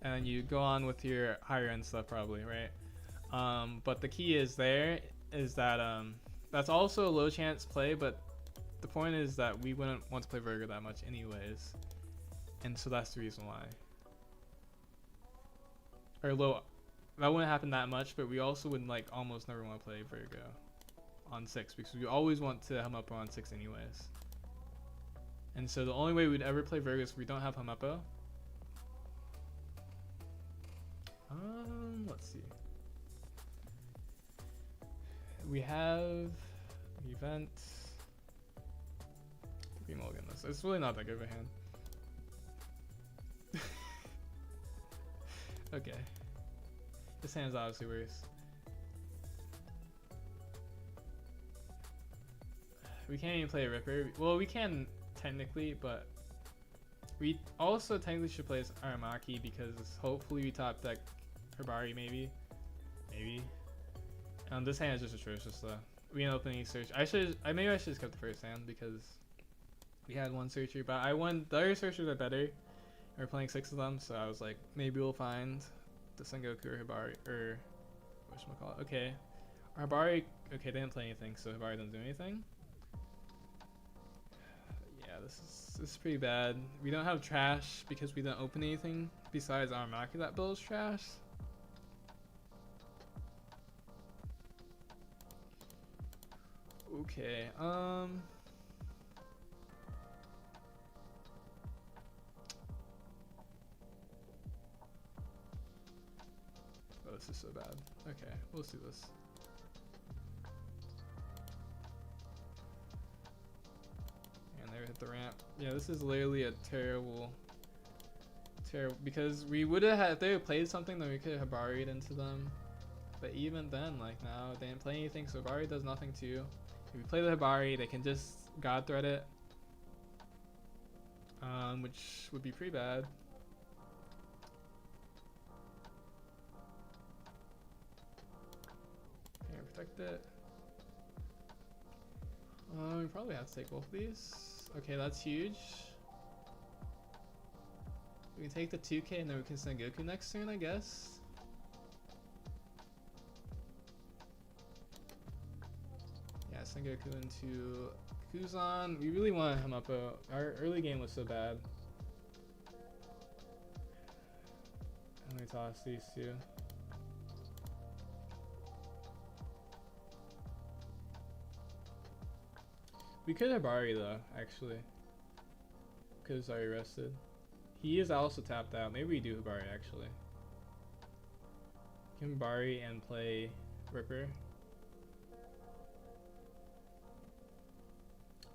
And you go on with your higher end stuff probably, right? But the key is that that's also a low chance play, but the point is that we wouldn't want to play Virgo that much anyways, and so that's the reason why. Or low, that wouldn't happen that much, but we also would like almost never want to play Virgo on 6 because we always want to Hamapo on 6 anyways. And so the only way we'd ever play Virgo is if we don't have Hamapo. Let's see. We have event. We mulligan this. It's really not that good of a hand. Okay. This hand's obviously worse. We can't even play a Ripper. Well, we can technically, but we also technically should play as Aramaki because hopefully we top deck Hibari maybe. This hand is just atrocious though. We end up opening search. Maybe I should have kept the first hand because we had one searcher, but the other searchers are better. We're playing 6 of them, so I was like, maybe we'll find the Sengoku or Hibari or whatchamacallit. Okay. Hibari, okay, they didn't play anything, so Hibari doesn't do anything. Yeah, this is pretty bad. We don't have trash because we don't open anything besides Aramaki that builds trash. Okay, oh, this is so bad. Okay, we'll see this. And they hit the ramp. Yeah, this is literally a terrible, because we would have had, if they had played something, then we could have Hibari'd into them. But even then, like now, they didn't play anything, so Hibari does nothing too. If we play the Hibari, they can just God Thread it, which would be pretty bad. Okay, protect it. We probably have to take both of these. Okay, that's huge. We can take the 2K and then we can send Goku next turn, I guess. Sengoku into Kuzan. We really want Hamapo. Our early game was so bad. And we toss these two. We could have Bari though, actually. Because I rested. He is also tapped out. Maybe we do Hibari actually. Can Bari and play Ripper.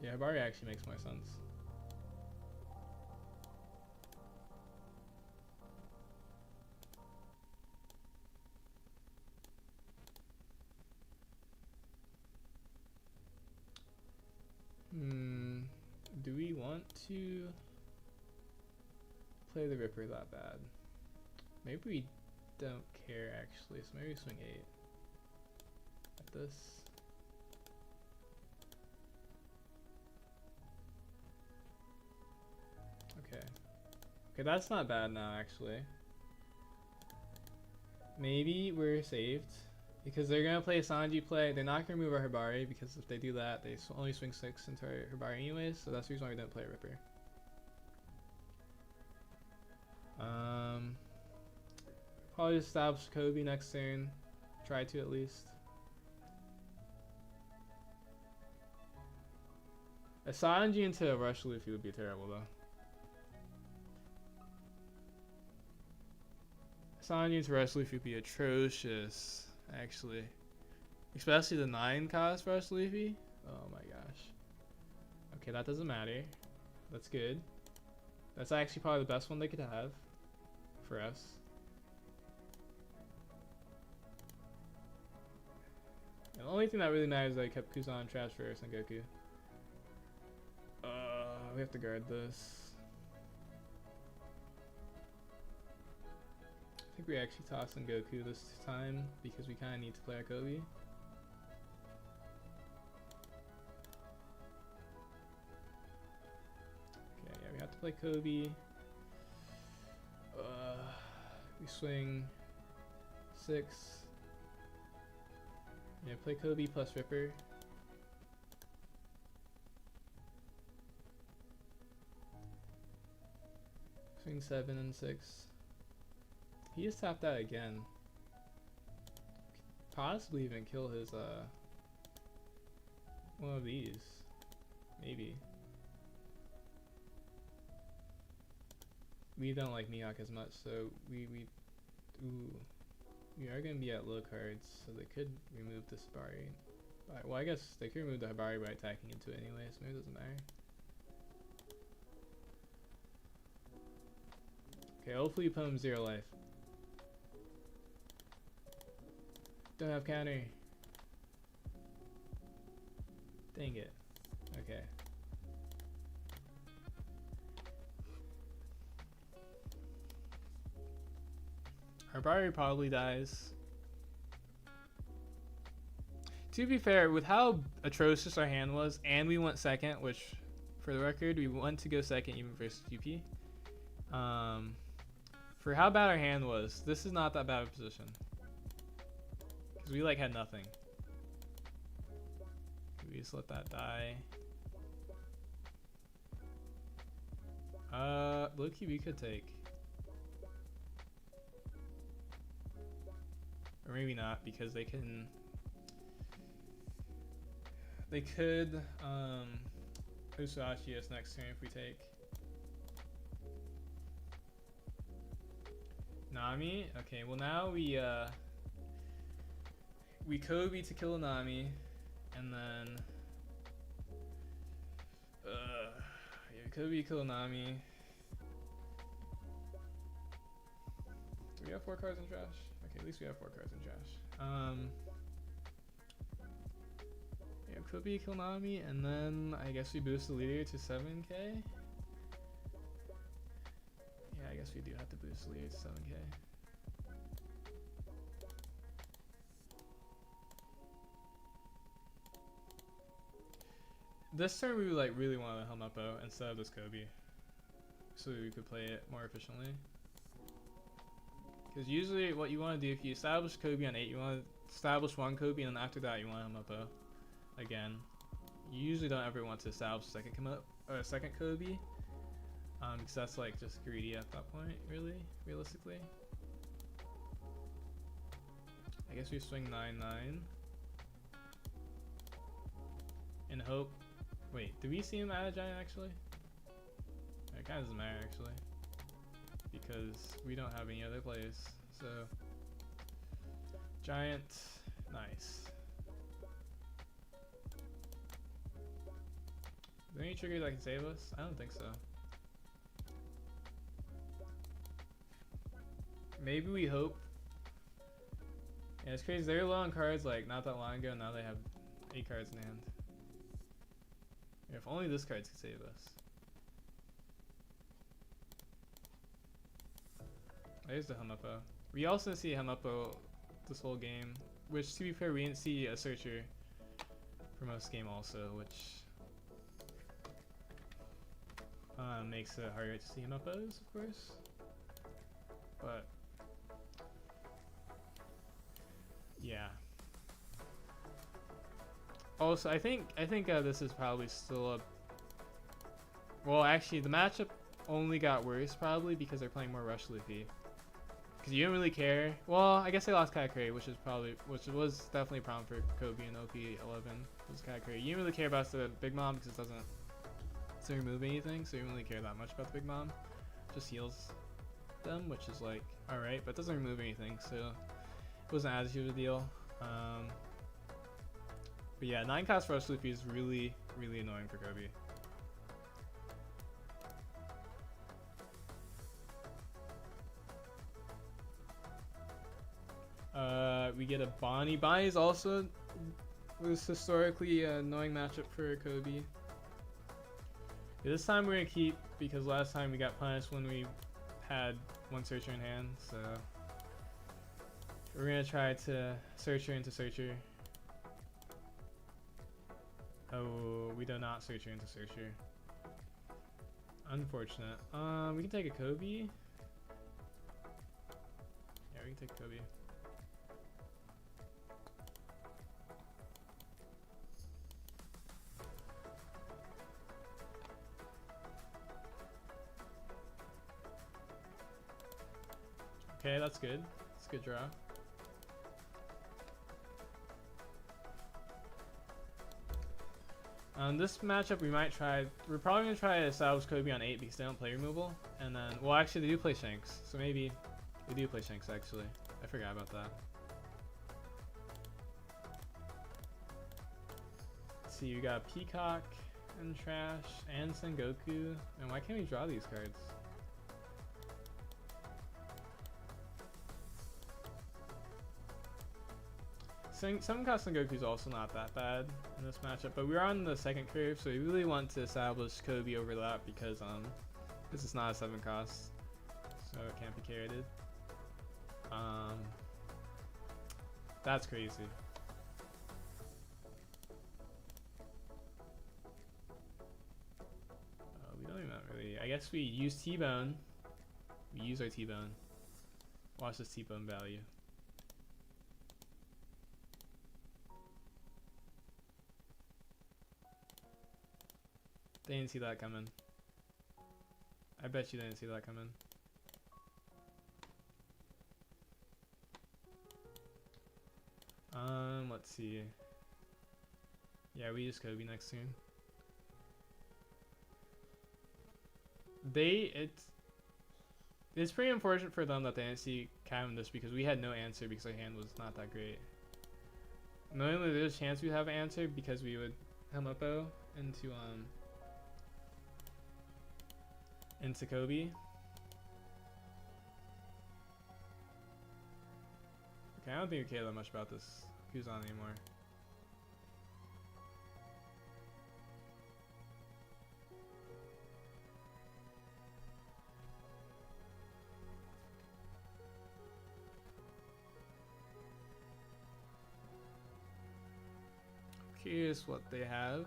Yeah, Hibari actually makes more sense. Do we want to play the Ripper that bad? Maybe we don't care actually, so maybe swing 8 at this. Okay, that's not bad now, actually. Maybe we're saved. Because they're going to play a Sanji play. They're not going to move our Hibari, because if they do that, they only swing 6 into our Hibari anyways. So that's the reason why we didn't play a Ripper. Probably establish Kobe next turn. Try to at least. A Sanji into a Rush Luffy would be terrible, though. Sanji into Rush Luffy would be atrocious, actually. Especially the 9 cost Rush Luffy. Oh my gosh. Okay, that doesn't matter. That's good. That's actually probably the best one they could have for us. And the only thing that really matters is that I kept Kuzan trash for Sengoku. we have to guard this. I think we actually toss in Goku this time because we kind of need to play our Kobe. Okay, yeah, we have to play Kobe. We swing 6. Yeah, play Kobe plus Ripper. Swing 7 and 6. He is tapped out again. Possibly even kill his one of these. Maybe. We don't like Mihawk as much, so we are gonna be at low cards, so they could remove the Habari. Well, I guess they could remove the Habari by attacking into it anyway, so maybe it doesn't matter. Okay, hopefully you put him 0 life. Don't have counter. Dang it. Okay. Habari probably dies. To be fair, with how atrocious our hand was, and we went second, which, for the record, we want to go second even versus GP. For how bad our hand was, this is not that bad of a position. Because we, like, had nothing. We just let that die. Low-key we could take. Or maybe not, because they can... They could, Usuachi us next turn if we take. Nami? Okay, well now we Kobe to kill a Nami, and then, yeah, Kobe kill a Nami. Do we have 4 cards in trash? Okay, at least we have 4 cards in trash. Yeah, Kobe kill Nami, and then I guess we boost the leader to 7k. Yeah, I guess we do have to boost the leader to 7k. This turn we would like really want to Helmeppo instead of this Kobe, so we could play it more efficiently. Because usually what you want to do if you establish Kobe on 8, you want to establish 1 Kobe, and then after that you want to Helmeppo again. You usually don't ever want to establish a second Kobe, because that's like just greedy at that point, really, realistically. I guess we swing 9-9 and hope. Wait, do we see him add a giant actually? It kind of doesn't matter actually, because we don't have any other plays. So giant, nice. Are there any triggers that can save us? I don't think so. Maybe we hope. Yeah, it's crazy. They were low on cards like not that long ago. Now they have 8 cards in hand. Yeah, if only this card could save us. There's the Helmeppo. We also see Helmeppo this whole game, which to be fair, we didn't see a searcher for most game also, which makes it harder to see Helmeppos, of course. But yeah. Also, I think this is probably still a... Well, actually, the matchup only got worse probably because they're playing more Rush Luffy. Because you don't really care. Well, I guess they lost Katakuri, which was definitely a problem for Kobe and OP11. Was Katakuri. You don't really care about the Big Mom because it doesn't remove anything, so you don't really care that much about the Big Mom. Just heals them, which is like alright, but it doesn't remove anything, so it wasn't as huge of a deal. But yeah, 9-cost Rush Luffy is really, really annoying for Kobe. We get a Bonnie. Bonnie is also was historically an annoying matchup for Kobe. This time we're gonna keep because last time we got punished when we had one searcher in hand, so we're gonna try to searcher into searcher. Oh, we do not searcher into searcher. Unfortunate. We can take a Kobe. Yeah, we can take Kobe. Okay, that's good. That's a good draw. This matchup we might try. We're probably gonna try to establish Kobe on 8 because they don't play removal, and then well, actually they do play Shanks, so maybe they do play Shanks. Actually, I forgot about that. Let's see, we got Peacock and Trash and Sengoku, and why can't we draw these cards? Some custom Goku's also not that bad in this matchup, but we're on the second curve, so we really want to establish Kobe overlap because this is not a 7 cost, so it can't be carried. That's crazy. We don't even really. I guess we use T-Bone. We use our T-Bone. Watch this T-Bone value. They didn't see that coming. I bet you didn't see that coming. Let's see. Yeah, we use Kobe next turn. It's pretty unfortunate for them that they didn't see Cavendish because we had no answer because our hand was not that great. Normally there's a chance we'd have an answer because we would Helmuppo into Kobe. Okay, I don't think we care that much about this Kuzan anymore. Curious what they have.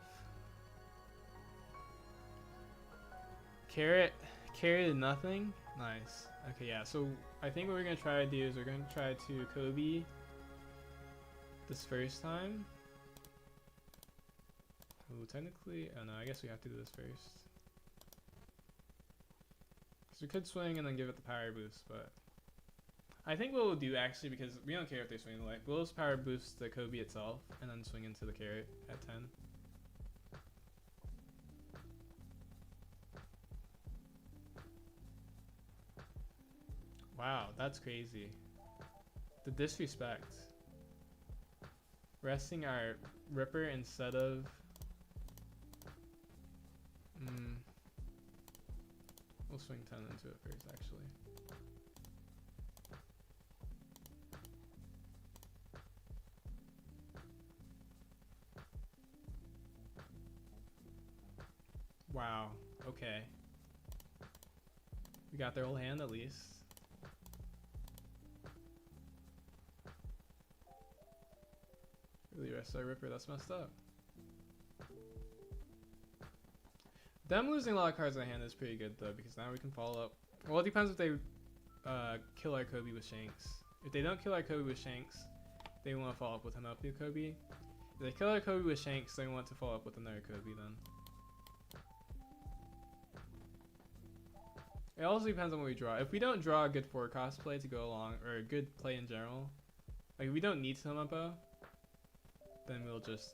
Carrot to nothing. Nice. Okay, yeah. So I think what we're gonna try to do is we're gonna try to Kobe this first time. Oh, technically, oh no, I guess we have to do this first. Because we could swing and then give it the power boost, but I think what we'll do actually, because we don't care if they swing the light, we'll just power boost the Kobe itself and then swing into the carrot at 10. Wow, that's crazy. The disrespect. Resting our Ripper instead of... We'll swing 10 into it first, actually. Wow, okay. We got their whole hand at least. Really rest our Ripper, that's messed up. Them losing a lot of cards in hand is pretty good though, because now we can follow up. Well, it depends if they kill our Kobe with Shanks. If they don't kill our Kobe with Shanks, they want to follow up with an up Kobe. If they kill our Kobe with Shanks, they want to follow up with another Kobe then. It also depends on what we draw. If we don't draw a good 4 cost play to go along, or a good play in general, like we don't need Helmuppo, then we'll just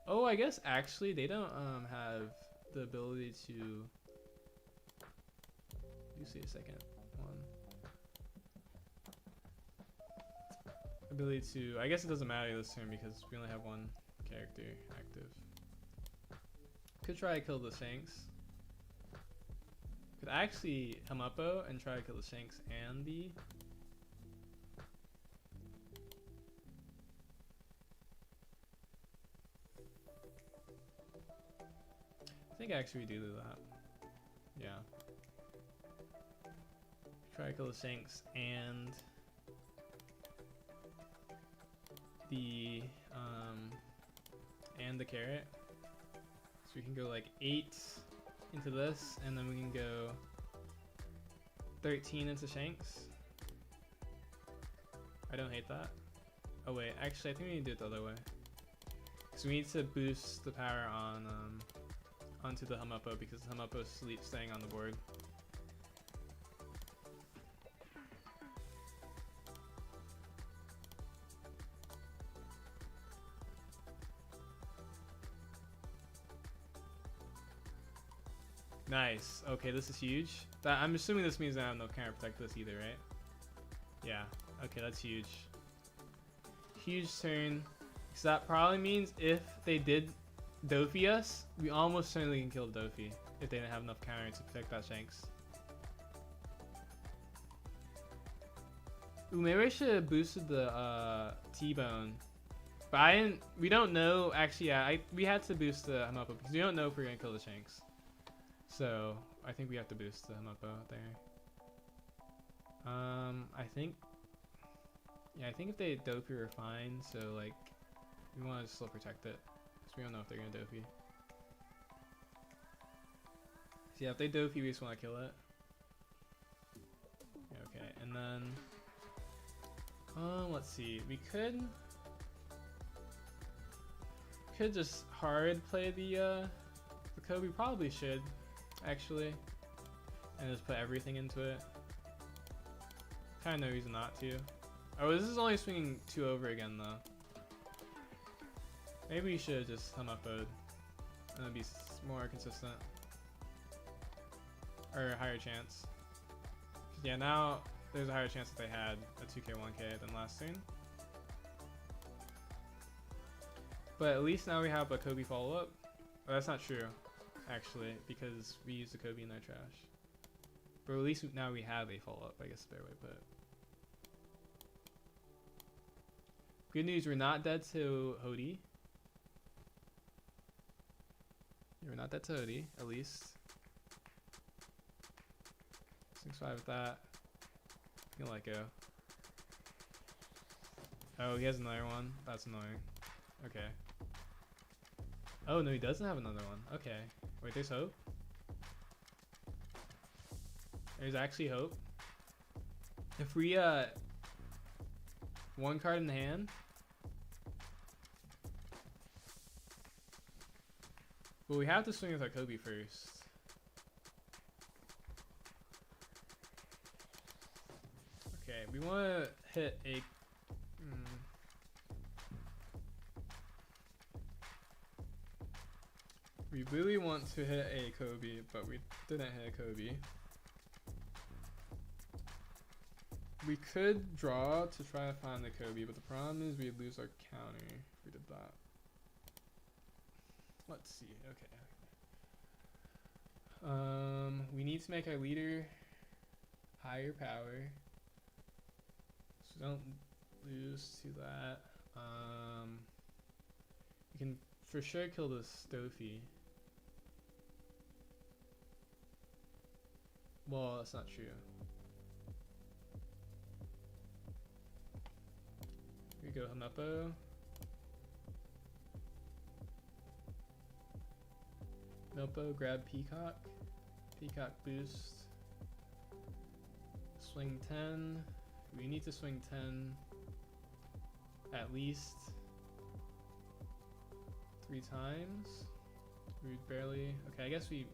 oh, I guess actually they don't have the ability to... You see a second one. Ability to... I guess it doesn't matter this turn because we only have one character active. Could try to kill the Shanks. Could actually Helmuppo and try to kill the Shanks and the... think actually we do that. Yeah. Try to kill the Shanks and the carrot. So we can go like 8 into this, and then we can go 13 into Shanks. I don't hate that. Oh wait, actually I think we need to do it the other way. So we need to boost the power on onto the Humupo because the Humupo is staying on the board. Nice. Okay, this is huge. I'm assuming this means I have no counter protect this either, right? Yeah. Okay, that's huge. Huge turn. So that probably means if they did Dofi us, we almost certainly can kill Dofi if they didn't have enough counter to protect that Shanks. Ooh, maybe I should have boosted the T-Bone. But we don't know, actually, yeah, we had to boost the Humupo because we don't know if we're gonna kill the Shanks. So, I think we have to boost the Humupo out there. I think if they Dofi, we're fine, so like, we want to still protect it, because we don't know if they're gonna Dofi. So yeah, if they Dofi, we just want to kill it. Okay, and then, let's see, we could just hard play the Kobe, probably should, actually, and just put everything into it. Kind of no reason not to. Oh, this is only swinging 2 over again though. Maybe we should just Humupo'd and then be more consistent. Or a higher chance. Yeah, now there's a higher chance that they had a 2k 1k than last turn. But at least now we have a Kobe follow-up. Oh, that's not true, actually, because we used the Kobe in their trash. But at least now we have a follow-up, I guess, fair way to put it. Good news, we're not dead to Hody. Yeah, we're not dead to Hody, at least. 6-5 with that. You can let go. Oh, he has another one. That's annoying. Okay. Oh, no, he doesn't have another one. Okay. Wait, there's hope? There's actually hope. If we, one card in the hand. Well, we have to swing with our Kobe first. Okay, we want to hit a... We really want to hit a Kobe, but we didn't hit a Kobe. We could draw to try to find the Kobe, but the problem is we'd lose our counter if we did that. Let's see. Okay. We need to make our leader higher power, so don't lose to that. We can for sure kill this Dofi. Well, that's not true. We go Humupo. Humupo, grab Peacock. Peacock boost. Swing 10. We need to swing 10 at least 3 times. We barely. Okay, I guess we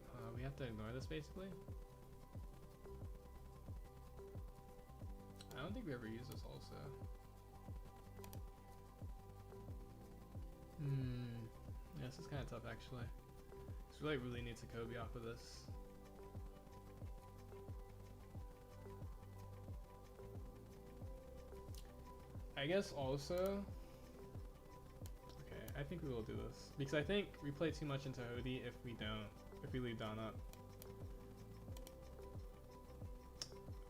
have to ignore this basically. I don't think we ever use this also. Yeah, this is kind of tough actually. So we like really need to Kobe off of this. I guess also. Okay, I think we will do this because I think we play too much into Hody if we leave Dawn up.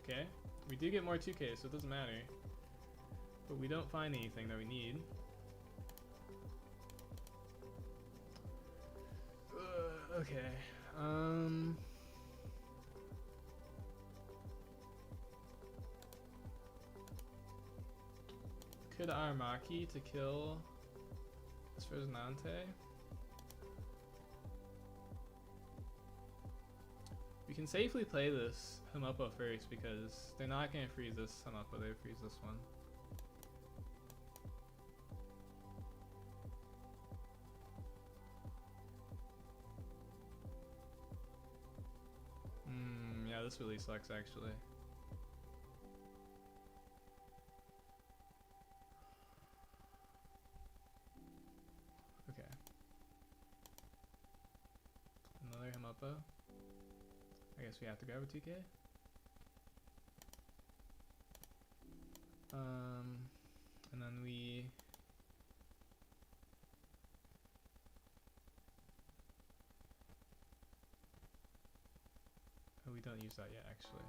Okay, we do get more 2k, so it doesn't matter. But we don't find anything that we need. Okay. Could Aramaki to kill Sferznante? We can safely play this Hamapo first because they're not gonna freeze this Hamapo, they freeze this one. Yeah, this really sucks actually. Okay. Another Hamapo. I guess we have to grab a 2K. And then we we don't use that yet actually.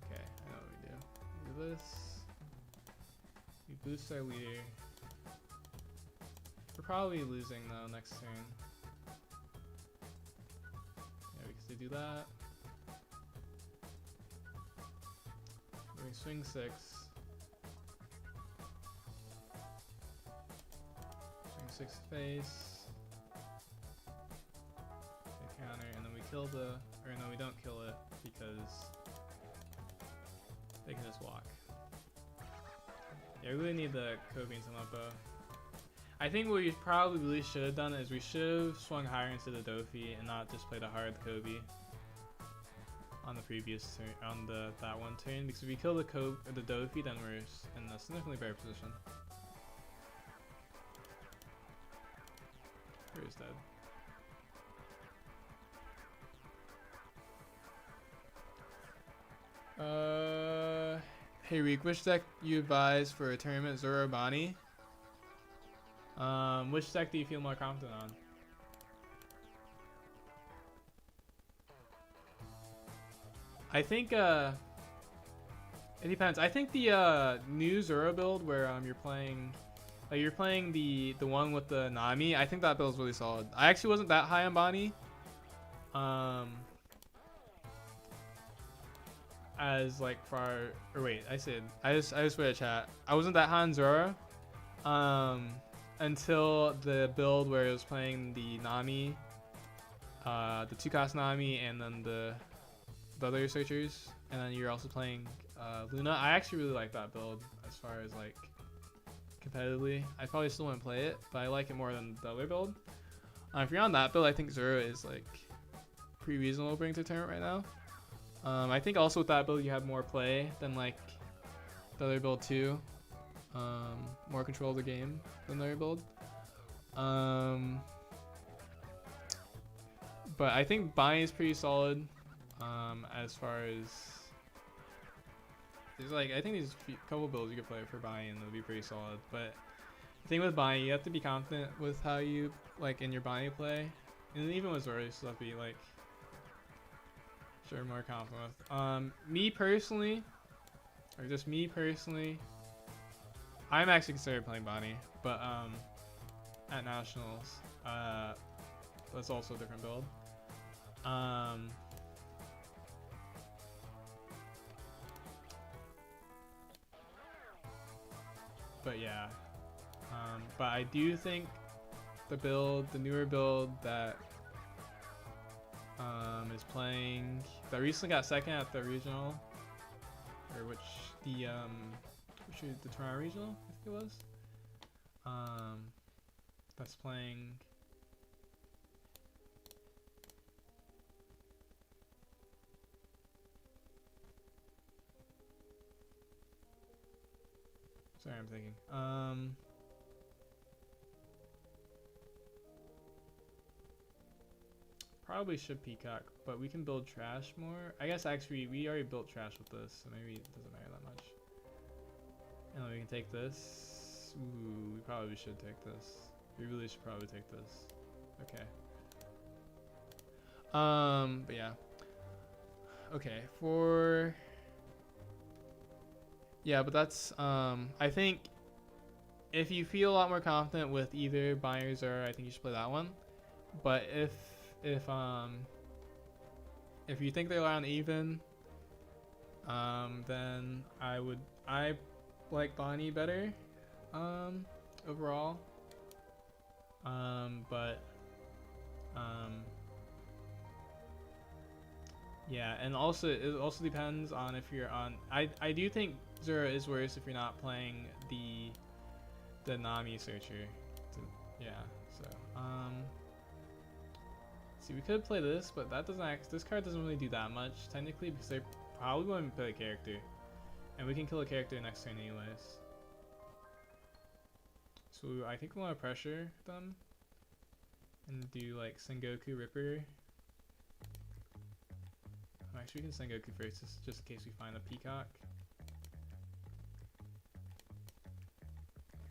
Okay, I know what we do. We do this. We boost our leader. We're probably losing though next turn. Yeah, because they do that. We swing 6. Swing 6 face. They counter, and then we kill the, or no, we don't kill it because they can just walk. Yeah, we really need the Kobe and Tamapo. I think what we probably really should have done is we should have swung higher into the Dofi and not just played a hard Kobe on the previous turn, on that one turn, because if we kill the Dofi, then we're in a significantly better position. Where is dead? Hey Reek, which deck you advise for a tournament, Zoro or Bonnie? Which deck do you feel more confident on? I think it depends. I think the new Zoro build where you're playing the one with the Nami, I think that build is really solid. I actually wasn't that high on Bonnie. As like far, or wait, I just read a chat. I wasn't that high on Zoro. Until the build where it was playing the Nami, the 2-cost Nami, and then the other researchers, and then you're also playing Luna. I actually really like that build as far as like competitively. I probably still wouldn't play it, but I like it more than the other build. If you're on that build, I think Zoro is like pretty reasonable to bring to tournament right now. I think also with that build you have more play than like the other build too. More control of the game than the other build. But I think Bonnie is pretty solid. As far as there's like, I think there's a couple builds you could play for Bonnie and it'll be pretty solid. But the thing with Bonnie, you have to be confident with how you like in your Bonnie play, and even with Zoro, you still have to be like more confident with. Me personally, or just me personally, I'm actually considering playing Bonnie, but at nationals, that's also a different build. But yeah, but I do think the newer build that is playing, that recently got second at the regional, or the Toronto regional, I think it was. That's playing. Sorry, I'm thinking. Probably should Peacock, but we can build trash more. I guess actually we already built trash with this, so maybe it doesn't matter that much. And then we can take this. Ooh, we probably should take this. We really should probably take this. Okay. But yeah. Okay, for Yeah, but that's I think if you feel a lot more confident with either Binary or Zora, I think you should play that one. But if um if you think they're around even, then I like Bonnie better, overall. But yeah, and also it also depends on if you're on. I do think Zora is worse if you're not playing the Nami searcher. Yeah, so see, we could play this, but that doesn't this card doesn't really do that much technically because they're probably going to play a character, and we can kill a character next turn anyways. So I think we want to pressure them and do like Sengoku Ripper. Actually, we can Sengoku first, just in case we find a Peacock.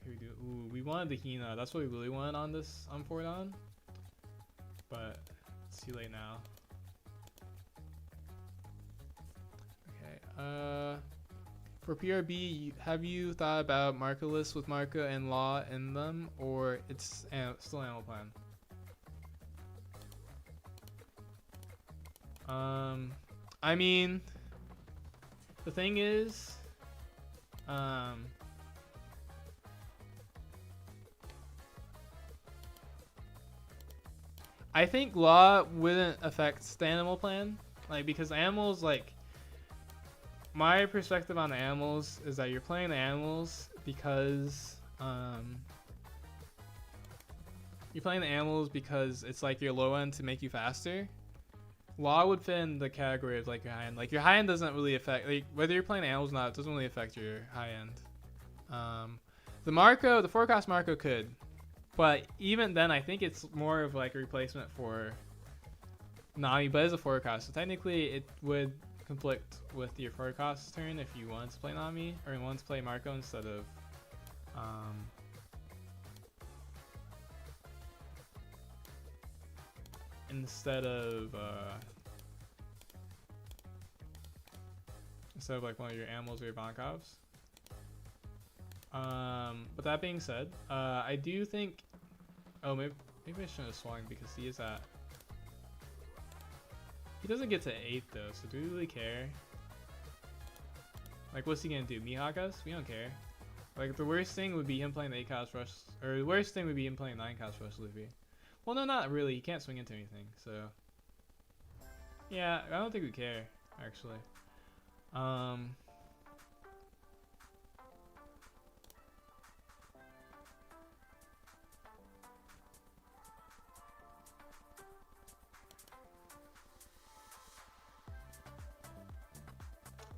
Here we do. Ooh, we wanted the Hina. That's what we really wanted on this Fordon. But it's too late now. Okay. For PRB, have you thought about Marco lists with Marco and Law in them, or it's still Animal Plan? I mean, the thing is, I think Law wouldn't affect the Animal Plan, like, because animals, like, my perspective on the animals is that you're playing the animals because, it's like your low end to make you faster. Law would fit in the category of like your high end. Like your high end doesn't really affect, like whether you're playing animals or not, it doesn't really affect your high end. The forecast Marco could, but even then I think it's more of like a replacement for Nami, but it's a forecast. So technically it would conflict with your forecast turn if you wanted to play Nami or you wanted to play Marco instead of like one of your animals or your Bonkovs. But that being said, I do think, oh, maybe I shouldn't have swung because he doesn't get to 8 though, so do we really care? Like, what's he gonna do? Mihawk us? We don't care. Like, the worst thing would be him playing the 8 cost rush, or the worst thing would be him playing 9 cost rush Luffy. Well, no, not really. He can't swing into anything, so yeah, I don't think we care actually.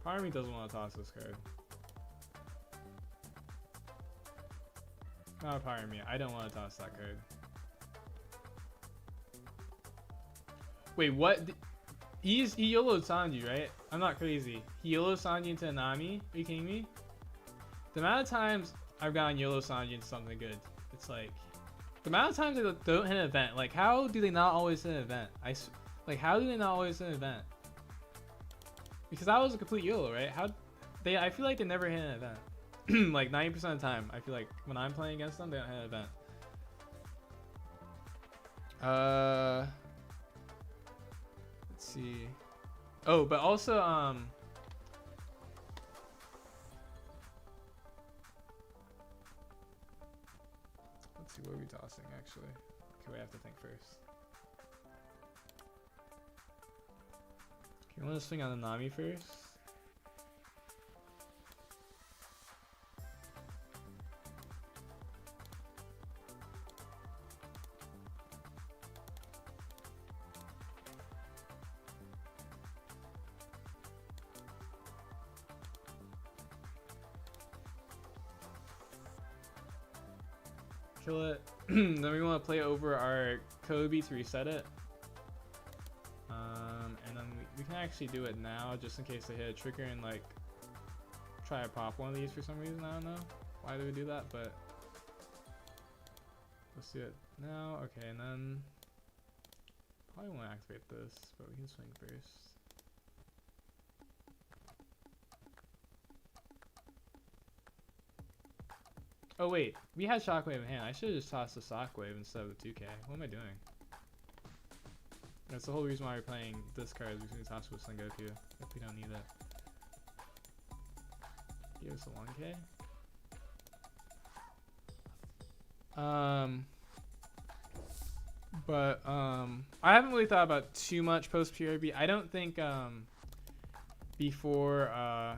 Part of me doesn't want to toss this card. Not part of me. I don't want to toss that card. Wait, what? He YOLO'd Sanji, right? I'm not crazy. He YOLO'd Sanji into Nami? Are you kidding me? The amount of times I've gotten YOLO Sanji into something good, it's like the amount of times they don't hit an event. Like, how do they not always hit an event? How do they not always hit an event? Because that was a complete YOLO, right? I feel like they never hit an event. Like 90% of the time, I feel like when I'm playing against them, they don't hit an event. Let's see. Oh, but also, let's see, what are we tossing actually? Okay, we have to think first. Okay, I want to swing on the Nami first. Kill it. Then we want to play over our Kobe to reset it. And then we can actually do it now just in case they hit a trigger and like try to pop one of these for some reason. I don't know why they would do that, but let's do it now. Okay, and then probably won't activate this, but we can swing first. Oh wait, we had Shockwave in hand. I should have just tossed the Shockwave instead of the 2K. What am I doing? That's the whole reason why we're playing this card, is we can toss with Sengoku if we don't need it. Give us a 1K. I haven't really thought about too much post PRB. I don't think before I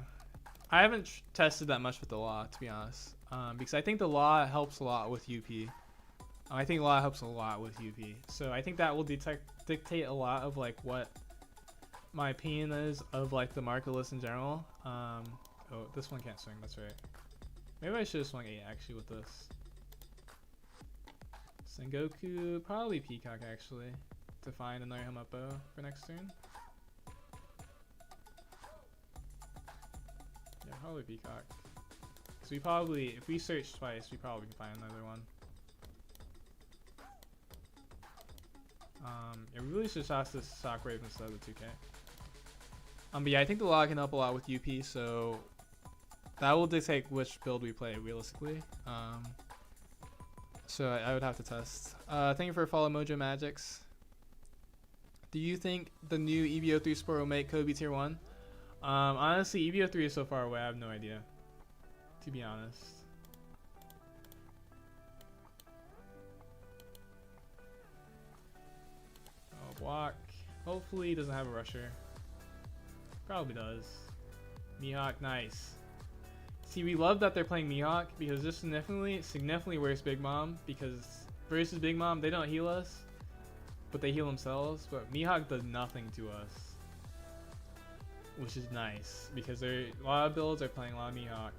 haven't tested that much with the law, to be honest, because I think the law helps a lot with UP. I think law helps a lot with UP, so I think that will dictate a lot of like what my opinion is of like the market list in general. Oh, this one can't swing. That's right. Maybe I should have swung 8 actually with this. Sengoku, probably Peacock actually, to find another Hamapo for next turn. Yeah, probably Peacock. Because we probably, if we search twice, we probably can find another one. I really should toss this Shockwave instead of the 2K. But yeah, I think the law can help a lot with UP, so that will dictate which build we play realistically. So I would have to test. Thank you for follow Mojo Magics. Do you think the new EVO3 Sport will make Kobe tier 1? Honestly, EVO3 is so far away, I have no idea, to be honest. Oh, block. Hopefully he doesn't have a rusher. Probably does. Mihawk, nice. See, we love that they're playing Mihawk because this is significantly worse Big Mom, because versus Big Mom, they don't heal us, but they heal themselves. But Mihawk does nothing to us, which is nice because a lot of builds are playing a lot of Mihawk.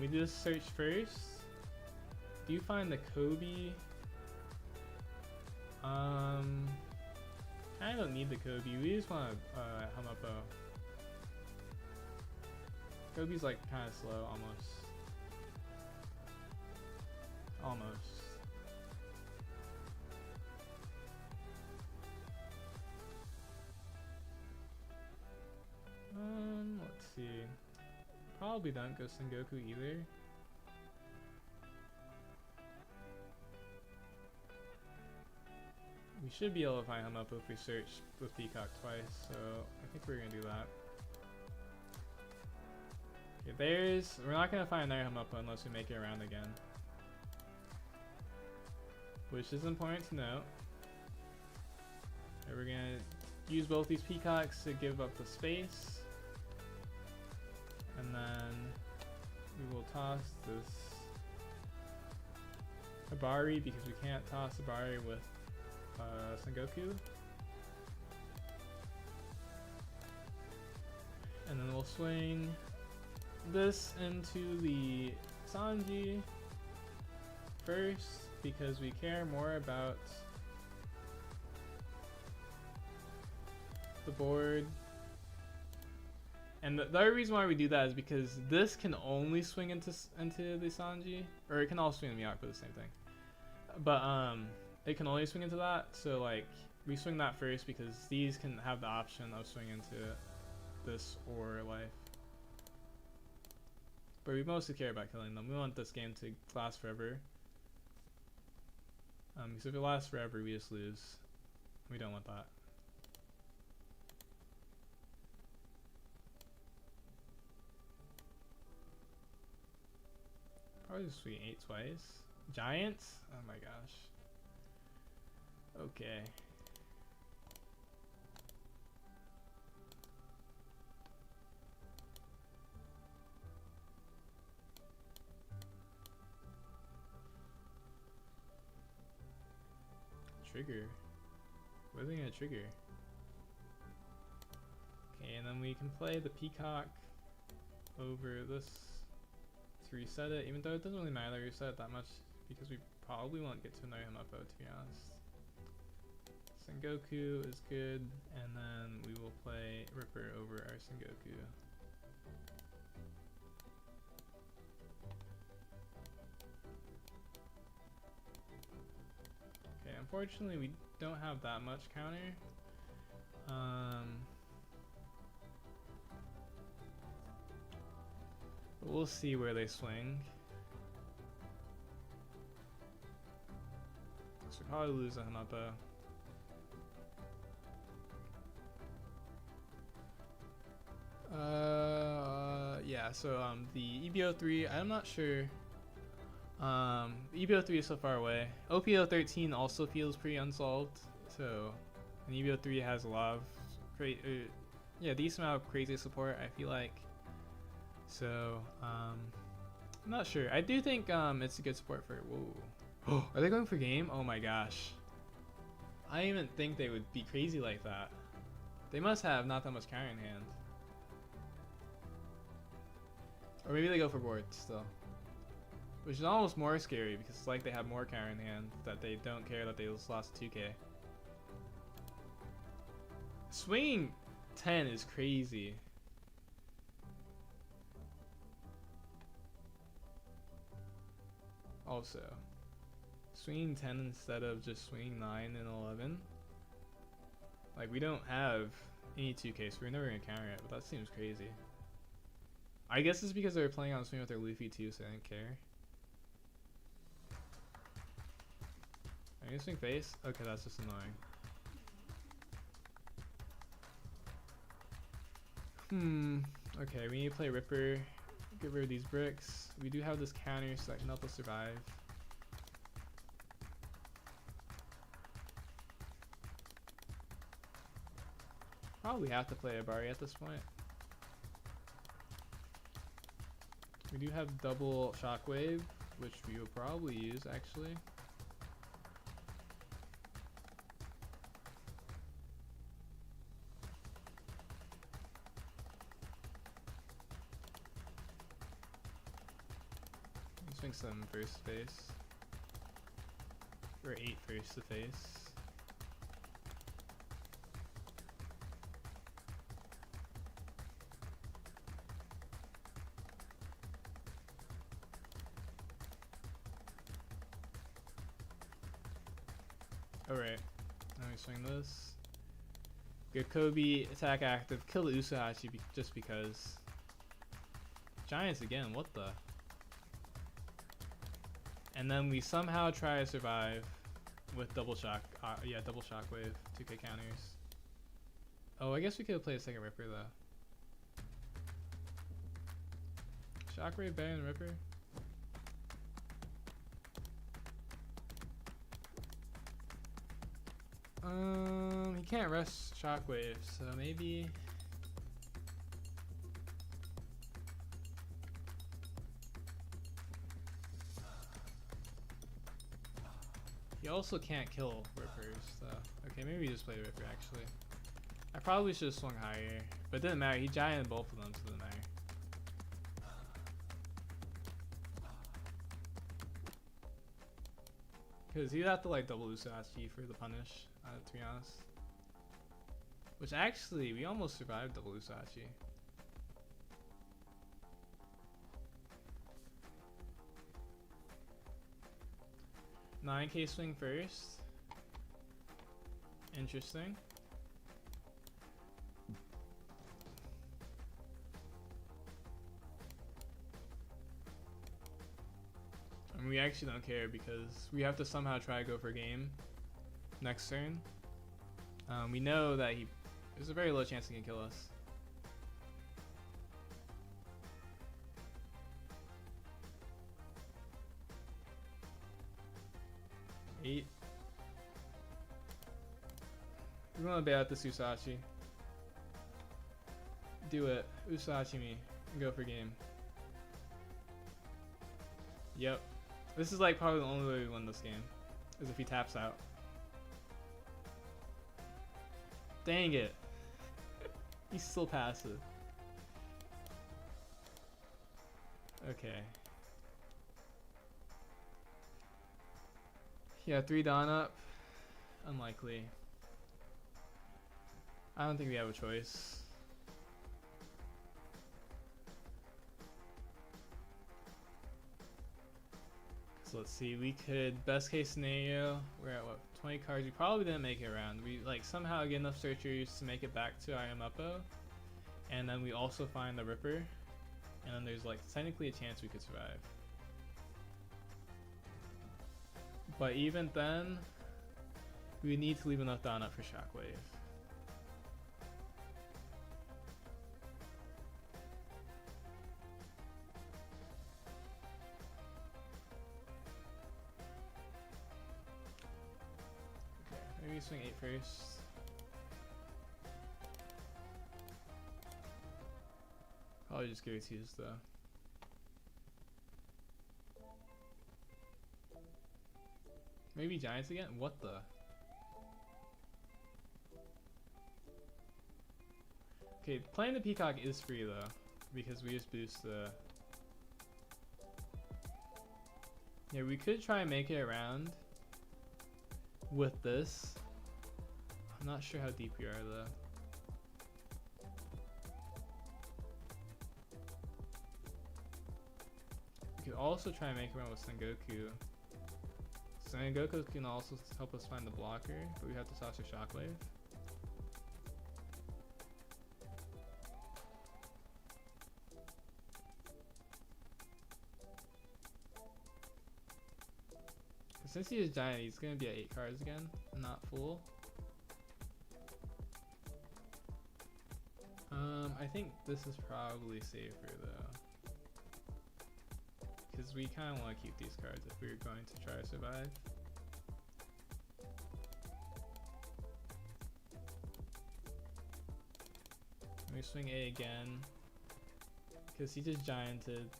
We do this search first. Do you find the Kobe? I don't need the Kobe. We just want to Hamapo. Kobe's like kind of slow, almost. Let's see. Probably don't go Sengoku either. We should be able to find him up if we search with Peacock twice, so I think we're gonna do that. Okay, we're not gonna find another Hamapo unless we make it around again, which is important to note. Okay, we're gonna use both these Peacocks to give up the space, and then we will toss this Hibari because we can't toss Hibari with Sengoku. And then we'll swing this into the Sanji first because we care more about the board. And the other reason why we do that is because this can only swing into the Sanji, or it can also swing the Miyako, the same thing. But it can only swing into that, so like we swing that first because these can have the option of swinging into this or life. But we mostly care about killing them. We want this game to last forever. Because if it lasts forever, we just lose. We don't want that. Probably just swing 8 twice. Giants? Oh my gosh. Okay. Trigger. What are they gonna trigger? Okay, and then we can play the Peacock over this to reset it, even though it doesn't really matter to reset it that much because we probably won't get to another Hamapo, to be honest. Sengoku is good, and then we will play Ripper over our Sengoku. Okay, unfortunately we don't have that much counter. We'll see where they swing. So we probably lose a Hamapo. Yeah, so the EBO3, I'm not sure. EBO3 is so far away. OPO13 also feels pretty unsolved. So, and EBO3 has a lot of decent amount of crazy support, I feel like. So, I'm not sure. I do think it's a good support for. Whoa. Are they going for game? Oh my gosh. I didn't even think they would be crazy like that. They must have not that much counter in hand. Or maybe they go for board still. Which is almost more scary because it's like they have more counter in hand that they don't care that they just lost 2k. Swinging 10 is crazy. Also, swinging 10 instead of just swinging 9 and 11. Like, we don't have any 2k, so we're never going to counter it, but that seems crazy. I guess it's because they were playing on swing with their Luffy too, so they didn't care. Are you gonna swing face? Okay, that's just annoying. Okay, we need to play Ripper. Get rid of these bricks. We do have this counter, so that can help us survive. Probably have to play Abari at this point. We do have double shockwave, which we will probably use actually. Let's swing some first face. Or 8 first to face. Alright, now we swing this. Get Kobe, attack active, kill the Usahachi just because. Giants again, what the? And then we somehow try to survive with double shock. Double shockwave, 2k counters. Oh, I guess we could play a second Ripper though. Shockwave better than Ripper? He can't rest shockwave, so maybe. He also can't kill Rippers, so. Okay, maybe we just play Ripper actually. I probably should have swung higher, but it didn't matter. He gianted both of them, so it didn't matter. Because he'd have to like double Usahachi for the punish, to be honest. Which actually, we almost survived double Usahachi. $9k swing first. Interesting. And we actually don't care because we have to somehow try to go for game next turn. We know that there's a very low chance he can kill us. Eight. We're gonna bait out this Usahachi. Do it. Usahachi me. And go for game. Yep. This is like probably the only way we win this game. Is if he taps out. Dang it. He's still passive. Okay. Yeah, 3 Dawn up. Unlikely. I don't think we have a choice. So let's see, we could, best case scenario, we're at what, 20 cards. We probably didn't make it around. We like somehow get enough searchers to make it back to Ayamupo. And then we also find the Ripper. And then there's like technically a chance we could survive. But even then, we need to leave enough down up for Shockwave. Okay, maybe swing 8 first. Probably just go T's though. Maybe Giants again? What the? Okay, playing the Peacock is free though, because we just boost the... Yeah, we could try and make it around with this. I'm not sure how deep we are though. We could also try and make it around with Sengoku. Sengoku can also help us find the blocker, but we have to toss a Shockwave. Since he is giant, he's gonna be at 8 cards again, not full. I think this is probably safer though, because we kind of want to keep these cards if we're going to try to survive. We swing A again, because he just gianted.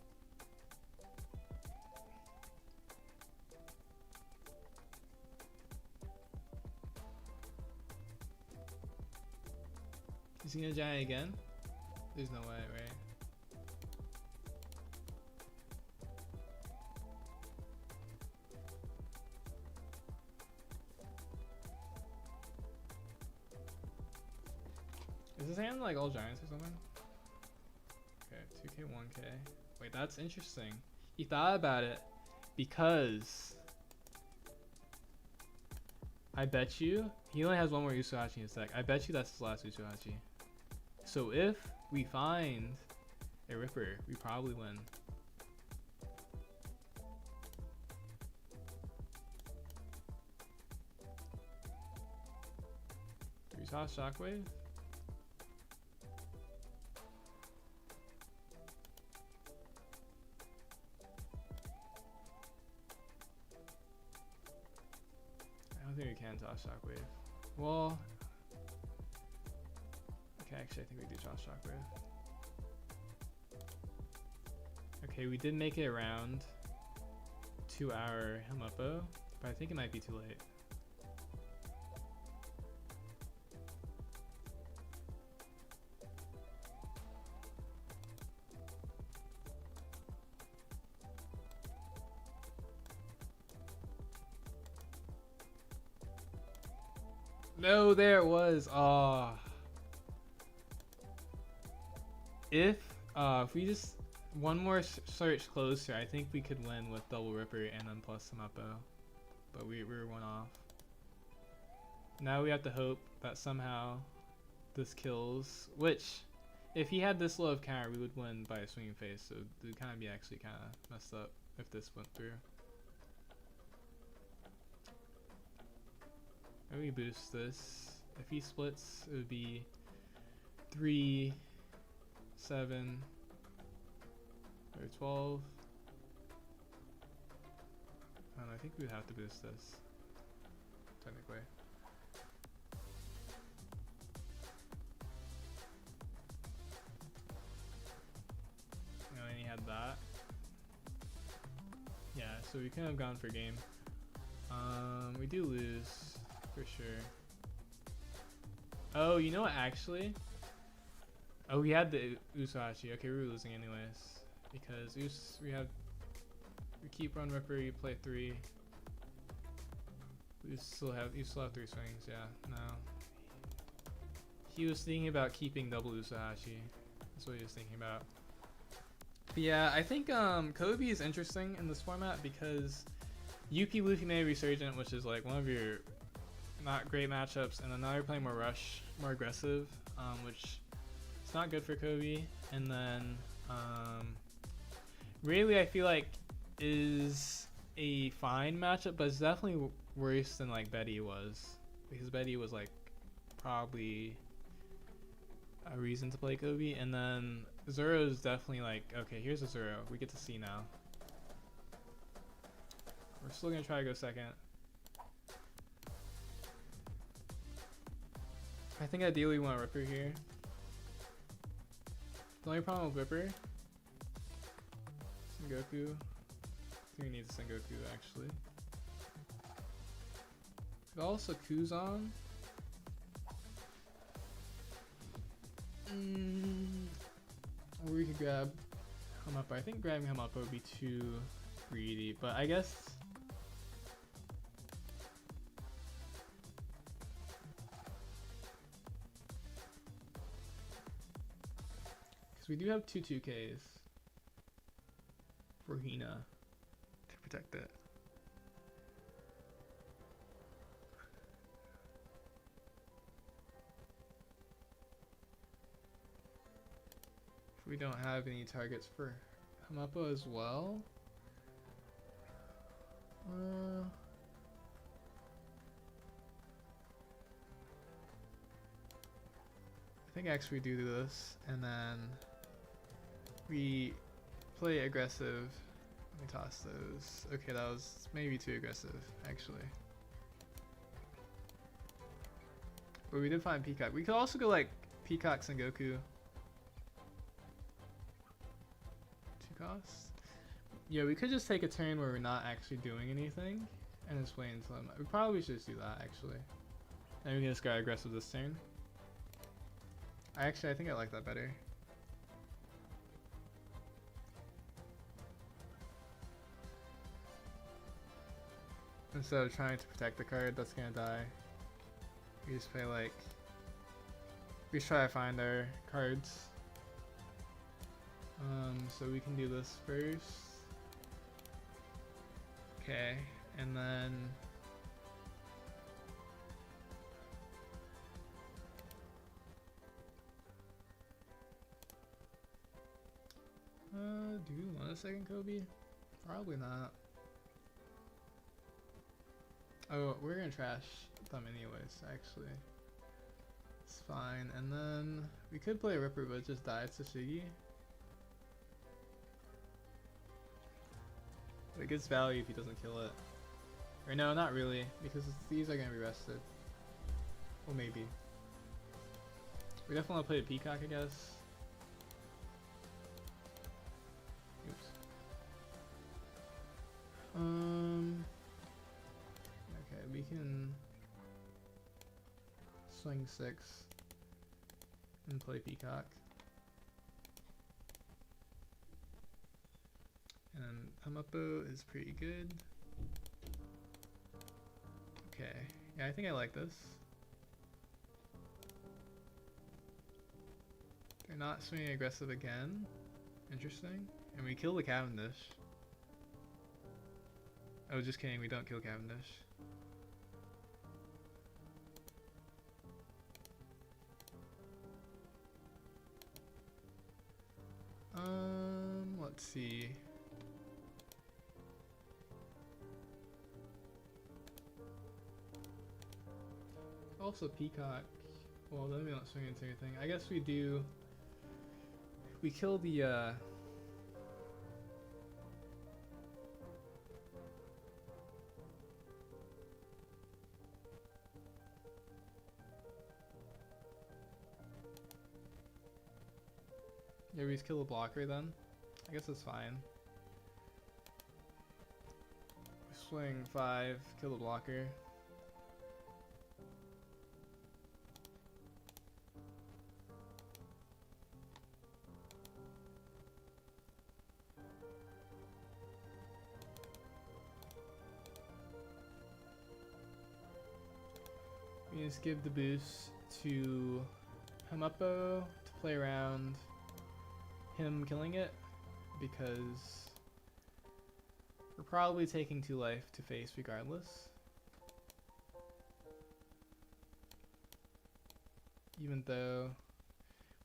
Is he gonna giant again? There's no way, right? Is this hand like all giants or something? Okay, 2k, 1k. Wait, that's interesting. He thought about it because I bet you he only has one more Usuhachi in his deck. I bet you that's his last Usuhachi. So if we find a Ripper, we probably win. Do we toss Shockwave? I don't think we can toss Shockwave. Well, okay, actually I think we do toss Shockwave. Okay, we did make it around to our Helmuppo, but I think it might be too late. No, there it was. If we just one more search closer, I think we could win with double Ripper and then plus Helmuppo. But we were one off. Now we have to hope that somehow this kills. Which, if he had this low of counter, we would win by a swinging face. So it would kind of be actually kind of messed up if this went through. Maybe we boost this. If he splits, it would be 3, 7, or 12. I don't know, I think we'd have to boost this, technically. And he had that. Yeah, so we could have gone for game. We do lose. For sure. Oh, you know what, actually? Oh, we had the Usuhachi. Okay, we were losing anyways. Because we keep run Ripper, you play 3. You still have 3 swings, yeah. No. He was thinking about keeping double Usuhachi. That's what he was thinking about. But yeah, I think Kobe is interesting in this format because UP Luffy May Resurgent, which is like one of your not great matchups, and then now you're playing more rush, more aggressive, which it's not good for Kobe. And then Really, I feel like is a fine matchup, but it's definitely worse than like Betty was, because Betty was like probably a reason to play Kobe, and then Zoro is definitely like, okay, here's a Zoro. We get to see now. We're still gonna try to go second. I think ideally we want Ripper here. The only problem with Ripper, Sengoku. I think we need Sengoku actually. But also Kuzan. Or we could grab Hamapo. I think grabbing Hamapo would be too greedy, but I guess because we do have two 2Ks for Hina to protect it. If we don't have any targets for Hamapo as well. I think actually we do this, and then we play aggressive. Let me toss those. Okay, that was maybe too aggressive, actually. But we did find Peacock. We could also go like Peacock Sengoku. 2 costs. Yeah, we could just take a turn where we're not actually doing anything and just wait until we probably should just do that actually. And we can just go aggressive this turn. I think I like that better. Instead of trying to protect the card that's gonna die, we just play like, we try to find our cards. So we can do this first. Okay, and then do we want a second Kobe? Probably not. Oh, we're gonna trash them anyways, actually. It's fine. And then we could play Ripper, but just die to Shiggy. It gets value if he doesn't kill it. Or no, not really, because these are gonna be rested. Well, maybe. We definitely want to play the Peacock, I guess. Oops. Okay, we can swing 6 and play Peacock. And Hamapo is pretty good. Okay, yeah, I think I like this. They're not swinging aggressive again. Interesting. And we kill the Cavendish. Oh, just kidding, we don't kill Cavendish. Let's see. Also Peacock. Well, then we don't swing into anything. I guess we do. We kill the yeah, we just kill the blocker then. I guess it's fine. Swing 5, kill the blocker. We just give the boost to Hamapo to play around him killing it, because we're probably taking 2 life to face regardless. Even though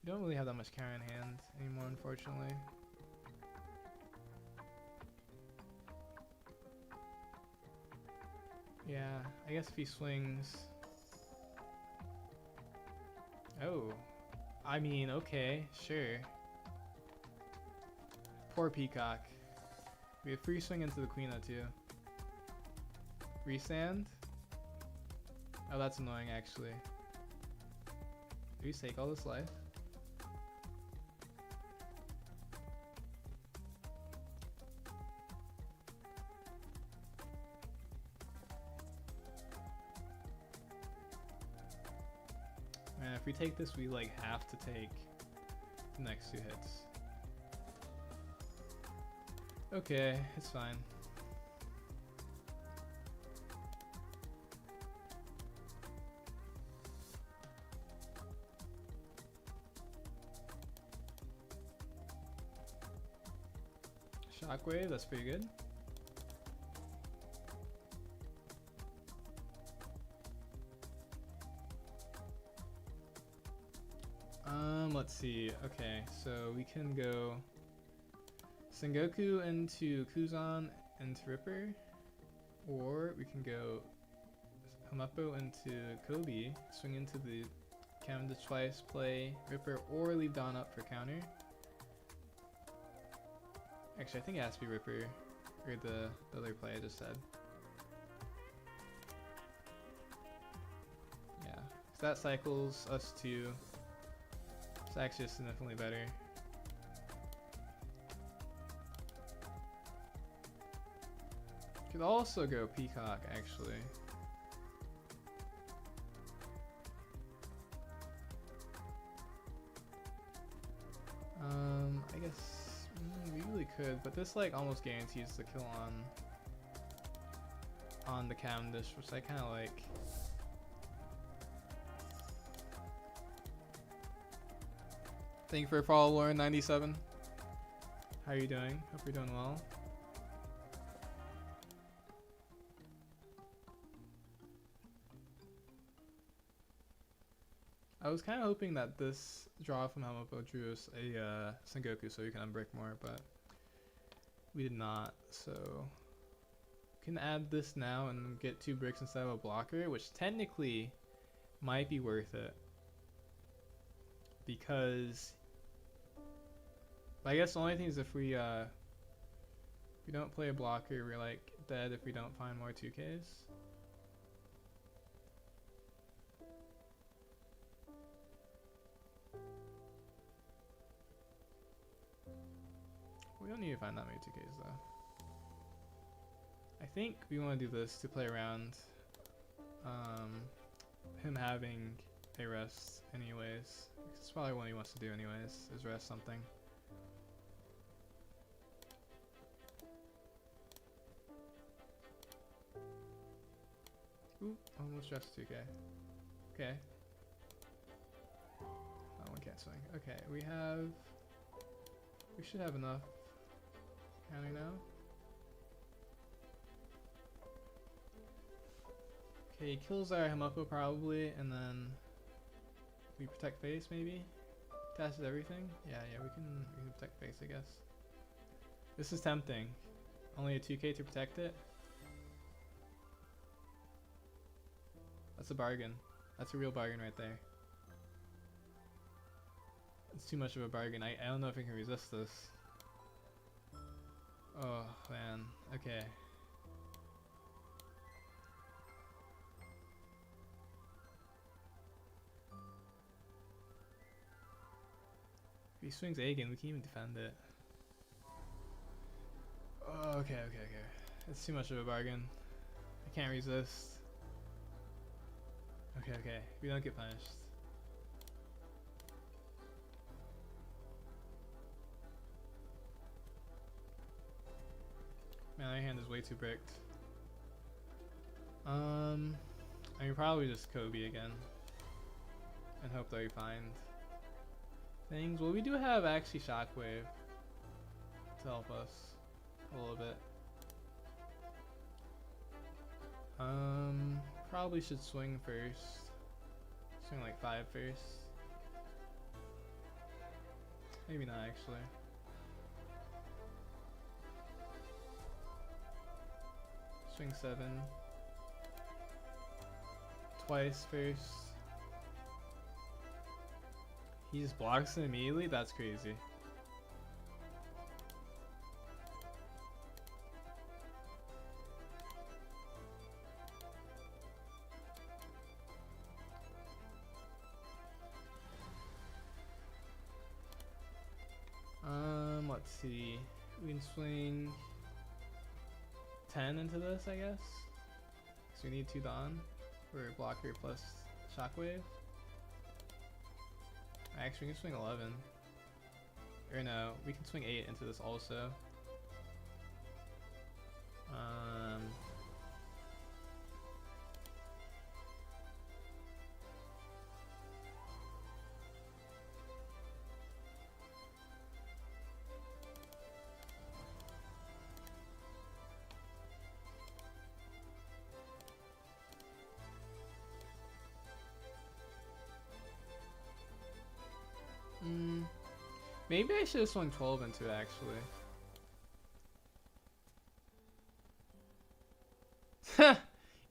We don't really have that much counter in hand anymore, unfortunately. Yeah, I guess if he swings... Oh. I mean, okay, sure. Poor Peacock. We have free swing into the Queen too. Restand? Oh, that's annoying actually. Do we take all this life? Man, if we take this, we like have to take the next 2 hits. Okay, it's fine. Shockwave, that's pretty good. Let's see. Okay, so we can go Sengoku into Kuzan into Ripper, or we can go Hamapo into Kobe, swing into the Cavendish twice, play Ripper, or leave Dawn up for counter. Actually, I think it has to be Ripper, or the other play I just said. Yeah, so that cycles us to... It's actually significantly better. Could also go Peacock, actually. I guess we really could, but this like almost guarantees the kill on the Cavendish, which I kind of like. Thank you for follow, Lauren97. How are you doing? Hope you're doing well. I was kind of hoping that this draw from Hamapo drew us a Sengoku so we can unbrick more, but we did not. So we can add this now and get 2 bricks instead of a blocker, which technically might be worth it. Because I guess the only thing is if we don't play a blocker, we're like dead if we don't find more 2Ks. We don't need to find that many 2Ks though. I think we want to do this to play around him having a rest anyways. It's probably what he wants to do anyways, is rest something. Ooh, almost just 2K. Okay. That one can't swing. Okay, we should have enough counter now. Okay, he kills our Hamapo probably, and then we protect face maybe? Tasses everything? Yeah, we can protect face, I guess. This is tempting. Only a 2K to protect it? That's a bargain. That's a real bargain right there. It's too much of a bargain. I don't know if I can resist this. Oh, man. Okay. If he swings Agen, we can't even defend it. Oh, okay. It's too much of a bargain. I can't resist. Okay. We don't get punished. Man, our hand is way too bricked. I mean, probably just Kobe again. And hope that we find things. Well, we do have actually Shockwave to help us a little bit. Probably should swing first. Swing like 5 first. Maybe not actually. Swing 7. Twice first. He just blocks it immediately? That's crazy. Let's see. We can swing 10 into this, I guess. So we need 2 Dawn for blocker plus shockwave. Actually, we can swing 11. Or no, we can swing 8 into this also. Maybe I should have swung 12 into it, actually.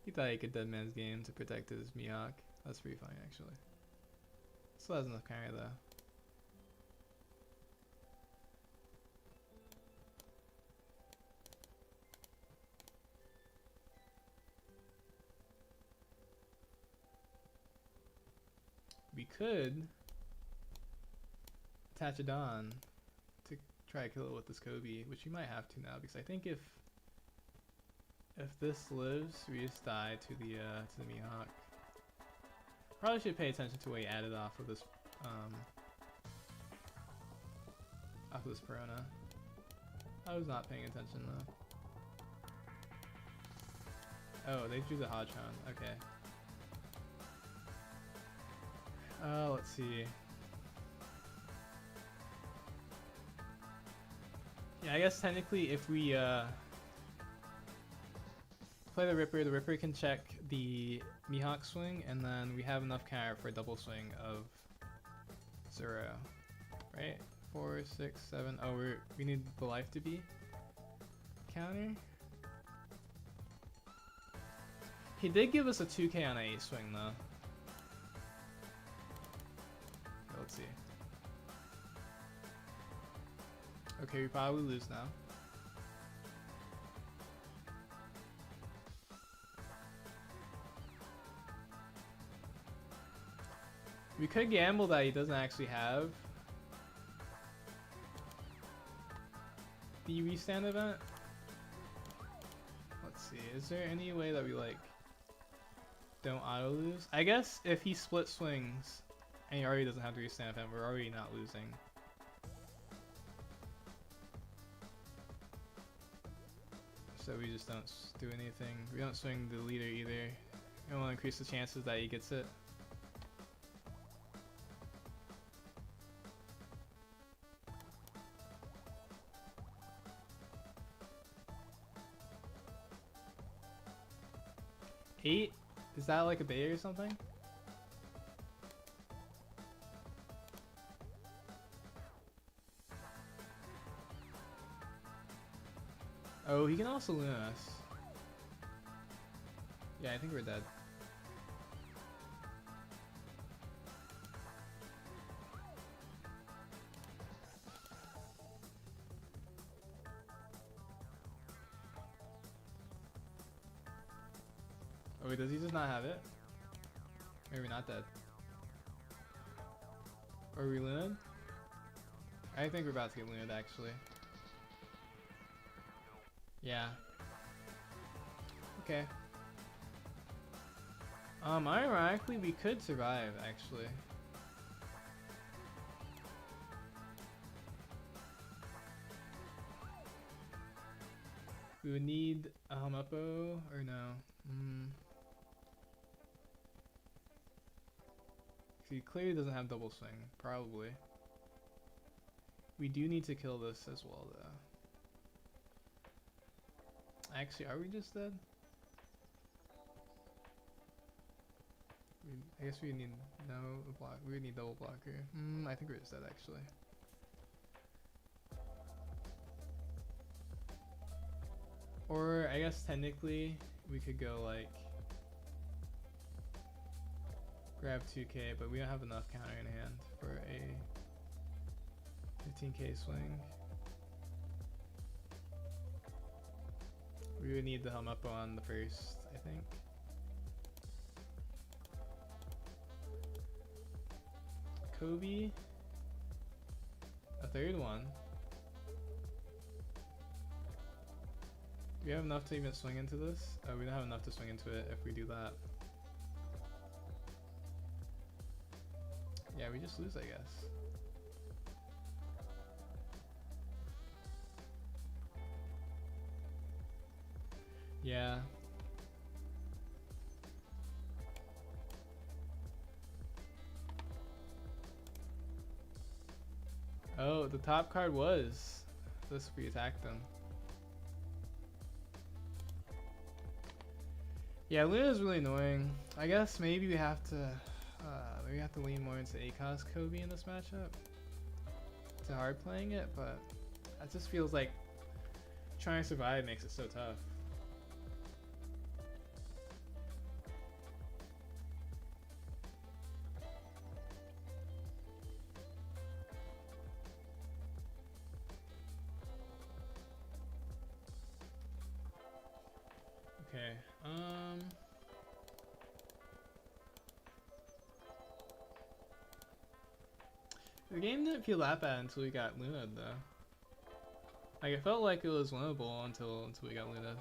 He thought he could dead man's game to protect his Mihawk. That's pretty funny, actually. Still has enough counter, though. We could attach a Dawn to try to kill it with this Kobe, which we might have to now, because I think if this lives, we just die to the Mihawk. Probably should pay attention to what he added off of this Perona. I was not paying attention though. Oh, they drew the Hodgehog. Okay. Let's see. Yeah, I guess technically if we play the Ripper can check the Mihawk swing, and then we have enough counter for a double swing of 0. Right? 4, 6, 7. Oh, we need the life to be counter. He did give us a 2k on a 8 swing though. Let's see. Okay, we probably lose now. We could gamble that he doesn't actually have the restand event. Let's see, is there any way that we like don't auto lose? I guess if he split swings and he already doesn't have the restand event, we're already not losing. So we just don't do anything. We don't swing the leader either. We don't want to increase the chances that he gets it. Eight? Is that like a bait or something? Oh, he can also Luna us. Yeah, I think we're dead. Oh wait, does he just not have it? Maybe not dead. Are we Luna'd? I think we're about to get Luna'd actually. Yeah. Okay. Ironically, we could survive, actually. We would need a Helmuppo, or no? He clearly doesn't have double swing, probably. We do need to kill this as well, though. Actually, are we just dead? I guess we need no block. We need double blocker. I think we're just dead actually. Or I guess technically we could go like grab 2k, but we don't have enough counter in hand for a 15k swing. We would need the helm up on the first, I think. Kobe, a third one. Do we have enough to even swing into this? Oh, we don't have enough to swing into it if we do that. Yeah, we just lose, I guess. Yeah. Oh, the top card was this if we attacked them. Yeah, Luna's really annoying. I guess maybe we have to lean more into ACOS Kobe in this matchup. To hard playing it, but it just feels like trying to survive makes it so tough. Okay, the game didn't feel that bad until we got Luna though. Like it felt like it was winnable until we got Luna.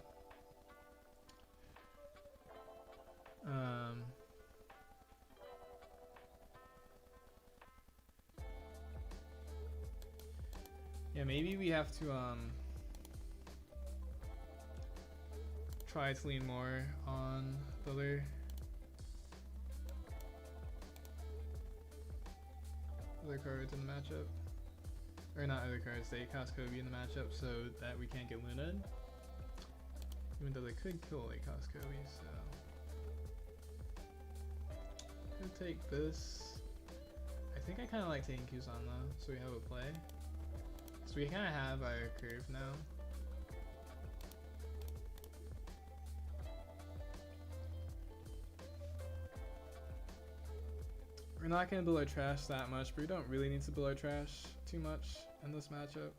Yeah, maybe we have to try to lean more on the other cards in the matchup. Or not other cards, they cost Kobe in the matchup so that we can't get Luna'd. Even though they could kill a cost Kobe, so. Could take this. I think I kind of like taking Kuzan though, so we have a play. So we kind of have our curve now. We're not going to build our trash that much, but we don't really need to build our trash too much in this matchup.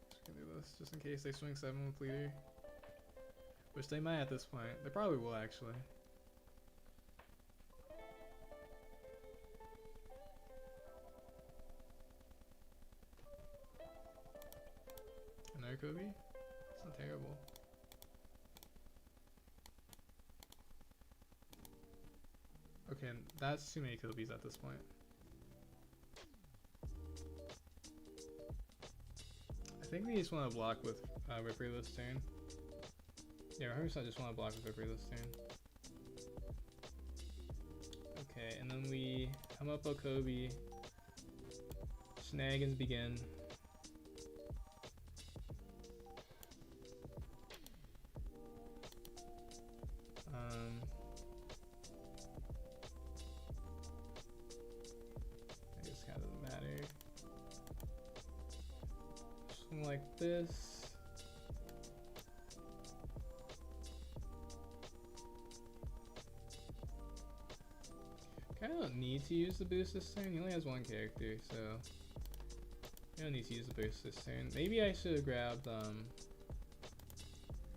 Just gonna do this just in case they swing 7 with leader. Which they might at this point. They probably will actually. Another Kobe? It's not terrible. Okay, that's too many Kobe's at this point. I think we just want to block with Ripper this turn. Yeah, 100% just want to block with Ripper this turn. Okay, and then we come up on Kobe. Shenanigans begin. Like this. Kinda don't need to use the boost this turn. He only has one character, so I don't need to use the boost this turn. Maybe I should have grabbed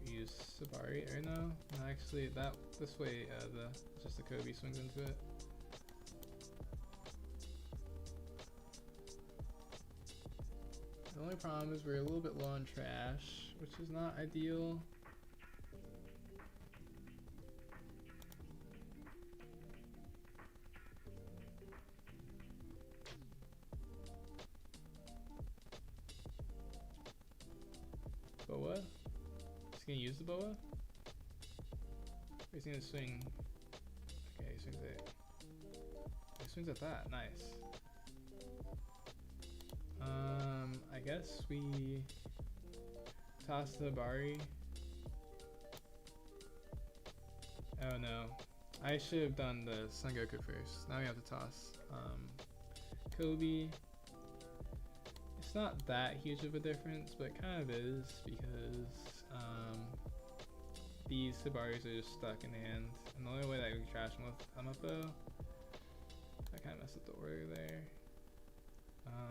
use Sabari or no? No, actually this way just the Kobe swings into it. The only problem is we're a little bit low on trash, which is not ideal. Boa? He's gonna use the boa? He's gonna swing. Okay, he swings it. He swings at that. Nice. I guess we toss the Bari. Oh no, I should have done the Son Goku first. Now we have to toss Kobe. It's it's not that huge of a difference, but it kind of is because these Hibaris are just stuck in hand. And the only way that we can trash them with Hamapo, I kind of messed up the order there.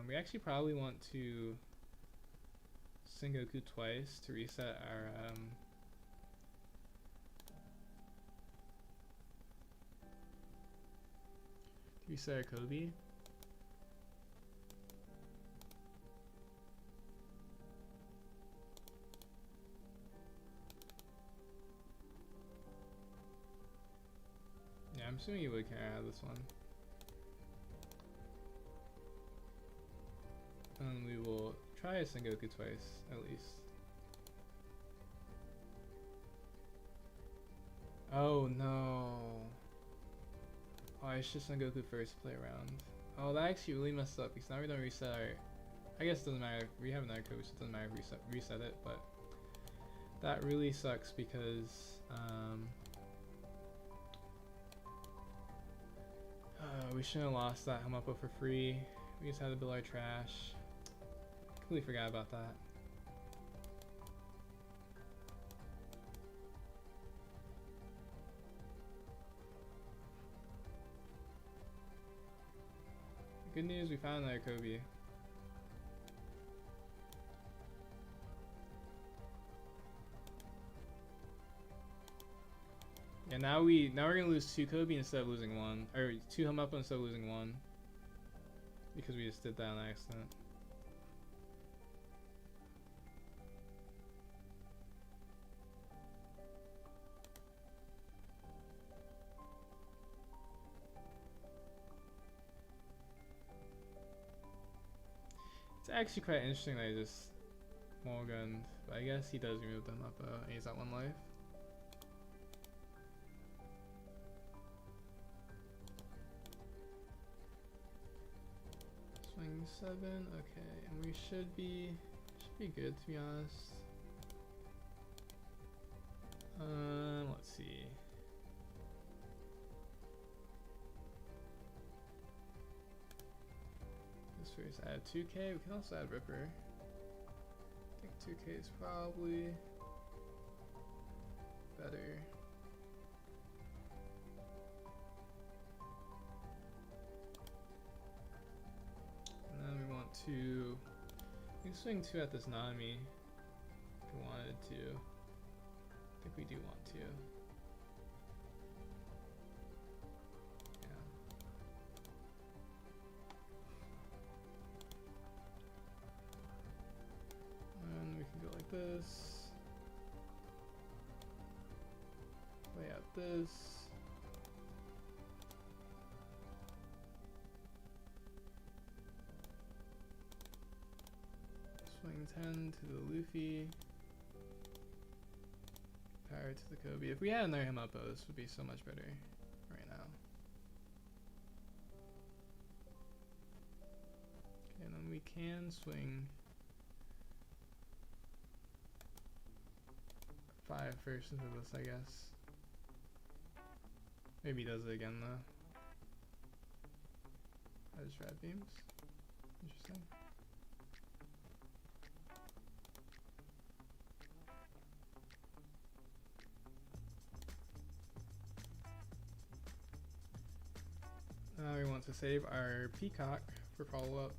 We actually probably want to Sengoku twice to reset our Kobe. Yeah, I'm assuming you would carry out of this one. And we will try a Sengoku twice, at least. Oh no. Oh, I should Sengoku first play around. Oh, that actually really messed up because now we don't reset our... I guess it doesn't matter. We have another code, so it doesn't matter if we reset it, but... That really sucks because... we shouldn't have lost that Hamapo for free. We just had to build our trash. Completely forgot about that. Good news, we found another Kobe. Yeah, now we're gonna lose 2 Kobe instead of losing 1, or 2 Hamapo instead of losing 1, because we just did that on accident. It's actually quite interesting that he just Morganed, but I guess he does remove them up, and he's at 1 life. Swing 7, okay, and we should be good to be honest. Let's see. This first add 2k, we can also add Ripper. I think 2k is probably better. And then we want to, we can swing 2 at this Nami if we wanted to. I think we do want to. This, lay out this, swing 10 to the Luffy, power to the Kobe. If we had another Hamapo, this would be so much better right now. Okay, and then we can swing 5 first into this, I guess. Maybe he does it again though. I just rad beams. Interesting. Now we want to save our Peacock for follow-up.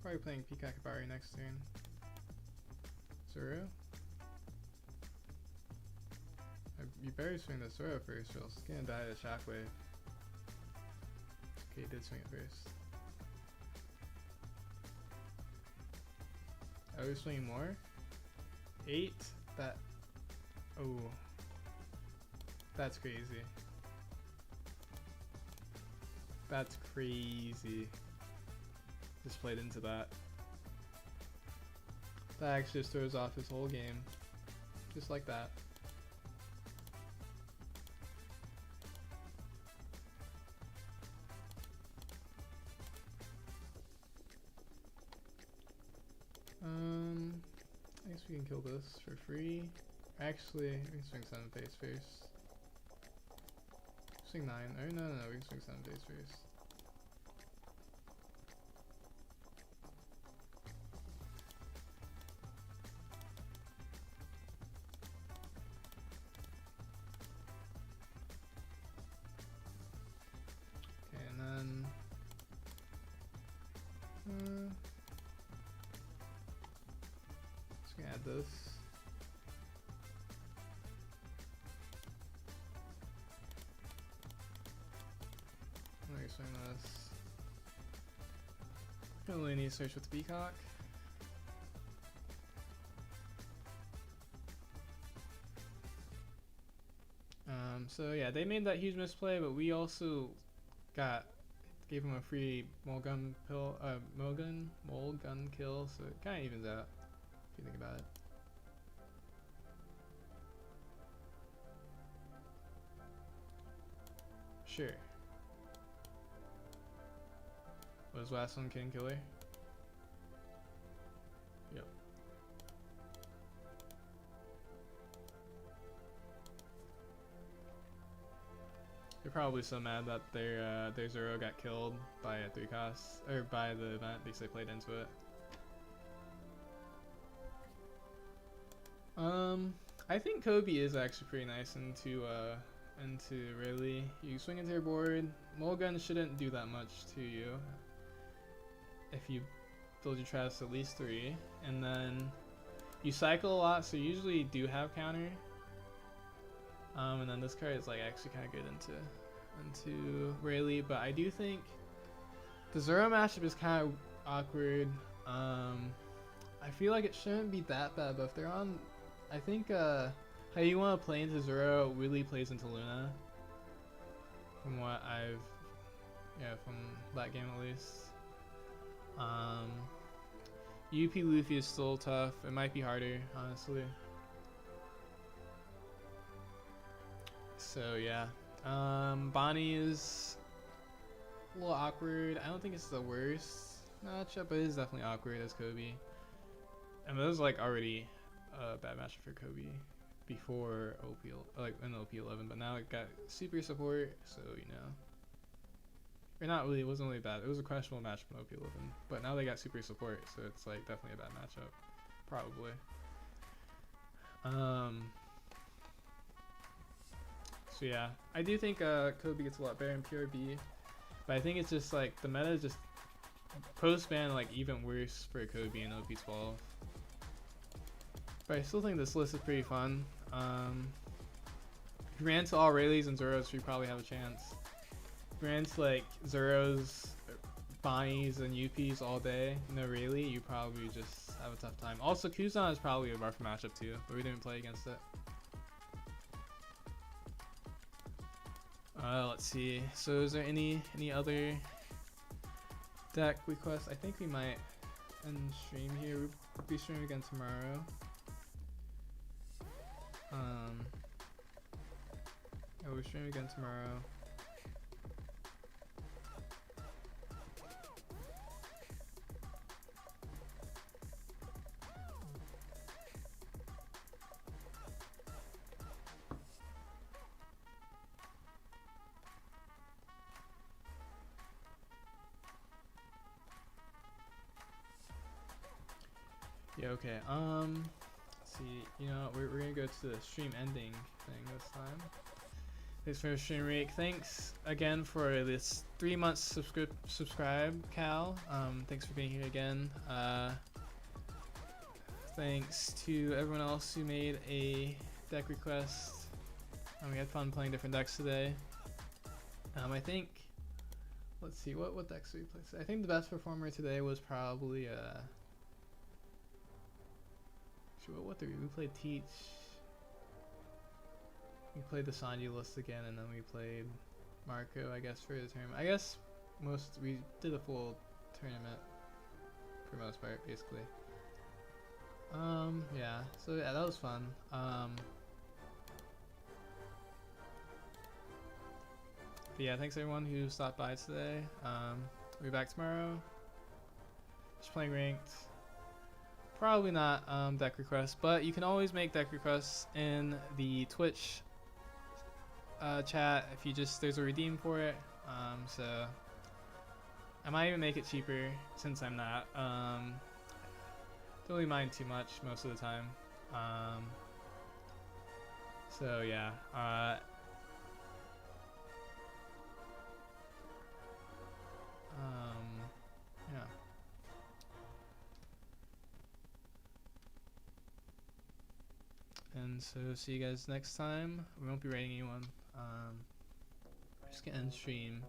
Probably playing Peacock Kabari next turn. Zoro. You better swing the Zoro first, or else it's gonna die to Shockwave. Okay, he did swing it first. Are we swinging more? 8? That. Oh. That's crazy. That's crazy. Just played into that. That actually just throws off his whole game. Just like that. I guess we can kill this for free. Actually, we can swing 7 face first. Swing 9. Oh, no, we can swing 7 face first. this. Let me swing this. Really need to search with the peacock. So yeah, they made that huge misplay, but we also gave him a free mulgun kill, so it kind of evens out if you think about it. Sure. Was last one King Killer? Yep. They're probably so mad that their Zoro got killed by a 3 cost, or by the event because they played into it. I think Kobe is actually pretty nice into Rayleigh. You swing into your board, Mulligan shouldn't do that much to you if you build your traps at least 3, and then you cycle a lot, so you usually do have counter. And then this card is like actually kind of good into Rayleigh, but I do think the Zoro matchup is kind of awkward. I feel like it shouldn't be that bad, but if they're on, I think how you want to play into Zoro really plays into Luna. From what from that game at least. UP Luffy is still tough. It might be harder, honestly. So yeah, Bonnie is a little awkward. I don't think it's the worst matchup, but it is definitely awkward as Kobe. And it was like already a bad matchup for Kobe before OP, like in OP11, but now it got super support, so you know. Or not really, it wasn't really bad. It was a questionable matchup in OP11, but now they got super support, so it's like definitely a bad matchup, probably. So yeah, I do think Kobe gets a lot better in PRB, but I think it's just like the meta is just post-ban like even worse for Kobe in OP12. But I still think this list is pretty fun. If you ran to all Rayleighs and Zoros, you probably have a chance. If you ran to like Zoros, Bonnies, and UPs all day, no Rayleigh, you probably just have a tough time. Also, Kuzan is probably a rough matchup too, but we didn't play against it. Let's see. So is there any other deck requests? I think we might end stream here. We'll be streaming again tomorrow. Yeah, we're streaming again tomorrow. Yeah, okay. Let's see. You know, we're gonna go to the stream ending thing this time. Thanks for the stream, Rick. Thanks again for this 3 months subscribe, Cal. Thanks for being here again. Thanks to everyone else who made a deck request. We had fun playing different decks today. I think. Let's see. What decks did we play today? I think the best performer today was probably what did we played Teach. We played the Sanji list again, and then we played Marco, I guess, for the tournament. I guess we did a full tournament for the most part, basically. Yeah, so yeah, that was fun. But yeah, thanks everyone who stopped by today. We'll be back tomorrow. Just playing ranked. Probably not deck requests, but you can always make deck requests in the Twitch chat if you there's a redeem for it. So I might even make it cheaper since I'm not. Don't really mind too much most of the time. So yeah. Yeah. And so see you guys next time. We won't be rating anyone. Just gonna end stream.